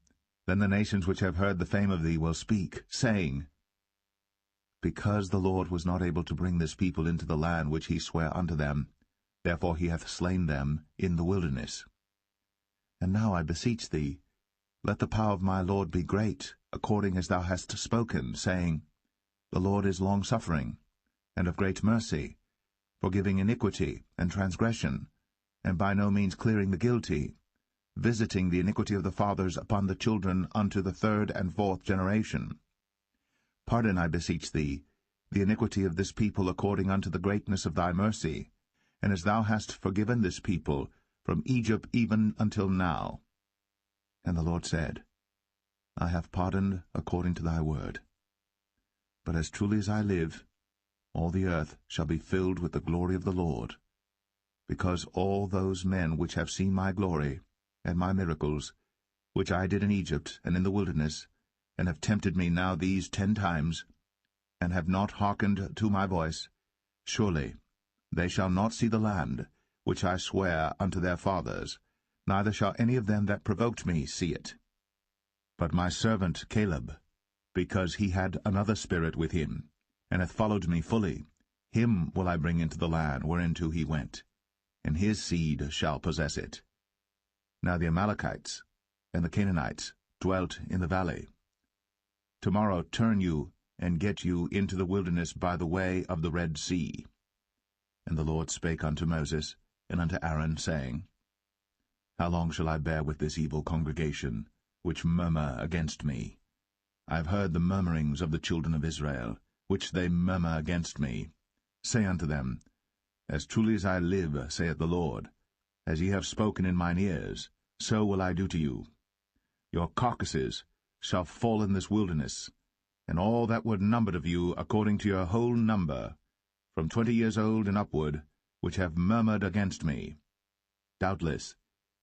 then the nations which have heard the fame of thee will speak, saying, Because the Lord was not able to bring this people into the land which he sware unto them, therefore he hath slain them in the wilderness. And now I beseech thee, let the power of my Lord be great, according as thou hast spoken, saying, The Lord is long-suffering, and of great mercy, forgiving iniquity and transgression, and by no means clearing the guilty, visiting the iniquity of the fathers upon the children unto the third and fourth generation. Pardon, I beseech thee, the iniquity of this people according unto the greatness of thy mercy, and as thou hast forgiven this people from Egypt even until now. And the Lord said, I have pardoned according to thy word. But as truly as I live, all the earth shall be filled with the glory of the Lord, because all those men which have seen my glory and my miracles, which I did in Egypt and in the wilderness, and have tempted me now these 10 times, and have not hearkened to my voice, surely they shall not see the land which I sware unto their fathers, neither shall any of them that provoked me see it. But my servant Caleb, because he had another spirit with him, and hath followed me fully, him will I bring into the land whereinto he went, and his seed shall possess it. Now the Amalekites and the Canaanites dwelt in the valley. Tomorrow turn you, and get you into the wilderness by the way of the Red Sea. And the Lord spake unto Moses and unto Aaron, saying, How long shall I bear with this evil congregation, which murmur against me? I have heard the murmurings of the children of Israel, which they murmur against me. Say unto them, As truly as I live, saith the Lord, as ye have spoken in mine ears, so will I do to you. Your carcasses shall fall in this wilderness, and all that were numbered of you according to your whole number, from 20 years old and upward, which have murmured against me. Doubtless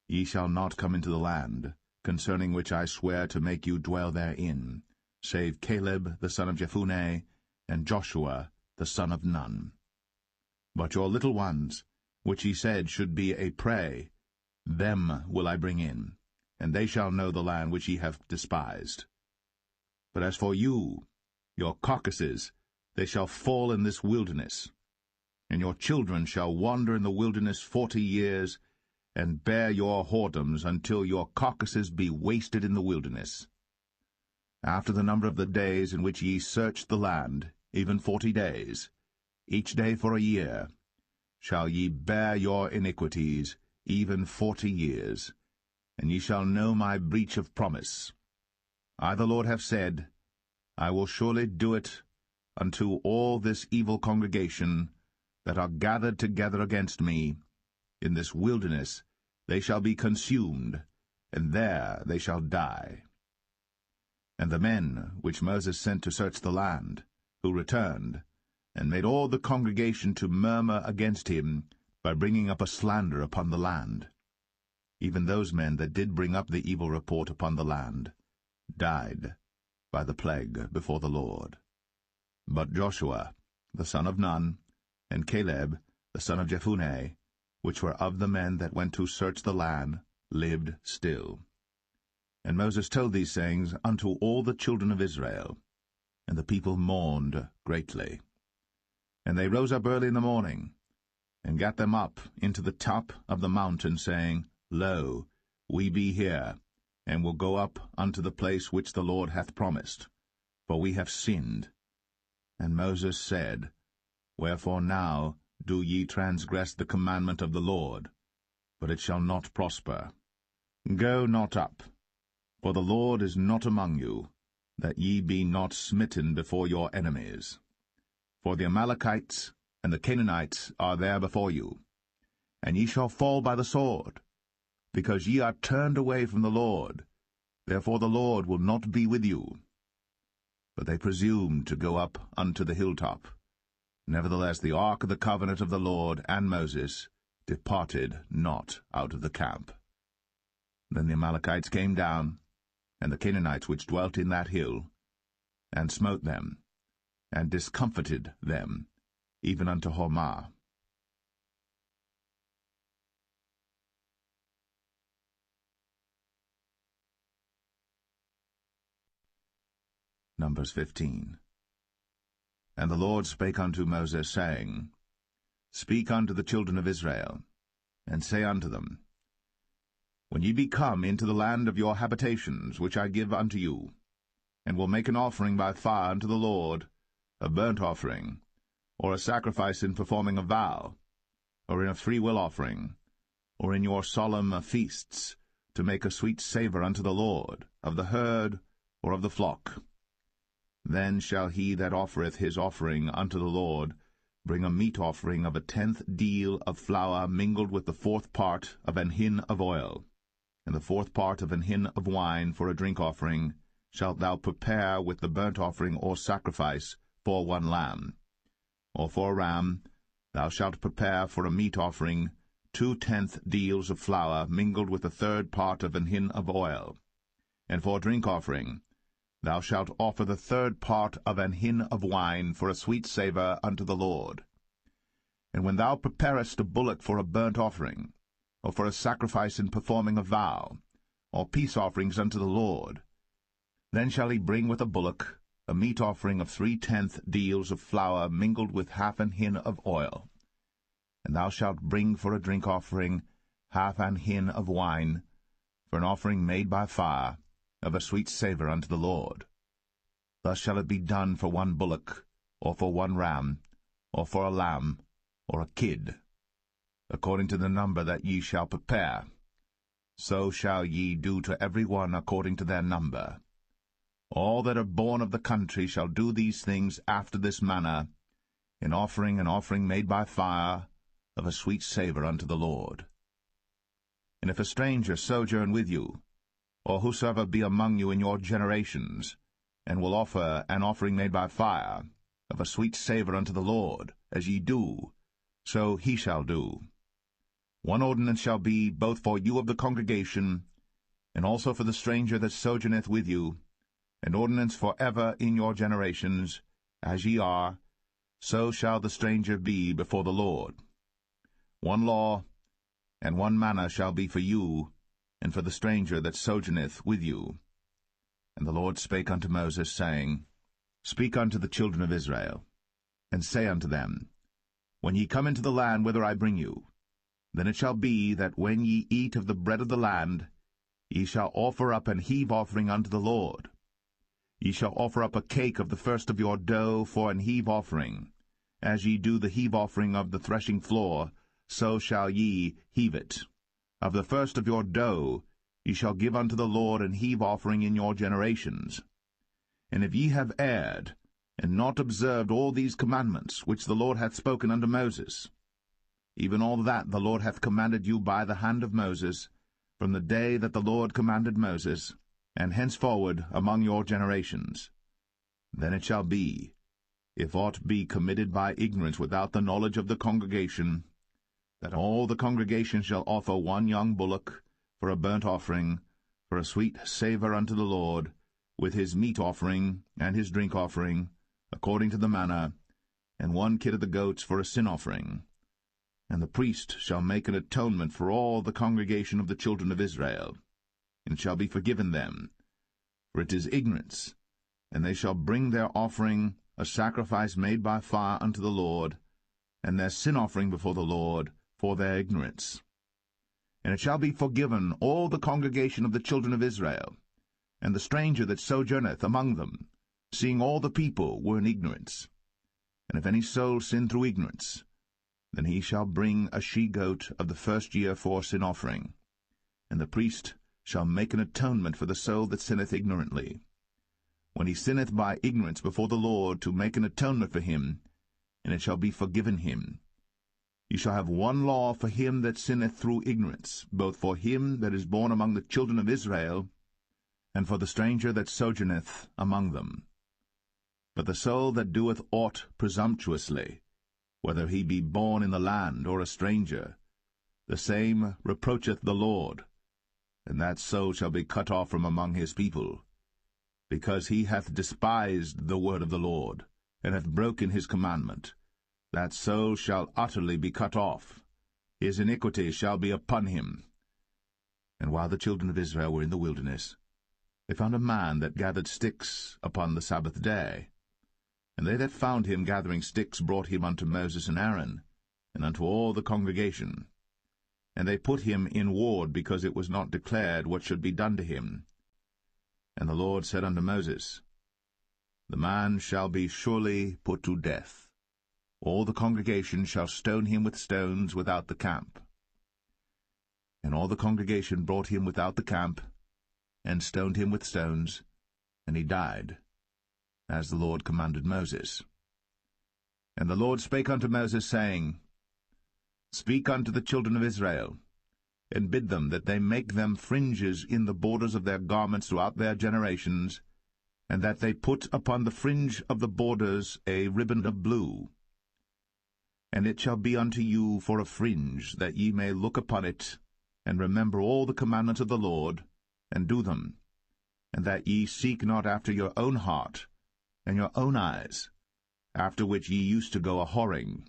ye shall not come into the land, concerning which I swear to make you dwell therein, save Caleb the son of Jephunneh, and Joshua the son of Nun. But your little ones, which ye said should be a prey, them will I bring in, and they shall know the land which ye have despised. But as for you, your carcasses, they shall fall in this wilderness, and your children shall wander in the wilderness 40 years, and bear your whoredoms until your carcasses be wasted in the wilderness. After the number of the days in which ye searched the land, even 40 days, each day for a year, shall ye bear your iniquities, even 40 years, and ye shall know my breach of promise. I the Lord have said, I will surely do it unto all this evil congregation that are gathered together against me. In this wilderness they shall be consumed, and there they shall die. And the men which Moses sent to search the land, who returned, and made all the congregation to murmur against him by bringing up a slander upon the land, even those men that did bring up the evil report upon the land, died by the plague before the Lord. But Joshua, the son of Nun, and Caleb, the son of Jephunneh, which were of the men that went to search the land, lived still. And Moses told these sayings unto all the children of Israel, and the people mourned greatly. And they rose up early in the morning, and gat them up into the top of the mountain, saying, Lo, we be here, and will go up unto the place which the Lord hath promised, for we have sinned. And Moses said, Wherefore now do ye transgress the commandment of the Lord? But it shall not prosper. Go not up, for the Lord is not among you, that ye be not smitten before your enemies. For the Amalekites and the Canaanites are there before you, and ye shall fall by the sword, because ye are turned away from the Lord. Therefore the Lord will not be with you. But they presumed to go up unto the hilltop. Nevertheless the ark of the covenant of the Lord and Moses departed not out of the camp. Then the Amalekites came down, and the Canaanites which dwelt in that hill, and smote them, and discomfited them, even unto Hormah. Numbers 15. And the Lord spake unto Moses, saying, Speak unto the children of Israel, and say unto them, When ye be come into the land of your habitations, which I give unto you, and will make an offering by fire unto the Lord, a burnt offering, or a sacrifice in performing a vow, or in a freewill offering, or in your solemn feasts, to make a sweet savour unto the Lord, of the herd or of the flock, then shall he that offereth his offering unto the Lord bring a meat offering of 1/10 deal of flour mingled with the 4th part of an hin of oil, and the 4th part of an hin of wine for a drink offering shalt thou prepare with the burnt offering or sacrifice for 1 lamb. Or for a ram thou shalt prepare for a meat offering 2/10 deals of flour mingled with the 3rd part of an hin of oil, and for a drink offering thou shalt offer the 3rd part of an hin of wine for a sweet savour unto the Lord. And when thou preparest a bullock for a burnt offering, or for a sacrifice in performing a vow, or peace offerings unto the Lord, then shall he bring with a bullock a meat offering of 3/10 deals of flour mingled with 1/2 an hin of oil. And thou shalt bring for a drink offering 1/2 an hin of wine, for an offering made by fire, of a sweet savour unto the Lord. Thus shall it be done for 1 bullock, or for 1 ram, or for a lamb, or a kid, according to the number that ye shall prepare. So shall ye do to every one according to their number. All that are born of the country shall do these things after this manner, in offering an offering made by fire, of a sweet savour unto the Lord. And if a stranger sojourn with you, or whosoever be among you in your generations, and will offer an offering made by fire, of a sweet savour unto the Lord, as ye do, so he shall do. 1 ordinance shall be both for you of the congregation, and also for the stranger that sojourneth with you, an ordinance for ever in your generations, as ye are, so shall the stranger be before the Lord. 1 law and 1 manner shall be for you, and for the stranger that sojourneth with you. And the Lord spake unto Moses, saying, Speak unto the children of Israel, and say unto them, When ye come into the land whither I bring you, then it shall be that when ye eat of the bread of the land, ye shall offer up an heave offering unto the Lord. Ye shall offer up a cake of the first of your dough for an heave offering. As ye do the heave offering of the threshing floor, so shall ye heave it. Of the first of your dough ye shall give unto the Lord an heave offering in your generations. And if ye have erred, and not observed all these commandments which the Lord hath spoken unto Moses, even all that the Lord hath commanded you by the hand of Moses, from the day that the Lord commanded Moses, and henceforward among your generations, then it shall be, if aught be committed by ignorance without the knowledge of the congregation, that all the congregation shall offer 1 young bullock for a burnt offering, for a sweet savour unto the Lord, with his meat offering and his drink offering, according to the manner, and 1 kid of the goats for a sin offering. And the priest shall make an atonement for all the congregation of the children of Israel, and shall be forgiven them, for it is ignorance. And they shall bring their offering, a sacrifice made by fire unto the Lord, and their sin offering before the Lord, for their ignorance. And it shall be forgiven all the congregation of the children of Israel, and the stranger that sojourneth among them, seeing all the people were in ignorance. And if any soul sin through ignorance, then he shall bring a she-goat of the first year for sin offering, and the priest shall make an atonement for the soul that sinneth ignorantly. when he sinneth by ignorance before the Lord, to make an atonement for him, and it shall be forgiven him. Ye shall have one law for him that sinneth through ignorance, both for him that is born among the children of Israel, and for the stranger that sojourneth among them. But the soul that doeth aught presumptuously, whether he be born in the land or a stranger, the same reproacheth the Lord, and that soul shall be cut off from among his people, because he hath despised the word of the Lord, and hath broken his commandment. That soul shall utterly be cut off. His iniquity shall be upon him. And while the children of Israel were in the wilderness, they found a man that gathered sticks upon the Sabbath day. And they that found him gathering sticks brought him unto Moses and Aaron, and unto all the congregation. And they put him in ward, because it was not declared what should be done to him. And the Lord said unto Moses, The man shall be surely put to death. All the congregation shall stone him with stones without the camp. And all the congregation brought him without the camp, and stoned him with stones, and he died, as the Lord commanded Moses. And the Lord spake unto Moses, saying, Speak unto the children of Israel, and bid them that they make them fringes in the borders of their garments throughout their generations, and that they put upon the fringe of the borders a ribbon of blue. And it shall be unto you for a fringe, that ye may look upon it, and remember all the commandments of the Lord, and do them, and that ye seek not after your own heart and your own eyes, after which ye used to go a-whoring,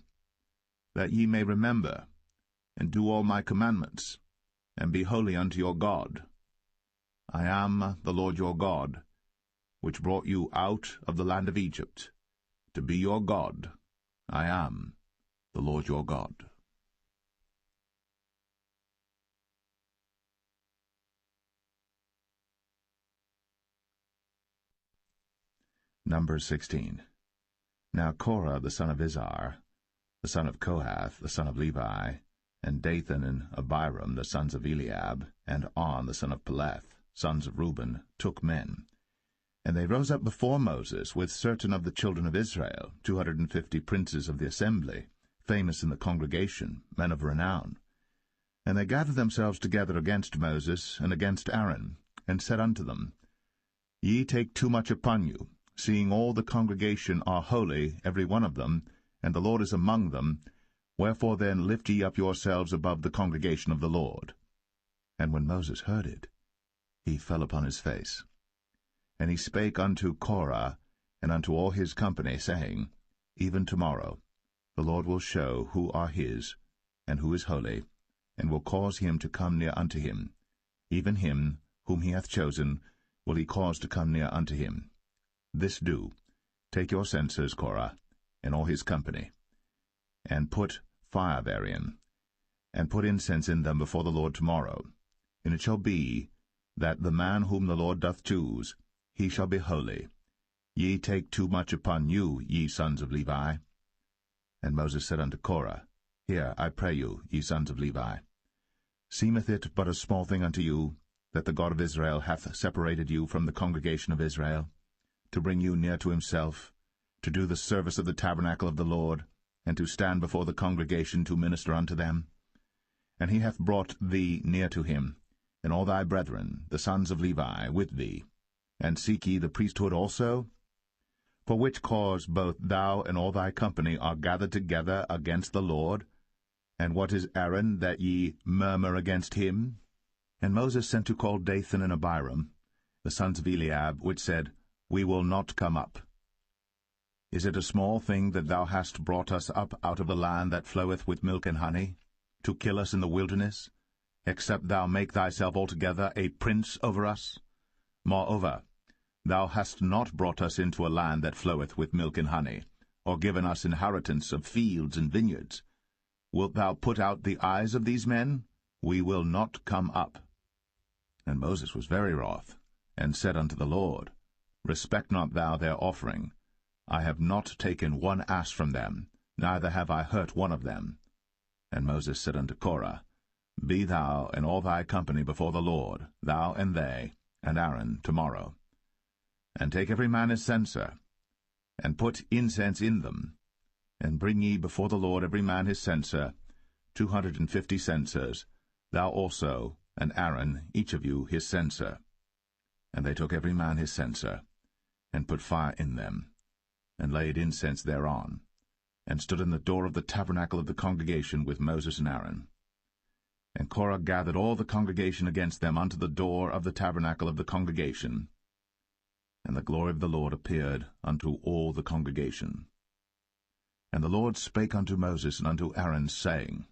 that ye may remember, and do all my commandments, and be holy unto your God. I am the Lord your God, which brought you out of the land of Egypt, to be your God. I am the Lord your God. Numbers 16. Now Korah the son of Izhar, the son of Kohath, the son of Levi, and Dathan and Abiram, the sons of Eliab, and On, the son of Paulett, sons of Reuben, took men. And they rose up before Moses with certain of the children of Israel, 250 princes of the assembly, famous in the congregation, men of renown. And they gathered themselves together against Moses and against Aaron, and said unto them, Ye take too much upon you, seeing all the congregation are holy, every one of them, and the Lord is among them. Wherefore then lift ye up yourselves above the congregation of the Lord. And when Moses heard it, he fell upon his face. And he spake unto Korah and unto all his company, saying, Even tomorrow the Lord will show who are his, and who is holy, and will cause him to come near unto him. Even him whom he hath chosen will he cause to come near unto him. This do, take your censers, Korah, and all his company, and put fire therein, and put incense in them before the Lord tomorrow. And it shall be, that the man whom the Lord doth choose, he shall be holy. Ye take too much upon you, ye sons of Levi. And Moses said unto Korah, Hear, I pray you, ye sons of Levi. Seemeth it but a small thing unto you, that the God of Israel hath separated you from the congregation of Israel, to bring you near to himself, to do the service of the tabernacle of the Lord, and to stand before the congregation to minister unto them? And he hath brought thee near to him, and all thy brethren, the sons of Levi, with thee. And seek ye the priesthood also? For which cause both thou and all thy company are gathered together against the Lord? And what is Aaron, that ye murmur against him? And Moses sent to call Dathan and Abiram, the sons of Eliab, which said, We will not come up. Is it a small thing that thou hast brought us up out of the land that floweth with milk and honey, to kill us in the wilderness, except thou make thyself altogether a prince over us? Moreover, thou hast not brought us into a land that floweth with milk and honey, or given us inheritance of fields and vineyards. Wilt thou put out the eyes of these men? We will not come up. And Moses was very wroth, and said unto the Lord, Respect not thou their offering. I have not taken one ass from them, neither have I hurt one of them. And Moses said unto Korah, Be thou and all thy company before the Lord, thou and they, and Aaron, tomorrow. And take every man his censer, and put incense in them, and bring ye before the Lord every man his censer, 250 censers, thou also, and Aaron, each of you, his censer. And they took every man his censer, and put fire in them, and laid incense thereon, and stood in the door of the tabernacle of the congregation with Moses and Aaron. And Korah gathered all the congregation against them unto the door of the tabernacle of the congregation. And the glory of the Lord appeared unto all the congregation. And the Lord spake unto Moses and unto Aaron, saying,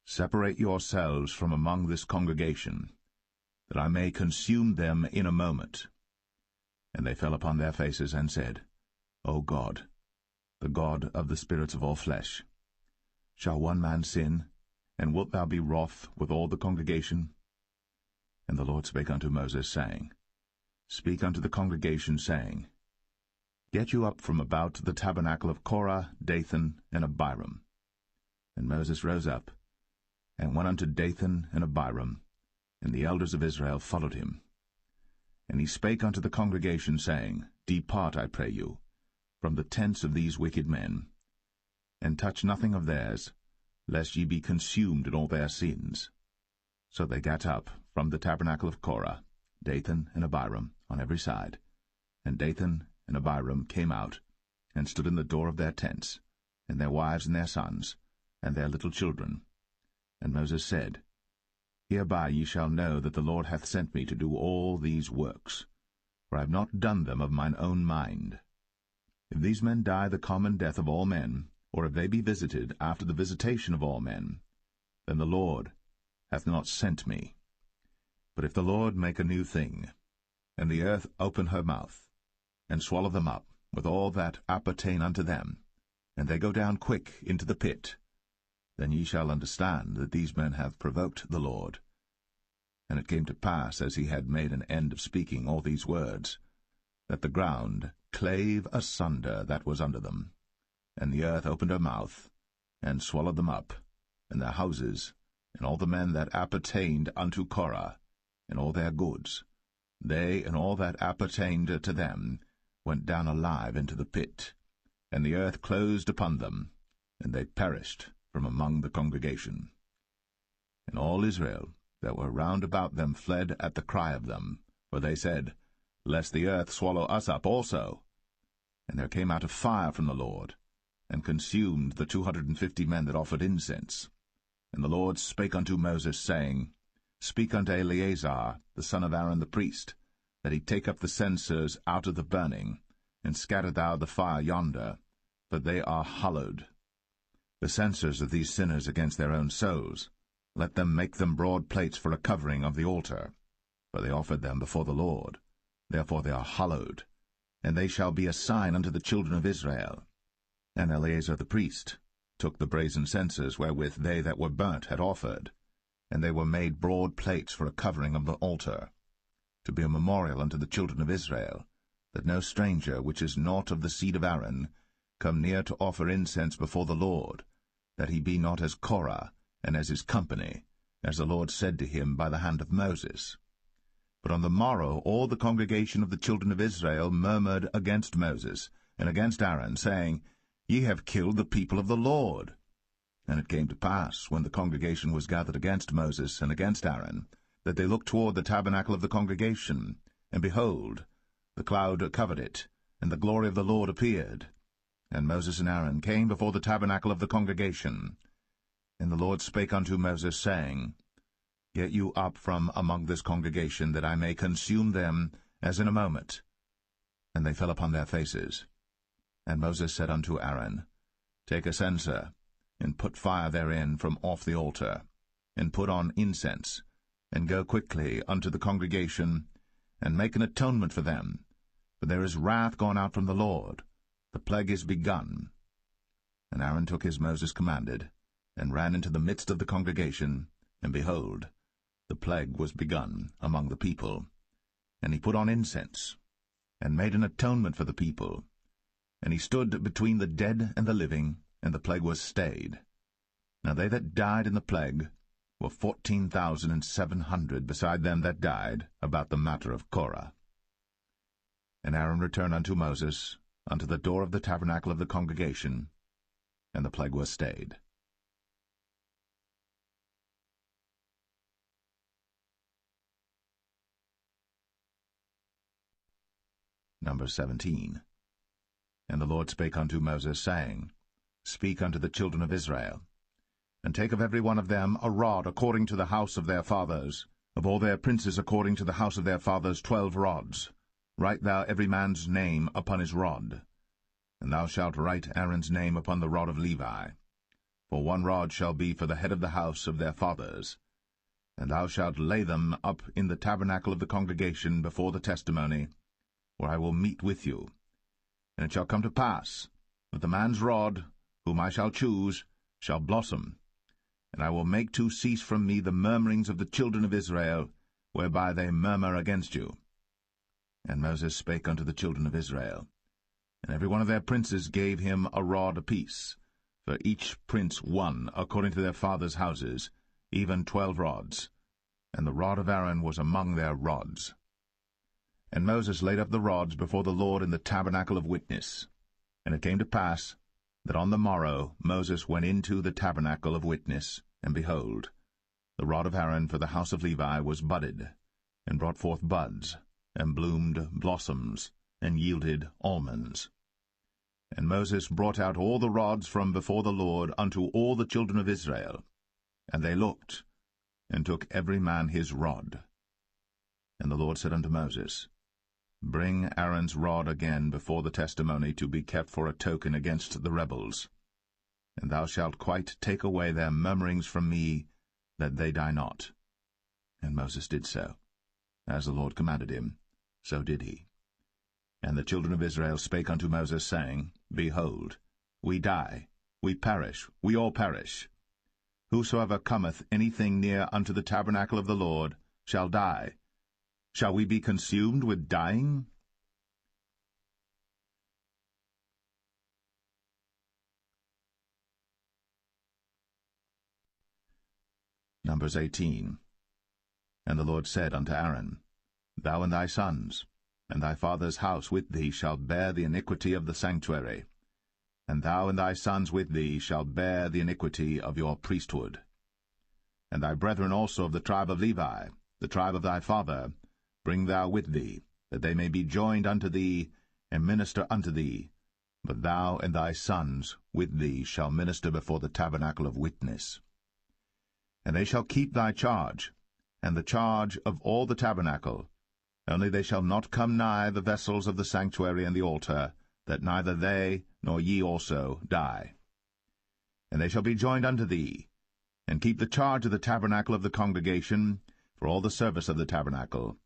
Separate yourselves from among this congregation, that I may consume them in a moment. And they fell upon their faces, and said, O God, the God of the spirits of all flesh, shall one man sin, and wilt thou be wroth with all the congregation? And the Lord spake unto Moses, saying, Speak unto the congregation, saying, Get you up from about the tabernacle of Korah, Dathan, and Abiram. And Moses rose up, and went unto Dathan and Abiram, and the elders of Israel followed him. And he spake unto the congregation, saying, Depart, I pray you, from the tents of these wicked men, and touch nothing of theirs, lest ye be consumed in all their sins. So they gat up from the tabernacle of Korah, Dathan and Abiram, on every side. And Dathan and Abiram came out, and stood in the door of their tents, and their wives and their sons, and their little children. And Moses said, Hereby ye shall know that the Lord hath sent me to do all these works, for I have not done them of mine own mind. If these men die the common death of all men, or if they be visited after the visitation of all men, then the Lord hath not sent me. But if the Lord make a new thing, and the earth open her mouth, and swallow them up with all that appertain unto them, and they go down quick into the pit, then ye shall understand that these men have provoked the Lord. And it came to pass, as he had made an end of speaking all these words, that the ground clave asunder that was under them, and the earth opened her mouth, and swallowed them up, and their houses, and all the men that appertained unto Korah, and all their goods. They and all that appertained to them went down alive into the pit, and the earth closed upon them, and they perished from among the congregation. And all Israel that were round about them fled at the cry of them, for they said, Lest the earth swallow us up also. And there came out a fire from the Lord, and consumed the 250 men that offered incense. And the Lord spake unto Moses, saying, Speak unto Eleazar, the son of Aaron the priest, that he take up the censers out of the burning, and scatter thou the fire yonder, for they are hallowed. The censers of these sinners against their own souls, let them make them broad plates for a covering of the altar, for they offered them before the Lord. Therefore they are hallowed, and they shall be a sign unto the children of Israel. And Eleazar the priest took the brazen censers wherewith they that were burnt had offered, and they were made broad plates for a covering of the altar, to be a memorial unto the children of Israel, that no stranger which is not of the seed of Aaron come near to offer incense before the Lord, that he be not as Korah, and as his company, as the Lord said to him by the hand of Moses. But on the morrow all the congregation of the children of Israel murmured against Moses, and against Aaron, saying, Ye have killed the people of the Lord. And it came to pass, when the congregation was gathered against Moses and against Aaron, that they looked toward the tabernacle of the congregation, and behold, the cloud covered it, and the glory of the Lord appeared. And Moses and Aaron came before the tabernacle of the congregation. And the Lord spake unto Moses, saying, Get you up from among this congregation, that I may consume them as in a moment. And they fell upon their faces. And Moses said unto Aaron, Take a censer, and put fire therein from off the altar, and put on incense, and go quickly unto the congregation, and make an atonement for them, for there is wrath gone out from the Lord, the plague is begun. And Aaron took as Moses commanded, and ran into the midst of the congregation, and behold, the plague was begun among the people. And he put on incense, and made an atonement for the people. And he stood between the dead and the living, and the plague was stayed. Now they that died in the plague were 14,700, beside them that died about the matter of Korah. And Aaron returned unto Moses, unto the door of the tabernacle of the congregation, and the plague was stayed. Number 17. And the Lord spake unto Moses, saying, Speak unto the children of Israel, and take of every one of them a rod according to the house of their fathers, of all their princes according to the house of their fathers 12 rods. Write thou every man's name upon his rod. And thou shalt write Aaron's name upon the rod of Levi. For 1 rod shall be for the head of the house of their fathers. And thou shalt lay them up in the tabernacle of the congregation before the testimony, where I will meet with you. And it shall come to pass that the man's rod, whom I shall choose, shall blossom, and I will make to cease from me the murmurings of the children of Israel, whereby they murmur against you. And Moses spake unto the children of Israel, and every one of their princes gave him a rod apiece, for each prince 1 according to their fathers' houses, even 12 rods, and the rod of Aaron was among their rods. And Moses laid up the rods before the Lord in the tabernacle of witness. And it came to pass that on the morrow Moses went into the tabernacle of witness, and behold, the rod of Aaron for the house of Levi was budded, and brought forth buds, and bloomed blossoms, and yielded almonds. And Moses brought out all the rods from before the Lord unto all the children of Israel. And they looked, and took every man his rod. And the Lord said unto Moses, Bring Aaron's rod again before the testimony to be kept for a token against the rebels. And thou shalt quite take away their murmurings from me, that they die not. And Moses did so. As the Lord commanded him, so did he. And the children of Israel spake unto Moses, saying, Behold, we die, we perish, we all perish. Whosoever cometh anything near unto the tabernacle of the Lord shall die. Shall we be consumed with dying? Numbers 18. And the Lord said unto Aaron, Thou and thy sons, and thy father's house with thee shall bear the iniquity of the sanctuary, and thou and thy sons with thee shall bear the iniquity of your priesthood. And thy brethren also of the tribe of Levi, the tribe of thy father, bring thou with thee, that they may be joined unto thee, and minister unto thee. But thou and thy sons with thee shall minister before the tabernacle of witness. And they shall keep thy charge, and the charge of all the tabernacle. Only they shall not come nigh the vessels of the sanctuary and the altar, that neither they nor ye also die. And they shall be joined unto thee, and keep the charge of the tabernacle of the congregation, for all the service of the tabernacle.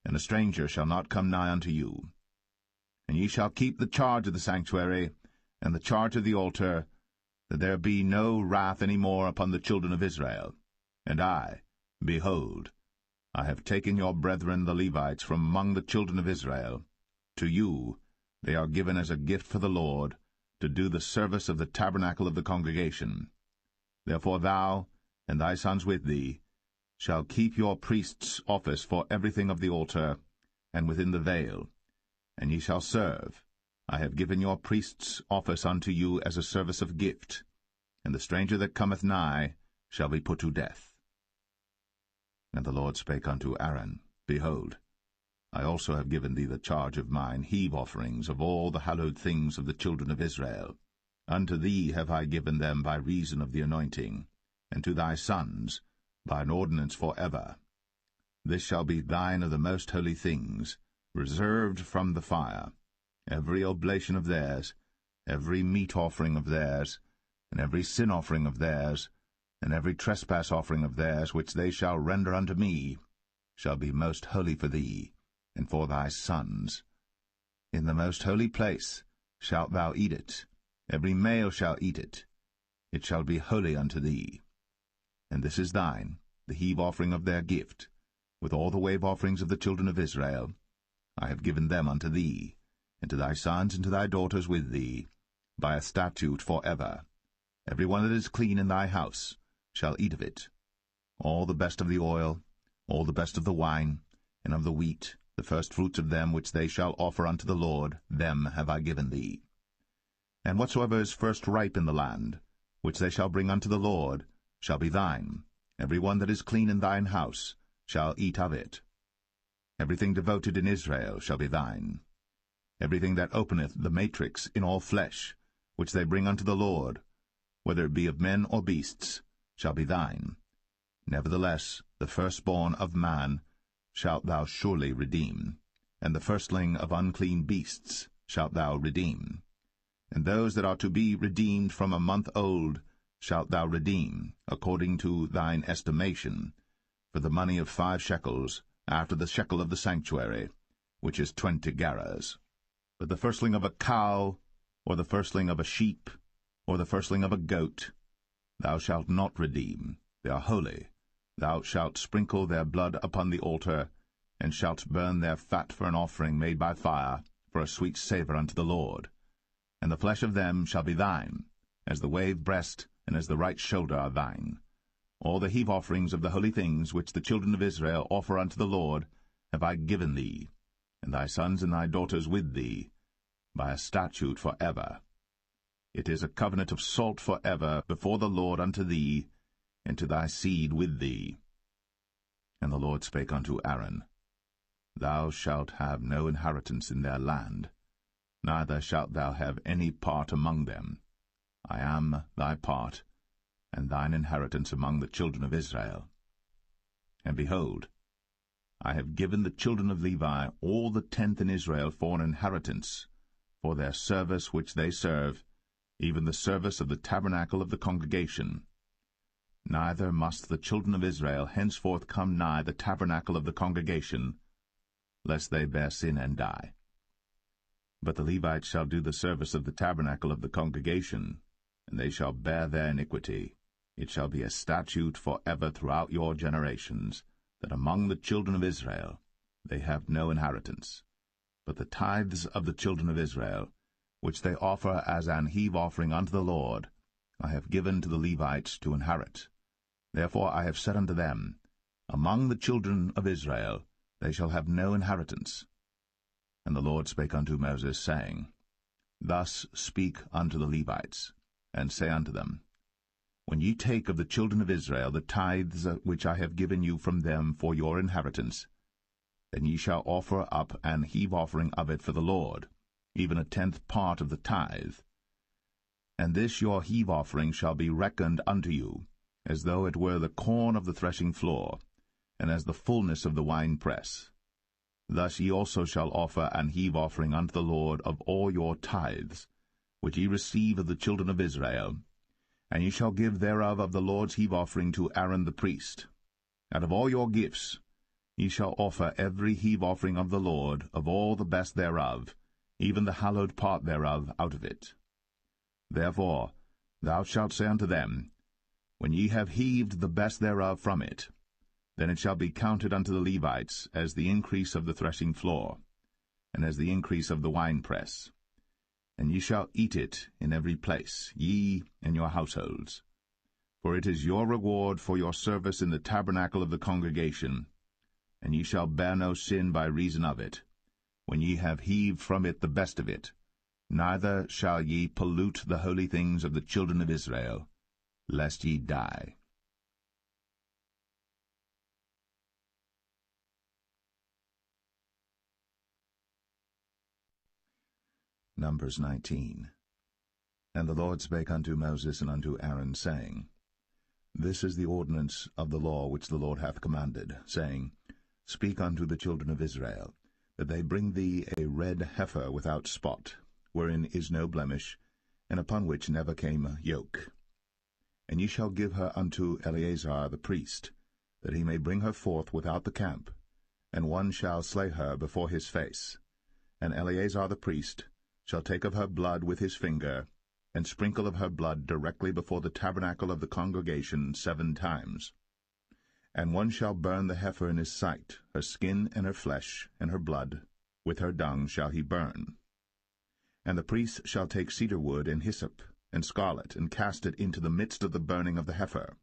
And a stranger shall not come nigh unto you. And ye shall keep the charge of the sanctuary, and the charge of the altar, that there be no wrath any more upon the children of Israel. And I, behold, I have taken your brethren the Levites from among the children of Israel. To you they are given as a gift for the Lord, to do the service of the tabernacle of the congregation. Therefore thou, and thy sons with thee, shall keep your priest's office for everything of the altar, and within the veil, and ye shall serve. I have given your priest's office unto you as a service of gift, and the stranger that cometh nigh shall be put to death. And the Lord spake unto Aaron, Behold, I also have given thee the charge of mine heave offerings of all the hallowed things of the children of Israel. Unto thee have I given them by reason of the anointing, and to thy sons by an ordinance for ever. This shall be thine of the most holy things, reserved from the fire, every oblation of theirs, every meat offering of theirs, and every sin offering of theirs, and every trespass offering of theirs, which they shall render unto me, shall be most holy for thee, and for thy sons. In the most holy place shalt thou eat it, every male shall eat it. It shall be holy unto thee. And this is thine, the heave offering of their gift, with all the wave offerings of the children of Israel. I have given them unto thee, and to thy sons and to thy daughters with thee, by a statute for ever. Every one that is clean in thy house shall eat of it. All the best of the oil, all the best of the wine, and of the wheat, The firstfruits of them which they shall offer unto the Lord, them have I given thee. And whatsoever is first ripe in the land, which they shall bring unto the Lord, shall be thine. Every one that is clean in thine house shall eat of it. Everything devoted in Israel shall be thine. Everything that openeth the matrix in all flesh, which they bring unto the Lord, whether it be of men or beasts, shall be thine. Nevertheless, the firstborn of man shalt thou surely redeem, and the firstling of unclean beasts shalt thou redeem. And those that are to be redeemed from a month old shalt thou redeem, according to thine estimation, for the money of 5 shekels, after the shekel of the sanctuary, which is 20 gerahs. But the firstling of a cow, or the firstling of a sheep, or the firstling of a goat, thou shalt not redeem. They are holy. Thou shalt sprinkle their blood upon the altar, and shalt burn their fat for an offering made by fire, for a sweet savour unto the Lord. And the flesh of them shall be thine, as the wave breast and as the right shoulder are thine. All the heave offerings of the holy things which the children of Israel offer unto the Lord have I given thee, and thy sons and thy daughters with thee, by a statute for ever. It is a covenant of salt for ever before the Lord unto thee, and to thy seed with thee. And the Lord spake unto Aaron, Thou shalt have no inheritance in their land, neither shalt thou have any part among them. I am thy part, and thine inheritance among the children of Israel. And behold, I have given the children of Levi all the tenth in Israel for an inheritance, for their service which they serve, even the service of the tabernacle of the congregation. Neither must the children of Israel henceforth come nigh the tabernacle of the congregation, lest they bear sin and die. But the Levites shall do the service of the tabernacle of the congregation, and they shall bear their iniquity. It shall be a statute for ever throughout your generations, that among the children of Israel they have no inheritance. But the tithes of the children of Israel, which they offer as an heave offering unto the Lord, I have given to the Levites to inherit. Therefore I have said unto them, Among the children of Israel they shall have no inheritance. And the Lord spake unto Moses, saying, Thus speak unto the Levites, and say unto them, When ye take of the children of Israel the tithes which I have given you from them for your inheritance, then ye shall offer up an heave offering of it for the Lord, even a 10th part of the tithe. And this your heave offering shall be reckoned unto you, as though it were the corn of the threshing floor, and as the fullness of the winepress. Thus ye also shall offer an heave offering unto the Lord of all your tithes, which ye receive of the children of Israel, and ye shall give thereof of the Lord's heave offering to Aaron the priest. Out of all your gifts ye shall offer every heave offering of the Lord, of all the best thereof, even the hallowed part thereof out of it. Therefore thou shalt say unto them, When ye have heaved the best thereof from it, then it shall be counted unto the Levites as the increase of the threshing floor, and as the increase of the winepress. And ye shall eat it in every place, ye and your households. For it is your reward for your service in the tabernacle of the congregation, and ye shall bear no sin by reason of it, when ye have heaved from it the best of it. Neither shall ye pollute the holy things of the children of Israel, lest ye die. Numbers 19. And the Lord spake unto Moses and unto Aaron, saying, This is the ordinance of the law which the Lord hath commanded, saying, Speak unto the children of Israel, that they bring thee a red heifer without spot, wherein is no blemish, and upon which never came yoke. And ye shall give her unto Eleazar the priest, that he may bring her forth without the camp, and one shall slay her before his face. And Eleazar the priest shall take of her blood with his finger, and sprinkle of her blood directly before the tabernacle of the congregation 7 times. And one shall burn the heifer in his sight, her skin and her flesh, and her blood, with her dung shall he burn. And the priest shall take cedar wood and hyssop, and scarlet, and cast it into the midst of the burning of the heifer.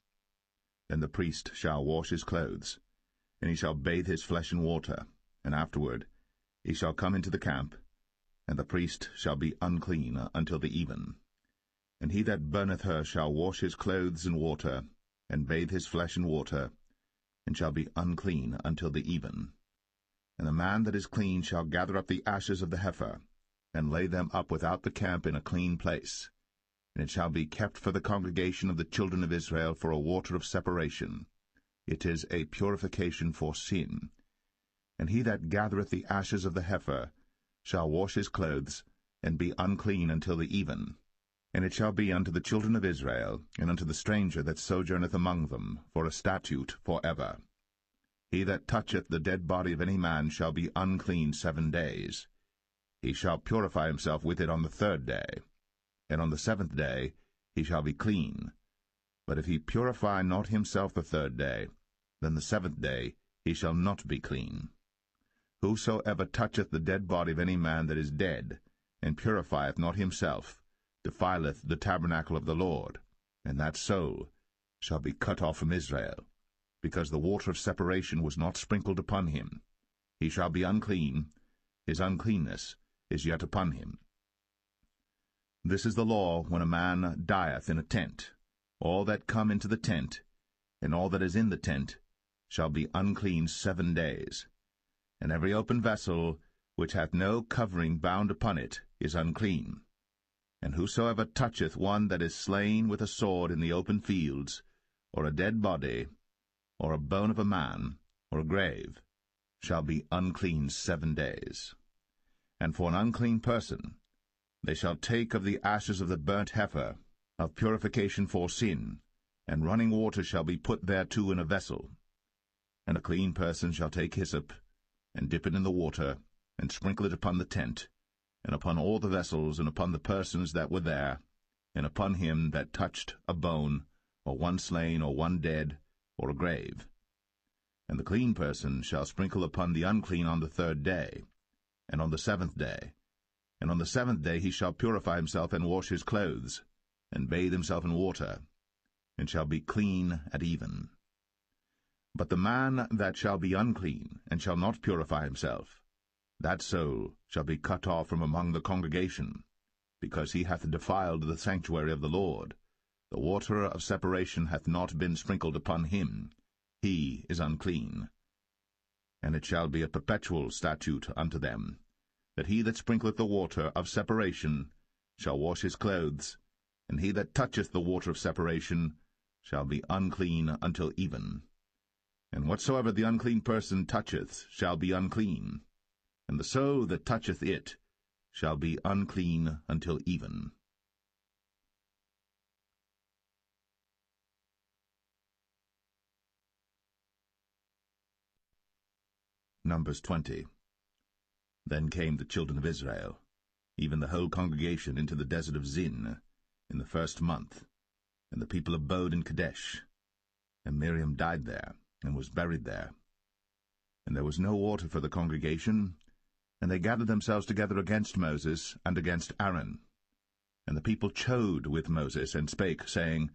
Then the priest shall wash his clothes, and he shall bathe his flesh in water, And afterward he shall come into the camp, and the priest shall be unclean until the even. And he that burneth her shall wash his clothes in water, and bathe his flesh in water, and shall be unclean until the even. And the man that is clean shall gather up the ashes of the heifer, and lay them up without the camp in a clean place. And it shall be kept for the congregation of the children of Israel for a water of separation. It is a purification for sin. And he that gathereth the ashes of the heifer shall wash his clothes, and be unclean until the even. And it shall be unto the children of Israel, and unto the stranger that sojourneth among them, for a statute for ever. He that toucheth the dead body of any man shall be unclean 7 days. He shall purify himself with it on the 3rd day, and on the 7th day he shall be clean. But if he purify not himself the 3rd day, then the 7th day he shall not be clean. Whosoever toucheth the dead body of any man that is dead, and purifieth not himself, defileth the tabernacle of the Lord, and that soul shall be cut off from Israel, because the water of separation was not sprinkled upon him. He shall be unclean, his uncleanness is yet upon him. This is the law when a man dieth in a tent. All that come into the tent, and all that is in the tent, shall be unclean 7 days. And every open vessel, which hath no covering bound upon it, is unclean. And whosoever toucheth one that is slain with a sword in the open fields, or a dead body, or a bone of a man, or a grave, shall be unclean 7 days. And for an unclean person they shall take of the ashes of the burnt heifer, of purification for sin, and running water shall be put thereto in a vessel. And a clean person shall take hyssop, and dip it in the water, and sprinkle it upon the tent, and upon all the vessels, and upon the persons that were there, and upon him that touched a bone, or one slain, or one dead, or a grave. And the clean person shall sprinkle upon the unclean on the 3rd day, and on the 7th day. And on the 7th day he shall purify himself, and wash his clothes, and bathe himself in water, and shall be clean at even. But the man that shall be unclean, and shall not purify himself, that soul shall be cut off from among the congregation, because he hath defiled the sanctuary of the Lord. The water of separation hath not been sprinkled upon him. He is unclean. And it shall be a perpetual statute unto them, that he that sprinkleth the water of separation shall wash his clothes, and he that toucheth the water of separation shall be unclean until even. And whatsoever the unclean person toucheth shall be unclean, and the soul that toucheth it shall be unclean until even. Numbers 20. Then came the children of Israel, even the whole congregation, into the desert of Zin, in the 1st month, and the people abode in Kadesh. And Miriam died there, and was buried there. And there was no water for the congregation, and they gathered themselves together against Moses and against Aaron. And the people chode with Moses, and spake, saying,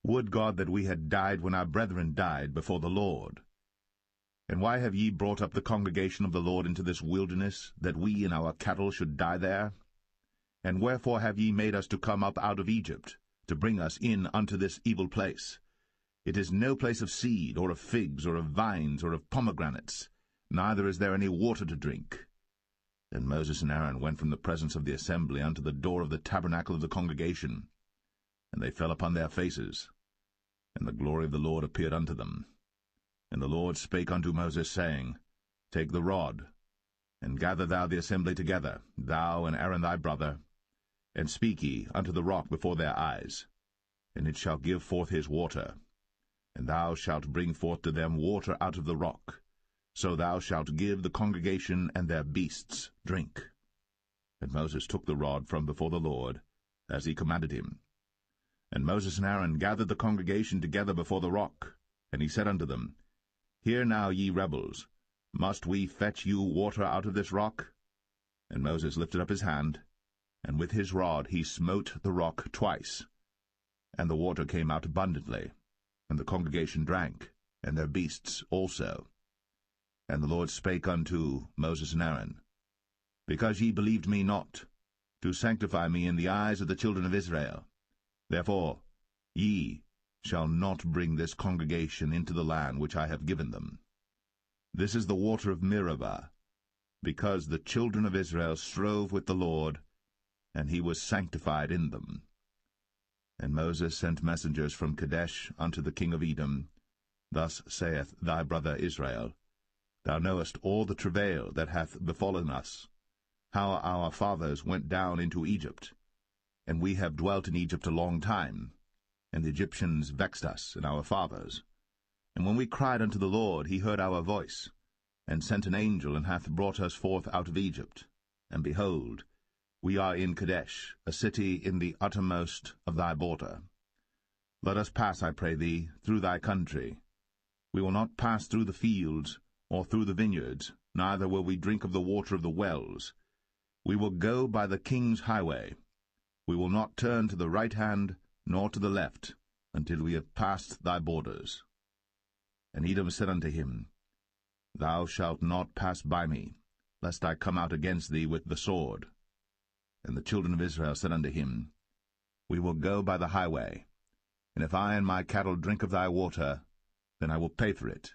Would God that we had died when our brethren died before the Lord! And why have ye brought up the congregation of the Lord into this wilderness, that we and our cattle should die there? And wherefore have ye made us to come up out of Egypt, to bring us in unto this evil place? It is no place of seed, or of figs, or of vines, or of pomegranates, neither is there any water to drink. Then Moses and Aaron went from the presence of the assembly unto the door of the tabernacle of the congregation, and they fell upon their faces, and the glory of the Lord appeared unto them. And the Lord spake unto Moses, saying, Take the rod, and gather thou the assembly together, thou and Aaron thy brother, and speak ye unto the rock before their eyes, and it shall give forth his water. And thou shalt bring forth to them water out of the rock, so thou shalt give the congregation and their beasts drink. And Moses took the rod from before the Lord, as he commanded him. And Moses and Aaron gathered the congregation together before the rock, and he said unto them, Hear now, ye rebels, must we fetch you water out of this rock? And Moses lifted up his hand, and with his rod he smote the rock twice, and the water came out abundantly, and the congregation drank, and their beasts also. And the Lord spake unto Moses and Aaron, Because ye believed me not, to sanctify me in the eyes of the children of Israel, therefore ye shall not bring this congregation into the land which I have given them. This is the water of Meribah, because the children of Israel strove with the Lord, and he was sanctified in them. And Moses sent messengers from Kadesh unto the king of Edom. Thus saith thy brother Israel, Thou knowest all the travail that hath befallen us, how our fathers went down into Egypt, and we have dwelt in Egypt a long time, and the Egyptians vexed us and our fathers. And when we cried unto the Lord, he heard our voice, and sent an angel, and hath brought us forth out of Egypt. And behold, we are in Kadesh, a city in the uttermost of thy border. Let us pass, I pray thee, through thy country. We will not pass through the fields, or through the vineyards, neither will we drink of the water of the wells. We will go by the king's highway. We will not turn to the right hand, nor to the left, until we have passed thy borders. And Edom said unto him, Thou shalt not pass by me, lest I come out against thee with the sword. And the children of Israel said unto him, We will go by the highway, and if I and my cattle drink of thy water, then I will pay for it.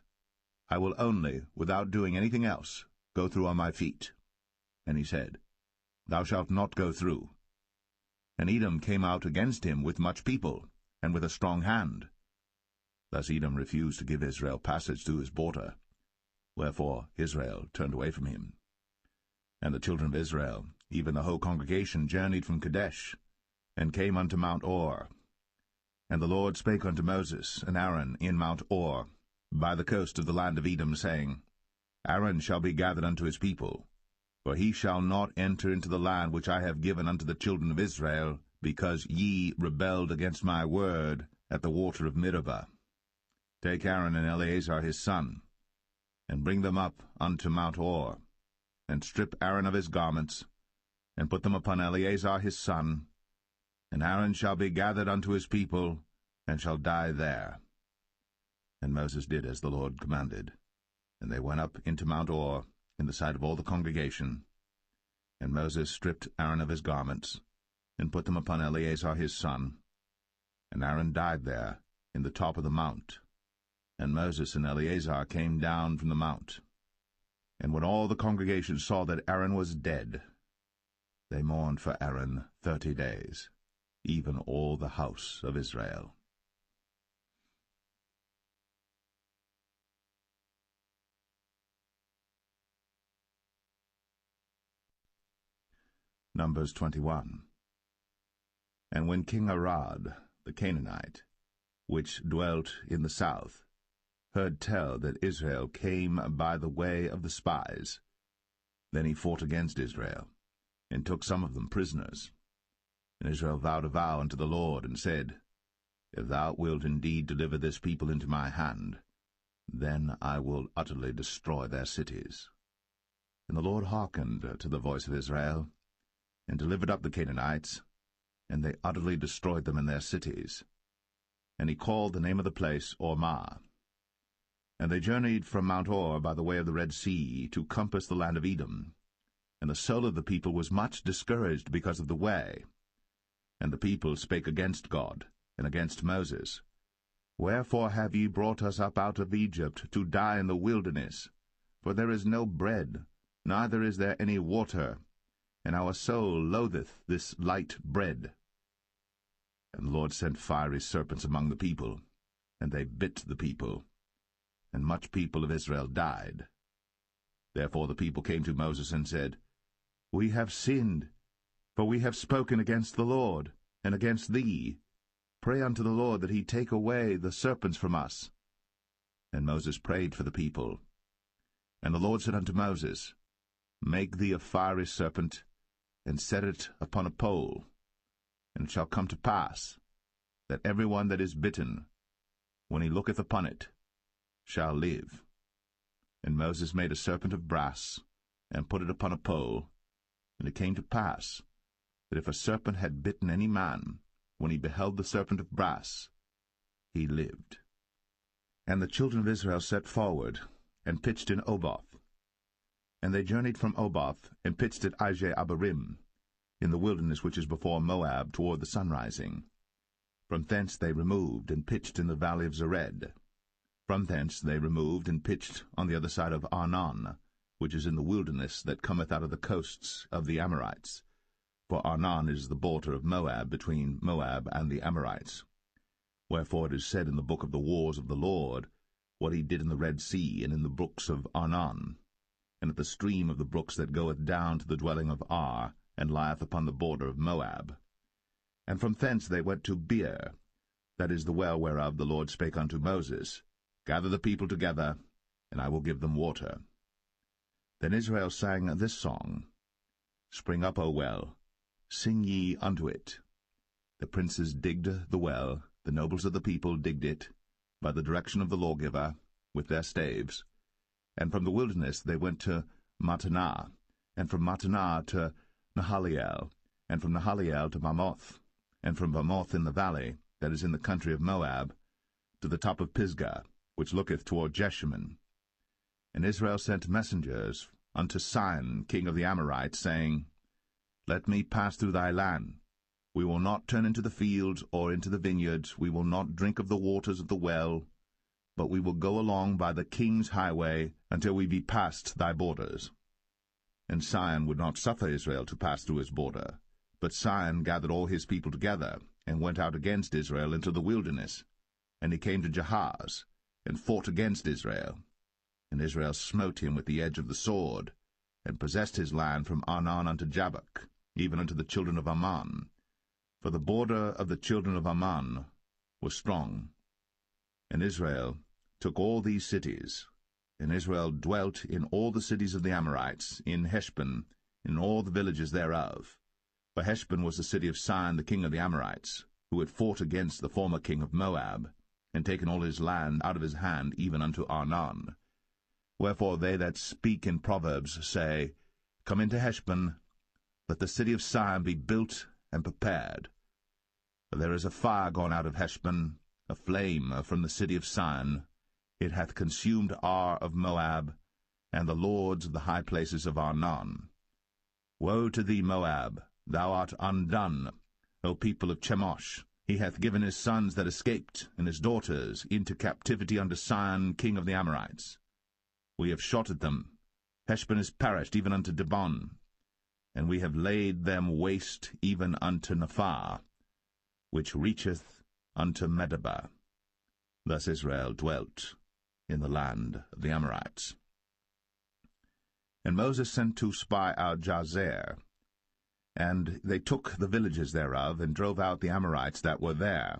I will only, without doing anything else, go through on my feet. And he said, Thou shalt not go through. And Edom came out against him with much people, and with a strong hand. Thus Edom refused to give Israel passage through his border. Wherefore Israel turned away from him. And the children of Israel, even the whole congregation, journeyed from Kadesh, and came unto Mount Or. And the Lord spake unto Moses and Aaron in Mount Or, by the coast of the land of Edom, saying, Aaron shall be gathered unto his people, for he shall not enter into the land which I have given unto the children of Israel, because ye rebelled against my word at the water of Meribah. Take Aaron and Eleazar his son, and bring them up unto Mount Or, and strip Aaron of his garments, and put them upon Eleazar his son, and Aaron shall be gathered unto his people, and shall die there. And Moses did as the Lord commanded. And they went up into Mount Or, in the sight of all the congregation. And Moses stripped Aaron of his garments, and put them upon Eleazar his son. And Aaron died there, in the top of the mount. And Moses and Eleazar came down from the mount. And when all the congregation saw that Aaron was dead, they mourned for Aaron 30 days, even all the house of Israel. Numbers 21. And when King Arad, the Canaanite, which dwelt in the south, heard tell that Israel came by the way of the spies, then he fought against Israel, and took some of them prisoners. And Israel vowed a vow unto the Lord, and said, If thou wilt indeed deliver this people into my hand, then I will utterly destroy their cities. And the Lord hearkened to the voice of Israel, and delivered up the Canaanites, and they utterly destroyed them in their cities. And he called the name of the place Ormah. And they journeyed from Mount Or by the way of the Red Sea, to compass the land of Edom. And the soul of the people was much discouraged because of the way. And the people spake against God, and against Moses. Wherefore have ye brought us up out of Egypt, to die in the wilderness? For there is no bread, neither is there any water, and our soul loatheth this light bread. And the Lord sent fiery serpents among the people, and they bit the people, and much people of Israel died. Therefore the people came to Moses and said, We have sinned, for we have spoken against the Lord, and against thee. Pray unto the Lord that he take away the serpents from us. And Moses prayed for the people. And the Lord said unto Moses, Make thee a fiery serpent, and set it upon a pole. And it shall come to pass, that every one that is bitten, when he looketh upon it, shall live. And Moses made a serpent of brass, and put it upon a pole. And it came to pass, that if a serpent had bitten any man, when he beheld the serpent of brass, he lived. And the children of Israel set forward, and pitched in Oboth. And they journeyed from Oboth, and pitched at Abarim, in the wilderness which is before Moab, toward the sunrising. From thence they removed, and pitched in the valley of Zered. From thence they removed, and pitched on the other side of Arnon, which is in the wilderness that cometh out of the coasts of the Amorites. For Arnon is the border of Moab, between Moab and the Amorites. Wherefore it is said in the book of the wars of the Lord, what he did in the Red Sea, and in the brooks of Arnon, and at the stream of the brooks that goeth down to the dwelling of Ar, and lieth upon the border of Moab. And from thence they went to Beer, that is the well whereof the Lord spake unto Moses, Gather the people together, and I will give them water. Then Israel sang this song, Spring up, O well, sing ye unto it. The princes digged the well, the nobles of the people digged it, by the direction of the lawgiver, with their staves. And from the wilderness they went to Mattanah, and from Mattanah to Nahaliel, and from Nahaliel to Bamoth, and from Bamoth in the valley, that is in the country of Moab, to the top of Pisgah, which looketh toward Jeshimon. And Israel sent messengers unto Sihon, king of the Amorites, saying, Let me pass through thy land. We will not turn into the fields or into the vineyards, we will not drink of the waters of the well, but we will go along by the king's highway until we be past thy borders. And Sihon would not suffer Israel to pass through his border. But Sihon gathered all his people together, and went out against Israel into the wilderness. And he came to Jahaz, and fought against Israel. And Israel smote him with the edge of the sword, and possessed his land from Arnon unto Jabbok, even unto the children of Ammon. For the border of the children of Ammon was strong. And Israel took all these cities, and Israel dwelt in all the cities of the Amorites, in Heshbon, in all the villages thereof. For Heshbon was the city of Sihon the king of the Amorites, who had fought against the former king of Moab, and taken all his land out of his hand, even unto Arnon. Wherefore they that speak in Proverbs say, Come into Heshbon, let the city of Sihon be built and prepared. For there is a fire gone out of Heshbon, a flame from the city of Sihon. It hath consumed Ar of Moab, and the lords of the high places of Arnon. Woe to thee, Moab! Thou art undone, O people of Chemosh! He hath given his sons that escaped, and his daughters, into captivity unto Sihon, king of the Amorites. We have shot at them. Heshbon is perished, even unto Dibon. And we have laid them waste, even unto Nephah, which reacheth unto Medeba. Thus Israel dwelt in the land of the Amorites. And Moses sent to spy out Jazer, and they took the villages thereof, and drove out the Amorites that were there.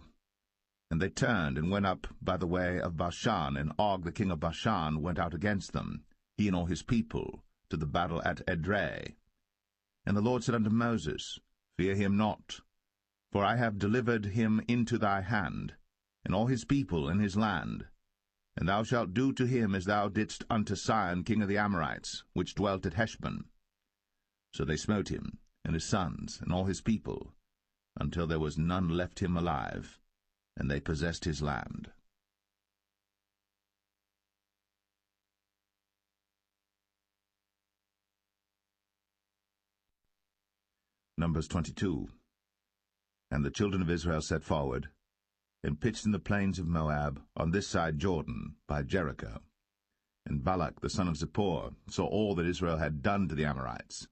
And they turned, and went up by the way of Bashan, and Og the king of Bashan went out against them, he and all his people, to the battle at Edrei. And the Lord said unto Moses, Fear him not, for I have delivered him into thy hand, and all his people and his land. And thou shalt do to him as thou didst unto Sihon king of the Amorites, which dwelt at Heshbon. So they smote him, and his sons, and all his people, until there was none left him alive, and they possessed his land. Numbers 22. And the children of Israel set forward, and pitched in the plains of Moab, on this side Jordan, by Jericho. And Balak the son of Zippor saw all that Israel had done to the Amorites.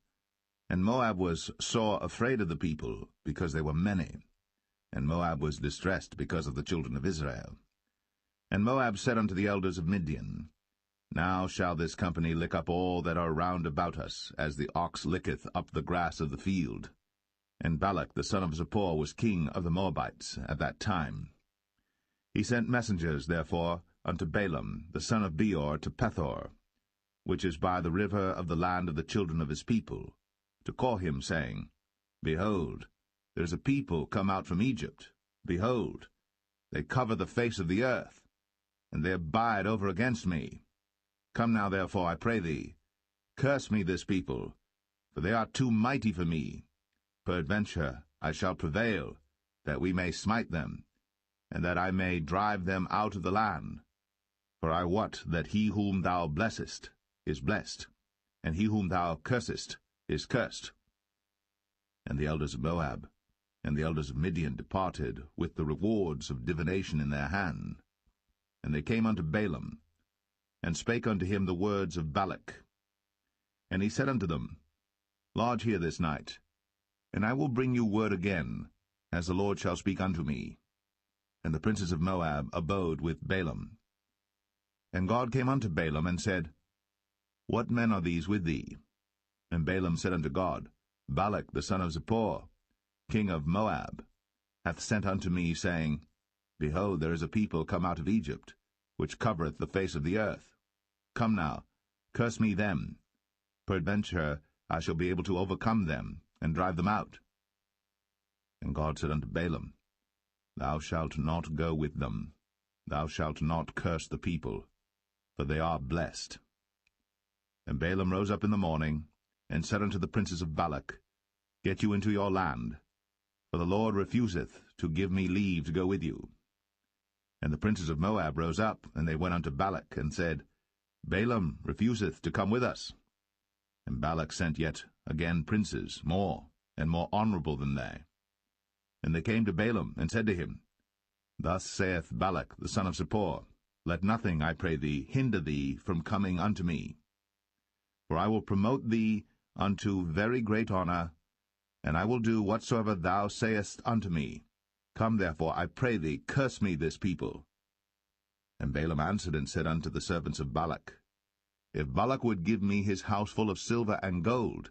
And Moab was sore afraid of the people, because they were many. And Moab was distressed because of the children of Israel. And Moab said unto the elders of Midian, Now shall this company lick up all that are round about us, as the ox licketh up the grass of the field. And Balak the son of Zippor was king of the Moabites at that time. He sent messengers, therefore, unto Balaam the son of Beor to Pethor, which is by the river of the land of the children of his people, to call him, saying, Behold, there is a people come out from Egypt. Behold, they cover the face of the earth, and they abide over against me. Come now, therefore, I pray thee, curse me this people, for they are too mighty for me. Peradventure I shall prevail, that we may smite them, and that I may drive them out of the land. For I wot that he whom thou blessest is blessed, and he whom thou cursest is cursed. And the elders of Moab and the elders of Midian departed with the rewards of divination in their hand. And they came unto Balaam, and spake unto him the words of Balak. And he said unto them, Lodge here this night, and I will bring you word again, as the Lord shall speak unto me. And the princes of Moab abode with Balaam. And God came unto Balaam, and said, What men are these with thee? And Balaam said unto God, Balak the son of Zippor, king of Moab, hath sent unto me, saying, Behold, there is a people come out of Egypt, which covereth the face of the earth. Come now, curse me them. Peradventure I shall be able to overcome them, and drive them out. And God said unto Balaam, Thou shalt not go with them. Thou shalt not curse the people, for they are blessed. And Balaam rose up in the morning, and said unto the princes of Balak, Get you into your land, for the Lord refuseth to give me leave to go with you. And the princes of Moab rose up, and they went unto Balak, and said, Balaam refuseth to come with us. And Balak sent yet again princes, more and more honorable than they. And they came to Balaam, and said to him, Thus saith Balak the son of Zippor, Let nothing, I pray thee, hinder thee from coming unto me. For I will promote thee unto very great honor, and I will do whatsoever thou sayest unto me. Come therefore, I pray thee, curse me this people. And Balaam answered and said unto the servants of Balak, If Balak would give me his house full of silver and gold,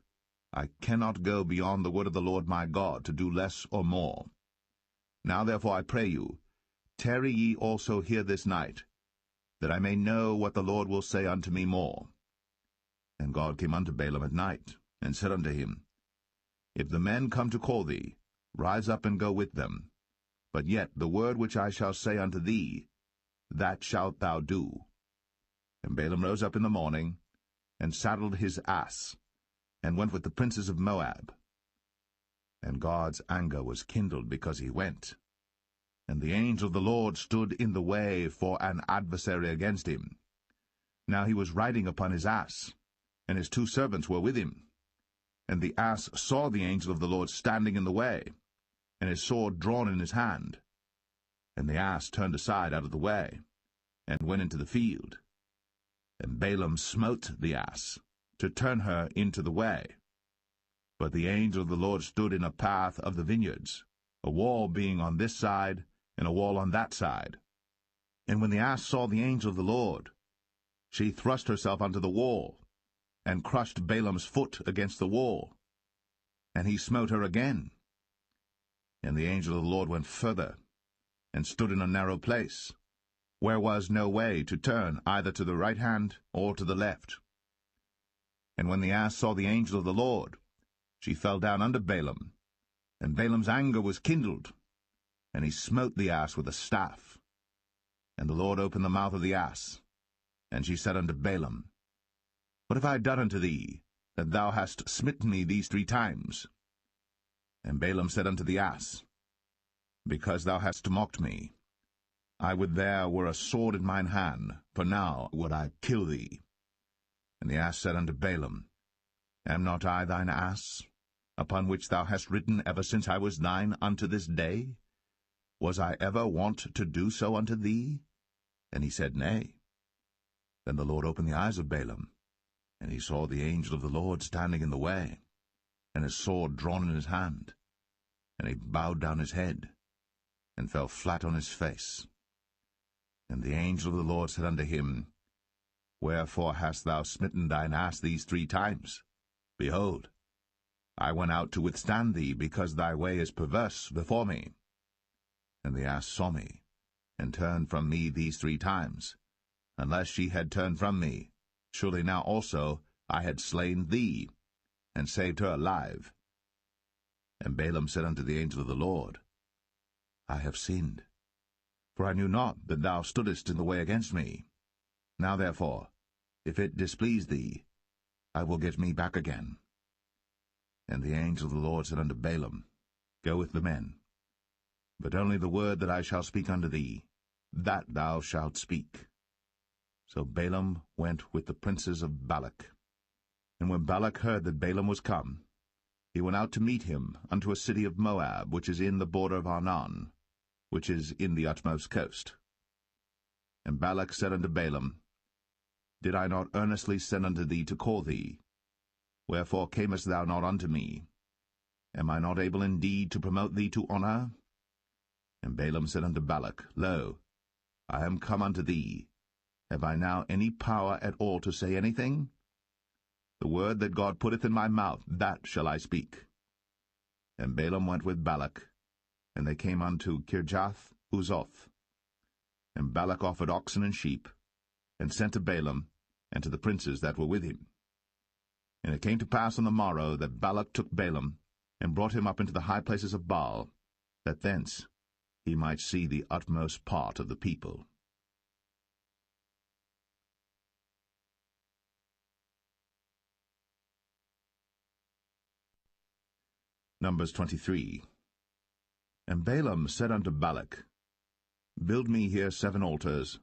I cannot go beyond the word of the Lord my God, to do less or more. Now therefore I pray you, tarry ye also here this night, that I may know what the Lord will say unto me more. And God came unto Balaam at night, and said unto him, If the men come to call thee, rise up and go with them. But yet the word which I shall say unto thee, that shalt thou do. And Balaam rose up in the morning, and saddled his ass, and went with the princes of Moab. And God's anger was kindled because he went. And the angel of the Lord stood in the way for an adversary against him. Now he was riding upon his ass, and his 2 servants were with him. And the ass saw the angel of the Lord standing in the way, and his sword drawn in his hand. And the ass turned aside out of the way, and went into the field. And Balaam smote the ass, to turn her into the way. But the angel of the Lord stood in a path of the vineyards, a wall being on this side, and a wall on that side. And when the ass saw the angel of the Lord, she thrust herself unto the wall, and crushed Balaam's foot against the wall. And he smote her again. And the angel of the Lord went further, and stood in a narrow place, where was no way to turn either to the right hand or to the left. And when the ass saw the angel of the Lord, she fell down under Balaam, and Balaam's anger was kindled, and he smote the ass with a staff. And the Lord opened the mouth of the ass, and she said unto Balaam, What have I done unto thee, that thou hast smitten me these 3 times? And Balaam said unto the ass, Because thou hast mocked me. I would there were a sword in mine hand, for now would I kill thee. And the ass said unto Balaam, Am not I thine ass, upon which thou hast ridden ever since I was thine unto this day? Was I ever wont to do so unto thee? And he said, Nay. Then the Lord opened the eyes of Balaam, and he saw the angel of the Lord standing in the way, and his sword drawn in his hand. And he bowed down his head, and fell flat on his face. And the angel of the Lord said unto him, Wherefore hast thou smitten thine ass these 3 times? Behold, I went out to withstand thee, because thy way is perverse before me. And the ass saw me, and turned from me these 3 times. Unless she had turned from me, surely now also I had slain thee, and saved her alive. And Balaam said unto the angel of the Lord, I have sinned, for I knew not that thou stoodest in the way against me. Now therefore, if it displease thee, I will get me back again. And the angel of the Lord said unto Balaam, Go with the men, but only the word that I shall speak unto thee, that thou shalt speak. So Balaam went with the princes of Balak. And when Balak heard that Balaam was come, he went out to meet him unto a city of Moab, which is in the border of Arnon, which is in the utmost coast. And Balak said unto Balaam, Did I not earnestly send unto thee to call thee? Wherefore camest thou not unto me? Am I not able indeed to promote thee to honour? And Balaam said unto Balak, Lo, I am come unto thee. Have I now any power at all to say anything? The word that God putteth in my mouth, that shall I speak. And Balaam went with Balak, and they came unto Kirjath-Uzoth. And Balak offered oxen and sheep, and sent to Balaam, and to the princes that were with him. And it came to pass on the morrow that Balak took Balaam, and brought him up into the high places of Baal, that thence he might see the utmost part of the people. Numbers 23. And Balaam said unto Balak, Build me here 7 altars,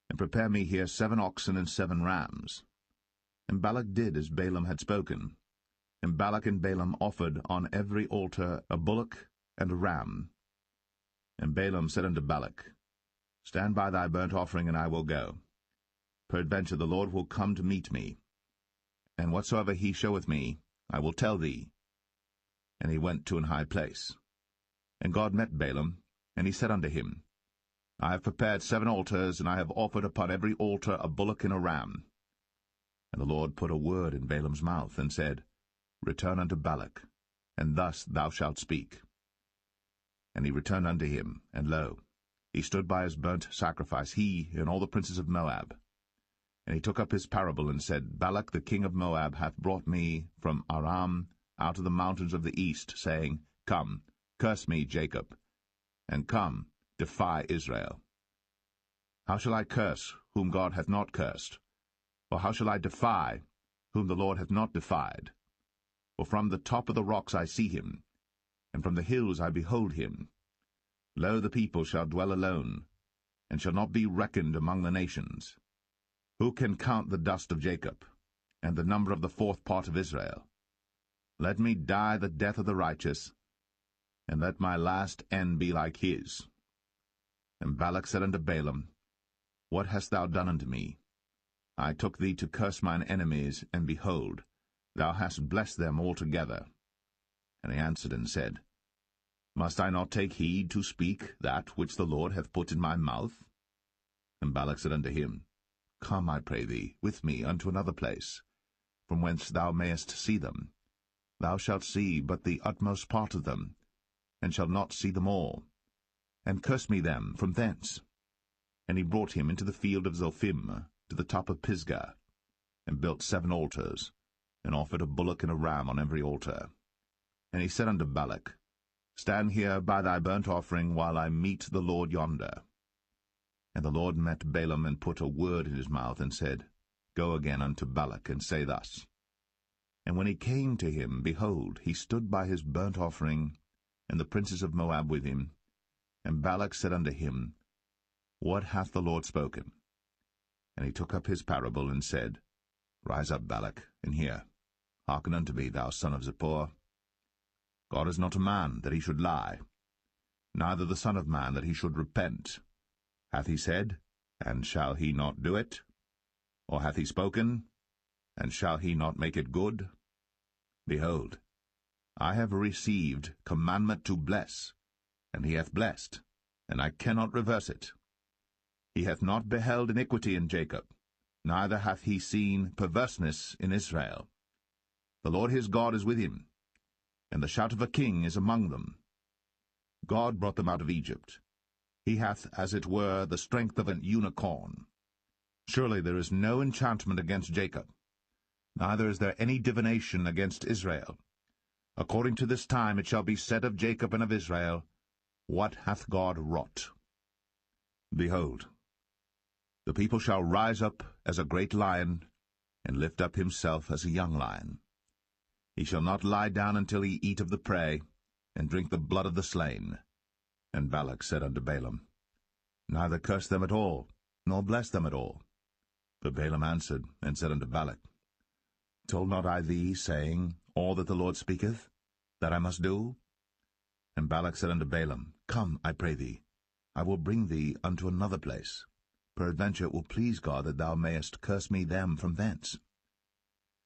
and prepare me here 7 oxen and 7 rams. And Balak did as Balaam had spoken. And Balak and Balaam offered on every altar a bullock and a ram. And Balaam said unto Balak, Stand by thy burnt offering, and I will go. Peradventure the Lord will come to meet me, and whatsoever he showeth me, I will tell thee. And he went to an high place. And God met Balaam, and he said unto him, I have prepared 7 altars, and I have offered upon every altar a bullock and a ram. And the Lord put a word in Balaam's mouth, and said, Return unto Balak, and thus thou shalt speak. And he returned unto him, and lo, he stood by his burnt sacrifice, he and all the princes of Moab. And he took up his parable, and said, Balak the king of Moab hath brought me from Aram out of the mountains of the east, saying, Come, curse me, Jacob, and come, defy Israel. How shall I curse whom God hath not cursed? Or how shall I defy whom the Lord hath not defied? For from the top of the rocks I see him, and from the hills I behold him. Lo, the people shall dwell alone, and shall not be reckoned among the nations. Who can count the dust of Jacob, and the number of the 4th part of Israel? Let me die the death of the righteous, and let my last end be like his. And Balak said unto Balaam, What hast thou done unto me? I took thee to curse mine enemies, and behold, thou hast blessed them altogether. And he answered and said, Must I not take heed to speak that which the Lord hath put in my mouth? And Balak said unto him, Come, I pray thee, with me unto another place, from whence thou mayest see them. Thou shalt see but the utmost part of them, and shalt not see them all. And curse me them from thence. And he brought him into the field of Zophim, to the top of Pisgah, and built 7 altars, and offered a bullock and a ram on every altar. And he said unto Balak, Stand here by thy burnt offering, while I meet the Lord yonder. And the Lord met Balaam, and put a word in his mouth, and said, Go again unto Balak, and say thus. And when he came to him, behold, he stood by his burnt offering, and the princes of Moab with him. And Balak said unto him, What hath the Lord spoken? And he took up his parable, and said, Rise up, Balak, and hear. Hearken unto me, thou son of Zippor. God is not a man, that he should lie, neither the son of man, that he should repent. Hath he said, and shall he not do it? Or hath he spoken, and shall he not make it good? Behold, I have received commandment to bless, and he hath blessed, and I cannot reverse it. He hath not beheld iniquity in Jacob, neither hath he seen perverseness in Israel. The Lord his God is with him, and the shout of a king is among them. God brought them out of Egypt. He hath, as it were, the strength of an unicorn. Surely there is no enchantment against Jacob, neither is there any divination against Israel. According to this time it shall be said of Jacob and of Israel, What hath God wrought? Behold, the people shall rise up as a great lion, and lift up himself as a young lion. He shall not lie down until he eat of the prey, and drink the blood of the slain. And Balak said unto Balaam, Neither curse them at all, nor bless them at all. But Balaam answered, and said unto Balak, Told not I thee, saying, All that the Lord speaketh, that I must do? And Balak said unto Balaam, Come, I pray thee, I will bring thee unto another place. Peradventure it will please God that thou mayest curse me them from thence.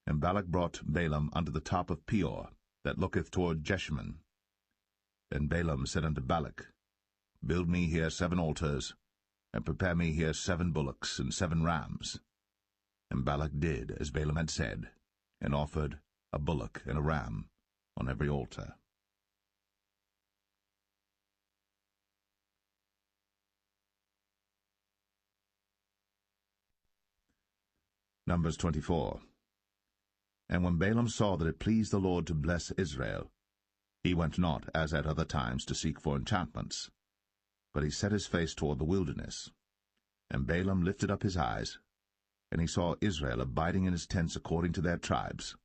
And Balak brought Balaam unto the top of Peor, that looketh toward Jeshimon. Then Balaam said unto Balak, Build me here 7 altars, and prepare me here 7 bullocks and 7 rams. And Balak did as Balaam had said, and offered a bullock and a ram on every altar. Numbers 24. And when Balaam saw that it pleased the Lord to bless Israel, he went not, as at other times, to seek for enchantments, but he set his face toward the wilderness. And Balaam lifted up his eyes, and he saw Israel abiding in his tents according to their tribes.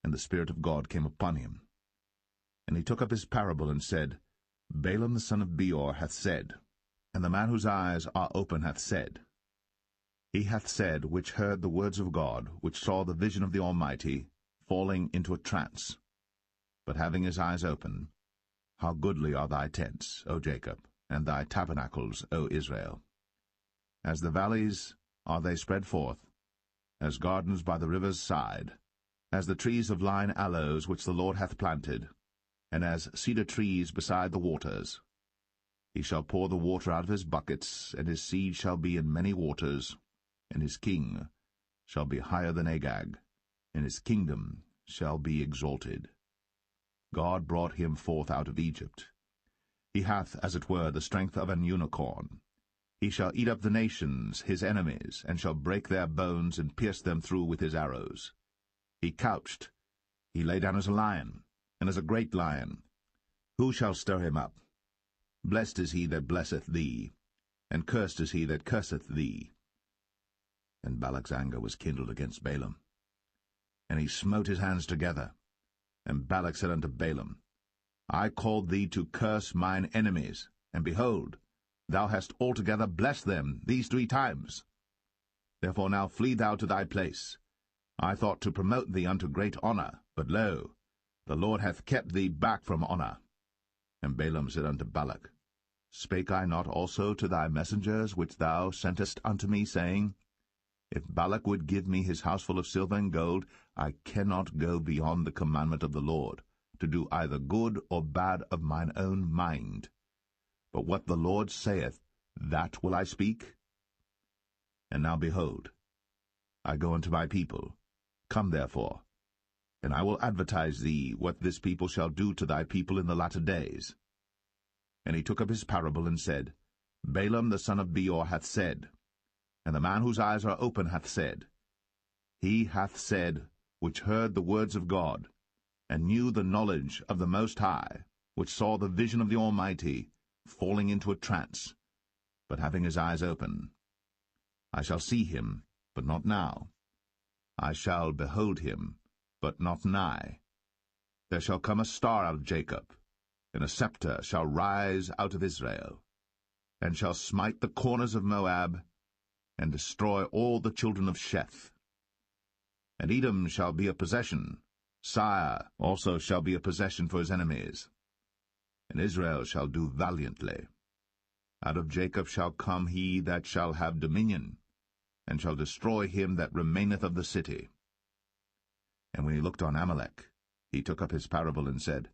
And the Spirit of God came upon him. And he took up his parable, and said, Balaam the son of Beor hath said, and the man whose eyes are open hath said, He hath said, which heard the words of God, which saw the vision of the Almighty, falling into a trance, but having his eyes open, How goodly are thy tents, O Jacob, and thy tabernacles, O Israel! As the valleys are they spread forth, as gardens by the river's side, as the trees of lign aloes which the Lord hath planted, and as cedar trees beside the waters. He shall pour the water out of his buckets, and his seed shall be in many waters, and his king shall be higher than Agag, and his kingdom shall be exalted. God brought him forth out of Egypt. He hath, as it were, the strength of an unicorn. He shall eat up the nations, his enemies, and shall break their bones and pierce them through with his arrows. He couched, he lay down as a lion, and as a great lion. Who shall stir him up? Blessed is he that blesseth thee, and cursed is he that curseth thee. And Balak's anger was kindled against Balaam. And he smote his hands together. And Balak said unto Balaam, I called thee to curse mine enemies, and behold, thou hast altogether blessed them these 3 times. Therefore now flee thou to thy place. I thought to promote thee unto great honour, but lo, the Lord hath kept thee back from honour. And Balaam said unto Balak, Spake I not also to thy messengers which thou sentest unto me, saying, If Balak would give me his houseful of silver and gold, I cannot go beyond the commandment of the Lord, to do either good or bad of mine own mind. But what the Lord saith, that will I speak. And now behold, I go unto my people. Come therefore, and I will advertise thee what this people shall do to thy people in the latter days. And he took up his parable, and said, Balaam the son of Beor hath said, and the man whose eyes are open hath said, He hath said, which heard the words of God, and knew the knowledge of the Most High, which saw the vision of the Almighty, falling into a trance, but having his eyes open. I shall see him, but not now. I shall behold him, but not nigh. There shall come a star out of Jacob, and a scepter shall rise out of Israel, and shall smite the corners of Moab, and destroy all the children of Sheth. And Edom shall be a possession, Sire also shall be a possession for his enemies. And Israel shall do valiantly. Out of Jacob shall come he that shall have dominion, and shall destroy him that remaineth of the city. And when he looked on Amalek, he took up his parable, and said,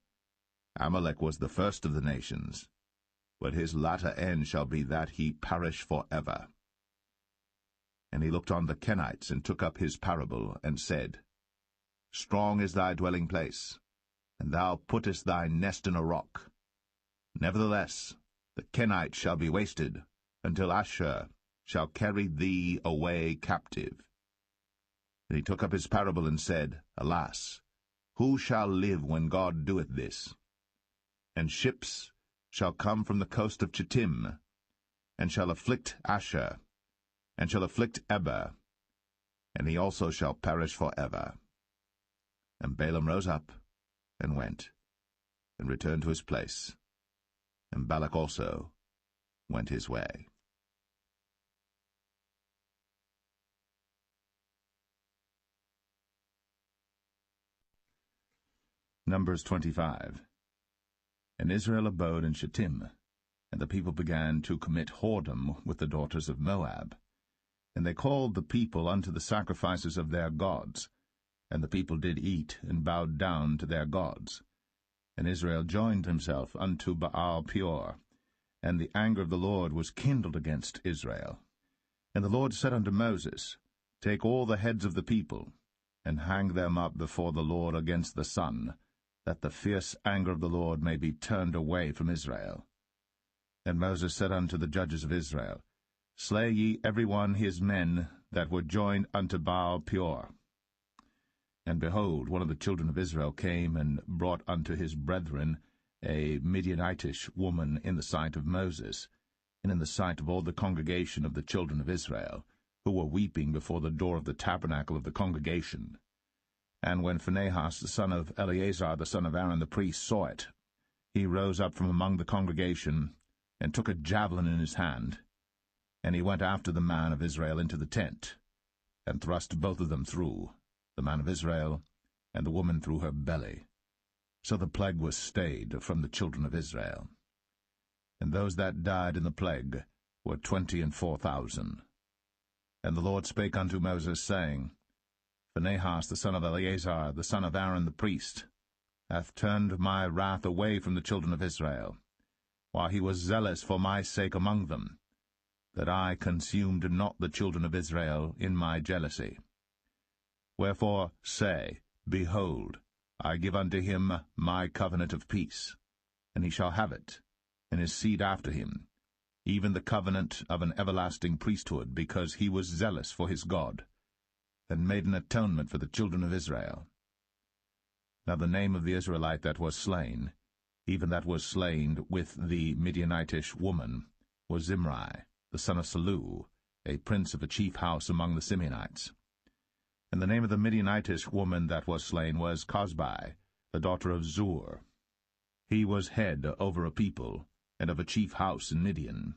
Amalek was the first of the nations, but his latter end shall be that he perish for ever. And he looked on the Kenites, and took up his parable, and said, Strong is thy dwelling place, and thou puttest thy nest in a rock. Nevertheless, the Kenites shall be wasted, until Ashur shall carry thee away captive. And he took up his parable, and said, Alas, who shall live when God doeth this? And ships shall come from the coast of Chittim, and shall afflict Ashur, and shall afflict Eber, and he also shall perish for ever. And Balaam rose up, and went, and returned to his place. And Balak also went his way. Numbers 25. And Israel abode in Shittim, and the people began to commit whoredom with the daughters of Moab. And they called the people unto the sacrifices of their gods, and the people did eat, and bowed down to their gods. And Israel joined himself unto Baal Peor, and the anger of the Lord was kindled against Israel. And the Lord said unto Moses, Take all the heads of the people, and hang them up before the Lord against the sun, that the fierce anger of the Lord may be turned away from Israel. And Moses said unto the judges of Israel, Slay ye every one his men that were joined unto Baal Peor. And behold, one of the children of Israel came and brought unto his brethren a Midianitish woman in the sight of Moses, and in the sight of all the congregation of the children of Israel, who were weeping before the door of the tabernacle of the congregation. And when Phinehas the son of Eleazar the son of Aaron the priest saw it, he rose up from among the congregation, and took a javelin in his hand, and he went after the man of Israel into the tent, and thrust both of them through, the man of Israel, and the woman through her belly. So the plague was stayed from the children of Israel. And those that died in the plague were 24,000. And the Lord spake unto Moses, saying, Phinehas the son of Eleazar, the son of Aaron the priest, hath turned my wrath away from the children of Israel, while he was zealous for my sake among them, that I consumed not the children of Israel in my jealousy. Wherefore say, Behold, I give unto him my covenant of peace, and he shall have it, and his seed after him, even the covenant of an everlasting priesthood, because he was zealous for his God, and made an atonement for the children of Israel. Now the name of the Israelite that was slain, even that was slain with the Midianitish woman, was Zimri, the son of Salu, a prince of a chief house among the Simeonites. And the name of the Midianitish woman that was slain was Cosbi, the daughter of Zur. He was head over a people, and of a chief house in Midian.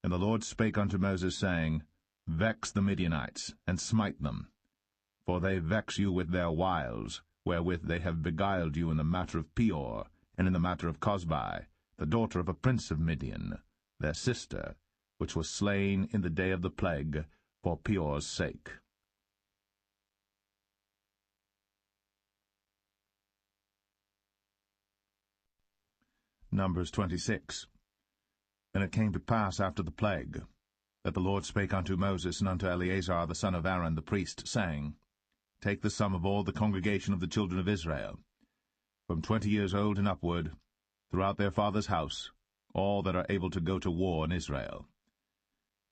And the Lord spake unto Moses, saying, Vex the Midianites, and smite them, for they vex you with their wiles, wherewith they have beguiled you in the matter of Peor, and in the matter of Cosbi, the daughter of a prince of Midian, their sister, which was slain in the day of the plague, for Peor's sake. Numbers 26. And it came to pass after the plague, that the Lord spake unto Moses and unto Eleazar the son of Aaron the priest, saying, Take the sum of all the congregation of the children of Israel, from 20 years old and upward, throughout their father's house, all that are able to go to war in Israel.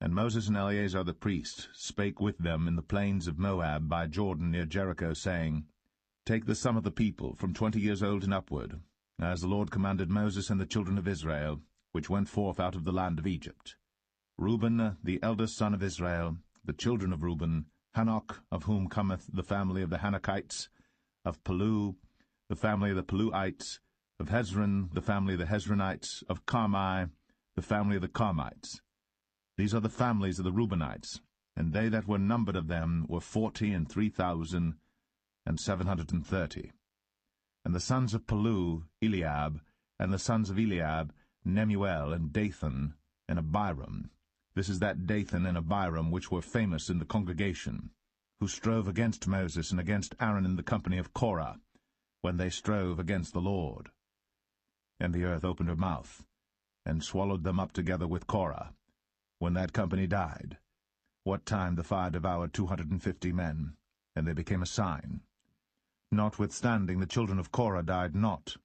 And Moses and Eleazar the priest spake with them in the plains of Moab by Jordan near Jericho, saying, Take the sum of the people from 20 years old and upward, as the Lord commanded Moses and the children of Israel, which went forth out of the land of Egypt. Reuben, the eldest son of Israel, the children of Reuben, Hanok, of whom cometh the family of the Hanokites, of Palu, the family of the Paluites, of Hezron, the family of the Hezronites, of Carmi, the family of the Carmites. These are the families of the Reubenites, and they that were numbered of them were 40,003,730. And the sons of Palu, Eliab, and the sons of Eliab, Nemuel, and Dathan, and Abiram. This is that Dathan and Abiram which were famous in the congregation, who strove against Moses and against Aaron in the company of Korah, when they strove against the Lord. And the earth opened her mouth, and swallowed them up together with Korah, when that company died, what time the fire devoured 250 men, and they became a sign. Notwithstanding the children of Korah died not.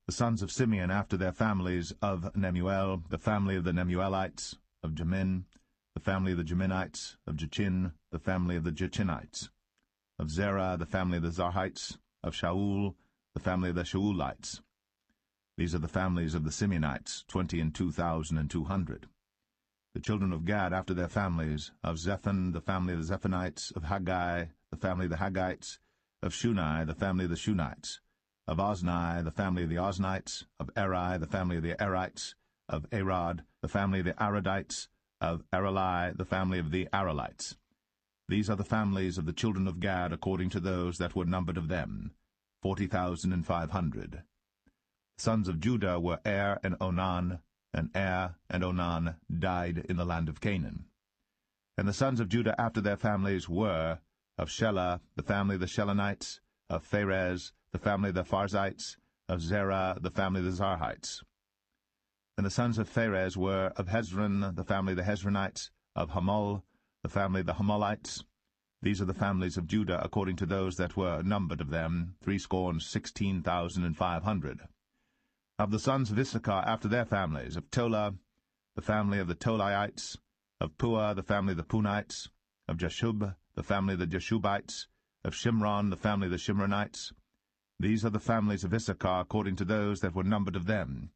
The sons of Simeon after their families, of Nemuel, the family of the Nemuelites, of Jamin, the family of the Jaminites, of Jachin, the family of the Jachinites, of Zerah, the family of the Zarhites, of Shaul, the family of the Shaulites. These are the families of the Simeonites, 22,200. The children of Gad after their families, of Zephon, the family of the Zephonites, of Haggai, the family of the Haggites, of Shuni, the family of the Shunites, of Ozni, the family of the Oznites, of Eri, the family of the Erites, of Arad, the family of the Aradites, of Arali, the family of the Aralites. These are the families of the children of Gad according to those that were numbered of them, 40,500. Sons of Judah were Er and Onan, and Er and Onan died in the land of Canaan. And the sons of Judah after their families were, of Shelah, the family of the Shelonites, of Pharez, the family of the Pharzites, of Zerah, the family of the Zarhites. And the sons of Pharez were, of Hezron, the family of the Hezronites, of Hamul, the family of the Hamulites. These are the families of Judah, according to those that were numbered of them, 16,500. Of the sons of Issachar after their families, of Tola, the family of the Tolaites, of Puah, the family of the Punites, of Jashub, the family of the Jashubites, of Shimron, the family of the Shimronites. These are the families of Issachar, according to those that were numbered of them,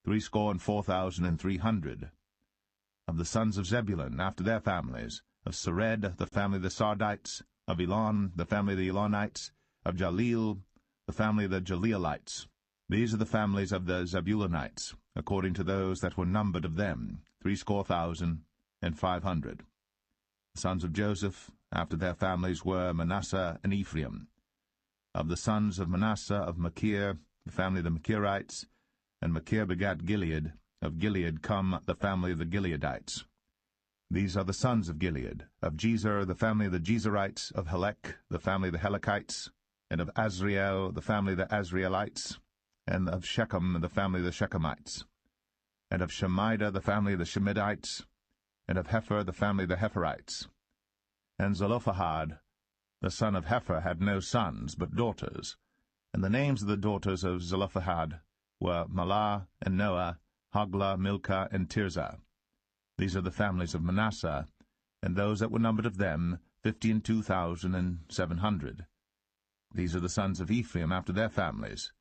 64,300. Of the sons of Zebulun after their families, of Sered, the family of the Sardites, of Elon, the family of the Elonites, of Jaleel, the family of the Jaleelites. These are the families of the Zebulunites, according to those that were numbered of them, 64,500. The sons of Joseph after their families were Manasseh and Ephraim. Of the sons of Manasseh, of Machir, the family of the Machirites, and Machir begat Gilead. Of Gilead come the family of the Gileadites. These are the sons of Gilead, of Jezer, the family of the Jezerites, of Helek, the family of the Helekites, and of Azriel, the family of the Azrielites, and of Shechem, the family of the Shechemites, and of Shemida, the family of the Shemidites, and of Hepher, the family of the Hepherites. And Zelophehad, the son of Hepher, had no sons, but daughters. And the names of the daughters of Zelophehad were Mahlah and Noah, Hoglah, Milcah, and Tirzah. These are the families of Manasseh, and those that were numbered of them, 52,700. These are the sons of Ephraim after their families.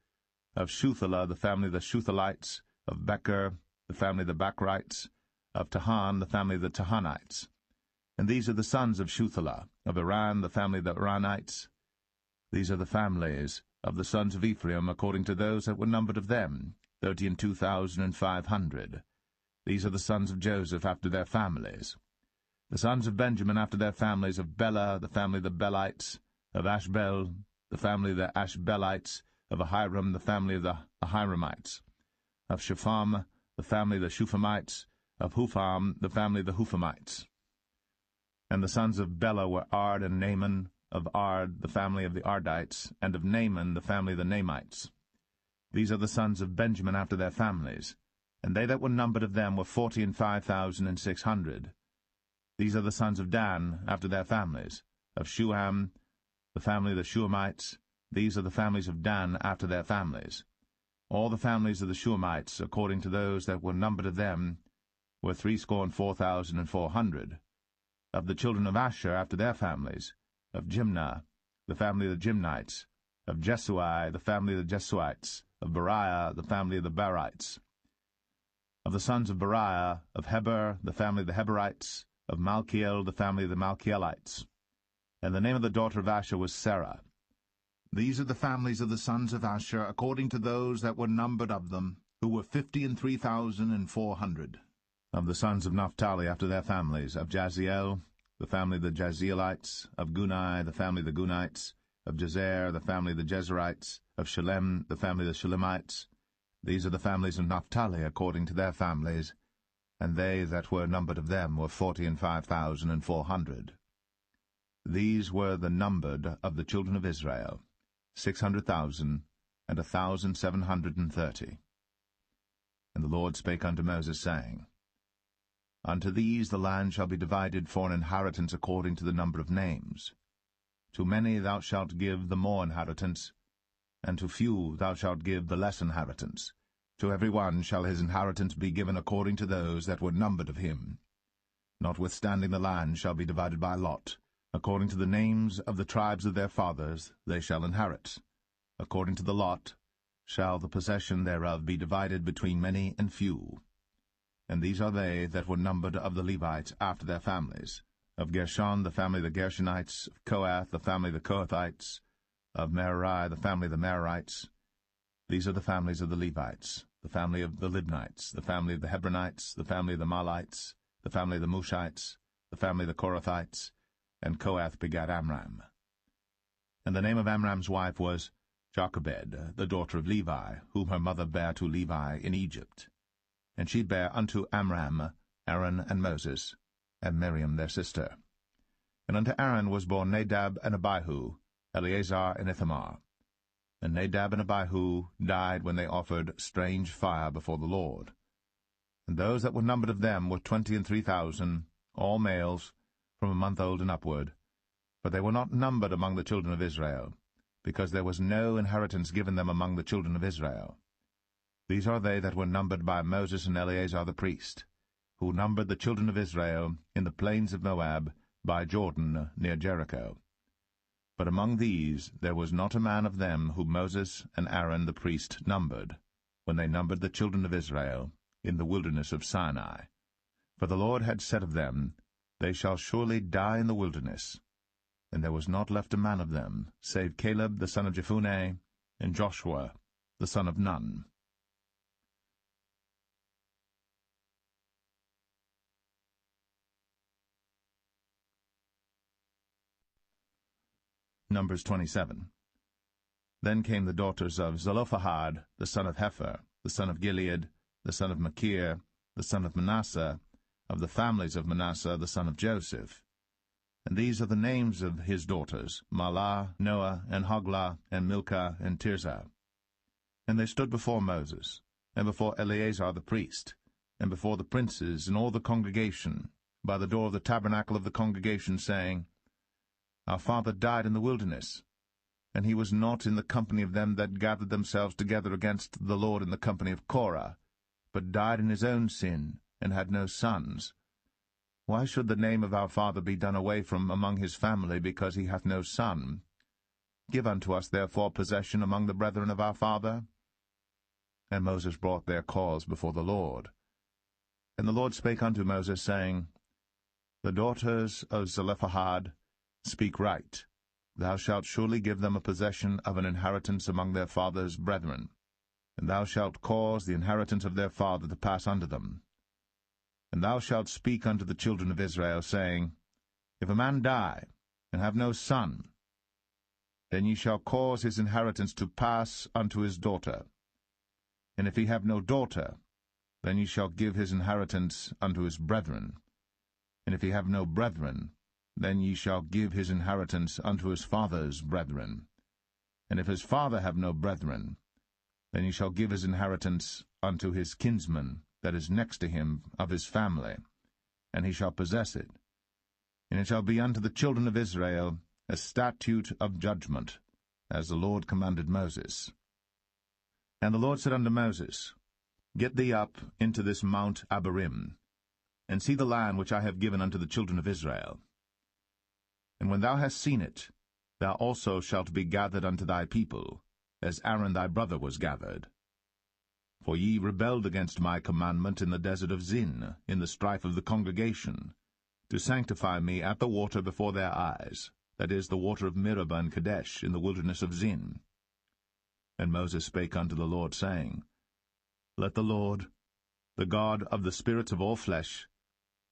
Of Shuthelah, the family of the Shuthalites, of Becher, the family of the Bachrites, of Tahan, the family of the Tahanites. And these are the sons of Shuthelah, of Iran, the family of the Iranites. These are the families of the sons of Ephraim, according to those that were numbered of them, 32,500. These are the sons of Joseph after their families. The sons of Benjamin after their families, of Bela, the family of the Belites, of Ashbel, the family of the Ashbelites, of Ahiram, the family of the Ahiramites, of Shepham, the family of the Shuphamites, of Hupham, the family of the Huphamites. And the sons of Bela were Ard and Naaman, of Ard, the family of the Ardites, and of Naaman, the family of the Naamites. These are the sons of Benjamin after their families, and they that were numbered of them were 45,600. These are the sons of Dan after their families, of Shuham, the family of the Shuhamites. These are the families of Dan after their families. All the families of the Shuhamites, according to those that were numbered of them, were 64,400. Of the children of Asher after their families, of Jimnah, the family of the Jimnites, of Jesui, the family of the Jesuites, of Beriah, the family of the Berites. Of the sons of Beriah, of Heber, the family of the Heberites, of Malchiel, the family of the Malchielites. And the name of the daughter of Asher was Sarah. These are the families of the sons of Asher, according to those that were numbered of them, who were 53,400. Of the sons of Naphtali after their families, of Jaziel, the family of the Jazielites, of Gunai, the family of the Gunites, of Jezer, the family of the Jezerites, of Shalem, the family of the Shalemites. These are the families of Naphtali according to their families, and they that were numbered of them were 45,400. These were the numbered of the children of Israel, 600,000 and 1,730. And the Lord spake unto Moses, saying, Unto these the land shall be divided for an inheritance according to the number of names. To many thou shalt give the more inheritance, and to few thou shalt give the less inheritance. To every one shall his inheritance be given according to those that were numbered of him. Notwithstanding the land shall be divided by lot. According to the names of the tribes of their fathers they shall inherit. According to the lot shall the possession thereof be divided between many and few. And these are they that were numbered of the Levites after their families. Of Gershon, the family of the Gershonites, of Kohath, the family of the Kohathites, of Merari, the family of the Merarites. These are the families of the Levites, the family of the Libnites, the family of the Hebronites, the family of the Mahlites, the family of the Mushites, the family of the Korathites, and Kohath begat Amram. And the name of Amram's wife was Jochebed, the daughter of Levi, whom her mother bare to Levi in Egypt. And she bare unto Amram Aaron and Moses, and Miriam their sister. And unto Aaron was born Nadab and Abihu, Eleazar and Ithamar. And Nadab and Abihu died when they offered strange fire before the Lord. And those that were numbered of them were 23,000, all males, from a month old and upward. But they were not numbered among the children of Israel, because there was no inheritance given them among the children of Israel. These are they that were numbered by Moses and Eleazar the priest, who numbered the children of Israel in the plains of Moab, by Jordan near Jericho. But among these there was not a man of them whom Moses and Aaron the priest numbered, when they numbered the children of Israel in the wilderness of Sinai. For the Lord had said of them, They shall surely die in the wilderness. And there was not left a man of them, save Caleb the son of Jephunneh, and Joshua the son of Nun. Numbers 27. Then came the daughters of Zelophehad, the son of Hepher, the son of Gilead, the son of Machir, the son of Manasseh, of the families of Manasseh, the son of Joseph. And these are the names of his daughters, Mahlah, Noah, and Hoglah, and Milcah, and Tirzah. And they stood before Moses, and before Eleazar the priest, and before the princes and all the congregation, by the door of the tabernacle of the congregation, saying, Our father died in the wilderness, and he was not in the company of them that gathered themselves together against the Lord in the company of Korah, but died in his own sin, and had no sons. Why should the name of our father be done away from among his family, because he hath no son? Give unto us therefore possession among the brethren of our father. And Moses brought their cause before the Lord. And the Lord spake unto Moses, saying, The daughters of Zelophehad speak right. Thou shalt surely give them a possession of an inheritance among their father's brethren, and thou shalt cause the inheritance of their father to pass unto them. And thou shalt speak unto the children of Israel, saying, If a man die, and have no son, then ye shall cause his inheritance to pass unto his daughter. And if he have no daughter, then ye shall give his inheritance unto his brethren. And if he have no brethren, then ye shall give his inheritance unto his father's brethren. And if his father have no brethren, then ye shall give his inheritance unto his kinsman that is next to him of his family, and he shall possess it. And it shall be unto the children of Israel a statute of judgment, as the Lord commanded Moses. And the Lord said unto Moses, Get thee up into this Mount Abarim, and see the land which I have given unto the children of Israel. And when thou hast seen it, thou also shalt be gathered unto thy people, as Aaron thy brother was gathered. For ye rebelled against my commandment in the desert of Zin, in the strife of the congregation, to sanctify me at the water before their eyes, that is, the water of Meribah and Kadesh, in the wilderness of Zin. And Moses spake unto the Lord, saying, Let the Lord, the God of the spirits of all flesh,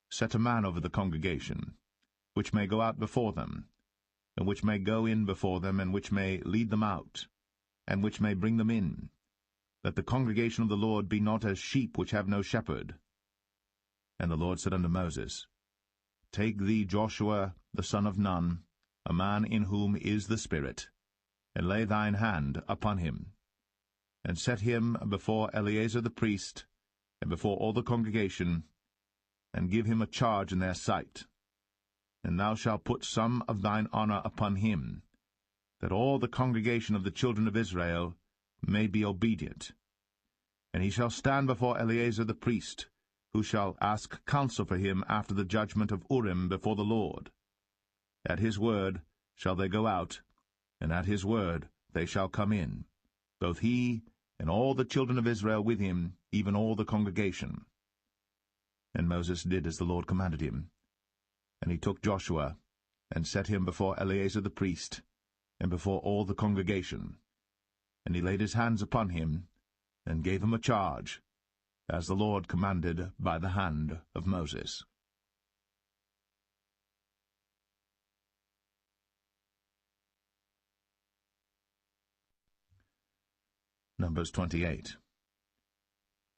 set a man over the congregation, which may go out before them, and which may go in before them, and which may lead them out, and which may bring them in, that the congregation of the Lord be not as sheep which have no shepherd. And the Lord said unto Moses, Take thee Joshua the son of Nun, a man in whom is the Spirit, and lay thine hand upon him, and set him before Eleazar the priest, and before all the congregation, and give him a charge in their sight. And thou shalt put some of thine honor upon him, that all the congregation of the children of Israel may be obedient. And he shall stand before Eleazar the priest, who shall ask counsel for him after the judgment of Urim before the Lord. At his word shall they go out, and at his word they shall come in, both he and all the children of Israel with him, even all the congregation. And Moses did as the Lord commanded him. And he took Joshua, and set him before Eleazar the priest, and before all the congregation. And he laid his hands upon him, and gave him a charge, as the Lord commanded by the hand of Moses. Numbers 28.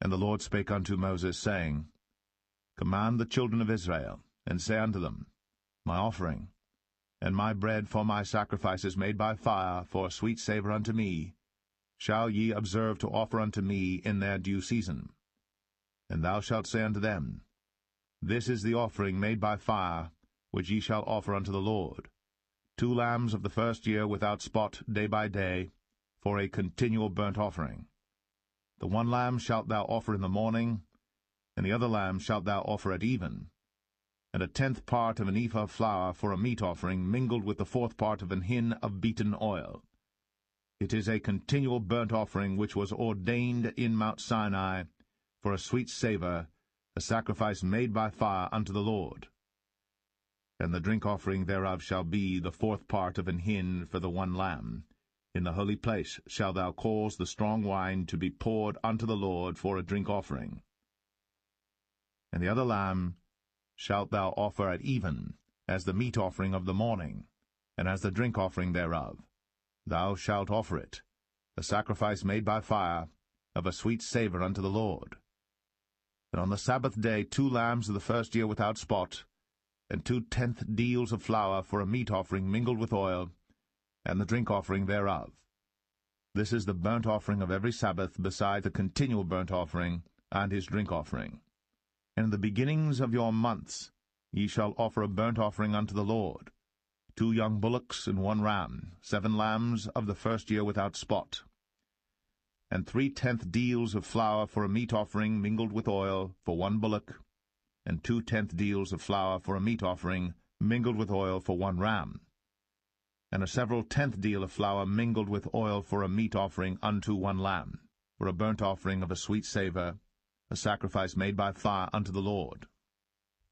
And the Lord spake unto Moses, saying, Command the children of Israel, and say unto them, My offering, and my bread for my sacrifices made by fire for a sweet savour unto me, shall ye observe to offer unto me in their due season. And thou shalt say unto them, This is the offering made by fire, which ye shall offer unto the Lord, 2 lambs of the first year without spot day by day, for a continual burnt offering. The 1 lamb shalt thou offer in the morning, and the other lamb shalt thou offer at even, and 1/10 part of an ephah of flour for a meat offering mingled with the 4th part of an hin of beaten oil. It is a continual burnt offering which was ordained in Mount Sinai for a sweet savour, a sacrifice made by fire unto the Lord. And the drink offering thereof shall be the 4th part of an hin for the 1 lamb. In the holy place shalt thou cause the strong wine to be poured unto the Lord for a drink offering. And the other lamb shalt thou offer at even, as the meat offering of the morning, and as the drink offering thereof. Thou shalt offer it, a sacrifice made by fire, of a sweet savour unto the Lord. And on the Sabbath day 2 lambs of the first year without spot, and 2/10 deals of flour for a meat offering mingled with oil, and the drink offering thereof. This is the burnt offering of every Sabbath, beside the continual burnt offering and his drink offering. And in the beginnings of your months ye shall offer a burnt offering unto the Lord, 2 young bullocks and 1 ram, 7 lambs of the first year without spot, and 3/10 deals of flour for a meat offering mingled with oil for 1 bullock, and 2/10 deals of flour for a meat offering mingled with oil for 1 ram, and a several 10th deal of flour mingled with oil for a meat offering unto 1 lamb, for a burnt offering of a sweet savour, a sacrifice made by fire unto the Lord.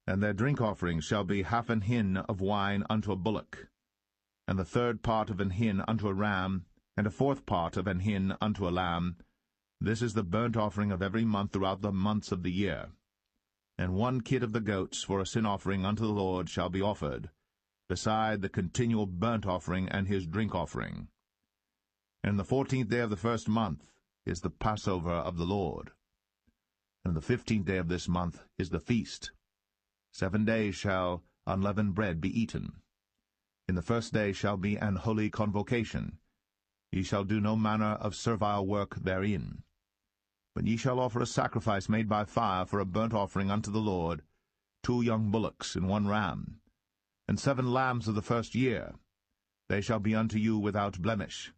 And their drink offering shall be 1/2 an hin of wine unto a bullock, and the 1/3 part of an hin unto a ram, and a 4th part of an hin unto a lamb. This is the burnt offering of every month throughout the months of the year. And 1 kid of the goats for a sin offering unto the Lord shall be offered, beside the continual burnt offering and his drink offering. And the 14th day of the first month is the Passover of the Lord. And the 15th day of this month is the feast. 7 days shall unleavened bread be eaten. In the first day shall be an holy convocation. Ye shall do no manner of servile work therein. But ye shall offer a sacrifice made by fire for a burnt offering unto the Lord, 2 young bullocks and 1 ram, and 7 lambs of the first year. They shall be unto you without blemish.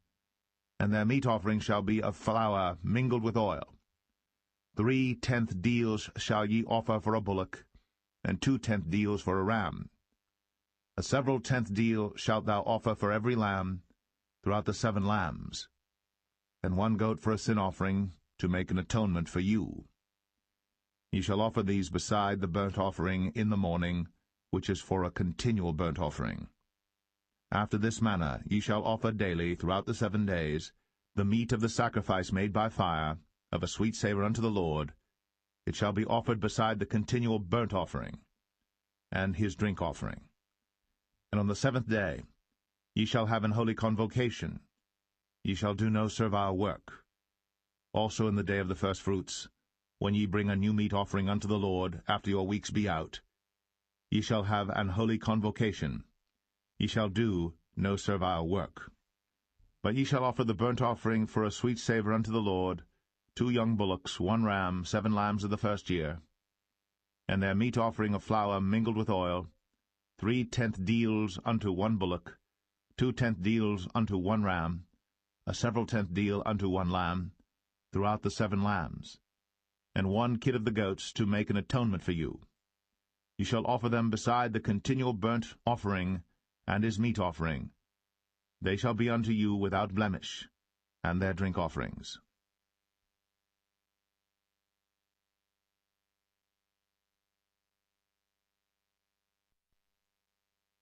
And their meat offering shall be of flour mingled with oil. 3/10 deals shall ye offer for a bullock, and 2/10 deals for a ram. A several 10th deal shalt thou offer for every lamb, throughout the 7 lambs, and 1 goat for a sin offering, to make an atonement for you. Ye shall offer these beside the burnt offering in the morning, which is for a continual burnt offering. After this manner ye shall offer daily throughout the 7 days the meat of the sacrifice made by fire, of a sweet savour unto the Lord. It shall be offered beside the continual burnt offering, and his drink offering. And on the 7th day ye shall have an holy convocation. Ye shall do no servile work. Also in the day of the firstfruits, when ye bring a new meat offering unto the Lord, after your weeks be out, ye shall have an holy convocation. Ye shall do no servile work. But ye shall offer the burnt offering for a sweet savour unto the Lord, 2 young bullocks, 1 ram, 7 lambs of the first year, and their meat offering of flour mingled with oil, 3/10 deals unto 1 bullock, 2/10 deals unto 1 ram, a several 10th deal unto 1 lamb, throughout the 7 lambs, and 1 kid of the goats to make an atonement for you. You shall offer them beside the continual burnt offering and his meat offering. They shall be unto you without blemish, and their drink offerings.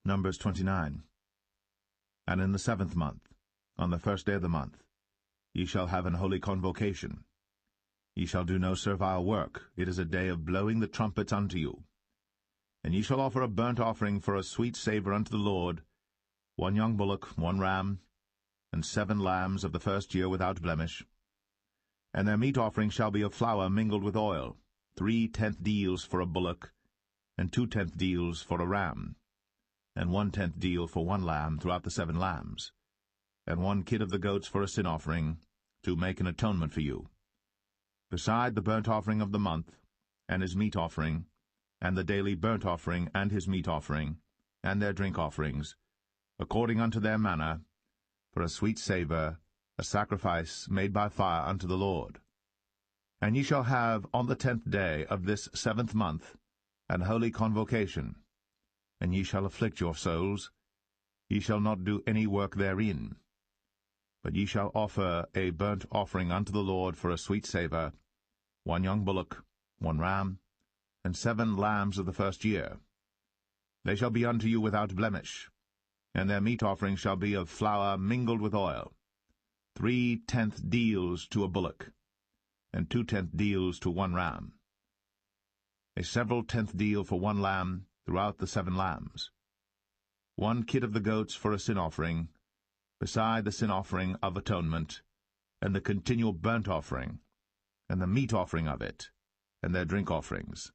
Numbers 29. And in the 7th month, on the 1st day of the month, ye shall have an holy convocation. Ye shall do no servile work. It is a day of blowing the trumpets unto you. And ye shall offer a burnt offering for a sweet savour unto the Lord, 1 young bullock, 1 ram, and 7 lambs of the first year without blemish, And their meat offering shall be of flour mingled with oil, 3/10 deals for a bullock, and 2/10 deals for a ram, and 1/10 deal for one lamb throughout the 7 lambs, and 1 kid of the goats for a sin offering, to make an atonement for you, beside the burnt offering of the month, and his meat offering, and the daily burnt offering, and his meat offering, and their drink offerings, according unto their manner, for a sweet savour, a sacrifice made by fire unto the Lord. And ye shall have on the 10th day of this 7th month an holy convocation, and ye shall afflict your souls. Ye shall not do any work therein. But ye shall offer a burnt offering unto the Lord for a sweet savour, 1 young bullock, 1 ram, and 7 lambs of the first year. They shall be unto you without blemish, and their meat offering shall be of flour mingled with oil, 3/10 deals to a bullock, and 2/10 deals to 1 ram, a several 10th deal for 1 lamb throughout the 7 lambs, 1 kid of the goats for a sin offering, beside the sin offering of atonement, and the continual burnt offering, and the meat offering of it, and their drink offerings.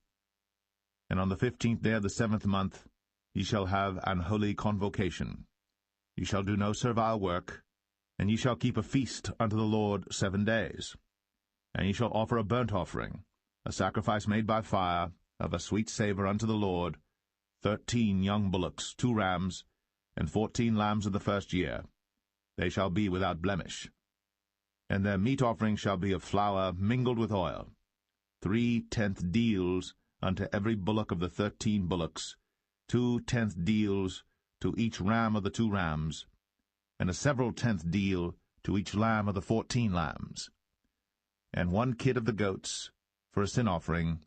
And on the 15th day of the 7th month ye shall have an holy convocation. Ye shall do no servile work, and ye shall keep a feast unto the Lord 7 days. And ye shall offer a burnt offering, a sacrifice made by fire, of a sweet savour unto the Lord, 13 young bullocks, 2 rams, and 14 lambs of the first year. They shall be without blemish. And their meat offering shall be of flour mingled with oil, 3/10 deals unto every bullock of the 13 bullocks, 2/10 deals to each ram of the 2 rams, and a several 10th deal to each lamb of the 14 lambs, and 1 kid of the goats for a sin offering,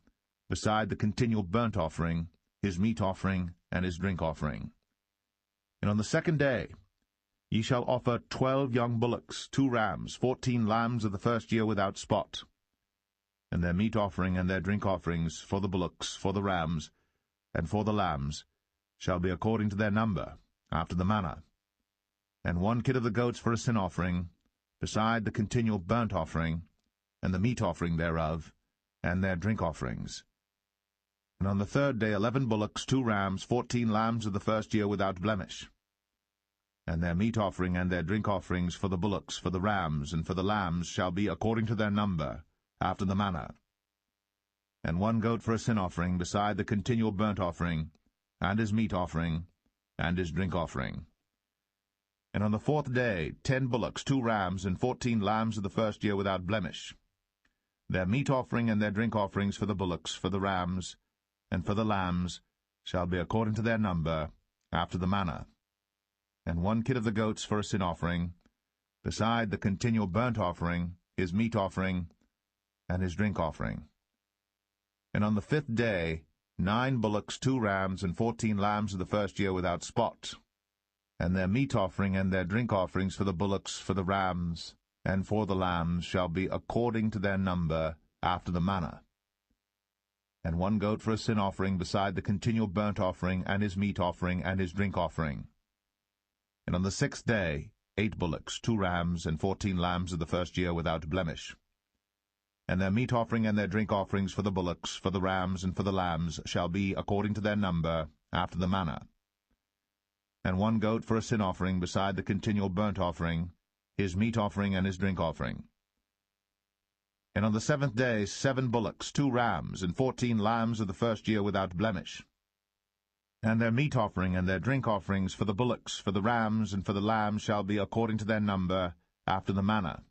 beside the continual burnt offering, his meat offering, and his drink offering. And on the 2nd day ye shall offer 12 young bullocks, 2 rams, 14 lambs of the first year without spot, and their meat offering and their drink offerings for the bullocks, for the rams, and for the lambs shall be according to their number, after the manner, and 1 kid of the goats for a sin offering, beside the continual burnt offering, and the meat offering thereof, and their drink offerings. And on the 3rd day 11 bullocks, 2 rams, 14 lambs of the first year without blemish, and their meat offering and their drink offerings for the bullocks, for the rams, and for the lambs shall be according to their number, after the manner, and 1 goat for a sin offering, beside the continual burnt offering, and his meat offering, and his drink offering. And on the 4th day 10 bullocks, 2 rams, and 14 lambs of the first year without blemish. Their meat offering and their drink offerings for the bullocks, for the rams, and for the lambs shall be according to their number, after the manner, and 1 kid of the goats for a sin offering, beside the continual burnt offering, his meat offering, and his drink offering. And on the 5th day 9 bullocks, 2 rams, and 14 lambs of the first year without spot, and their meat offering and their drink offerings for the bullocks, for the rams, and for the lambs shall be according to their number, after the manner, and 1 goat for a sin offering, beside the continual burnt offering, and his meat offering, and his drink offering. And on the 6th day 8 bullocks, 2 rams, and 14 lambs of the first year without blemish. And their meat offering and their drink offerings for the bullocks, for the rams, and for the lambs shall be according to their number, after the manner. And 1 goat for a sin offering, beside the continual burnt offering, his meat offering, and his drink offering. And on the 7th day 7 bullocks, 2 rams, and 14 lambs of the first year without blemish. And their meat offering and their drink offerings for the bullocks, for the rams, and for the lambs shall be according to their number, after the manner.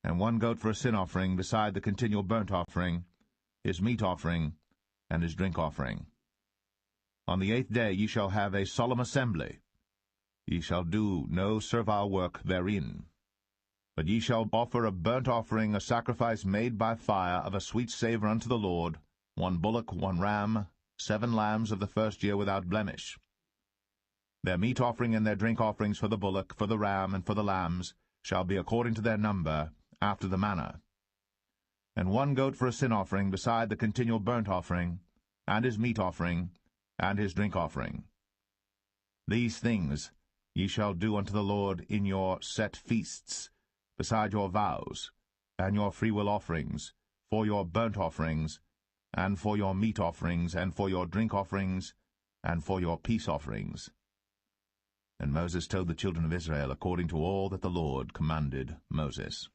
And 1 goat for a sin offering, beside the continual burnt offering, his meat offering, and his drink offering. On the 8th day ye shall have a solemn assembly. Ye shall do no servile work therein. But ye shall offer a burnt offering, a sacrifice made by fire, of a sweet savour unto the Lord, 1 bullock, 1 ram, 7 lambs of the first year without blemish. Their meat offering and their drink offerings for the bullock, for the ram, and for the lambs shall be according to their number, after the manner. And 1 goat for a sin offering, beside the continual burnt offering, and his meat offering, and his drink offering. These things ye shall do unto the Lord in your set feasts, beside your vows, and your freewill offerings, for your burnt offerings, and for your meat offerings, and for your drink offerings, and for your peace offerings. And Moses told the children of Israel according to all that the Lord commanded Moses.